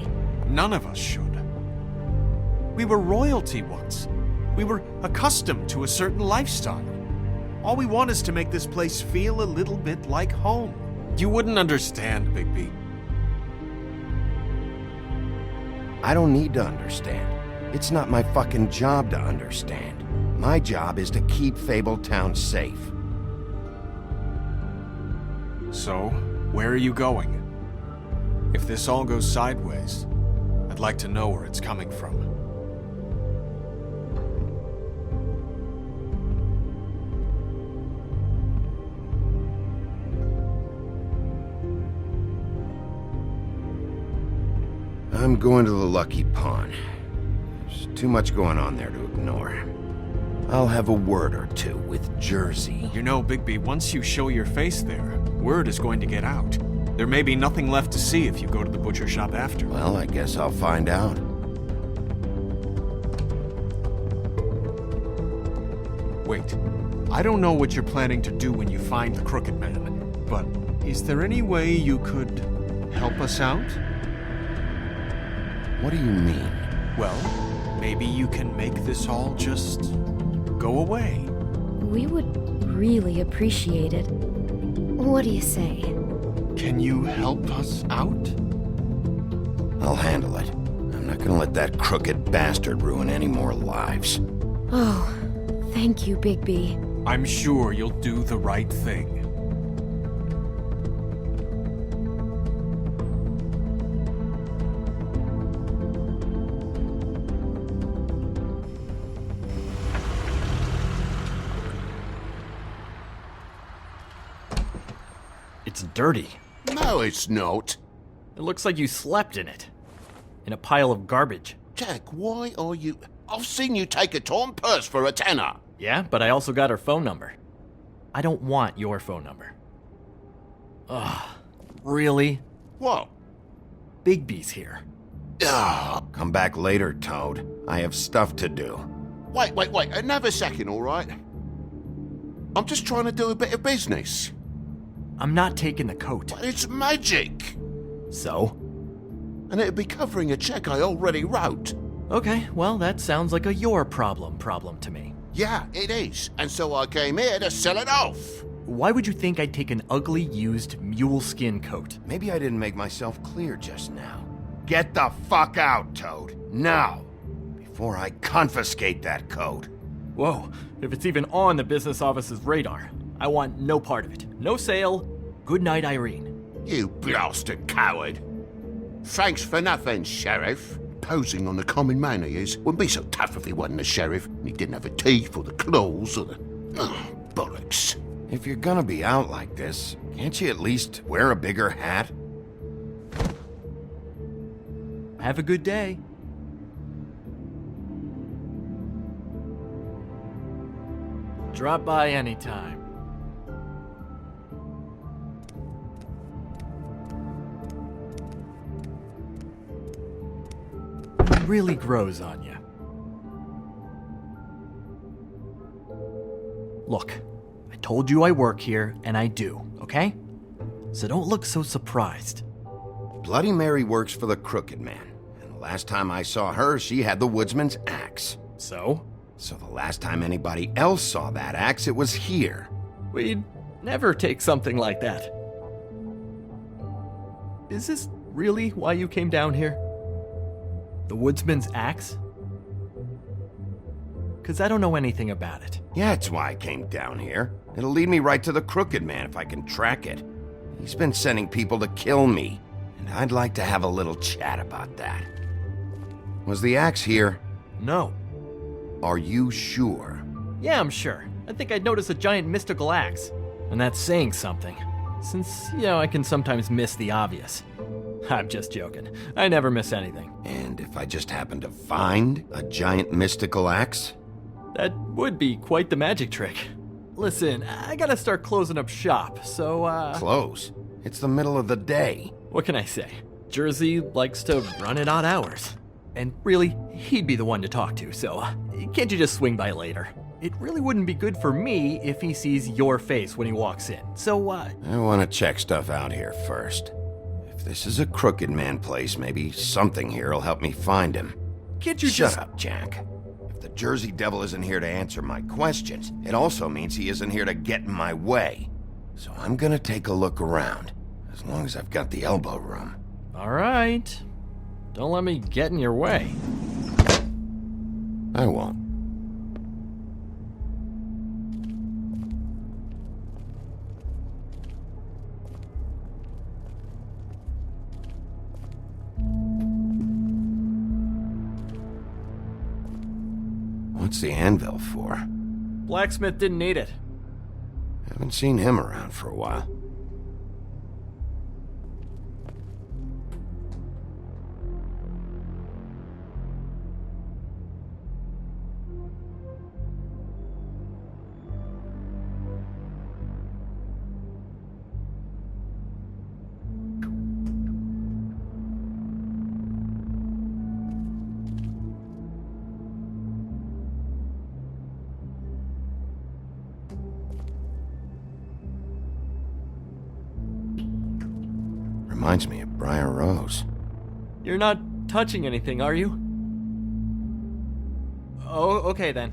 None of us should. We were royalty once. We were accustomed to a certain lifestyle. All we want is to make this place feel a little bit like home. You wouldn't understand, Bigby. I don't need to understand. It's not my fucking job to understand. My job is to keep Fabletown safe. So, where are you going? If this all goes sideways, I'd like to know where it's coming from. I'm going to the Lucky Pawn. There's too much going on there to ignore. I'll have a word or two with Jersey. Bigby, once you show your face there, word is going to get out. There may be nothing left to see if you go to the butcher shop after. Well, I guess I'll find out. Wait, I don't know what you're planning to do when you find the Crooked Man, but is there any way you could help us out? What do you mean? Well, maybe you can make this all just go away. We would really appreciate it. What do you say? Can you help us out? I'll handle it. I'm not gonna let that crooked bastard ruin any more lives. Oh, thank you, Bigby. I'm sure you'll do the right thing. It's dirty. No, it's not. It looks like you slept in it. In a pile of garbage. Jack, why are you... I've seen you take a torn purse for a tenner. Yeah, but I also got her phone number. I don't want your phone number. Ugh, really? What? Bigby's here. Ugh. Come back later, Toad. I have stuff to do. Wait, another second, all right? I'm just trying to do a bit of business. I'm not taking the coat. But it's magic. So? And it'd be covering a check I already wrote. Okay, well, that sounds like a your problem to me. Yeah, it is. And so I came here to sell it off. Why would you think I'd take an ugly, used mule skin coat? Maybe I didn't make myself clear just now. Get the fuck out, Toad. Now. Before I confiscate that coat. Whoa, if it's even on the business office's radar, I want no part of it. No sale. Good night, Irene. You blasted coward. Thanks for nothing, Sheriff. Posing on the common man he is. Wouldn't be so tough if he wasn't a sheriff, and he didn't have the teeth or the claws or the... Oh, bollocks. If you're gonna be out like this, can't you at least wear a bigger hat? Have a good day. Drop by anytime. It really grows on you. Look, I told you I work here, and I do, okay? So don't look so surprised. Bloody Mary works for the Crooked Man. And the last time I saw her, she had the woodsman's axe. So? So the last time anybody else saw that axe, it was here. We'd never take something like that. Is this really why you came down here? The woodsman's axe? because I don't know anything about it. Yeah, that's why I came down here. It'll lead me right to the Crooked Man if I can track it. He's been sending people to kill me, and I'd like to have a little chat about that. Was the axe here? No. Are you sure? Yeah, I'm sure. I think I'd notice a giant mystical axe. And that's saying something, since, I can sometimes miss the obvious. I'm just joking. I never miss anything. And if I just happen to find a giant mystical axe? That would be quite the magic trick. Listen, I gotta start closing up shop, so, Close? It's the middle of the day. What can I say? Jersey likes to run at odd hours. And really, he'd be the one to talk to, so can't you just swing by later? It really wouldn't be good for me if he sees your face when he walks in, so, I want to check stuff out here first. If this is a Crooked Man place, maybe something here will help me find him. Can't you Shut up, Jack. If the Jersey Devil isn't here to answer my questions, it also means he isn't here to get in my way. So I'm gonna take a look around, as long as I've got the elbow room. All right. Don't let me get in your way. I won't. What's the anvil for? Blacksmith didn't need it. Haven't seen him around for a while. Reminds me of Briar Rose. You're not touching anything, are you? Oh, okay then.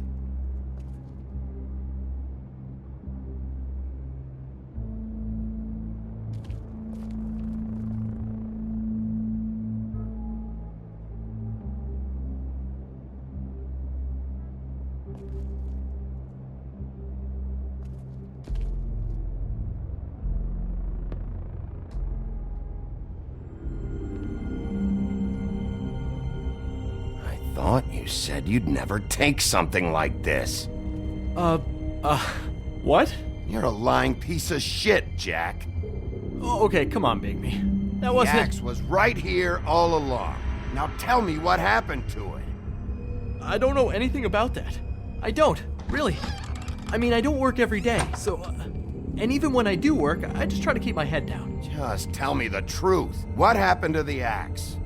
Thought you said you'd never take something like this. What? You're a lying piece of shit, Jack. Oh, okay, come on, Bigby. That wasn't... The axe was right here all along. Now tell me what happened to it. I don't know anything about that. I don't, really. I mean, I don't work every day, so... and even when I do work, I just try to keep my head down. Just tell me the truth. What happened to the axe?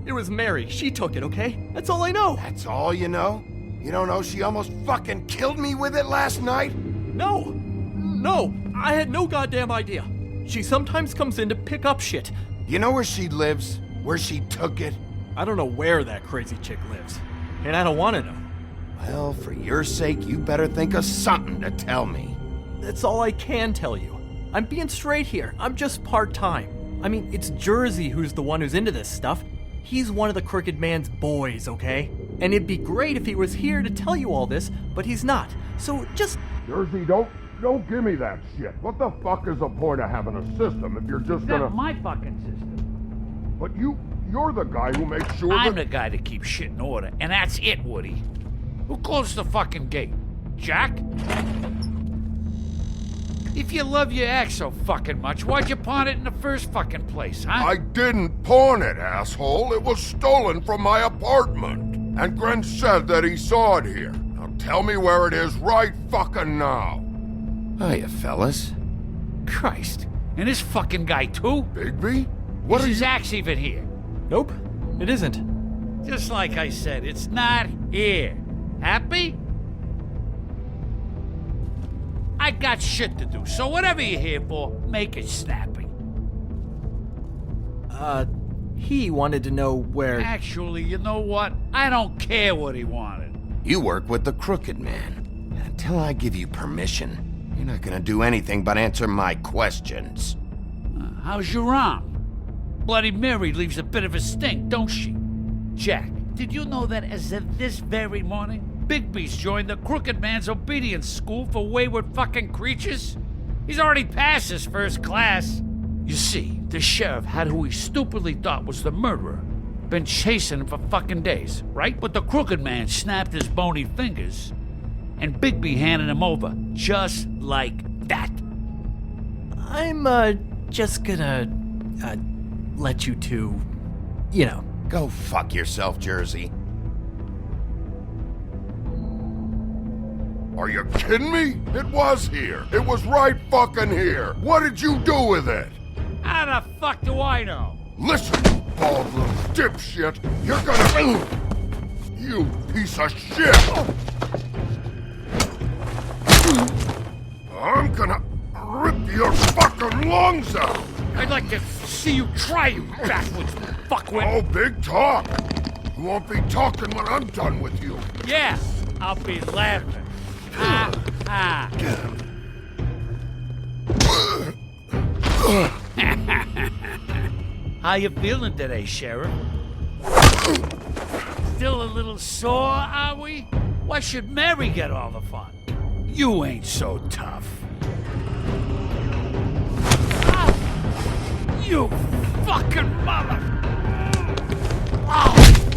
It was Mary. She took it, okay? That's all I know. That's all you know? You don't know she almost fucking killed me with it last night? No! No! I had no goddamn idea. She sometimes comes in to pick up shit. You know where she lives? Where she took it? I don't know where that crazy chick lives. And I don't want to know. Well, for your sake, you better think of something to tell me. That's all I can tell you. I'm being straight here. I'm just part-time. I mean, it's Jersey who's the one who's into this stuff. He's one of the Crooked Man's boys, okay? And it'd be great if he was here to tell you all this, but he's not. So just... Jersey, don't give me that shit. What the fuck is the point of having a system if you're just gonna... That's my fucking system. But you're the guy who makes sure I'm the guy that keeps shit in order, and that's it, Woody. Who closed the fucking gate? Jack? If you love your axe so fucking much, why'd you pawn it in the first fucking place, huh? I didn't pawn it, asshole. It was stolen from my apartment. And Gren said that he saw it here. Now tell me where it is right fucking now. Hiya, fellas. Christ. And this fucking guy, too? Bigby? What is are his you... axe even here? Nope, it isn't. Just like I said, it's not here. Happy? I got shit to do, so whatever you're here for, make it snappy. He wanted to know where... Actually, you know what? I don't care what he wanted. You work with the Crooked Man. And until I give you permission, you're not gonna do anything but answer my questions. How's your arm? Bloody Mary leaves a bit of a stink, don't she? Jack, did you know that as of this very morning, Bigby's joined the Crooked Man's obedience school for wayward fucking creatures? He's already passed his first class. You see, the sheriff had who he stupidly thought was the murderer. Been chasing him for fucking days, right? But the Crooked Man snapped his bony fingers, and Bigby handed him over, just like that. I'm, just gonna, let you two, you know. Go fuck yourself, Jersey. Are you kidding me? It was here. It was right fucking here. What did you do with it? How the fuck do I know? Listen, you bald little dipshit. You're gonna... You piece of shit. I'm gonna rip your fucking lungs out. I'd like to see you try, you backwards fuckwit. Oh, big talk. You won't be talking when I'm done with you. Yeah, I'll be laughing. Ha ha. How you feeling today, Sheriff? Still a little sore, are we? Why should Mary get all the fun? You ain't so tough. Ah, you fucking mother... Oh,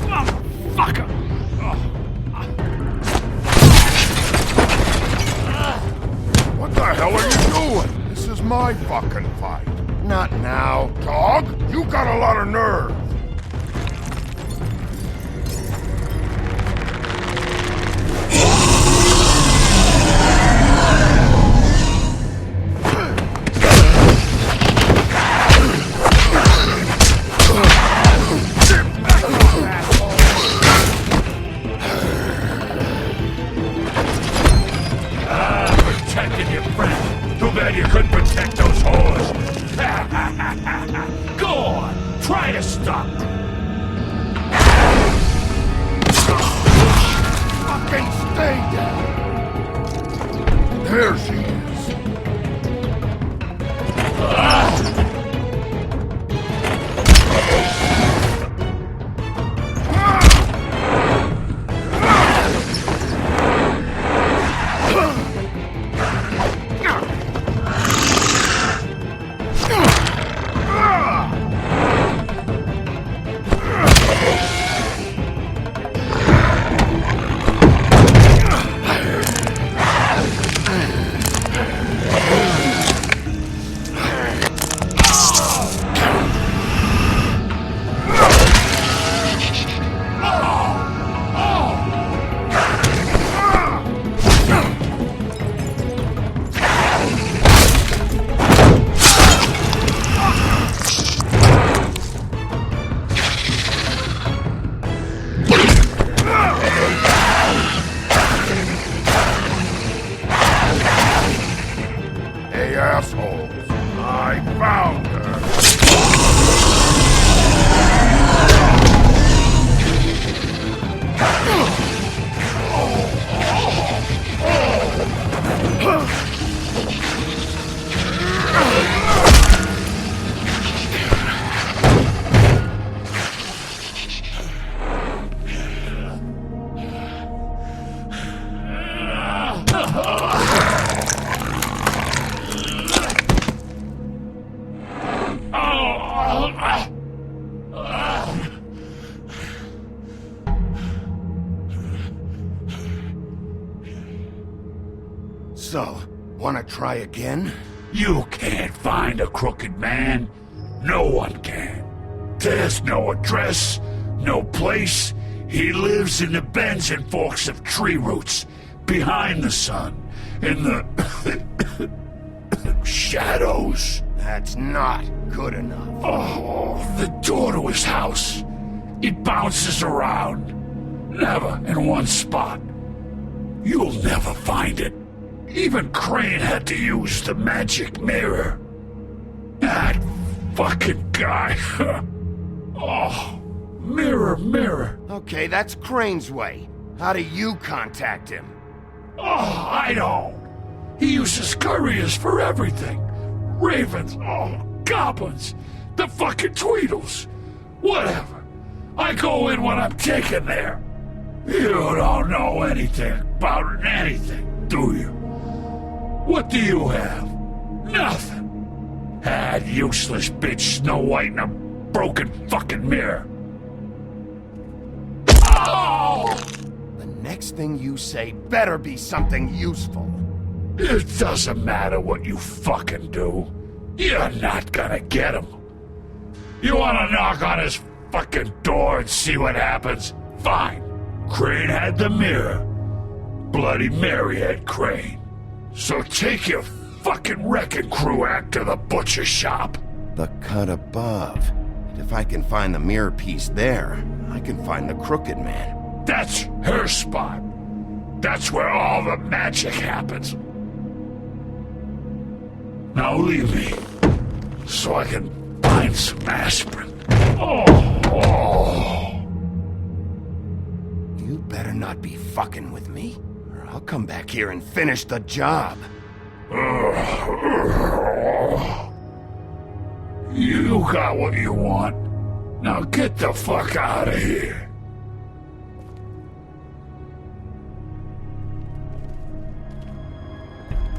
motherfucker! What the hell are you doing? This is my fucking fight. Not now, dog. You got a lot of nerve. Protecting your friend. Too bad you couldn't protect those whores. Go on, try to stop them. Fucking stay down. There she is. Assholes. I found her. So, wanna try again? You can't find a Crooked Man. No one can. There's no address, no place. He lives in the bends and forks of tree roots, behind the sun, in the shadows. That's not good enough. Oh, the door to his house. It bounces around. Never in one spot. You'll never find it. Even Crane had to use the magic mirror. That fucking guy. Oh, mirror, mirror. Okay, that's Crane's way. How do you contact him? Oh, I don't. He uses couriers for everything. Ravens, goblins, the fucking Tweedles. Whatever. I go in when I'm taken there. You don't know anything about anything, do you? What do you have? Nothing. That useless bitch Snow White in a broken fucking mirror. Oh! The next thing you say better be something useful. It doesn't matter what you fucking do. You're not gonna get him. You wanna knock on his fucking door and see what happens? Fine. Crane had the mirror. Bloody Mary had Crane. So take your fucking wrecking crew act to the butcher shop. The cut above. If I can find the mirror piece there, I can find the Crooked Man. That's her spot. That's where all the magic happens. Now leave me, so I can find some aspirin. Oh. You better not be fucking with me, or I'll come back here and finish the job. You got what you want. Now get the fuck out of here.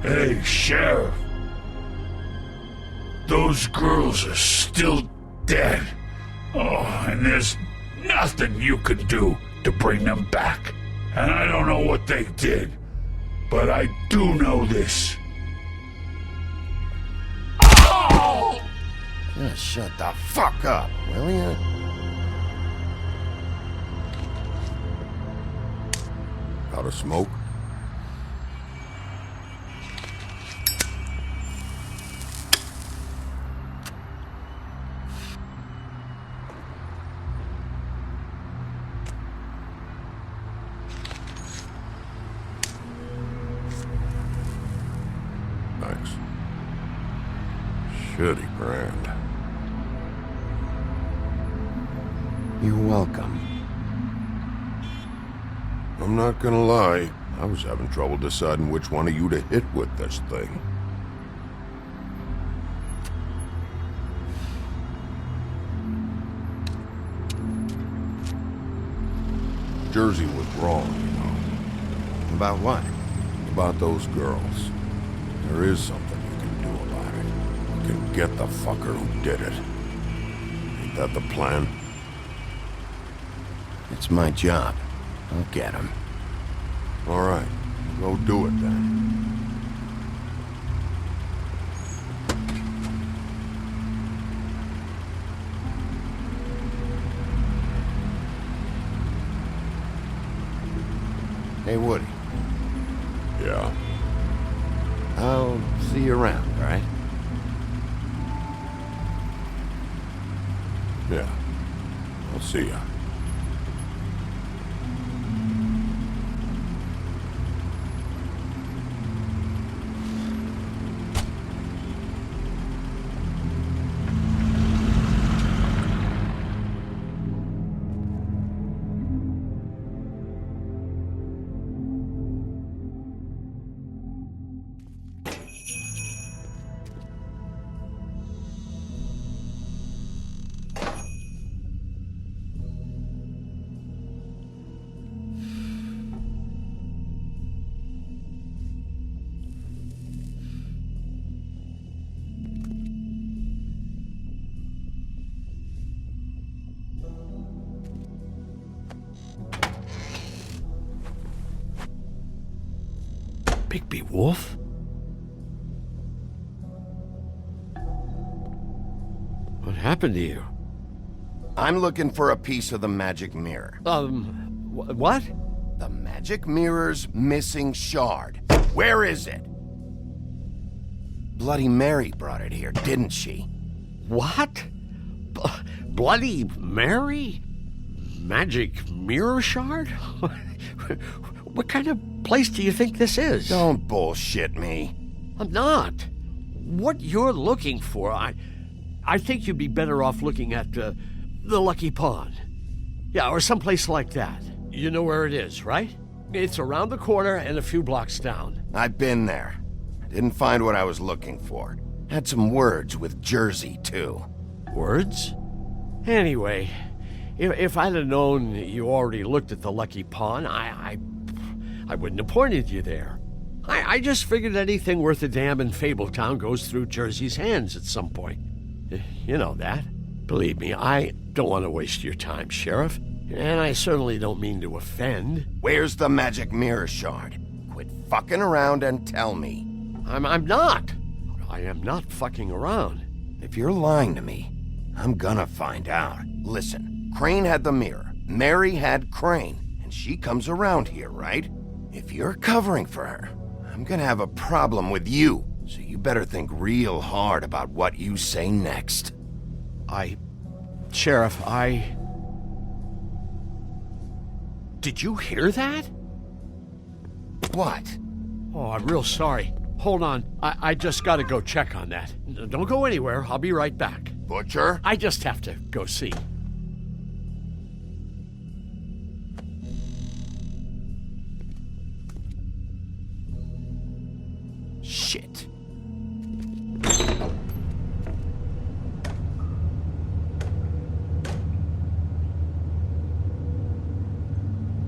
Hey, Sheriff. Those girls are still dead. Oh, and there's nothing you can do to bring them back. And I don't know what they did, but I do know this. Oh! Just shut the fuck up, will ya? Got a smoke? Thanks. Shitty brand. You're welcome. I'm not gonna lie, I was having trouble deciding which one of you to hit with this thing. Jersey was wrong, you know. About what? About those girls. There is something you can do about it. You can get the fucker who did it. Ain't that the plan? It's my job. I'll get him. All right, go do it then. Hey, Woody. Yeah? I'll see you around, all right? Yeah. I'll see ya. Bigby Wolf? What happened to you? I'm looking for a piece of the magic mirror. What? The magic mirror's missing shard. Where is it? Bloody Mary brought it here, didn't she? What? Bloody Mary? Magic mirror shard? What kind of place do you think this is? Don't bullshit me. I'm not. What you're looking for, I think you'd be better off looking at the Lucky Pond. Yeah, or someplace like that. You know where it is, right? It's around the corner and a few blocks down. I've been there. Didn't find what I was looking for. Had some words with Jersey, too. Words? Anyway, If I'd have known you already looked at the lucky pawn, I wouldn't have pointed you there. I just figured anything worth a damn in Fabletown goes through Jersey's hands at some point. You know that. Believe me, I don't want to waste your time, Sheriff. And I certainly don't mean to offend. Where's the magic mirror shard? Quit fucking around and tell me. I'm not. I am not fucking around. If you're lying to me, I'm gonna find out. Listen, Crane had the mirror. Mary had Crane. And she comes around here, right? If you're covering for her, I'm gonna have a problem with you. So you better think real hard about what you say next. Sheriff, Did you hear that? What? Oh, I'm real sorry. Hold on. I just gotta go check on that. Don't go anywhere. I'll be right back. Butcher? I just have to go see. Shit.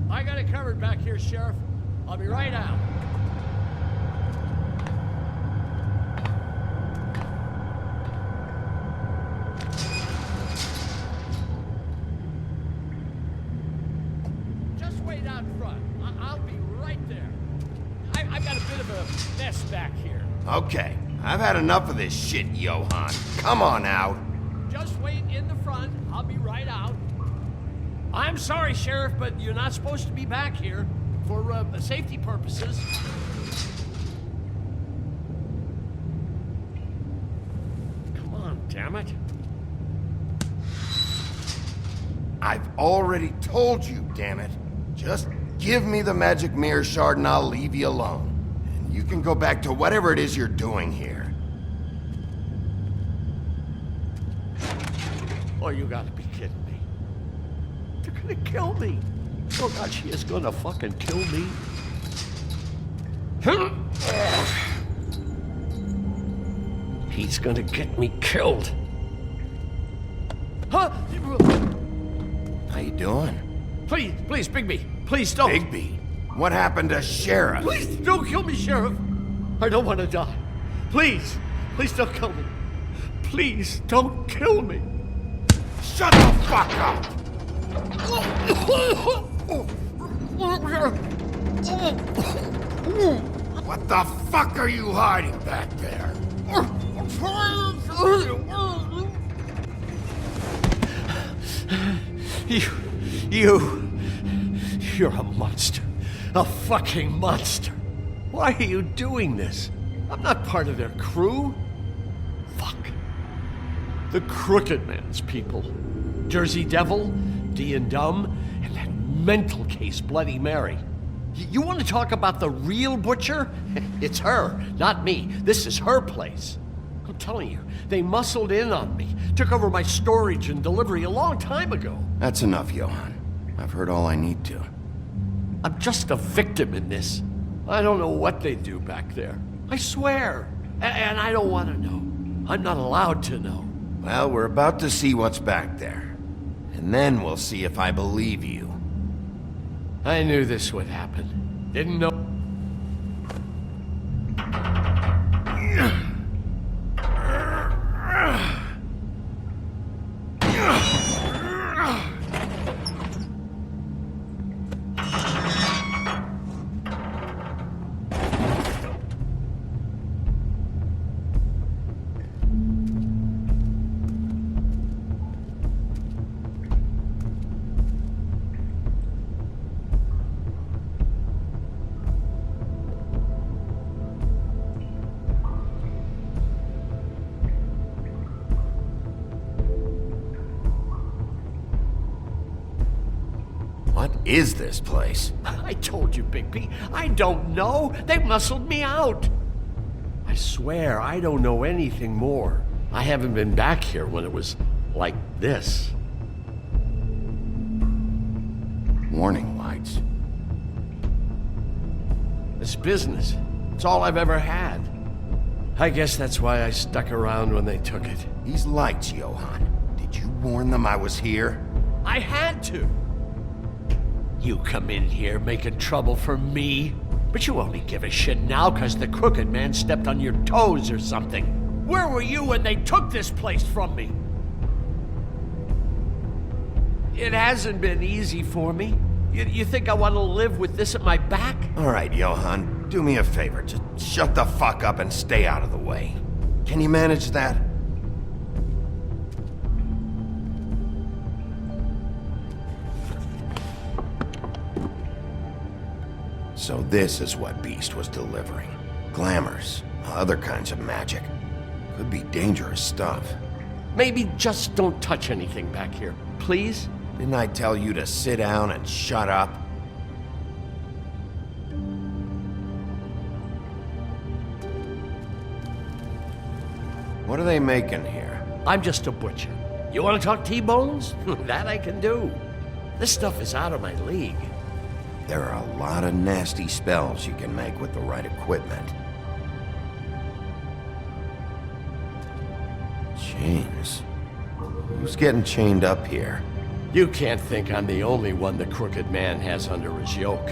I got it covered back here, Sheriff. I'll be right out. Just wait out front. I'll be right there. I've got a bit of a mess back here. Okay, I've had enough of this shit, Johann. Come on out. Just wait in the front. I'll be right out. I'm sorry, Sheriff, but you're not supposed to be back here for safety purposes. Come on, damn it. I've already told you, damn it. Just give me the magic mirror shard and I'll leave you alone. And you can go back to whatever it is you're doing here. Oh, you gotta be kidding me. They're gonna kill me. Oh God, she is gonna fucking kill me. He's gonna get me killed. Huh? How you doing? Please, Bigby. Please don't. Bigby? What happened to Sheriff? Please don't kill me, Sheriff. I don't want to die. Please don't kill me. Please don't kill me. Shut the fuck up! What the fuck are you hiding back there? You're a monster. A fucking monster. Why are you doing this? I'm not part of their crew. Fuck. The Crooked Man's people. Jersey Devil, D and Dumb, and that mental case Bloody Mary. You want to talk about the real butcher? It's her, not me. This is her place. I'm telling you, they muscled in on me, took over my storage and delivery a long time ago. That's enough, Johann. I've heard all I need to. I'm just a victim in this. I don't know what they do back there. I swear. And I don't want to know. I'm not allowed to know. Well, we're about to see what's back there. And then we'll see if I believe you. I knew this would happen. Didn't know. What is this place? I told you, Bigby. I don't know. They muscled me out. I swear I don't know anything more. I haven't been back here when it was like this. Warning lights. It's business. It's all I've ever had. I guess that's why I stuck around when they took it. These lights, Johann. Did you warn them I was here? I had to. You come in here making trouble for me, but you only give a shit now because the crooked man stepped on your toes or something. Where were you when they took this place from me? It hasn't been easy for me. You think I want to live with this at my back? All right, Johan, do me a favor. Just shut the fuck up and stay out of the way. Can you manage that? So this is what Beast was delivering. Glamours, other kinds of magic. Could be dangerous stuff. Maybe just don't touch anything back here, please? Didn't I tell you to sit down and shut up? What are they making here? I'm just a butcher. You want to talk T-bones? That I can do. This stuff is out of my league. There are a lot of nasty spells you can make with the right equipment. Chains. Who's getting chained up here? You can't think I'm the only one the crooked man has under his yoke.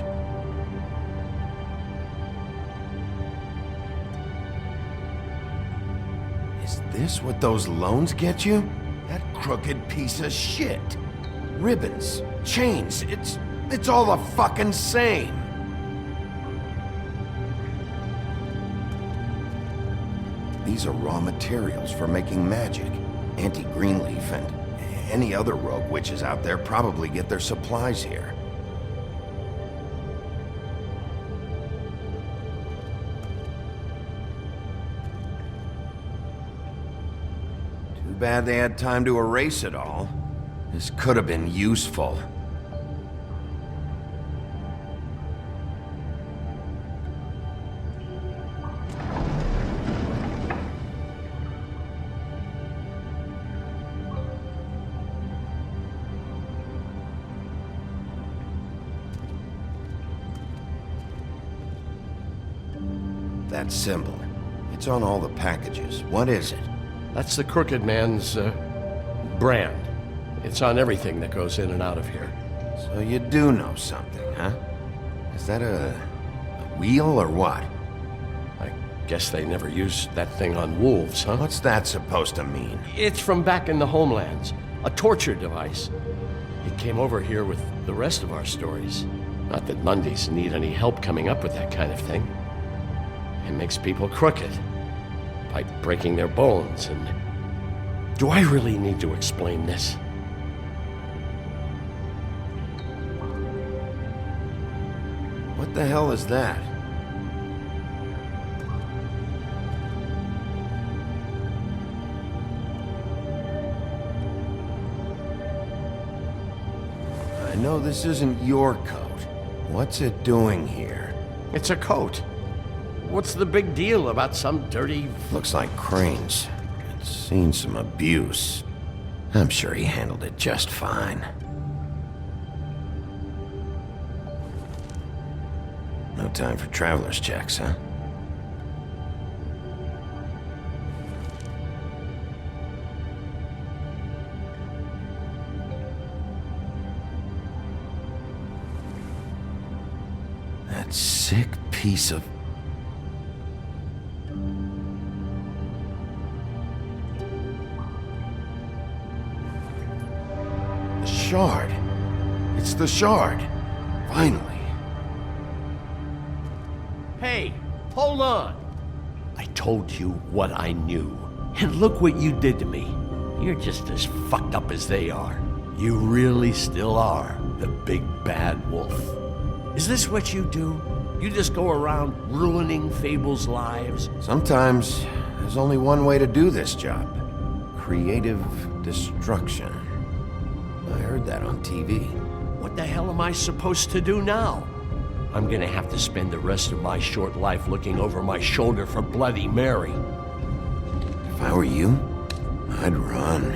Is this what those loans get you? That crooked piece of shit. Ribbons, chains, it's all the fucking same. These are raw materials for making magic. Auntie Greenleaf and any other rogue witches out there probably get their supplies here. Too bad they had time to erase it all. This could have been useful. That symbol. It's on all the packages. What is it? That's the crooked man's, brand. It's on everything that goes in and out of here. So you do know something, huh? Is that a wheel or what? I guess they never used that thing on wolves, huh? What's that supposed to mean? It's from back in the homelands. A torture device. It came over here with the rest of our stories. Not that Mundies need any help coming up with that kind of thing. It makes people crooked by breaking their bones, and do I really need to explain this? What the hell is that? I know this isn't your coat. What's it doing here? It's a coat. What's the big deal about some dirty... Looks like Crane's. It's seen some abuse. I'm sure he handled it just fine. No time for traveler's checks, huh? That sick piece of... The shard. It's the shard. Finally. Hey, hold on. I told you what I knew. And look what you did to me. You're just as fucked up as they are. You really still are the big bad wolf. Is this what you do? You just go around ruining Fable's lives? Sometimes there's only one way to do this job. Creative destruction. I heard that on TV. What the hell am I supposed to do now? I'm gonna have to spend the rest of my short life looking over my shoulder for Bloody Mary. If I were you, I'd run.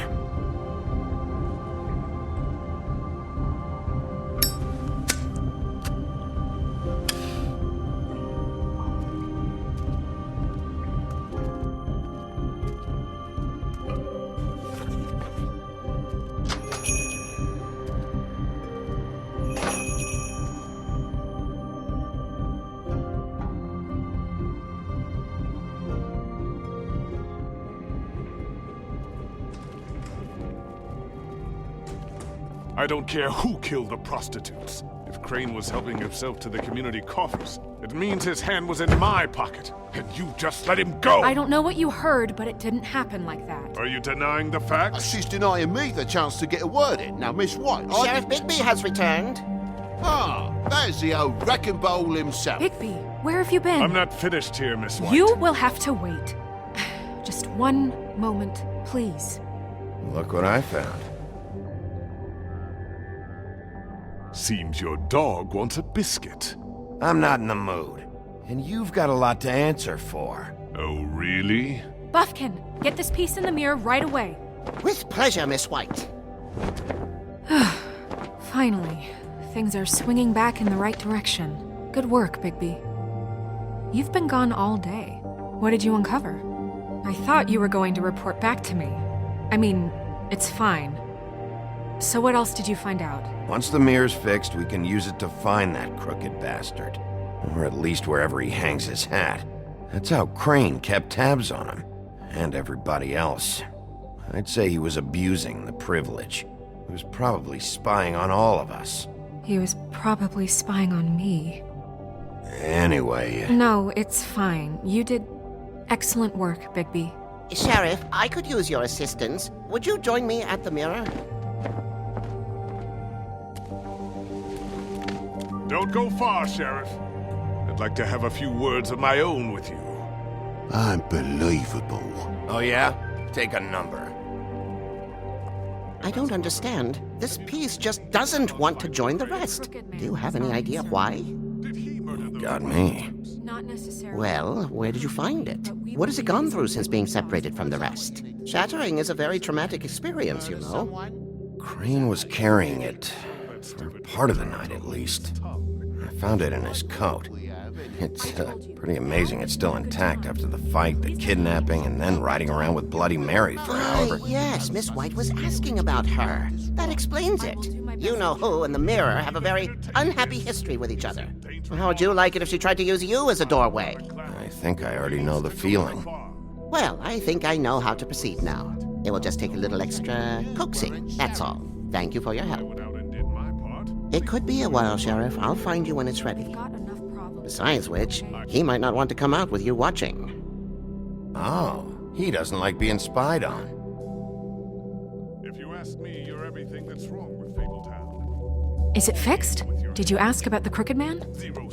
I don't care who killed the prostitutes. If Crane was helping himself to the community coffers, it means his hand was in my pocket, and you just let him go! I don't know what you heard, but it didn't happen like that. Are you denying the facts? She's denying me the chance to get a word in. Now, Miss White, Sheriff Bigby has returned. Ah, there's the old wrecking ball himself. Bigby, where have you been? I'm not finished here, Miss White. You will have to wait. Just one moment, please. Look what I found. Seems your dog wants a biscuit. I'm not in the mood. And you've got a lot to answer for. Oh, really? Buffkin, get this piece in the mirror right away. With pleasure, Miss White. Finally, things are swinging back in the right direction. Good work, Bigby. You've been gone all day. What did you uncover? I thought you were going to report back to me. I mean, it's fine. So what else did you find out? Once the mirror's fixed, we can use it to find that crooked bastard. Or at least wherever he hangs his hat. That's how Crane kept tabs on him. And everybody else. I'd say he was abusing the privilege. He was probably spying on all of us. He was probably spying on me. Anyway... No, it's fine. You did excellent work, Bigby. Sheriff, I could use your assistance. Would you join me at the mirror? Don't go far, Sheriff. I'd like to have a few words of my own with you. Unbelievable. Oh yeah? Take a number. I don't understand. This piece just doesn't want to join the rest. Do you have any idea why? Got me. Not necessarily. Well, where did you find it? What has it gone through since being separated from the rest? Shattering is a very traumatic experience, you know. Crane was carrying it. For part of the night, at least. I found it in his coat. It's pretty amazing it's still intact after the fight, the kidnapping, and then riding around with Bloody Mary for however... Yes, Miss White was asking about her. That explains it. You know who and the mirror have a very unhappy history with each other. How would you like it if she tried to use you as a doorway? I think I already know the feeling. Well, I think I know how to proceed now. It will just take a little extra coaxing, that's all. Thank you for your help. It could be a while, Sheriff. I'll find you when it's ready. Besides which, he might not want to come out with you watching. Oh, he doesn't like being spied on. If you ask me, you're everything that's wrong with Fabletown. Is it fixed? Did you ask about the Crooked Man?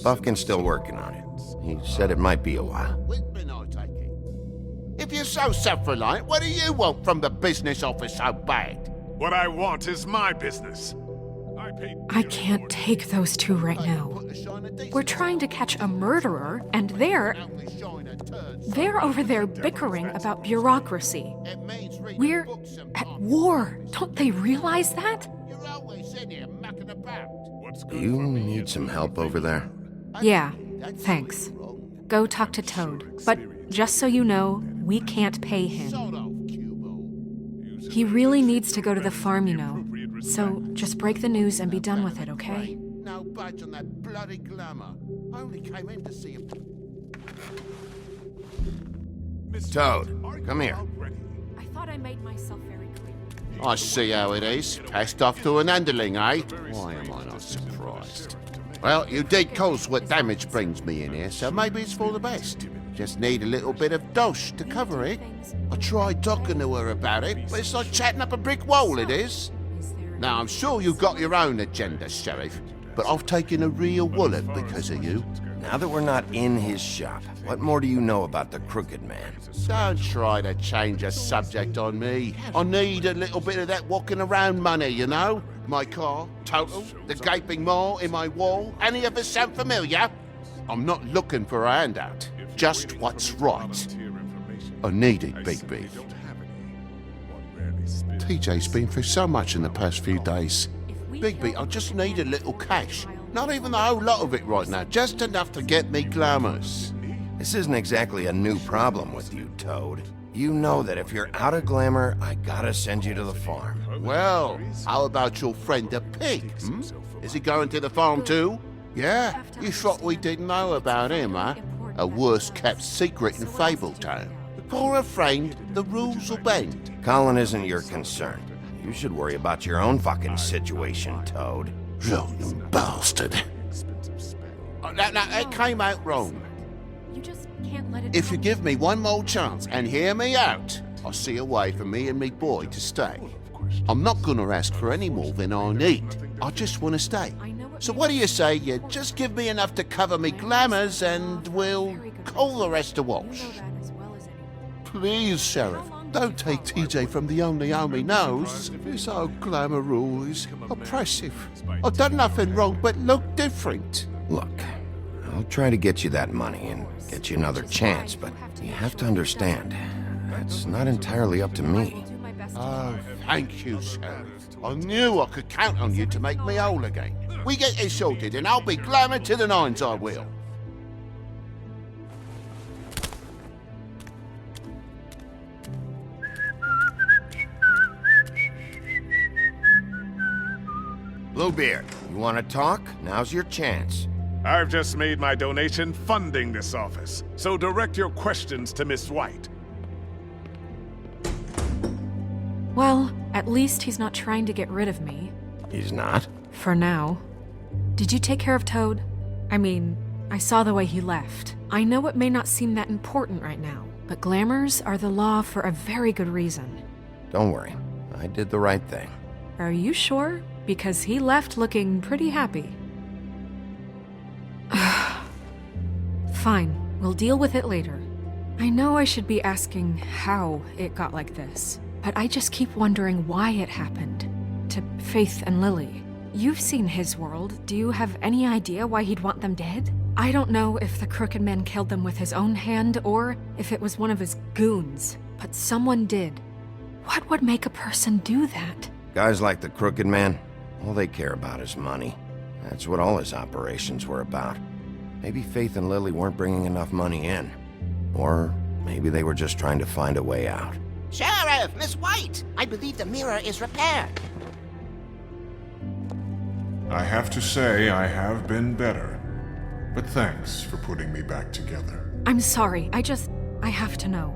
Buffkin's still working on it. He said it might be a while. If you're so self-reliant, what do you want from the business office so bad? What I want is my business. I can't take those two right now. We're trying to catch a murderer, and they're over there bickering about bureaucracy. We're at war. Don't they realize that? Do you need some help over there? Yeah, thanks. Go talk to Toad. But just so you know, we can't pay him. He really needs to go to the farm, you know. So just break the news and be done with it, okay? No budge on that bloody glamour. I only came in to see him. Toad, come here. I thought I made myself very clear. I see how it is. Passed off to an underling, eh? Why am I not surprised? Well, you did cause what damage brings me in here, so maybe it's for the best. Just need a little bit of dosh to cover it. I tried talking to her about it, but it's like chatting up a brick wall, it is. Now, I'm sure you've got your own agenda, Sheriff, but I've taken a real wallop because of you. Now that we're not in his shop, what more do you know about the Crooked Man? Don't try to change a subject on me. I need a little bit of that walking around money, you know? My car, total, the gaping maw in my wall. Any of us sound familiar? I'm not looking for a handout, just what's right. I need it, Bigby. TJ's been through so much in the past few days. Bigby, I just need a little cash. Not even the whole lot of it right now, just enough to get me glamours. This isn't exactly a new problem with you, Toad. You know that if you're out of glamour, I gotta send you to the farm. Well, how about your friend the pig, hmm? Is he going to the farm too? Yeah? You thought we didn't know about him, huh? A worst-kept secret in Fabletown. The poorer framed, the rules will bend. Colin isn't your concern. You should worry about your own fucking situation, Toad. Rotten bastard. Now, it came out wrong. You just can't let it If you give me one more chance and hear me out, I'll see a way for me and me boy to stay. I'm not gonna ask for any more than I need. I just want to stay. So what do you say you just give me enough to cover me glamours and we'll call the rest a wash? Please, Sheriff, don't take TJ from the only home he knows. This old glamour rule is oppressive. I've done nothing wrong but look different. Look, I'll try to get you that money and get you another chance, but you have to understand, it's not entirely up to me. Oh, thank you, Sheriff. I knew I could count on you to make me whole again. We get this sorted and I'll be glamour to the nines, I will. Bluebeard, you want to talk? Now's your chance. I've just made my donation funding this office, so direct your questions to Miss White. Well, at least he's not trying to get rid of me. He's not? For now. Did you take care of Toad? I mean, I saw the way he left. I know it may not seem that important right now, but glamours are the law for a very good reason. Don't worry, I did the right thing. Are you sure? Because he left looking pretty happy. Fine, we'll deal with it later. I know I should be asking how it got like this, but I just keep wondering why it happened. To Faith and Lily. You've seen his world. Do you have any idea why he'd want them dead? I don't know if the Crooked Man killed them with his own hand or if it was one of his goons, but someone did. What would make a person do that? Guys like the Crooked Man, all they care about is money. That's what all his operations were about. Maybe Faith and Lily weren't bringing enough money in. Or maybe they were just trying to find a way out. Sheriff, Miss White, I believe the mirror is repaired. I have to say I have been better. But thanks for putting me back together. I'm sorry, I have to know.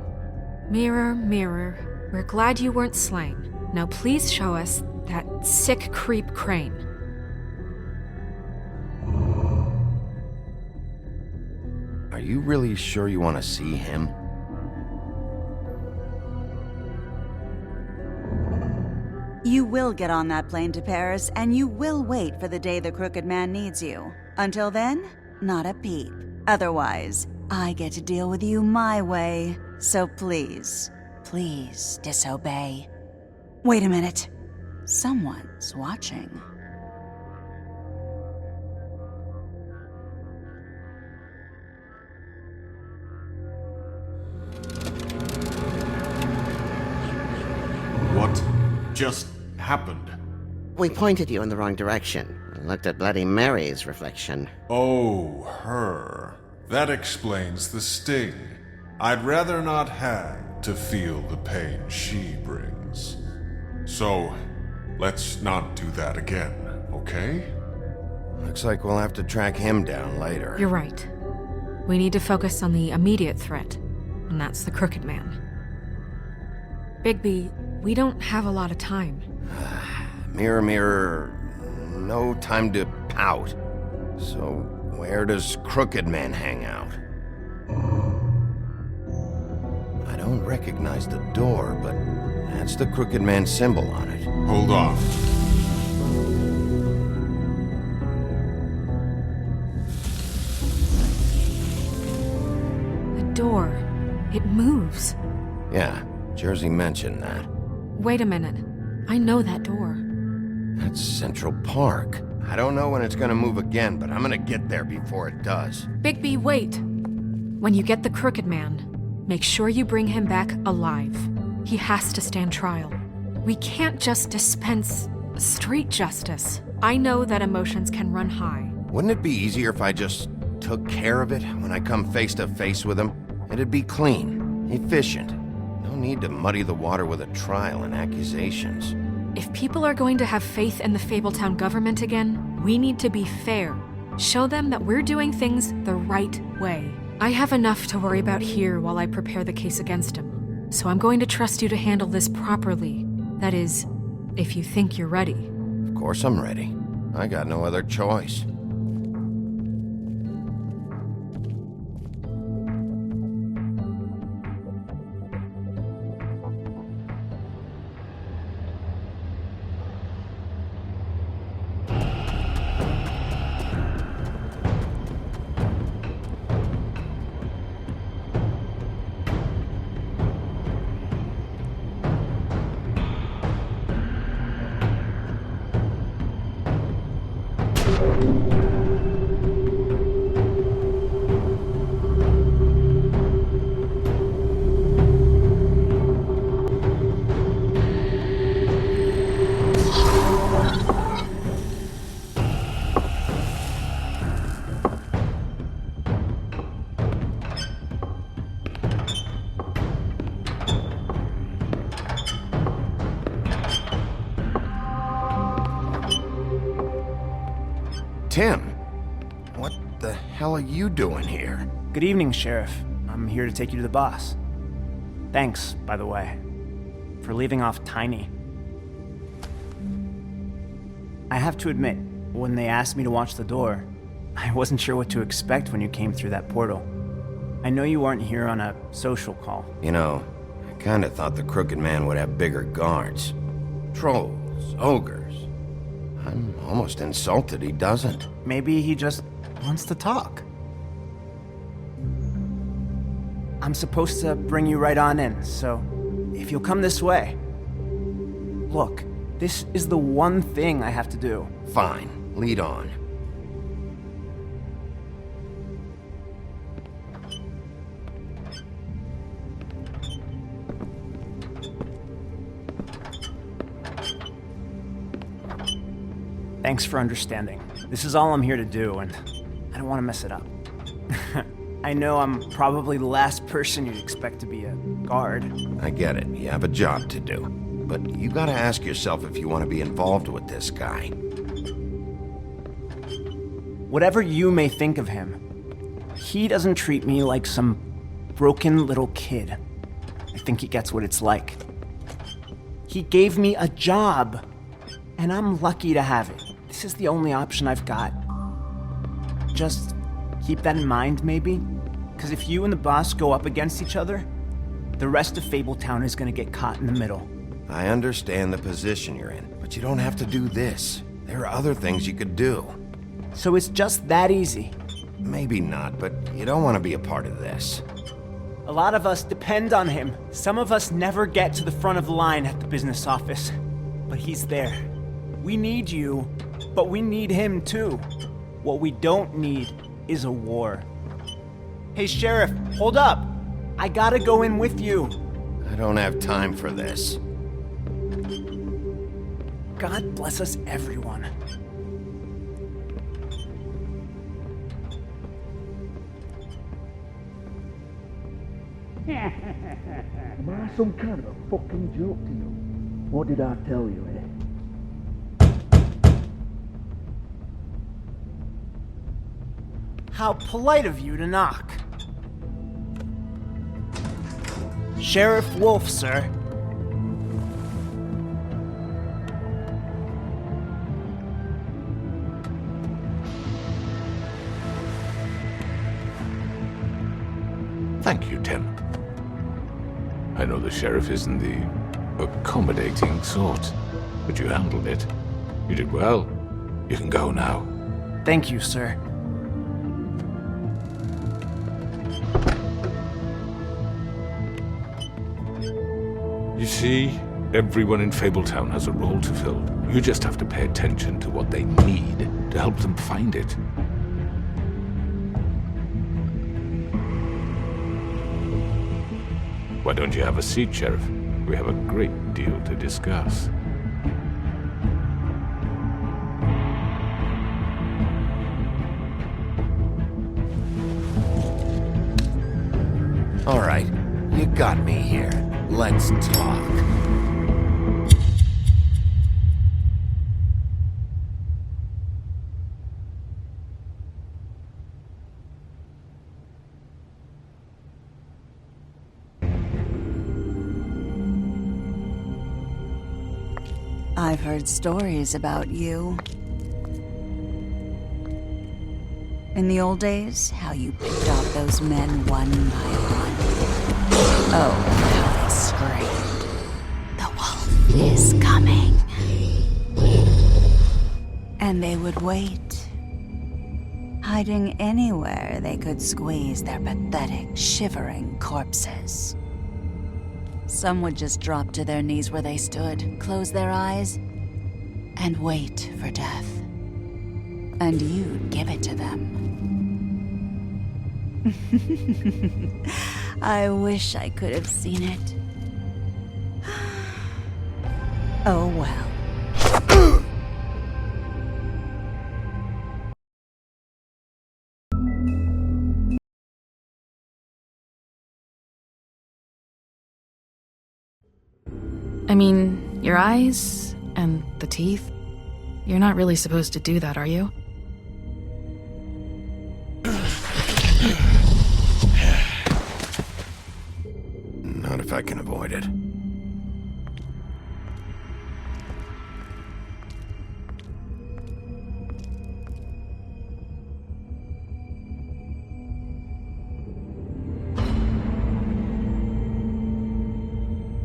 Mirror, mirror, we're glad you weren't slain. Now please show us that sick creep Crane. Are you really sure you want to see him? You will get on that plane to Paris, and you will wait for the day the Crooked Man needs you. Until then, not a peep. Otherwise, I get to deal with you my way. So please, please disobey. Wait a minute. Someone's watching. What just happened? We pointed you in the wrong direction and looked at Bloody Mary's reflection. Oh, her. That explains the sting. I'd rather not have to feel the pain she brings. So, let's not do that again, okay? Looks like we'll have to track him down later. You're right. We need to focus on the immediate threat, and that's the Crooked Man. Bigby, we don't have a lot of time. Mirror, mirror, no time to pout. So, where does Crooked Man hang out? I don't recognize the door, but that's the Crooked Man symbol on it. Hold on. The door. It moves. Yeah, Jersey mentioned that. Wait a minute. I know that door. That's Central Park. I don't know when it's gonna move again, but I'm gonna get there before it does. Bigby, wait! When you get the Crooked Man, make sure you bring him back alive. He has to stand trial. We can't just dispense street justice. I know that emotions can run high. Wouldn't it be easier if I just took care of it when I come face to face with him? It'd be clean, efficient. No need to muddy the water with a trial and accusations. If people are going to have faith in the Fabletown government again, we need to be fair. Show them that we're doing things the right way. I have enough to worry about here while I prepare the case against him. So I'm going to trust you to handle this properly. That is, if you think you're ready. Of course I'm ready. I got no other choice. Tim, what the hell are you doing here? Good evening, Sheriff. I'm here to take you to the boss. Thanks, by the way, for leaving off Tiny. I have to admit, when they asked me to watch the door, I wasn't sure what to expect when you came through that portal. I know you aren't here on a social call. You know, I kinda thought the Crooked Man would have bigger guards. Trolls, ogres. I'm almost insulted he doesn't. Maybe he just wants to talk. I'm supposed to bring you right on in, so if you'll come this way. Look, this is the one thing I have to do. Fine, lead on. Thanks for understanding. This is all I'm here to do, and I don't want to mess it up. I know I'm probably the last person you'd expect to be a guard. I get it. You have a job to do. But you gotta ask yourself if you want to be involved with this guy. Whatever you may think of him, he doesn't treat me like some broken little kid. I think he gets what it's like. He gave me a job, and I'm lucky to have it. This is the only option I've got. Just keep that in mind, maybe? Because if you and the boss go up against each other, the rest of Fabletown is gonna get caught in the middle. I understand the position you're in, but you don't have to do this. There are other things you could do. So it's just that easy? Maybe not, but you don't want to be a part of this. A lot of us depend on him. Some of us never get to the front of the line at the business office. But he's there. We need you, but we need him too. What we don't need is a war. Hey, Sheriff, hold up. I gotta go in with you. I don't have time for this. God bless us, everyone. Am I some kind of a fucking joke to you? What did I tell you, eh? How polite of you to knock. Sheriff Wolf, sir. Thank you, Tim. I know the sheriff isn't the accommodating sort, but you handled it. You did well. You can go now. Thank you, sir. You see, everyone in Fabletown has a role to fill. You just have to pay attention to what they need to help them find it. Why don't you have a seat, Sheriff? We have a great deal to discuss. All right, you got me here. Let's talk. I've heard stories about you. In the old days, how you picked off those men one by one. Oh, how they screamed. The wolf is coming. And they would wait, hiding anywhere they could squeeze their pathetic, shivering corpses. Some would just drop to their knees where they stood, close their eyes, and wait for death. And you'd give it to them. I wish I could have seen it. Oh well. I mean, your eyes and the teeth. You're not really supposed to do that, are you? Not if I can avoid it.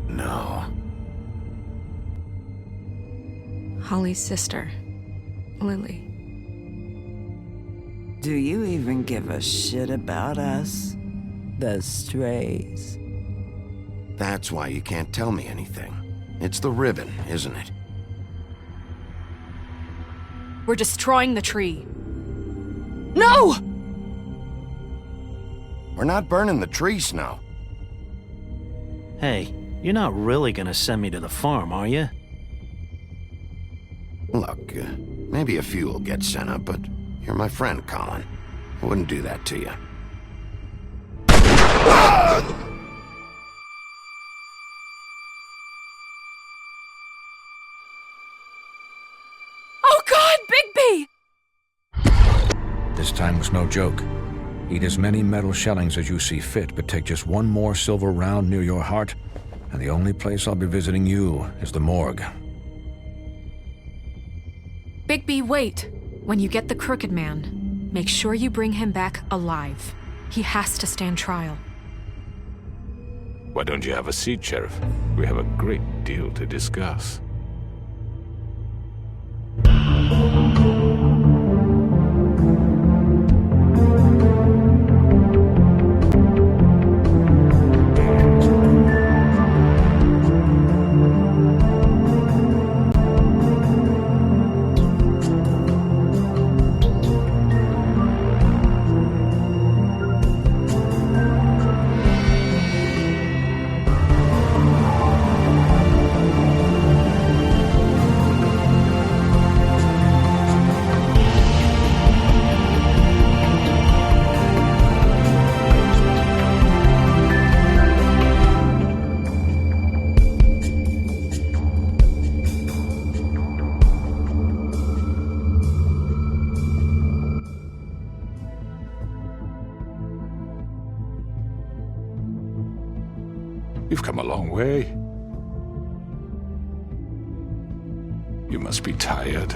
No. Holly's sister, Lily. Do you even give a shit about us? The strays. That's why you can't tell me anything. It's the ribbon, isn't it? We're destroying the tree. No! We're not burning the tree, Snow. Hey, you're not really gonna send me to the farm, are you? Look, maybe a few will get sent up, but you're my friend, Colin. I wouldn't do that to you. Oh God, Bigby! This time was no joke. Eat as many metal shellings as you see fit, but take just one more silver round near your heart, and the only place I'll be visiting you is the morgue. Bigby, wait. When you get the Crooked Man, make sure you bring him back alive. He has to stand trial. Why don't you have a seat, Sheriff? We have a great deal to discuss. You've come a long way. You must be tired.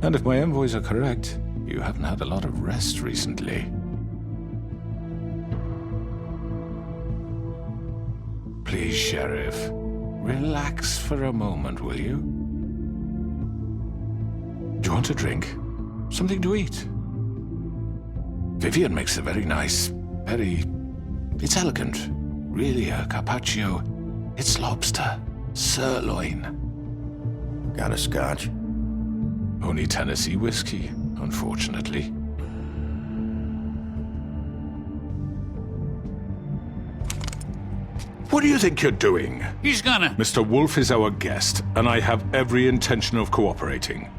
And if my envoys are correct, you haven't had a lot of rest recently. Please, Sheriff. Relax for a moment, will you? Do you want a drink? Something to eat? Vivian makes a very nice, it's elegant. Really a carpaccio. It's lobster. Sirloin. Got a scotch? Only Tennessee whiskey, unfortunately. What do you think you're doing? He's gonna... Mr. Wolf is our guest, and I have every intention of cooperating.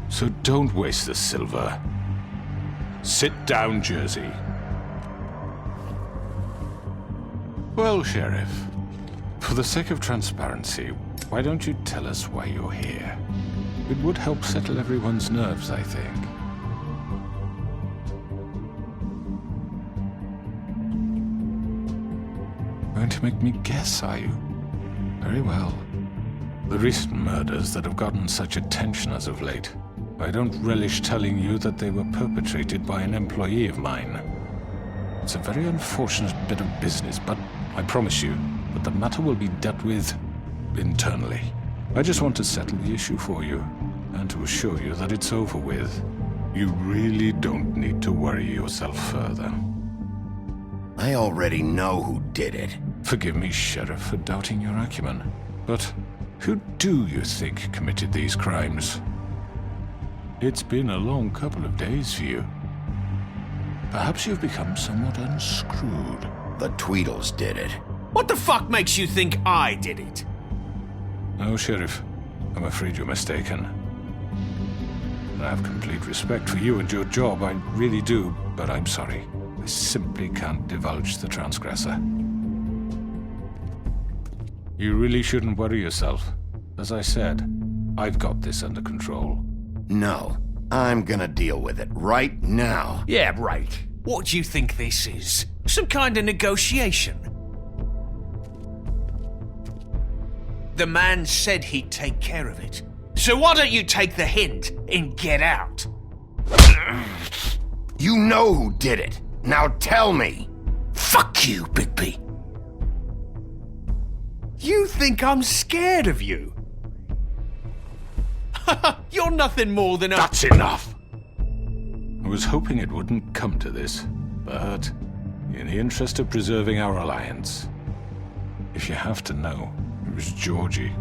So don't waste the silver. Sit down, Jersey. Well, Sheriff, for the sake of transparency, why don't you tell us why you're here? It would help settle everyone's nerves, I think. going to make me guess, are you? Very well. The recent murders that have gotten such attention as of late, I don't relish telling you that they were perpetrated by an employee of mine. It's a very unfortunate bit of business, but I promise you that the matter will be dealt with internally. I just want to settle the issue for you, and to assure you that it's over with. You really don't need to worry yourself further. I already know who did it. Forgive me, Sheriff, for doubting your acumen, but who do you think committed these crimes? It's been a long couple of days for you. Perhaps you've become somewhat unscrewed. The Tweedles did it. What the fuck makes you think I did it? No, Sheriff. I'm afraid you're mistaken. I have complete respect for you and your job, I really do, but I'm sorry. I simply can't divulge the transgressor. You really shouldn't worry yourself. As I said, I've got this under control. No, I'm gonna deal with it right now. Yeah, right. What do you think this is? Some kind of negotiation? The man said he'd take care of it. So why don't you take the hint and get out? You know who did it. Now tell me. Fuck you, Bigby. You think I'm scared of you? You're nothing more than a... That's enough! I was hoping it wouldn't come to this, but in the interest of preserving our alliance, if you have to know, it was Georgie.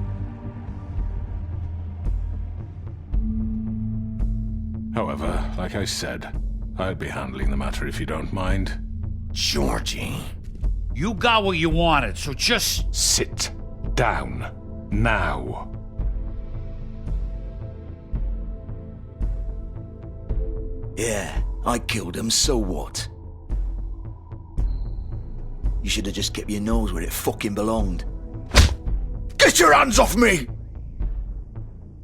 However, like I said, I'll be handling the matter if you don't mind. Georgie. You got what you wanted, so just... Sit down. Now. Yeah, I killed him, so what? You should have just kept your nose where it fucking belonged. Get your hands off me!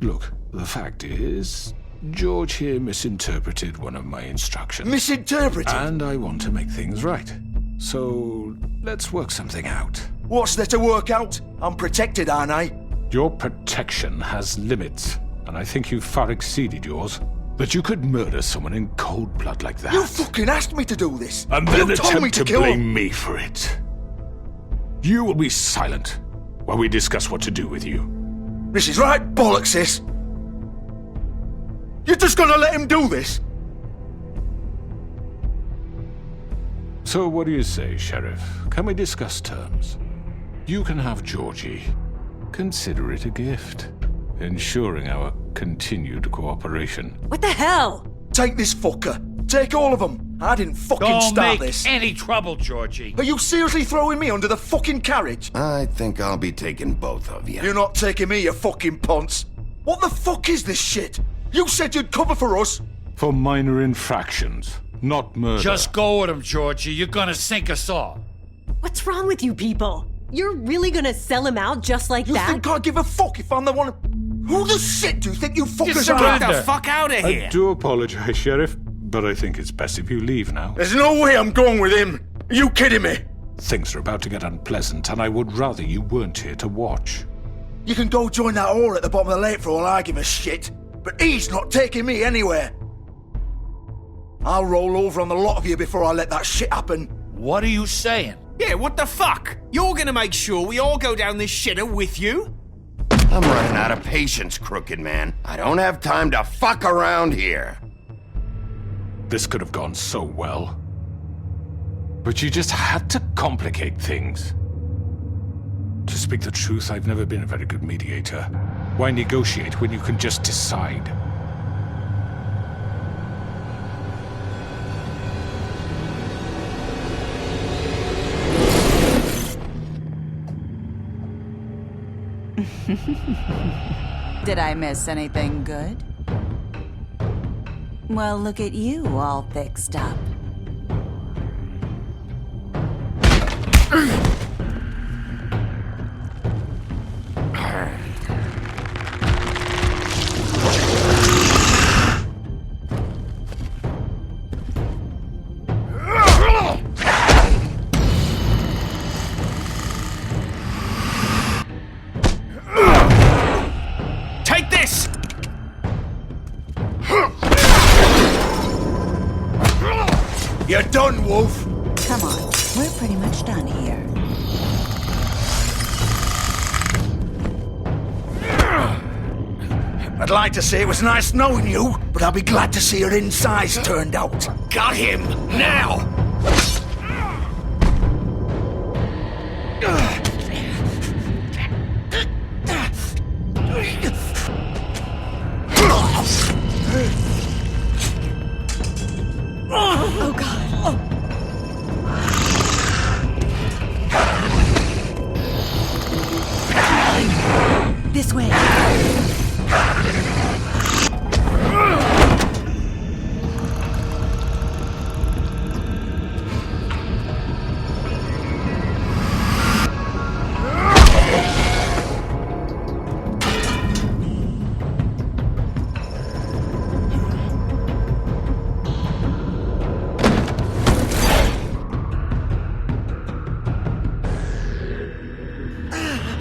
Look, the fact is, George here misinterpreted one of my instructions. Misinterpreted? And I want to make things right. So, let's work something out. What's there to work out? I'm protected, aren't I? Your protection has limits, and I think you've far exceeded yours. That you could murder someone in cold blood like that. You fucking asked me to do this! And then you told me attempt to kill blame him. me for it. You will be silent while we discuss what to do with you. This is right bollocks, sis. You're just gonna let him do this? So what do you say, Sheriff? Can we discuss terms? You can have Georgie. Consider it a gift, ensuring our continued cooperation. What the hell? Take this fucker. Take all of them. I didn't fucking Don't start make this. any trouble, Georgie. Are you seriously throwing me under the fucking carriage? I think I'll be taking both of you. You're not taking me, you fucking ponce. What the fuck is this shit? You said you'd cover for us. For minor infractions, not murder. Just go with him, Georgie. You're gonna sink us all. What's wrong with you people? You're really gonna sell him out just like You that? think I give a fuck if I'm the one... Who the shit do you think you fuckers Get are? the fuck out of here! I do apologize, Sheriff, but I think it's best if you leave now. There's no way I'm going with him. Are you kidding me? Things are about to get unpleasant, and I would rather you weren't here to watch. You can go join that whore at the bottom of the lake for all I give a shit. But he's not taking me anywhere. I'll roll over on the lot of you before I let that shit happen. What are you saying? Yeah, what the fuck? You're gonna make sure we all go down this shitter with you? I'm running out of patience, Crooked Man. I don't have time to fuck around here. This could have gone so well. But you just had to complicate things. To speak the truth, I've never been a very good mediator. Why negotiate when you can just decide? Did I miss anything good? Well, look at you all fixed up. Run, Wolf! Come on, we're pretty much done here. I'd like to say it was nice knowing you, but I'll be glad to see your insides turned out. Got him! Now! Oh, God. This way.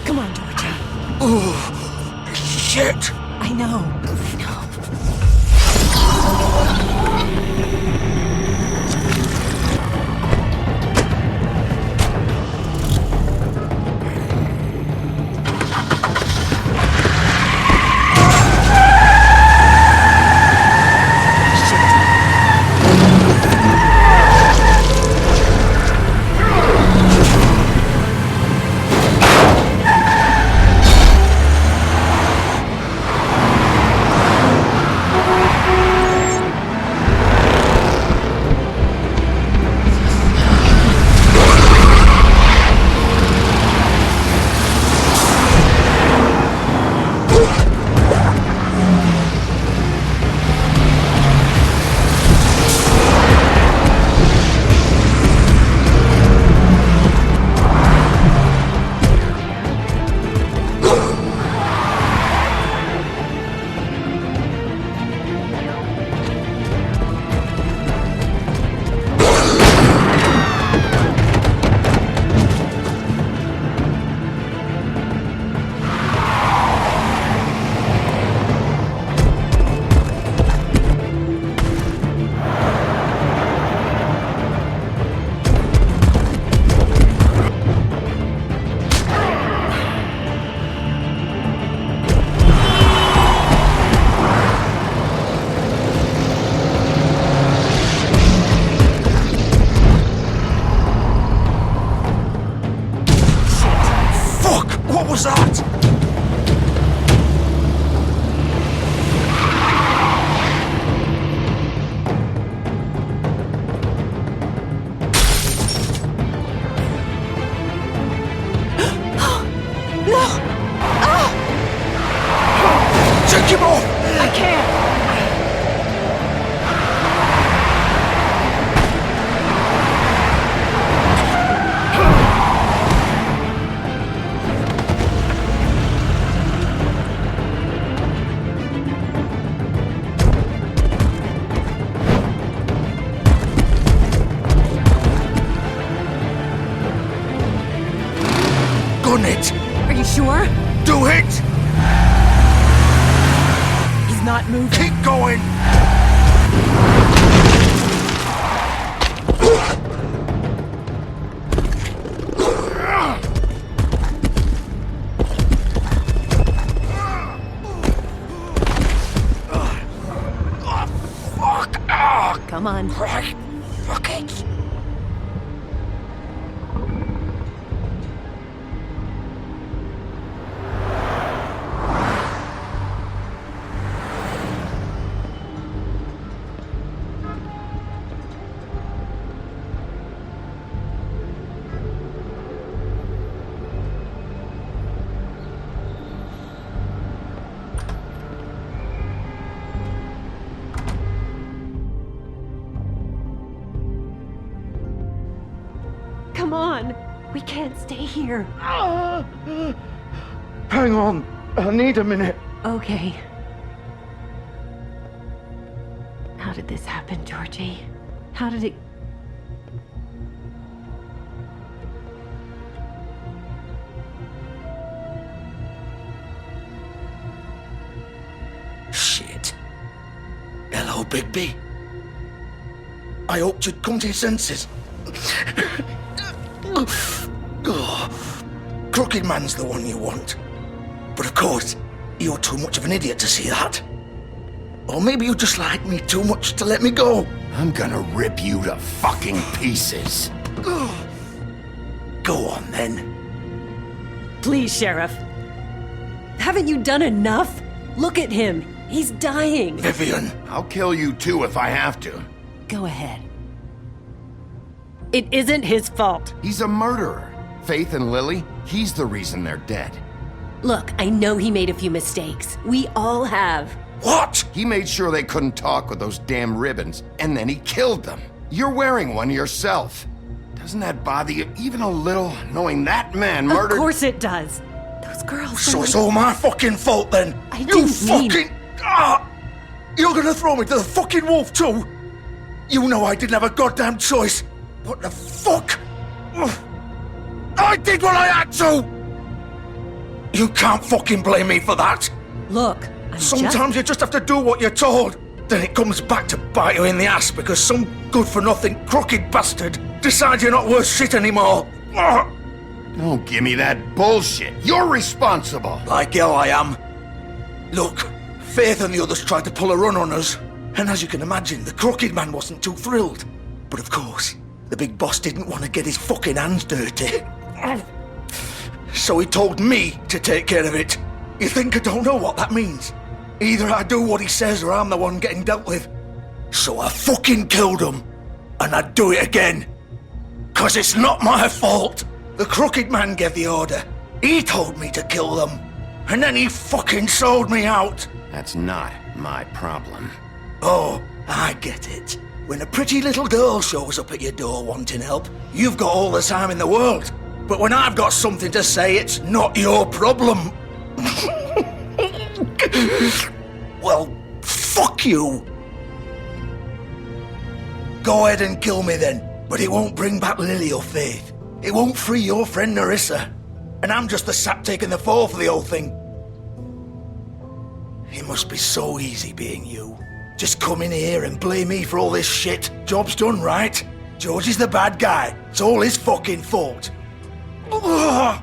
Come on, Georgie. Oh, shit! I know. What was that? No! Ah! Take him off! I can't! Gun it! Are you sure? Do it! He's not moving. Keep going! Come on. Right. Fuck it. Come on. We can't stay here. Hang on. I need a minute. Okay. How did this happen, Georgie? How did it... Shit. Hello, Bigby. I hoped you'd come to your senses. Crooked Man's the one you want. But of course, you're too much of an idiot to see that. Or maybe you just like me too much to let me go. I'm gonna rip you to fucking pieces. Go on, then. Please, Sheriff. Haven't you done enough? Look at him. He's dying. Vivian. I'll kill you too if I have to. Go ahead. It isn't his fault. He's a murderer. Faith and Lily, he's the reason they're dead. Look, I know he made a few mistakes. We all have. What? He made sure they couldn't talk with those damn ribbons, and then he killed them. You're wearing one yourself. Doesn't that bother you even a little, knowing that man murdered— Of course it does. Those girls So were it's like— all my fucking fault then? I didn't mean— You're gonna throw me to the fucking wolf too? You know I didn't have a goddamn choice. What the fuck? I did what I had to! You can't fucking blame me for that. Look, Sometimes you just have to do what you're told. Then it comes back to bite you in the ass because some good-for-nothing crooked bastard decides you're not worth shit anymore. Don't give me that bullshit. You're responsible. Like hell I am. Look, Faith and the others tried to pull a run on us. And as you can imagine, the Crooked Man wasn't too thrilled. But of course, the big boss didn't want to get his fucking hands dirty. So he told me to take care of it. You think I don't know what that means? Either I do what he says or I'm the one getting dealt with. So I fucking killed him. And I'd do it again. 'Cause it's not my fault. The Crooked Man gave the order. He told me to kill them. And then he fucking sold me out. That's not my problem. Oh, I get it. When a pretty little girl shows up at your door wanting help, you've got all the time in the world. But when I've got something to say, it's not your problem. Well, fuck you. Go ahead and kill me then, but it won't bring back Lily or Faith. It won't free your friend Nerissa. And I'm just the sap taking the fall for the whole thing. It must be so easy being you. Just come in here and blame me for all this shit. Job's done, right? George is the bad guy. It's all his fucking fault. But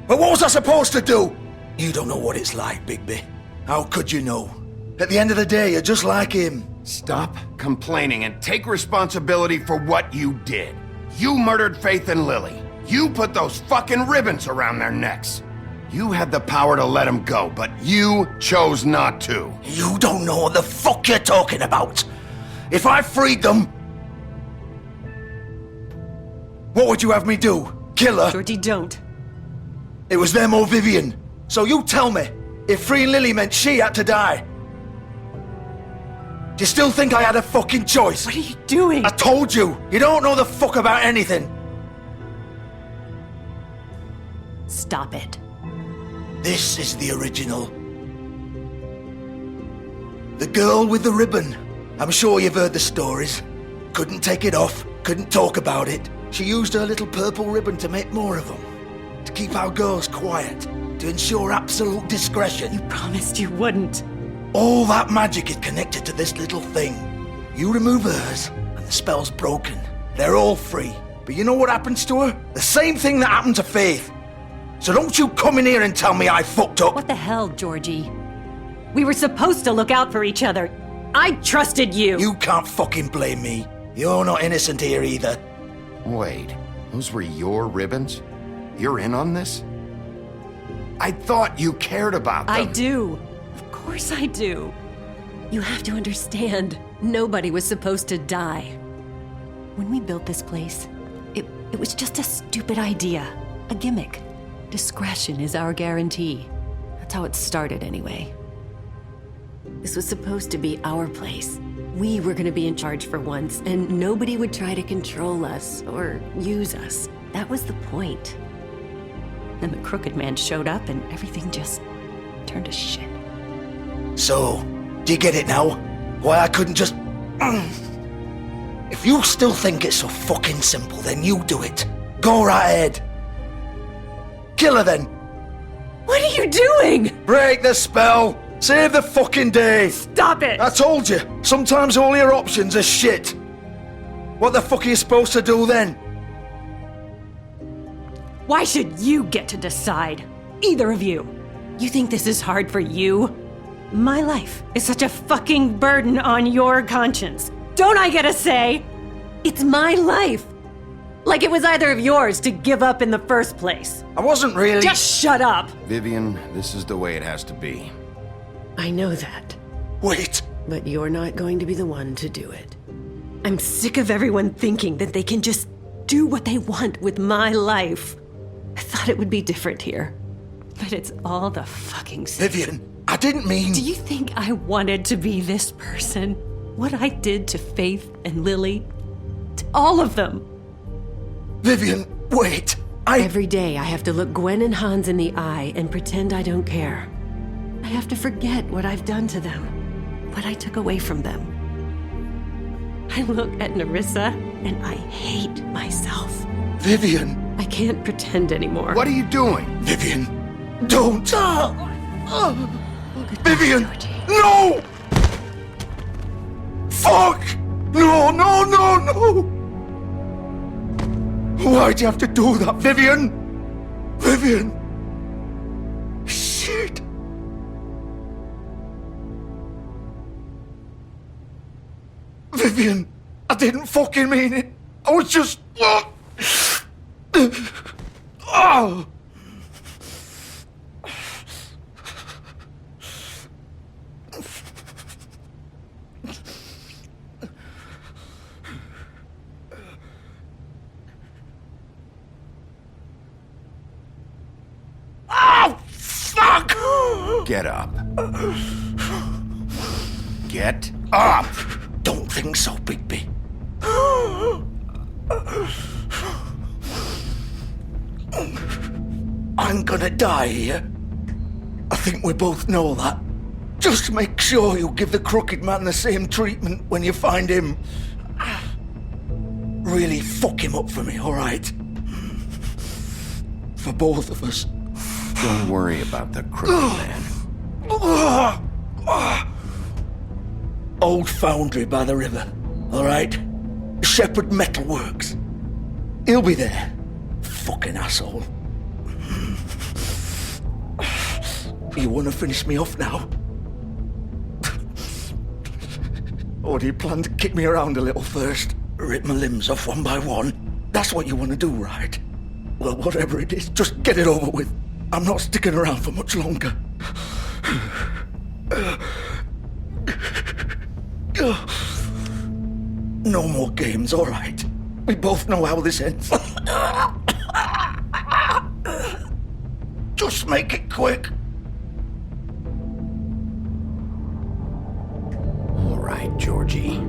what was I supposed to do? You don't know what it's like, Bigby. How could you know? At the end of the day, you're just like him. Stop complaining and take responsibility for what you did. You murdered Faith and Lily. You put those fucking ribbons around their necks. You had the power to let them go, but you chose not to. You don't know what the fuck you're talking about. If I freed them... What would you have me do? Kill her? Georgie, don't. It was them or Vivian. So you tell me, if freeing Lily meant she had to die, do you still think I had a fucking choice? What are you doing? I told you, you don't know the fuck about anything. Stop it. This is the original. The girl with the ribbon. I'm sure you've heard the stories. Couldn't take it off, couldn't talk about it. She used her little purple ribbon to make more of them. To keep our girls quiet. To ensure absolute discretion. You promised you wouldn't. All that magic is connected to this little thing. You remove hers, and the spell's broken. They're all free. But you know what happens to her? The same thing that happened to Faith. So don't you come in here and tell me I fucked up. What the hell, Georgie? We were supposed to look out for each other. I trusted you. You can't fucking blame me. You're not innocent here either. Wait, those were your ribbons? You're in on this? I thought you cared about them. I do. Of course I do. You have to understand, nobody was supposed to die. When we built this place, it was just a stupid idea. A gimmick. Discretion is our guarantee. That's how it started anyway. This was supposed to be our place. We were gonna be in charge for once, and nobody would try to control us or use us. That was the point. Then the Crooked Man showed up and everything just turned to shit. So, do you get it now? Why I couldn't just... If you still think it's so fucking simple, then you do it. Go right ahead. Kill her then. What are you doing? Break the spell. Save the fucking day! Stop it! I told you, sometimes all your options are shit. What the fuck are you supposed to do then? Why should you get to decide? Either of you. You think this is hard for you? My life is such a fucking burden on your conscience. Don't I get a say? It's my life. Like it was either of yours to give up in the first place. I wasn't really. Just shut up. Vivian, this is the way it has to be. I know that. Wait. But you're not going to be the one to do it. I'm sick of everyone thinking that they can just do what they want with my life. I thought it would be different here. But it's all the fucking same. Vivian, I didn't mean... Do you think I wanted to be this person? What I did to Faith and Lily? To all of them? Vivian, wait. Every day I have to look Gwen and Hans in the eye and pretend I don't care. I have to forget what I've done to them. What I took away from them. I look at Nerissa and I hate myself. Vivian. I can't pretend anymore. What are you doing? Vivian, don't. Vivian, no! Fuck! No, no, no, no! Why'd you have to do that, Vivian? Vivian! Shit! Vivian, I didn't fucking mean it. I was just... Oh! Oh, fuck! Get up. Get up! Don't think so, Bigby. I'm gonna die here. I think we both know that. Just make sure you give the Crooked Man the same treatment when you find him. Really fuck him up for me, alright? For both of us. Don't worry about the Crooked Man. Old foundry by the river, alright? Shepherd Metalworks. He'll be there. Fucking asshole. You wanna finish me off now? Or do you plan to kick me around a little first? Rip my limbs off one by one? That's what you wanna do, right? Well, whatever it is, just get it over with. I'm not sticking around for much longer. No more games, all right? We both know how this ends. Just make it quick. All right, Georgie.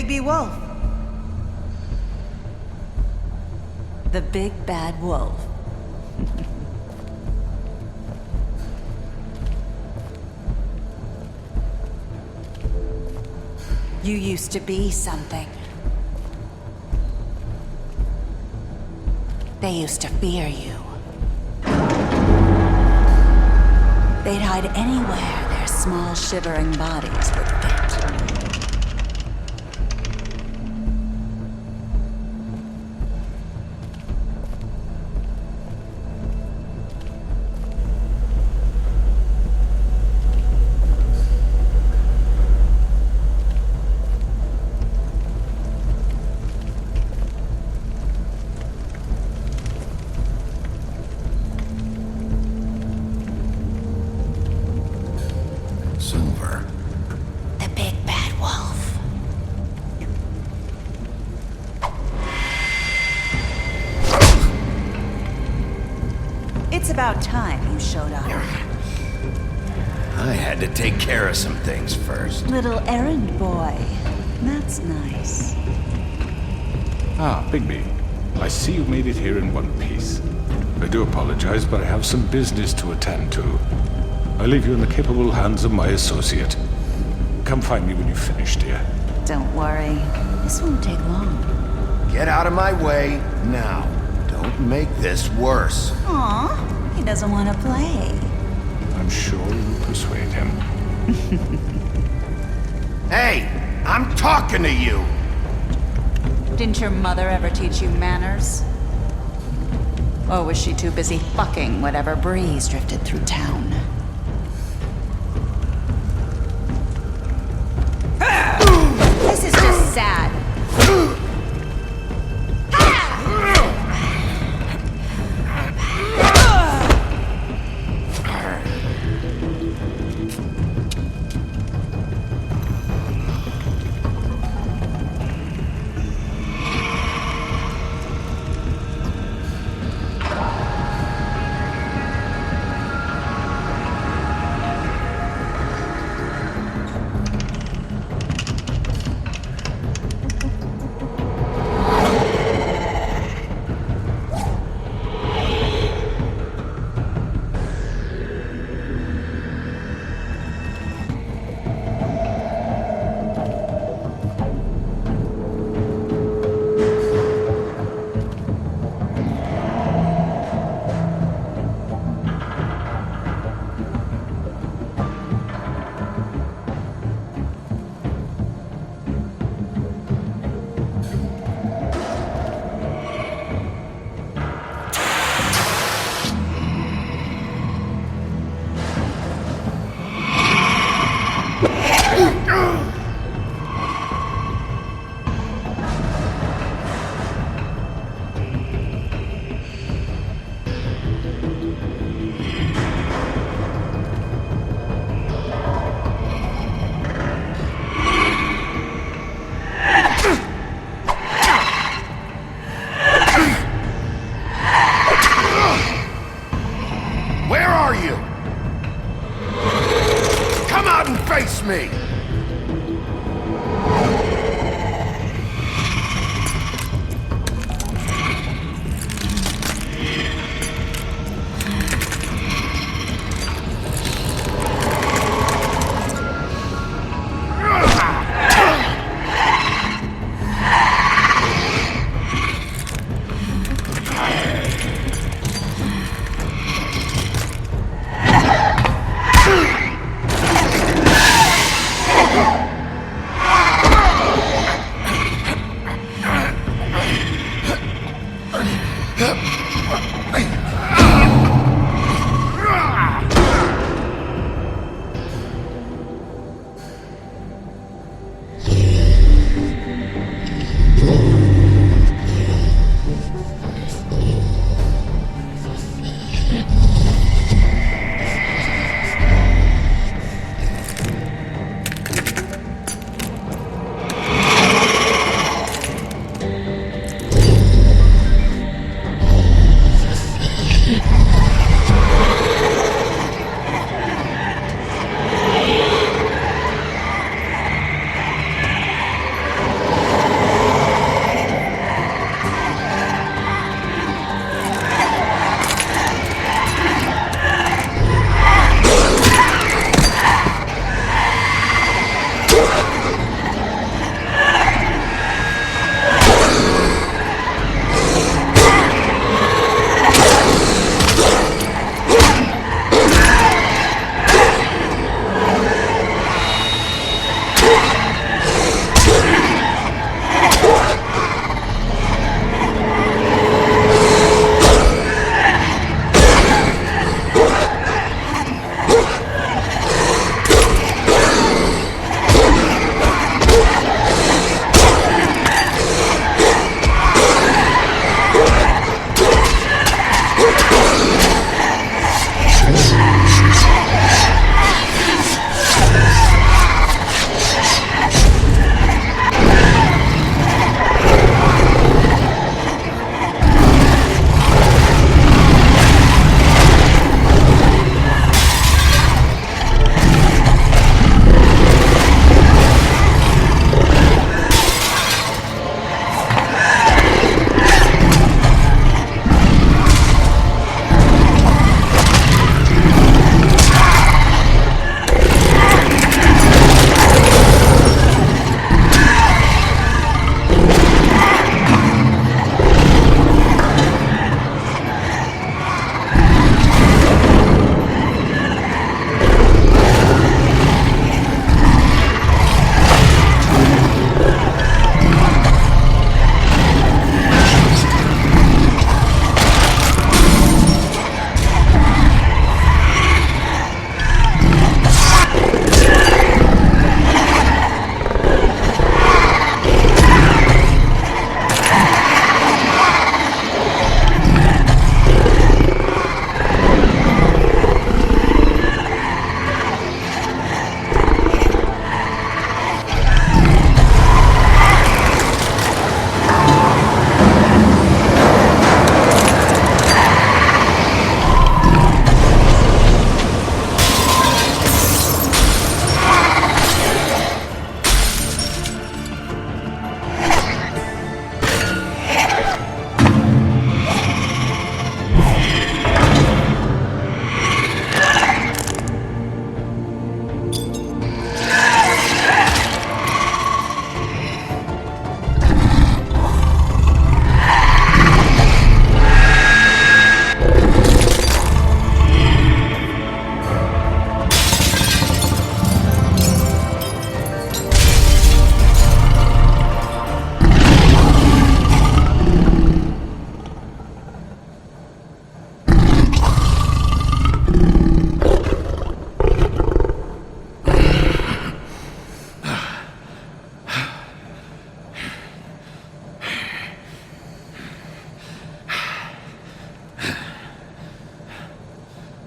Bigby Wolf. The big bad wolf. You used to be something. They used to fear you. They'd hide anywhere their small, shivering bodies would fit. Silver. The big bad wolf. It's about time you showed up. I had to take care of some things first. Little errand boy. That's nice. Ah, Bigby. I see you made it here in one piece. I do apologize, but I have some business to attend to. I leave you in the capable hands of my associate. Come find me when you've finished, dear. Don't worry. This won't take long. Get out of my way now. Don't make this worse. Aw, he doesn't want to play. I'm sure you'll persuade him. Hey, I'm talking to you! Didn't your mother ever teach you manners? Or was she too busy fucking whatever breeze drifted through town? This is just sad. Where are you? Come out and face me!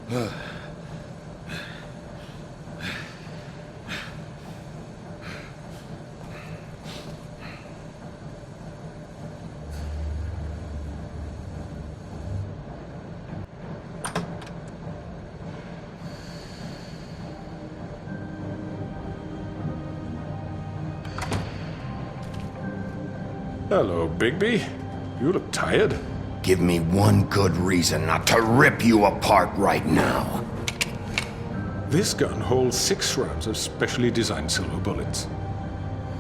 Hello, Bigby. You look tired. Give me one good reason not to rip you apart right now. This gun holds 6 rounds of specially designed silver bullets.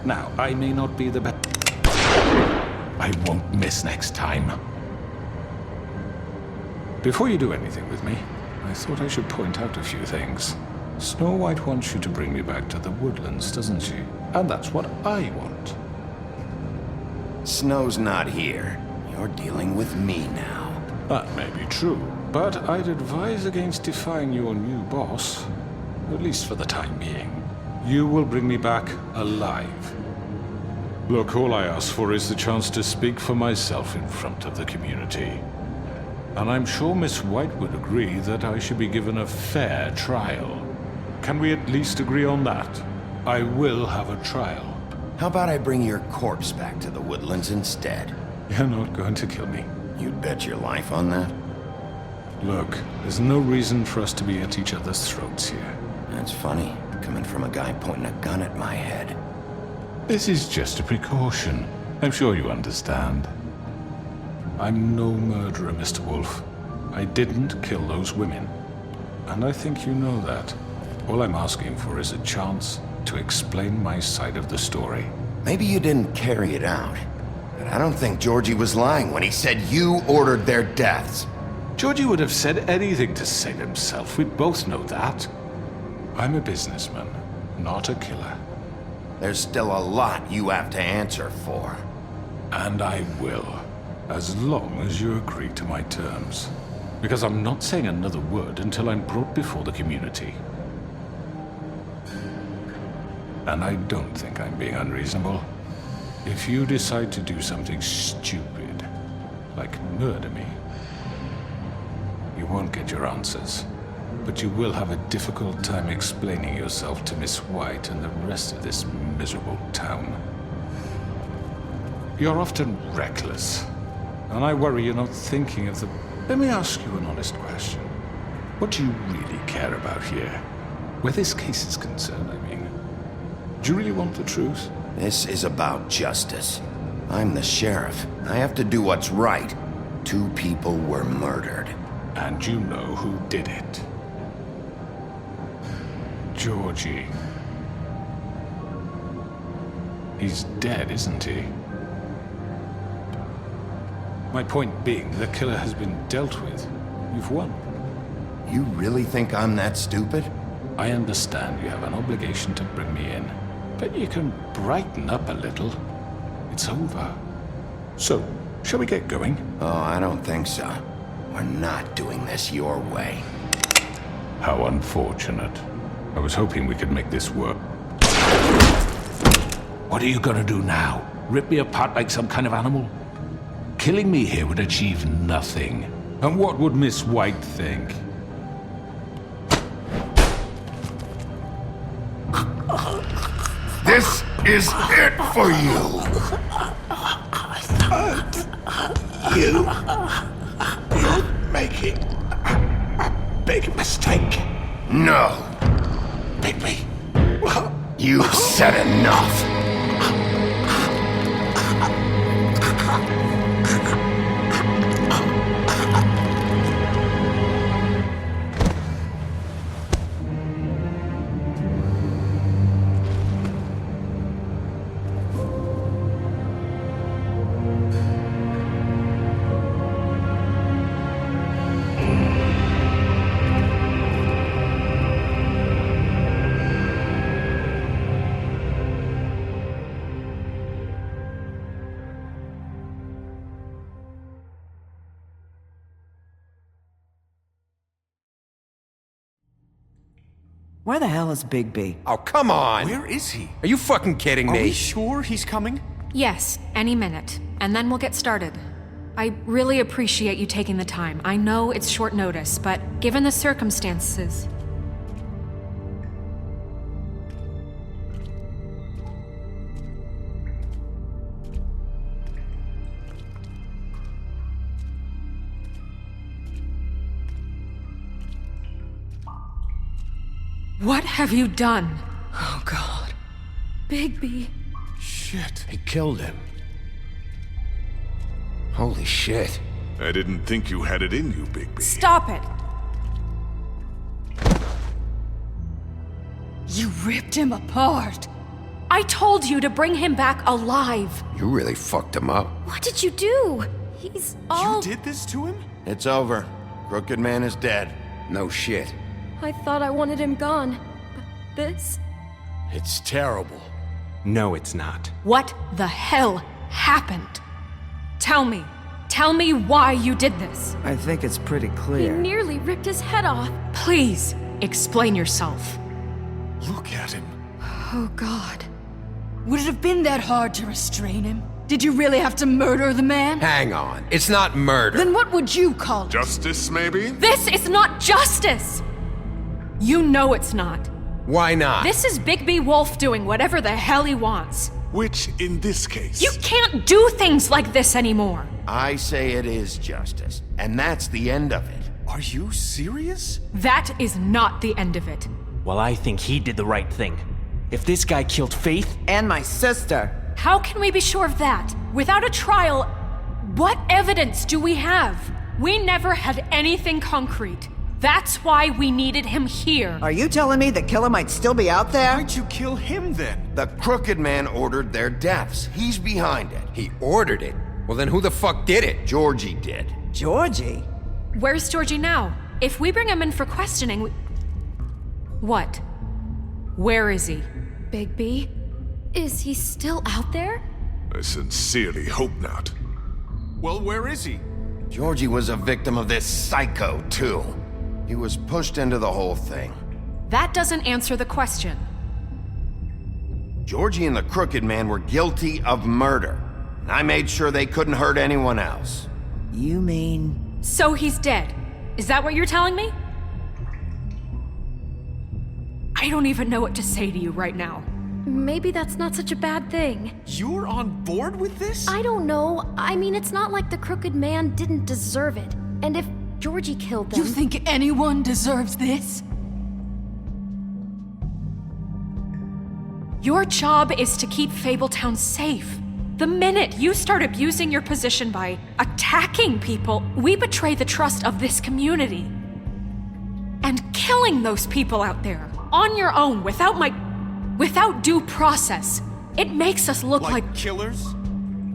Now, I may not be the best. I won't miss next time. Before you do anything with me, I thought I should point out a few things. Snow White wants you to bring me back to the woodlands, doesn't she? And that's what I want. Snow's not here. You're dealing with me now. That may be true, but I'd advise against defying your new boss, at least for the time being. You will bring me back alive. Look, all I ask for is the chance to speak for myself in front of the community. And I'm sure Miss White would agree that I should be given a fair trial. Can we at least agree on that? I will have a trial. How about I bring your corpse back to the woodlands instead? You're not going to kill me. You'd bet your life on that? Look, there's no reason for us to be at each other's throats here. That's funny, coming from a guy pointing a gun at my head. This is just a precaution. I'm sure you understand. I'm no murderer, Mr. Wolf. I didn't kill those women. And I think you know that. All I'm asking for is a chance to explain my side of the story. Maybe you didn't carry it out, but I don't think Georgie was lying when he said you ordered their deaths. Georgie would have said anything to save himself. We both know that. I'm a businessman, not a killer. There's still a lot you have to answer for. And I will, as long as you agree to my terms. Because I'm not saying another word until I'm brought before the community. And I don't think I'm being unreasonable. If you decide to do something stupid, like murder me, you won't get your answers. But you will have a difficult time explaining yourself to Miss White and the rest of this miserable town. You're often reckless, and I worry you're not thinking of the... Let me ask you an honest question. What do you really care about here? Where this case is concerned, I mean. Do you really want the truth? This is about justice. I'm the sheriff. I have to do what's right. 2 people were murdered. And you know who did it. Georgie. He's dead, isn't he? My point being, the killer has been dealt with. You've won. You really think I'm that stupid? I understand you have an obligation to bring me in. But you can brighten up a little. It's over. So, shall we get going? Oh, I don't think so. We're not doing this your way. How unfortunate. I was hoping we could make this work. What are you gonna do now? Rip me apart like some kind of animal? Killing me here would achieve nothing. And what would Miss White think? This is it for you! You're making a big mistake. No! Bigby. You've said enough! Where the hell is Bigby? Oh, come on! Where is he? Are you fucking kidding Are me? we sure he's coming? Yes, any minute. And then we'll get started. I really appreciate you taking the time. I know it's short notice, but given the circumstances... What have you done? Oh, God. Bigby. Shit. He killed him. Holy shit. I didn't think you had it in you, Bigby. Stop it! You ripped him apart. I told you to bring him back alive. You really fucked him up. What did you do? He's all... You did this to him? It's over. Crooked Man is dead. No shit. I thought I wanted him gone. But this? It's terrible. No, it's not. What the hell happened? Tell me. Tell me why you did this. I think it's pretty He clear. nearly ripped his head off. Please, explain yourself. Look at him. Oh, God. Would it have been that hard to restrain him? Did you really have to murder the man? Hang on. It's not murder. Then what would you call it? Justice, maybe? This is not justice! You know it's not. Why not? This is Bigby Wolf doing whatever the hell he wants. Which, in this case... You can't do things like this anymore! I say it is justice, and that's the end of it. Are you serious? That is not the end of it. Well, I think he did the right thing. If this guy killed Faith... And my sister. How can we be sure of that? Without a trial, what evidence do we have? We never had anything concrete. That's why we needed him here. Are you telling me the killer might still be out there? Why'd you kill him then? The Crooked Man ordered their deaths. He's behind it. He ordered it. Well, then who the fuck did it? Georgie did. Georgie? Where's Georgie now? If we bring him in for questioning, What? Where is he? Bigby? Is he still out there? I sincerely hope not. Well, where is he? Georgie was a victim of this psycho, too. He was pushed into the whole thing. That doesn't answer the question. Georgie and the Crooked Man were guilty of murder. And I made sure they couldn't hurt anyone else. You mean... So he's dead. Is that what you're telling me? I don't even know what to say to you right now. Maybe that's not such a bad thing. You're on board with this? I don't know. I mean, it's not like the Crooked Man didn't deserve it. And if Georgie killed them... You think anyone deserves this? Your job is to keep Fabletown safe. The minute you start abusing your position by attacking people, we betray the trust of this community. And killing those people out there, on your own, without due process, it makes us look like killers?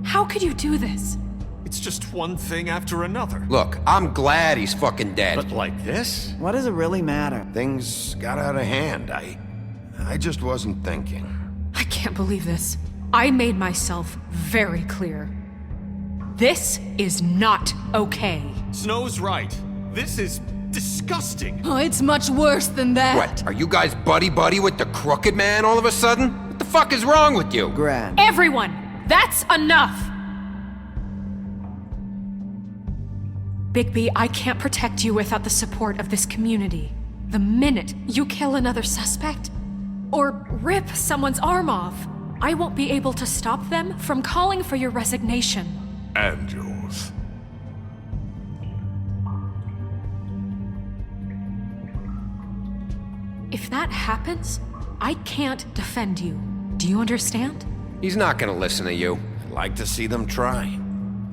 How could you do this? It's just one thing after another. Look, I'm glad he's fucking dead. But like this? What does it really matter? Things got out of hand. I just wasn't thinking. I can't believe this. I made myself very clear. This is not okay. Snow's right. This is disgusting. Oh, it's much worse than that. What, are you guys buddy-buddy with the Crooked Man all of a sudden? What the fuck is wrong with you? Gran. Everyone, that's enough! Bigby, I can't protect you without the support of this community. The minute you kill another suspect, or rip someone's arm off, I won't be able to stop them from calling for your resignation. And yours. If that happens, I can't defend you. Do you understand? He's not gonna listen to you. I'd like to see them try.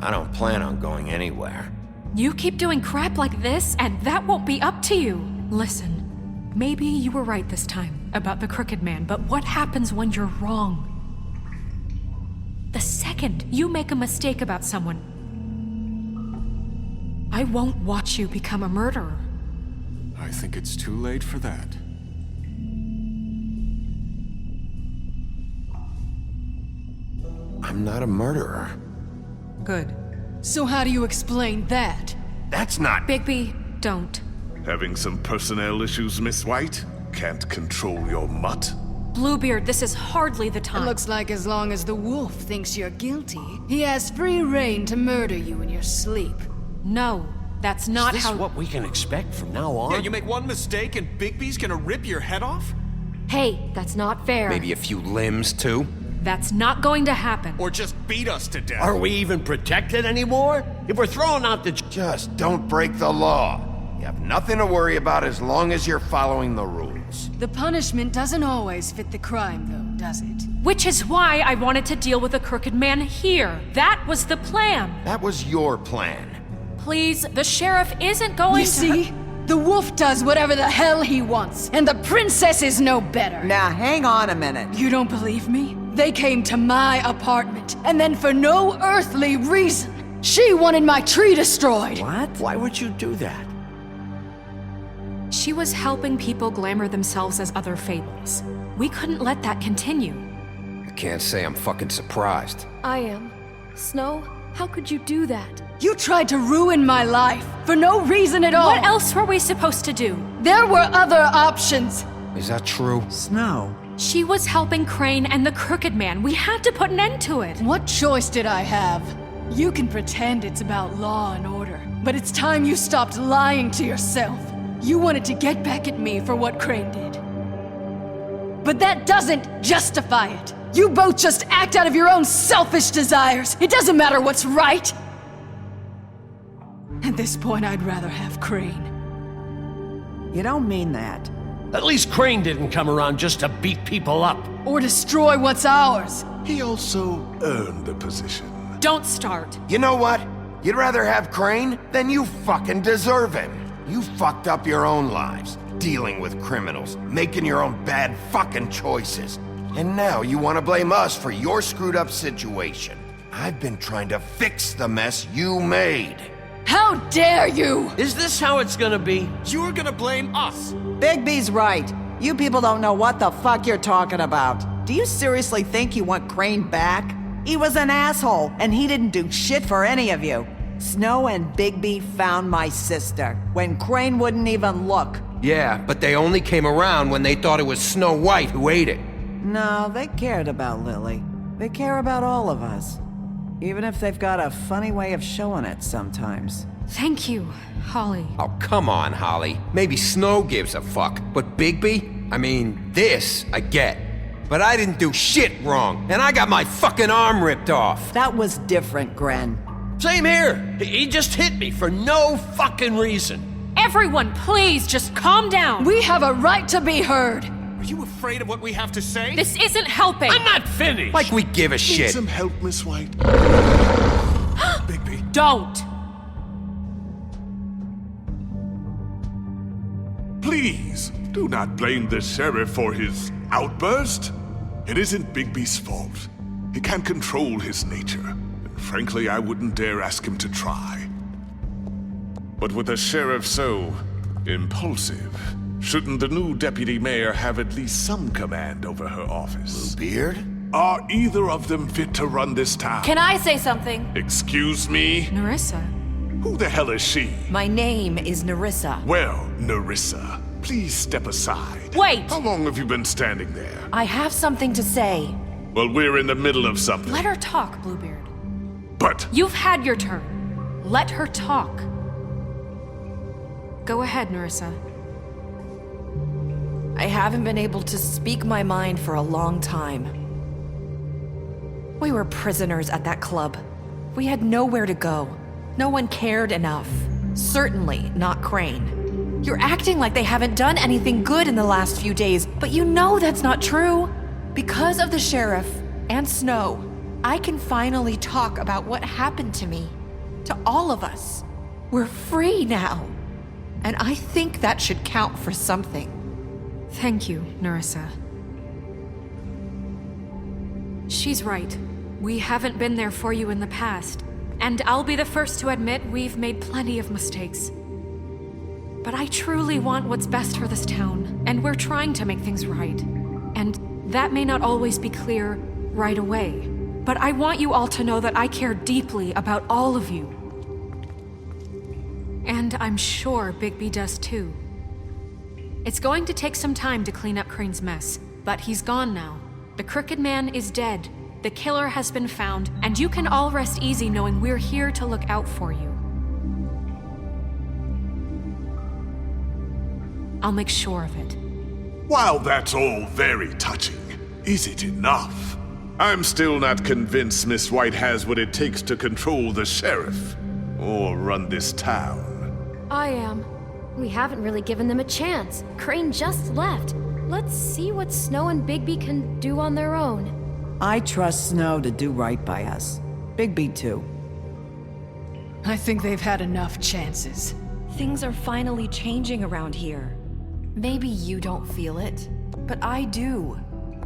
I don't plan on going anywhere. You keep doing crap like this, and that won't be up to you. Listen, maybe you were right this time about the Crooked Man, but what happens when you're wrong? The second you make a mistake about someone, I won't watch you become a murderer. I think it's too late for that. I'm not a murderer. Good. So how do you explain that? That's not... Bigby, don't. Having some personnel issues, Miss White? Can't control your mutt? Bluebeard, this is hardly the It time. looks like as long as the wolf thinks you're guilty, he has free reign to murder you in your sleep. No, that's not Is how. this what we can expect from now on? Yeah, you make one mistake and Bigby's gonna rip your head off? Hey, that's not fair. Maybe a few limbs, too? That's not going to happen. Or just beat us to death? Are we even protected anymore? If we're throwing out the... Just don't break the law. You have nothing to worry about as long as you're following the rules. The punishment doesn't always fit the crime, though, does it? Which is why I wanted to deal with the Crooked Man here. That was the plan. That was your plan. Please, the sheriff isn't going You see? The wolf does whatever the hell he wants, and the princess is no better. Now, hang on a minute. You don't believe me? They came to my apartment, and then for no earthly reason, she wanted my tree destroyed. What? Why would you do that? She was helping people glamour themselves as other fables. We couldn't let that continue. I can't say I'm fucking surprised. I am. Snow, how could you do that? You tried to ruin my life for no reason at all. What else were we supposed to do? There were other options. Is that true? Snow. She was helping Crane and the Crooked Man. We had to put an end to it. What choice did I have? You can pretend it's about law and order, but it's time you stopped lying to yourself. You wanted to get back at me for what Crane did. But that doesn't justify it. You both just act out of your own selfish desires. It doesn't matter what's right. At this point, I'd rather have Crane. You don't mean that. At least Crane didn't come around just to beat people up. Or destroy what's ours. He also earned the position. Don't start. You know what? You'd rather have Crane than you fucking deserve him. You fucked up your own lives, dealing with criminals, making your own bad fucking choices. And now you want to blame us for your screwed up situation. I've been trying to fix the mess you made. How dare you! Is this how it's gonna be? You're gonna blame us. Bigby's right. You people don't know what the fuck you're talking about. Do you seriously think you want Crane back? He was an asshole, and he didn't do shit for any of you. Snow and Bigby found my sister, when Crane wouldn't even look. Yeah, but they only came around when they thought it was Snow White who ate it. No, they cared about Lily. They care about all of us. Even if they've got a funny way of showing it sometimes. Thank you, Holly. Oh, come on, Holly. Maybe Snow gives a fuck, but Bigby? I mean, this I get. But I didn't do shit wrong, and I got my fucking arm ripped off. That was different, Gren. Same here. He just hit me for no fucking reason. Everyone, please, just calm down. We have a right to be heard. Are you afraid of what we have to say? This isn't helping. I'm not finished. Like we give a Need shit. some help, Miss White? Bigby. Don't. Please, do not blame the sheriff for his outburst. It isn't Bigby's fault. He can't control his nature, and frankly, I wouldn't dare ask him to try. But with a sheriff so impulsive, shouldn't the new deputy mayor have at least some command over her office? Bluebeard? Are either of them fit to run this town? Can I say something? Excuse me? Nerissa. Who the hell is she? My name is Nerissa. Well, Nerissa, please step aside. Wait! How long have you been standing there? I have something to say. Well, we're in the middle of something. Let her talk, Bluebeard. But You've had your turn. Let her talk. Go ahead, Nerissa. I haven't been able to speak my mind for a long time. We were prisoners at that club. We had nowhere to go. No one cared enough. Certainly not Crane. You're acting like they haven't done anything good in the last few days, but you know that's not true. Because of the sheriff and Snow, I can finally talk about what happened to me. To all of us. We're free now. And I think that should count for something. Thank you, Nerissa. She's right. We haven't been there for you in the past. And I'll be the first to admit we've made plenty of mistakes. But I truly want what's best for this town, and we're trying to make things right. And that may not always be clear right away. But I want you all to know that I care deeply about all of you. And I'm sure Bigby does too. It's going to take some time to clean up Crane's mess, but he's gone now. The Crooked Man is dead. The killer has been found, and you can all rest easy knowing we're here to look out for you. I'll make sure of it. While that's all very touching, is it enough? I'm still not convinced Miss White has what it takes to control the sheriff, or run this town. I am. We haven't really given them a chance. Crane just left. Let's see what Snow and Bigby can do on their own. I trust Snow to do right by us. Bigby too. I think they've had enough chances. Things are finally changing around here. Maybe you don't feel it, but I do.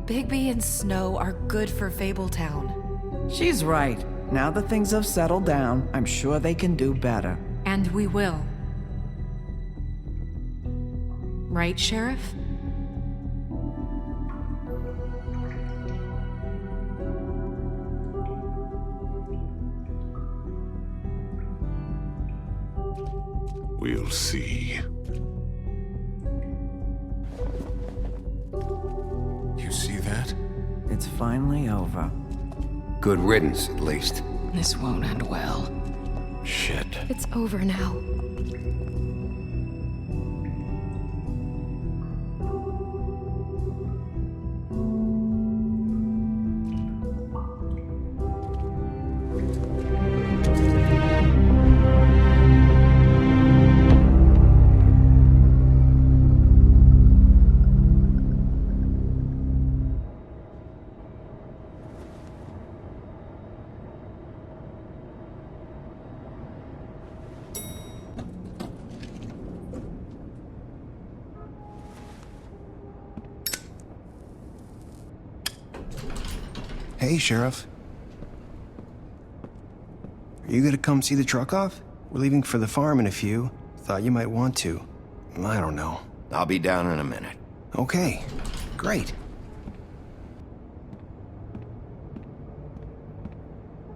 Bigby and Snow are good for Fabletown. She's right. Now that things have settled down, I'm sure they can do better. And we will. Right, Sheriff? We'll see. You see that? It's finally over. Good riddance, at least. This won't end well. Shit. It's over now. Hey, Sheriff. Are you gonna come see the truck off? We're leaving for the farm in a few. Thought you might want to. I don't know. I'll be down in a minute. Okay, great.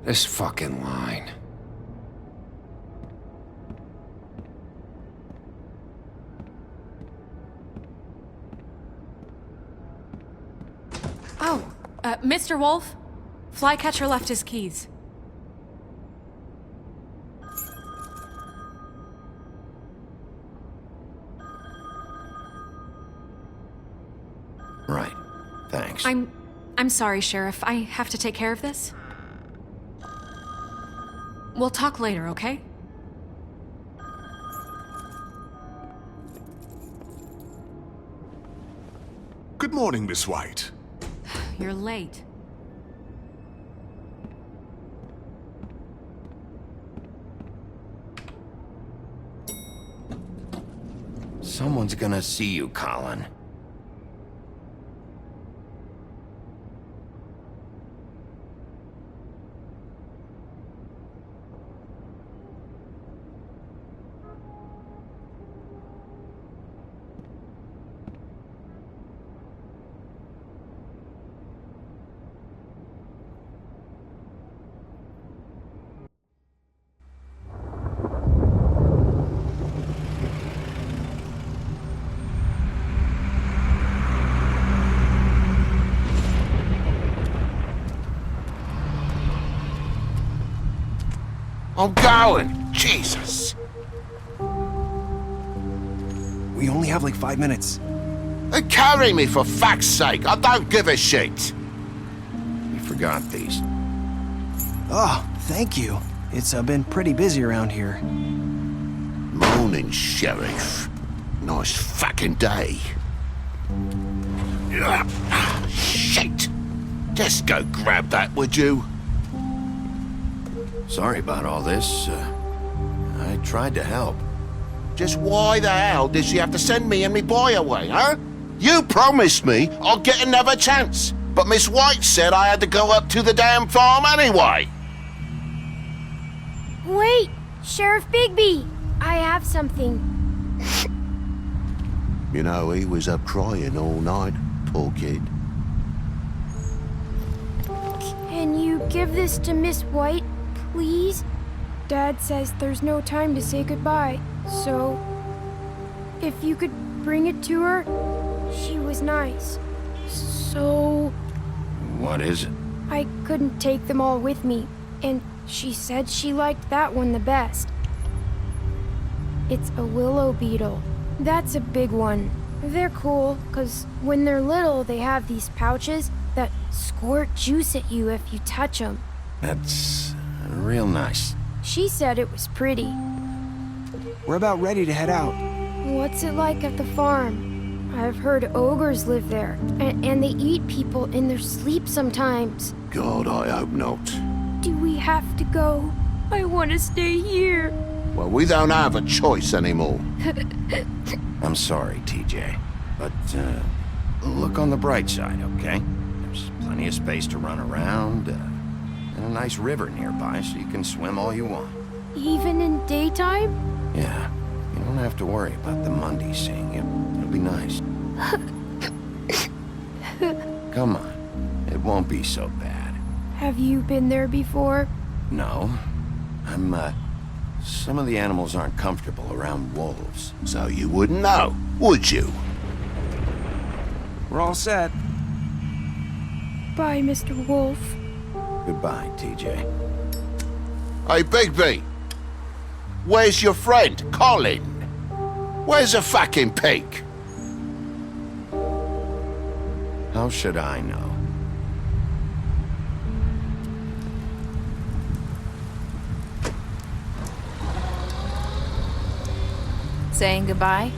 This fucking line. Oh, Mr. Wolf? Flycatcher left his keys. Right. Thanks. I'm sorry, Sheriff. I have to take care of this. We'll talk later, okay? Good morning, Miss White. You're late. Someone's gonna see you, Colin. I'm going! Jesus! We only have like 5 minutes. Carry me for fuck's sake! I don't give a shit! You forgot these. Oh, thank you. It's been pretty busy around here. Morning, Sheriff. Nice fucking day. Shit! Just go grab that, would you? Sorry about all this. I tried to help. Just why the hell did she have to send me and me boy away, huh? You promised me I'd get another chance, but Miss White said I had to go up to the damn farm anyway. Wait! Sheriff Bigby! I have something. You know, he was up crying all night, poor kid. Can you give this to Miss White, please? Dad says there's no time to say goodbye, so if you could bring it to her, she was nice. So... What is it? I couldn't take them all with me, and she said she liked that one the best. It's a willow beetle. That's a big one. They're cool, 'cause when they're little, they have these pouches that squirt juice at you if you touch them. That's real nice. She said it was pretty. We're about ready to head out. What's it like at the farm? I've heard ogres live there, and they eat people in their sleep sometimes. God, I hope not. Do we have to go? I want to stay here. Well, we don't have a choice anymore. I'm sorry, TJ. But, look on the bright side, okay? There's plenty of space to run around, and a nice river nearby so you can swim all you want. Even in daytime? Yeah, you don't have to worry about the Monday seeing you. It'll be nice. Come on, it won't be so bad. Have you been there before? No, some of the animals aren't comfortable around wolves. So you wouldn't know, would you? We're all set. Bye, Mr. Wolf. Goodbye, TJ. Hey, Bigby! Where's your friend, Colin? Where's the fucking pig? How should I know? Saying goodbye?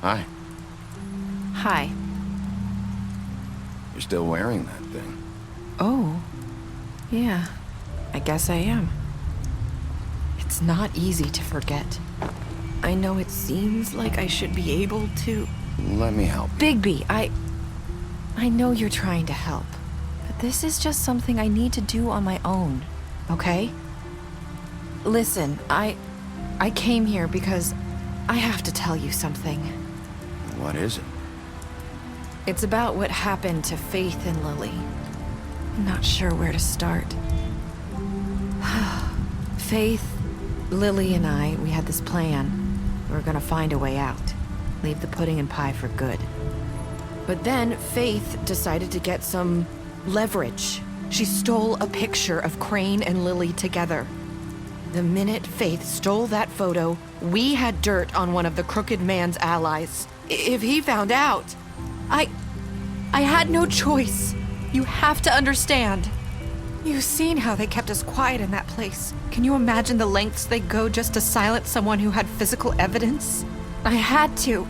Hi. Hi. You're still wearing that thing. Oh. Yeah. I guess I am. It's not easy to forget. I know it seems like I should be able to... Let me help. Bigby, I know you're trying to help, but this is just something I need to do on my own, okay? Listen, I came here because I have to tell you something. What is it? It's about what happened to Faith and Lily. I'm not sure where to start. Faith, Lily, and I, we had this plan. We were gonna find a way out. Leave the pudding and pie for good. But then Faith decided to get some leverage. She stole a picture of Crane and Lily together. The minute Faith stole that photo, we had dirt on one of the Crooked Man's allies. If he found out, I had no choice. You have to understand. You've seen how they kept us quiet in that place. Can you imagine the lengths they go just to silence someone who had physical evidence? I had to.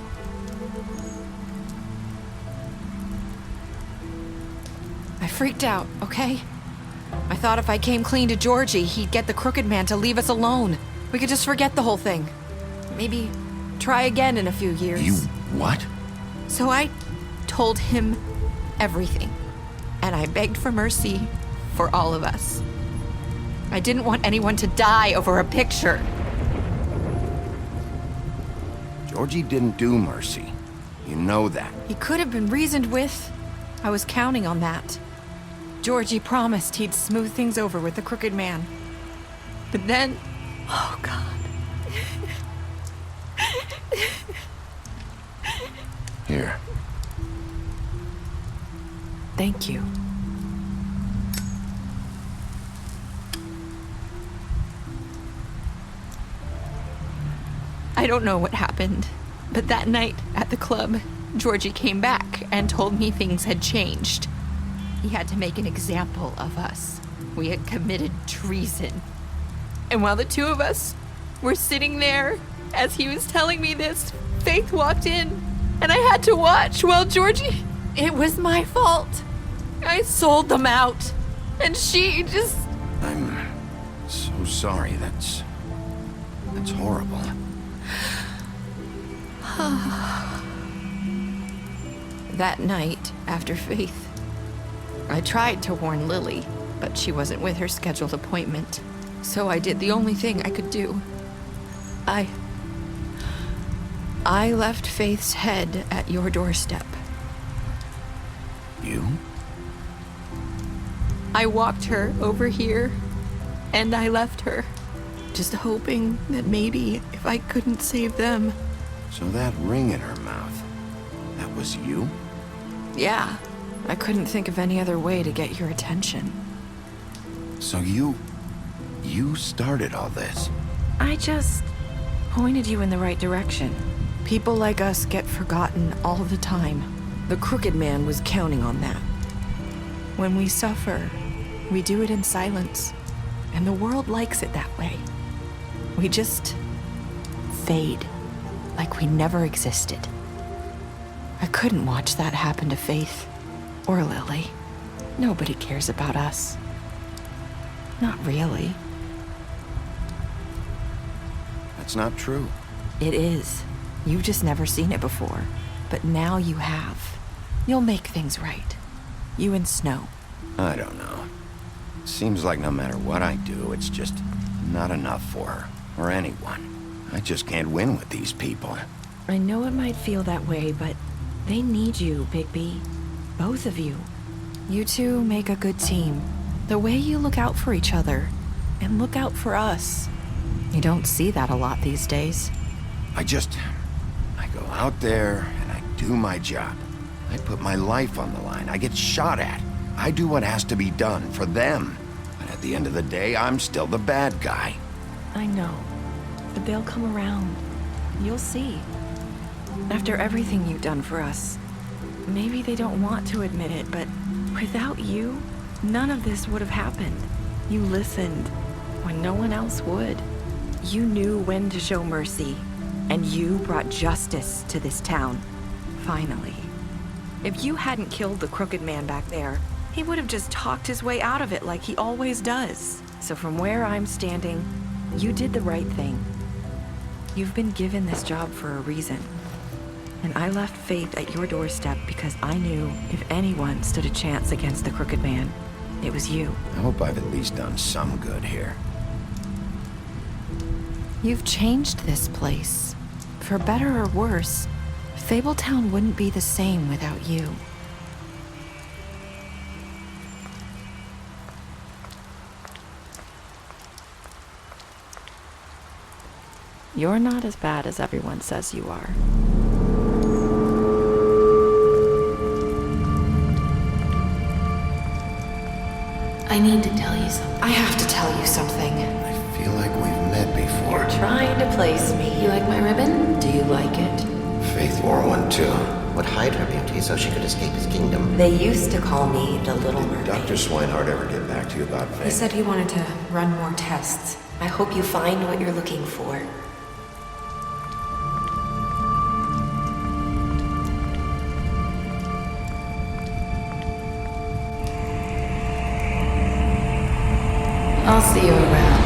I freaked out, okay? I thought if I came clean to Georgie, he'd get the Crooked Man to leave us alone. We could just forget the whole thing. Maybe try again in a few years. You what? So I told him everything. And I begged for mercy for all of us. I didn't want anyone to die over a picture. Georgie didn't do mercy. You know that. He could have been reasoned with. I was counting on that. Georgie promised he'd smooth things over with the Crooked Man. But then... Oh, God. Here. Thank you. I don't know what happened, but that night at the club, Georgie came back and told me things had changed. He had to make an example of us. We had committed treason. And while the two of us were sitting there, as he was telling me this, Faith walked in, and I had to watch while Georgie... It was my fault. I sold them out, and she just... I'm so sorry. That's horrible. That night, after Faith, I tried to warn Lily, but she wasn't with her scheduled appointment. So I did the only thing I could do. I left Faith's head at your doorstep. You? I walked her over here, and I left her, just hoping that maybe if I couldn't save them. So that ring in her mouth, that was you? Yeah, I couldn't think of any other way to get your attention. So you started all this? I just pointed you in the right direction. People like us get forgotten all the time. The Crooked Man was counting on that. When we suffer, we do it in silence, and the world likes it that way. We just fade, like we never existed. I couldn't watch that happen to Faith, or Lily. Nobody cares about us. Not really. That's not true. It is. You've just never seen it before. But now you have. You'll make things right. You and Snow. I don't know. Seems like no matter what I do, it's just not enough for her, or anyone. I just can't win with these people. I know it might feel that way, but they need you, Bigby. Both of you. You two make a good team. The way you look out for each other, and look out for us. You don't see that a lot these days. I go out there and I do my job. I put my life on the line. I get shot at. I do what has to be done for them. But at the end of the day, I'm still the bad guy. I know, but they'll come around. You'll see. After everything you've done for us, maybe they don't want to admit it, but without you, none of this would have happened. You listened when no one else would. You knew when to show mercy, and you brought justice to this town. Finally. If you hadn't killed the Crooked Man back there, he would have just talked his way out of it like he always does. So from where I'm standing, you did the right thing. You've been given this job for a reason. And I left Faith at your doorstep because I knew if anyone stood a chance against the Crooked Man, it was you. I hope I've at least done some good here. You've changed this place. For better or worse, Fabletown wouldn't be the same without you. You're not as bad as everyone says you are. I need to tell you something. I have to tell you something. I feel like we've met before. You're trying to place me. You like my ribbon? Do you like it? Faith wore one too. Would hide her beauty so she could escape his kingdom. They used to call me the Little Mermaid. Dr. Swinehart ever get back to you about Faith? He said he wanted to run more tests. I hope you find what you're looking for. I'll see you around.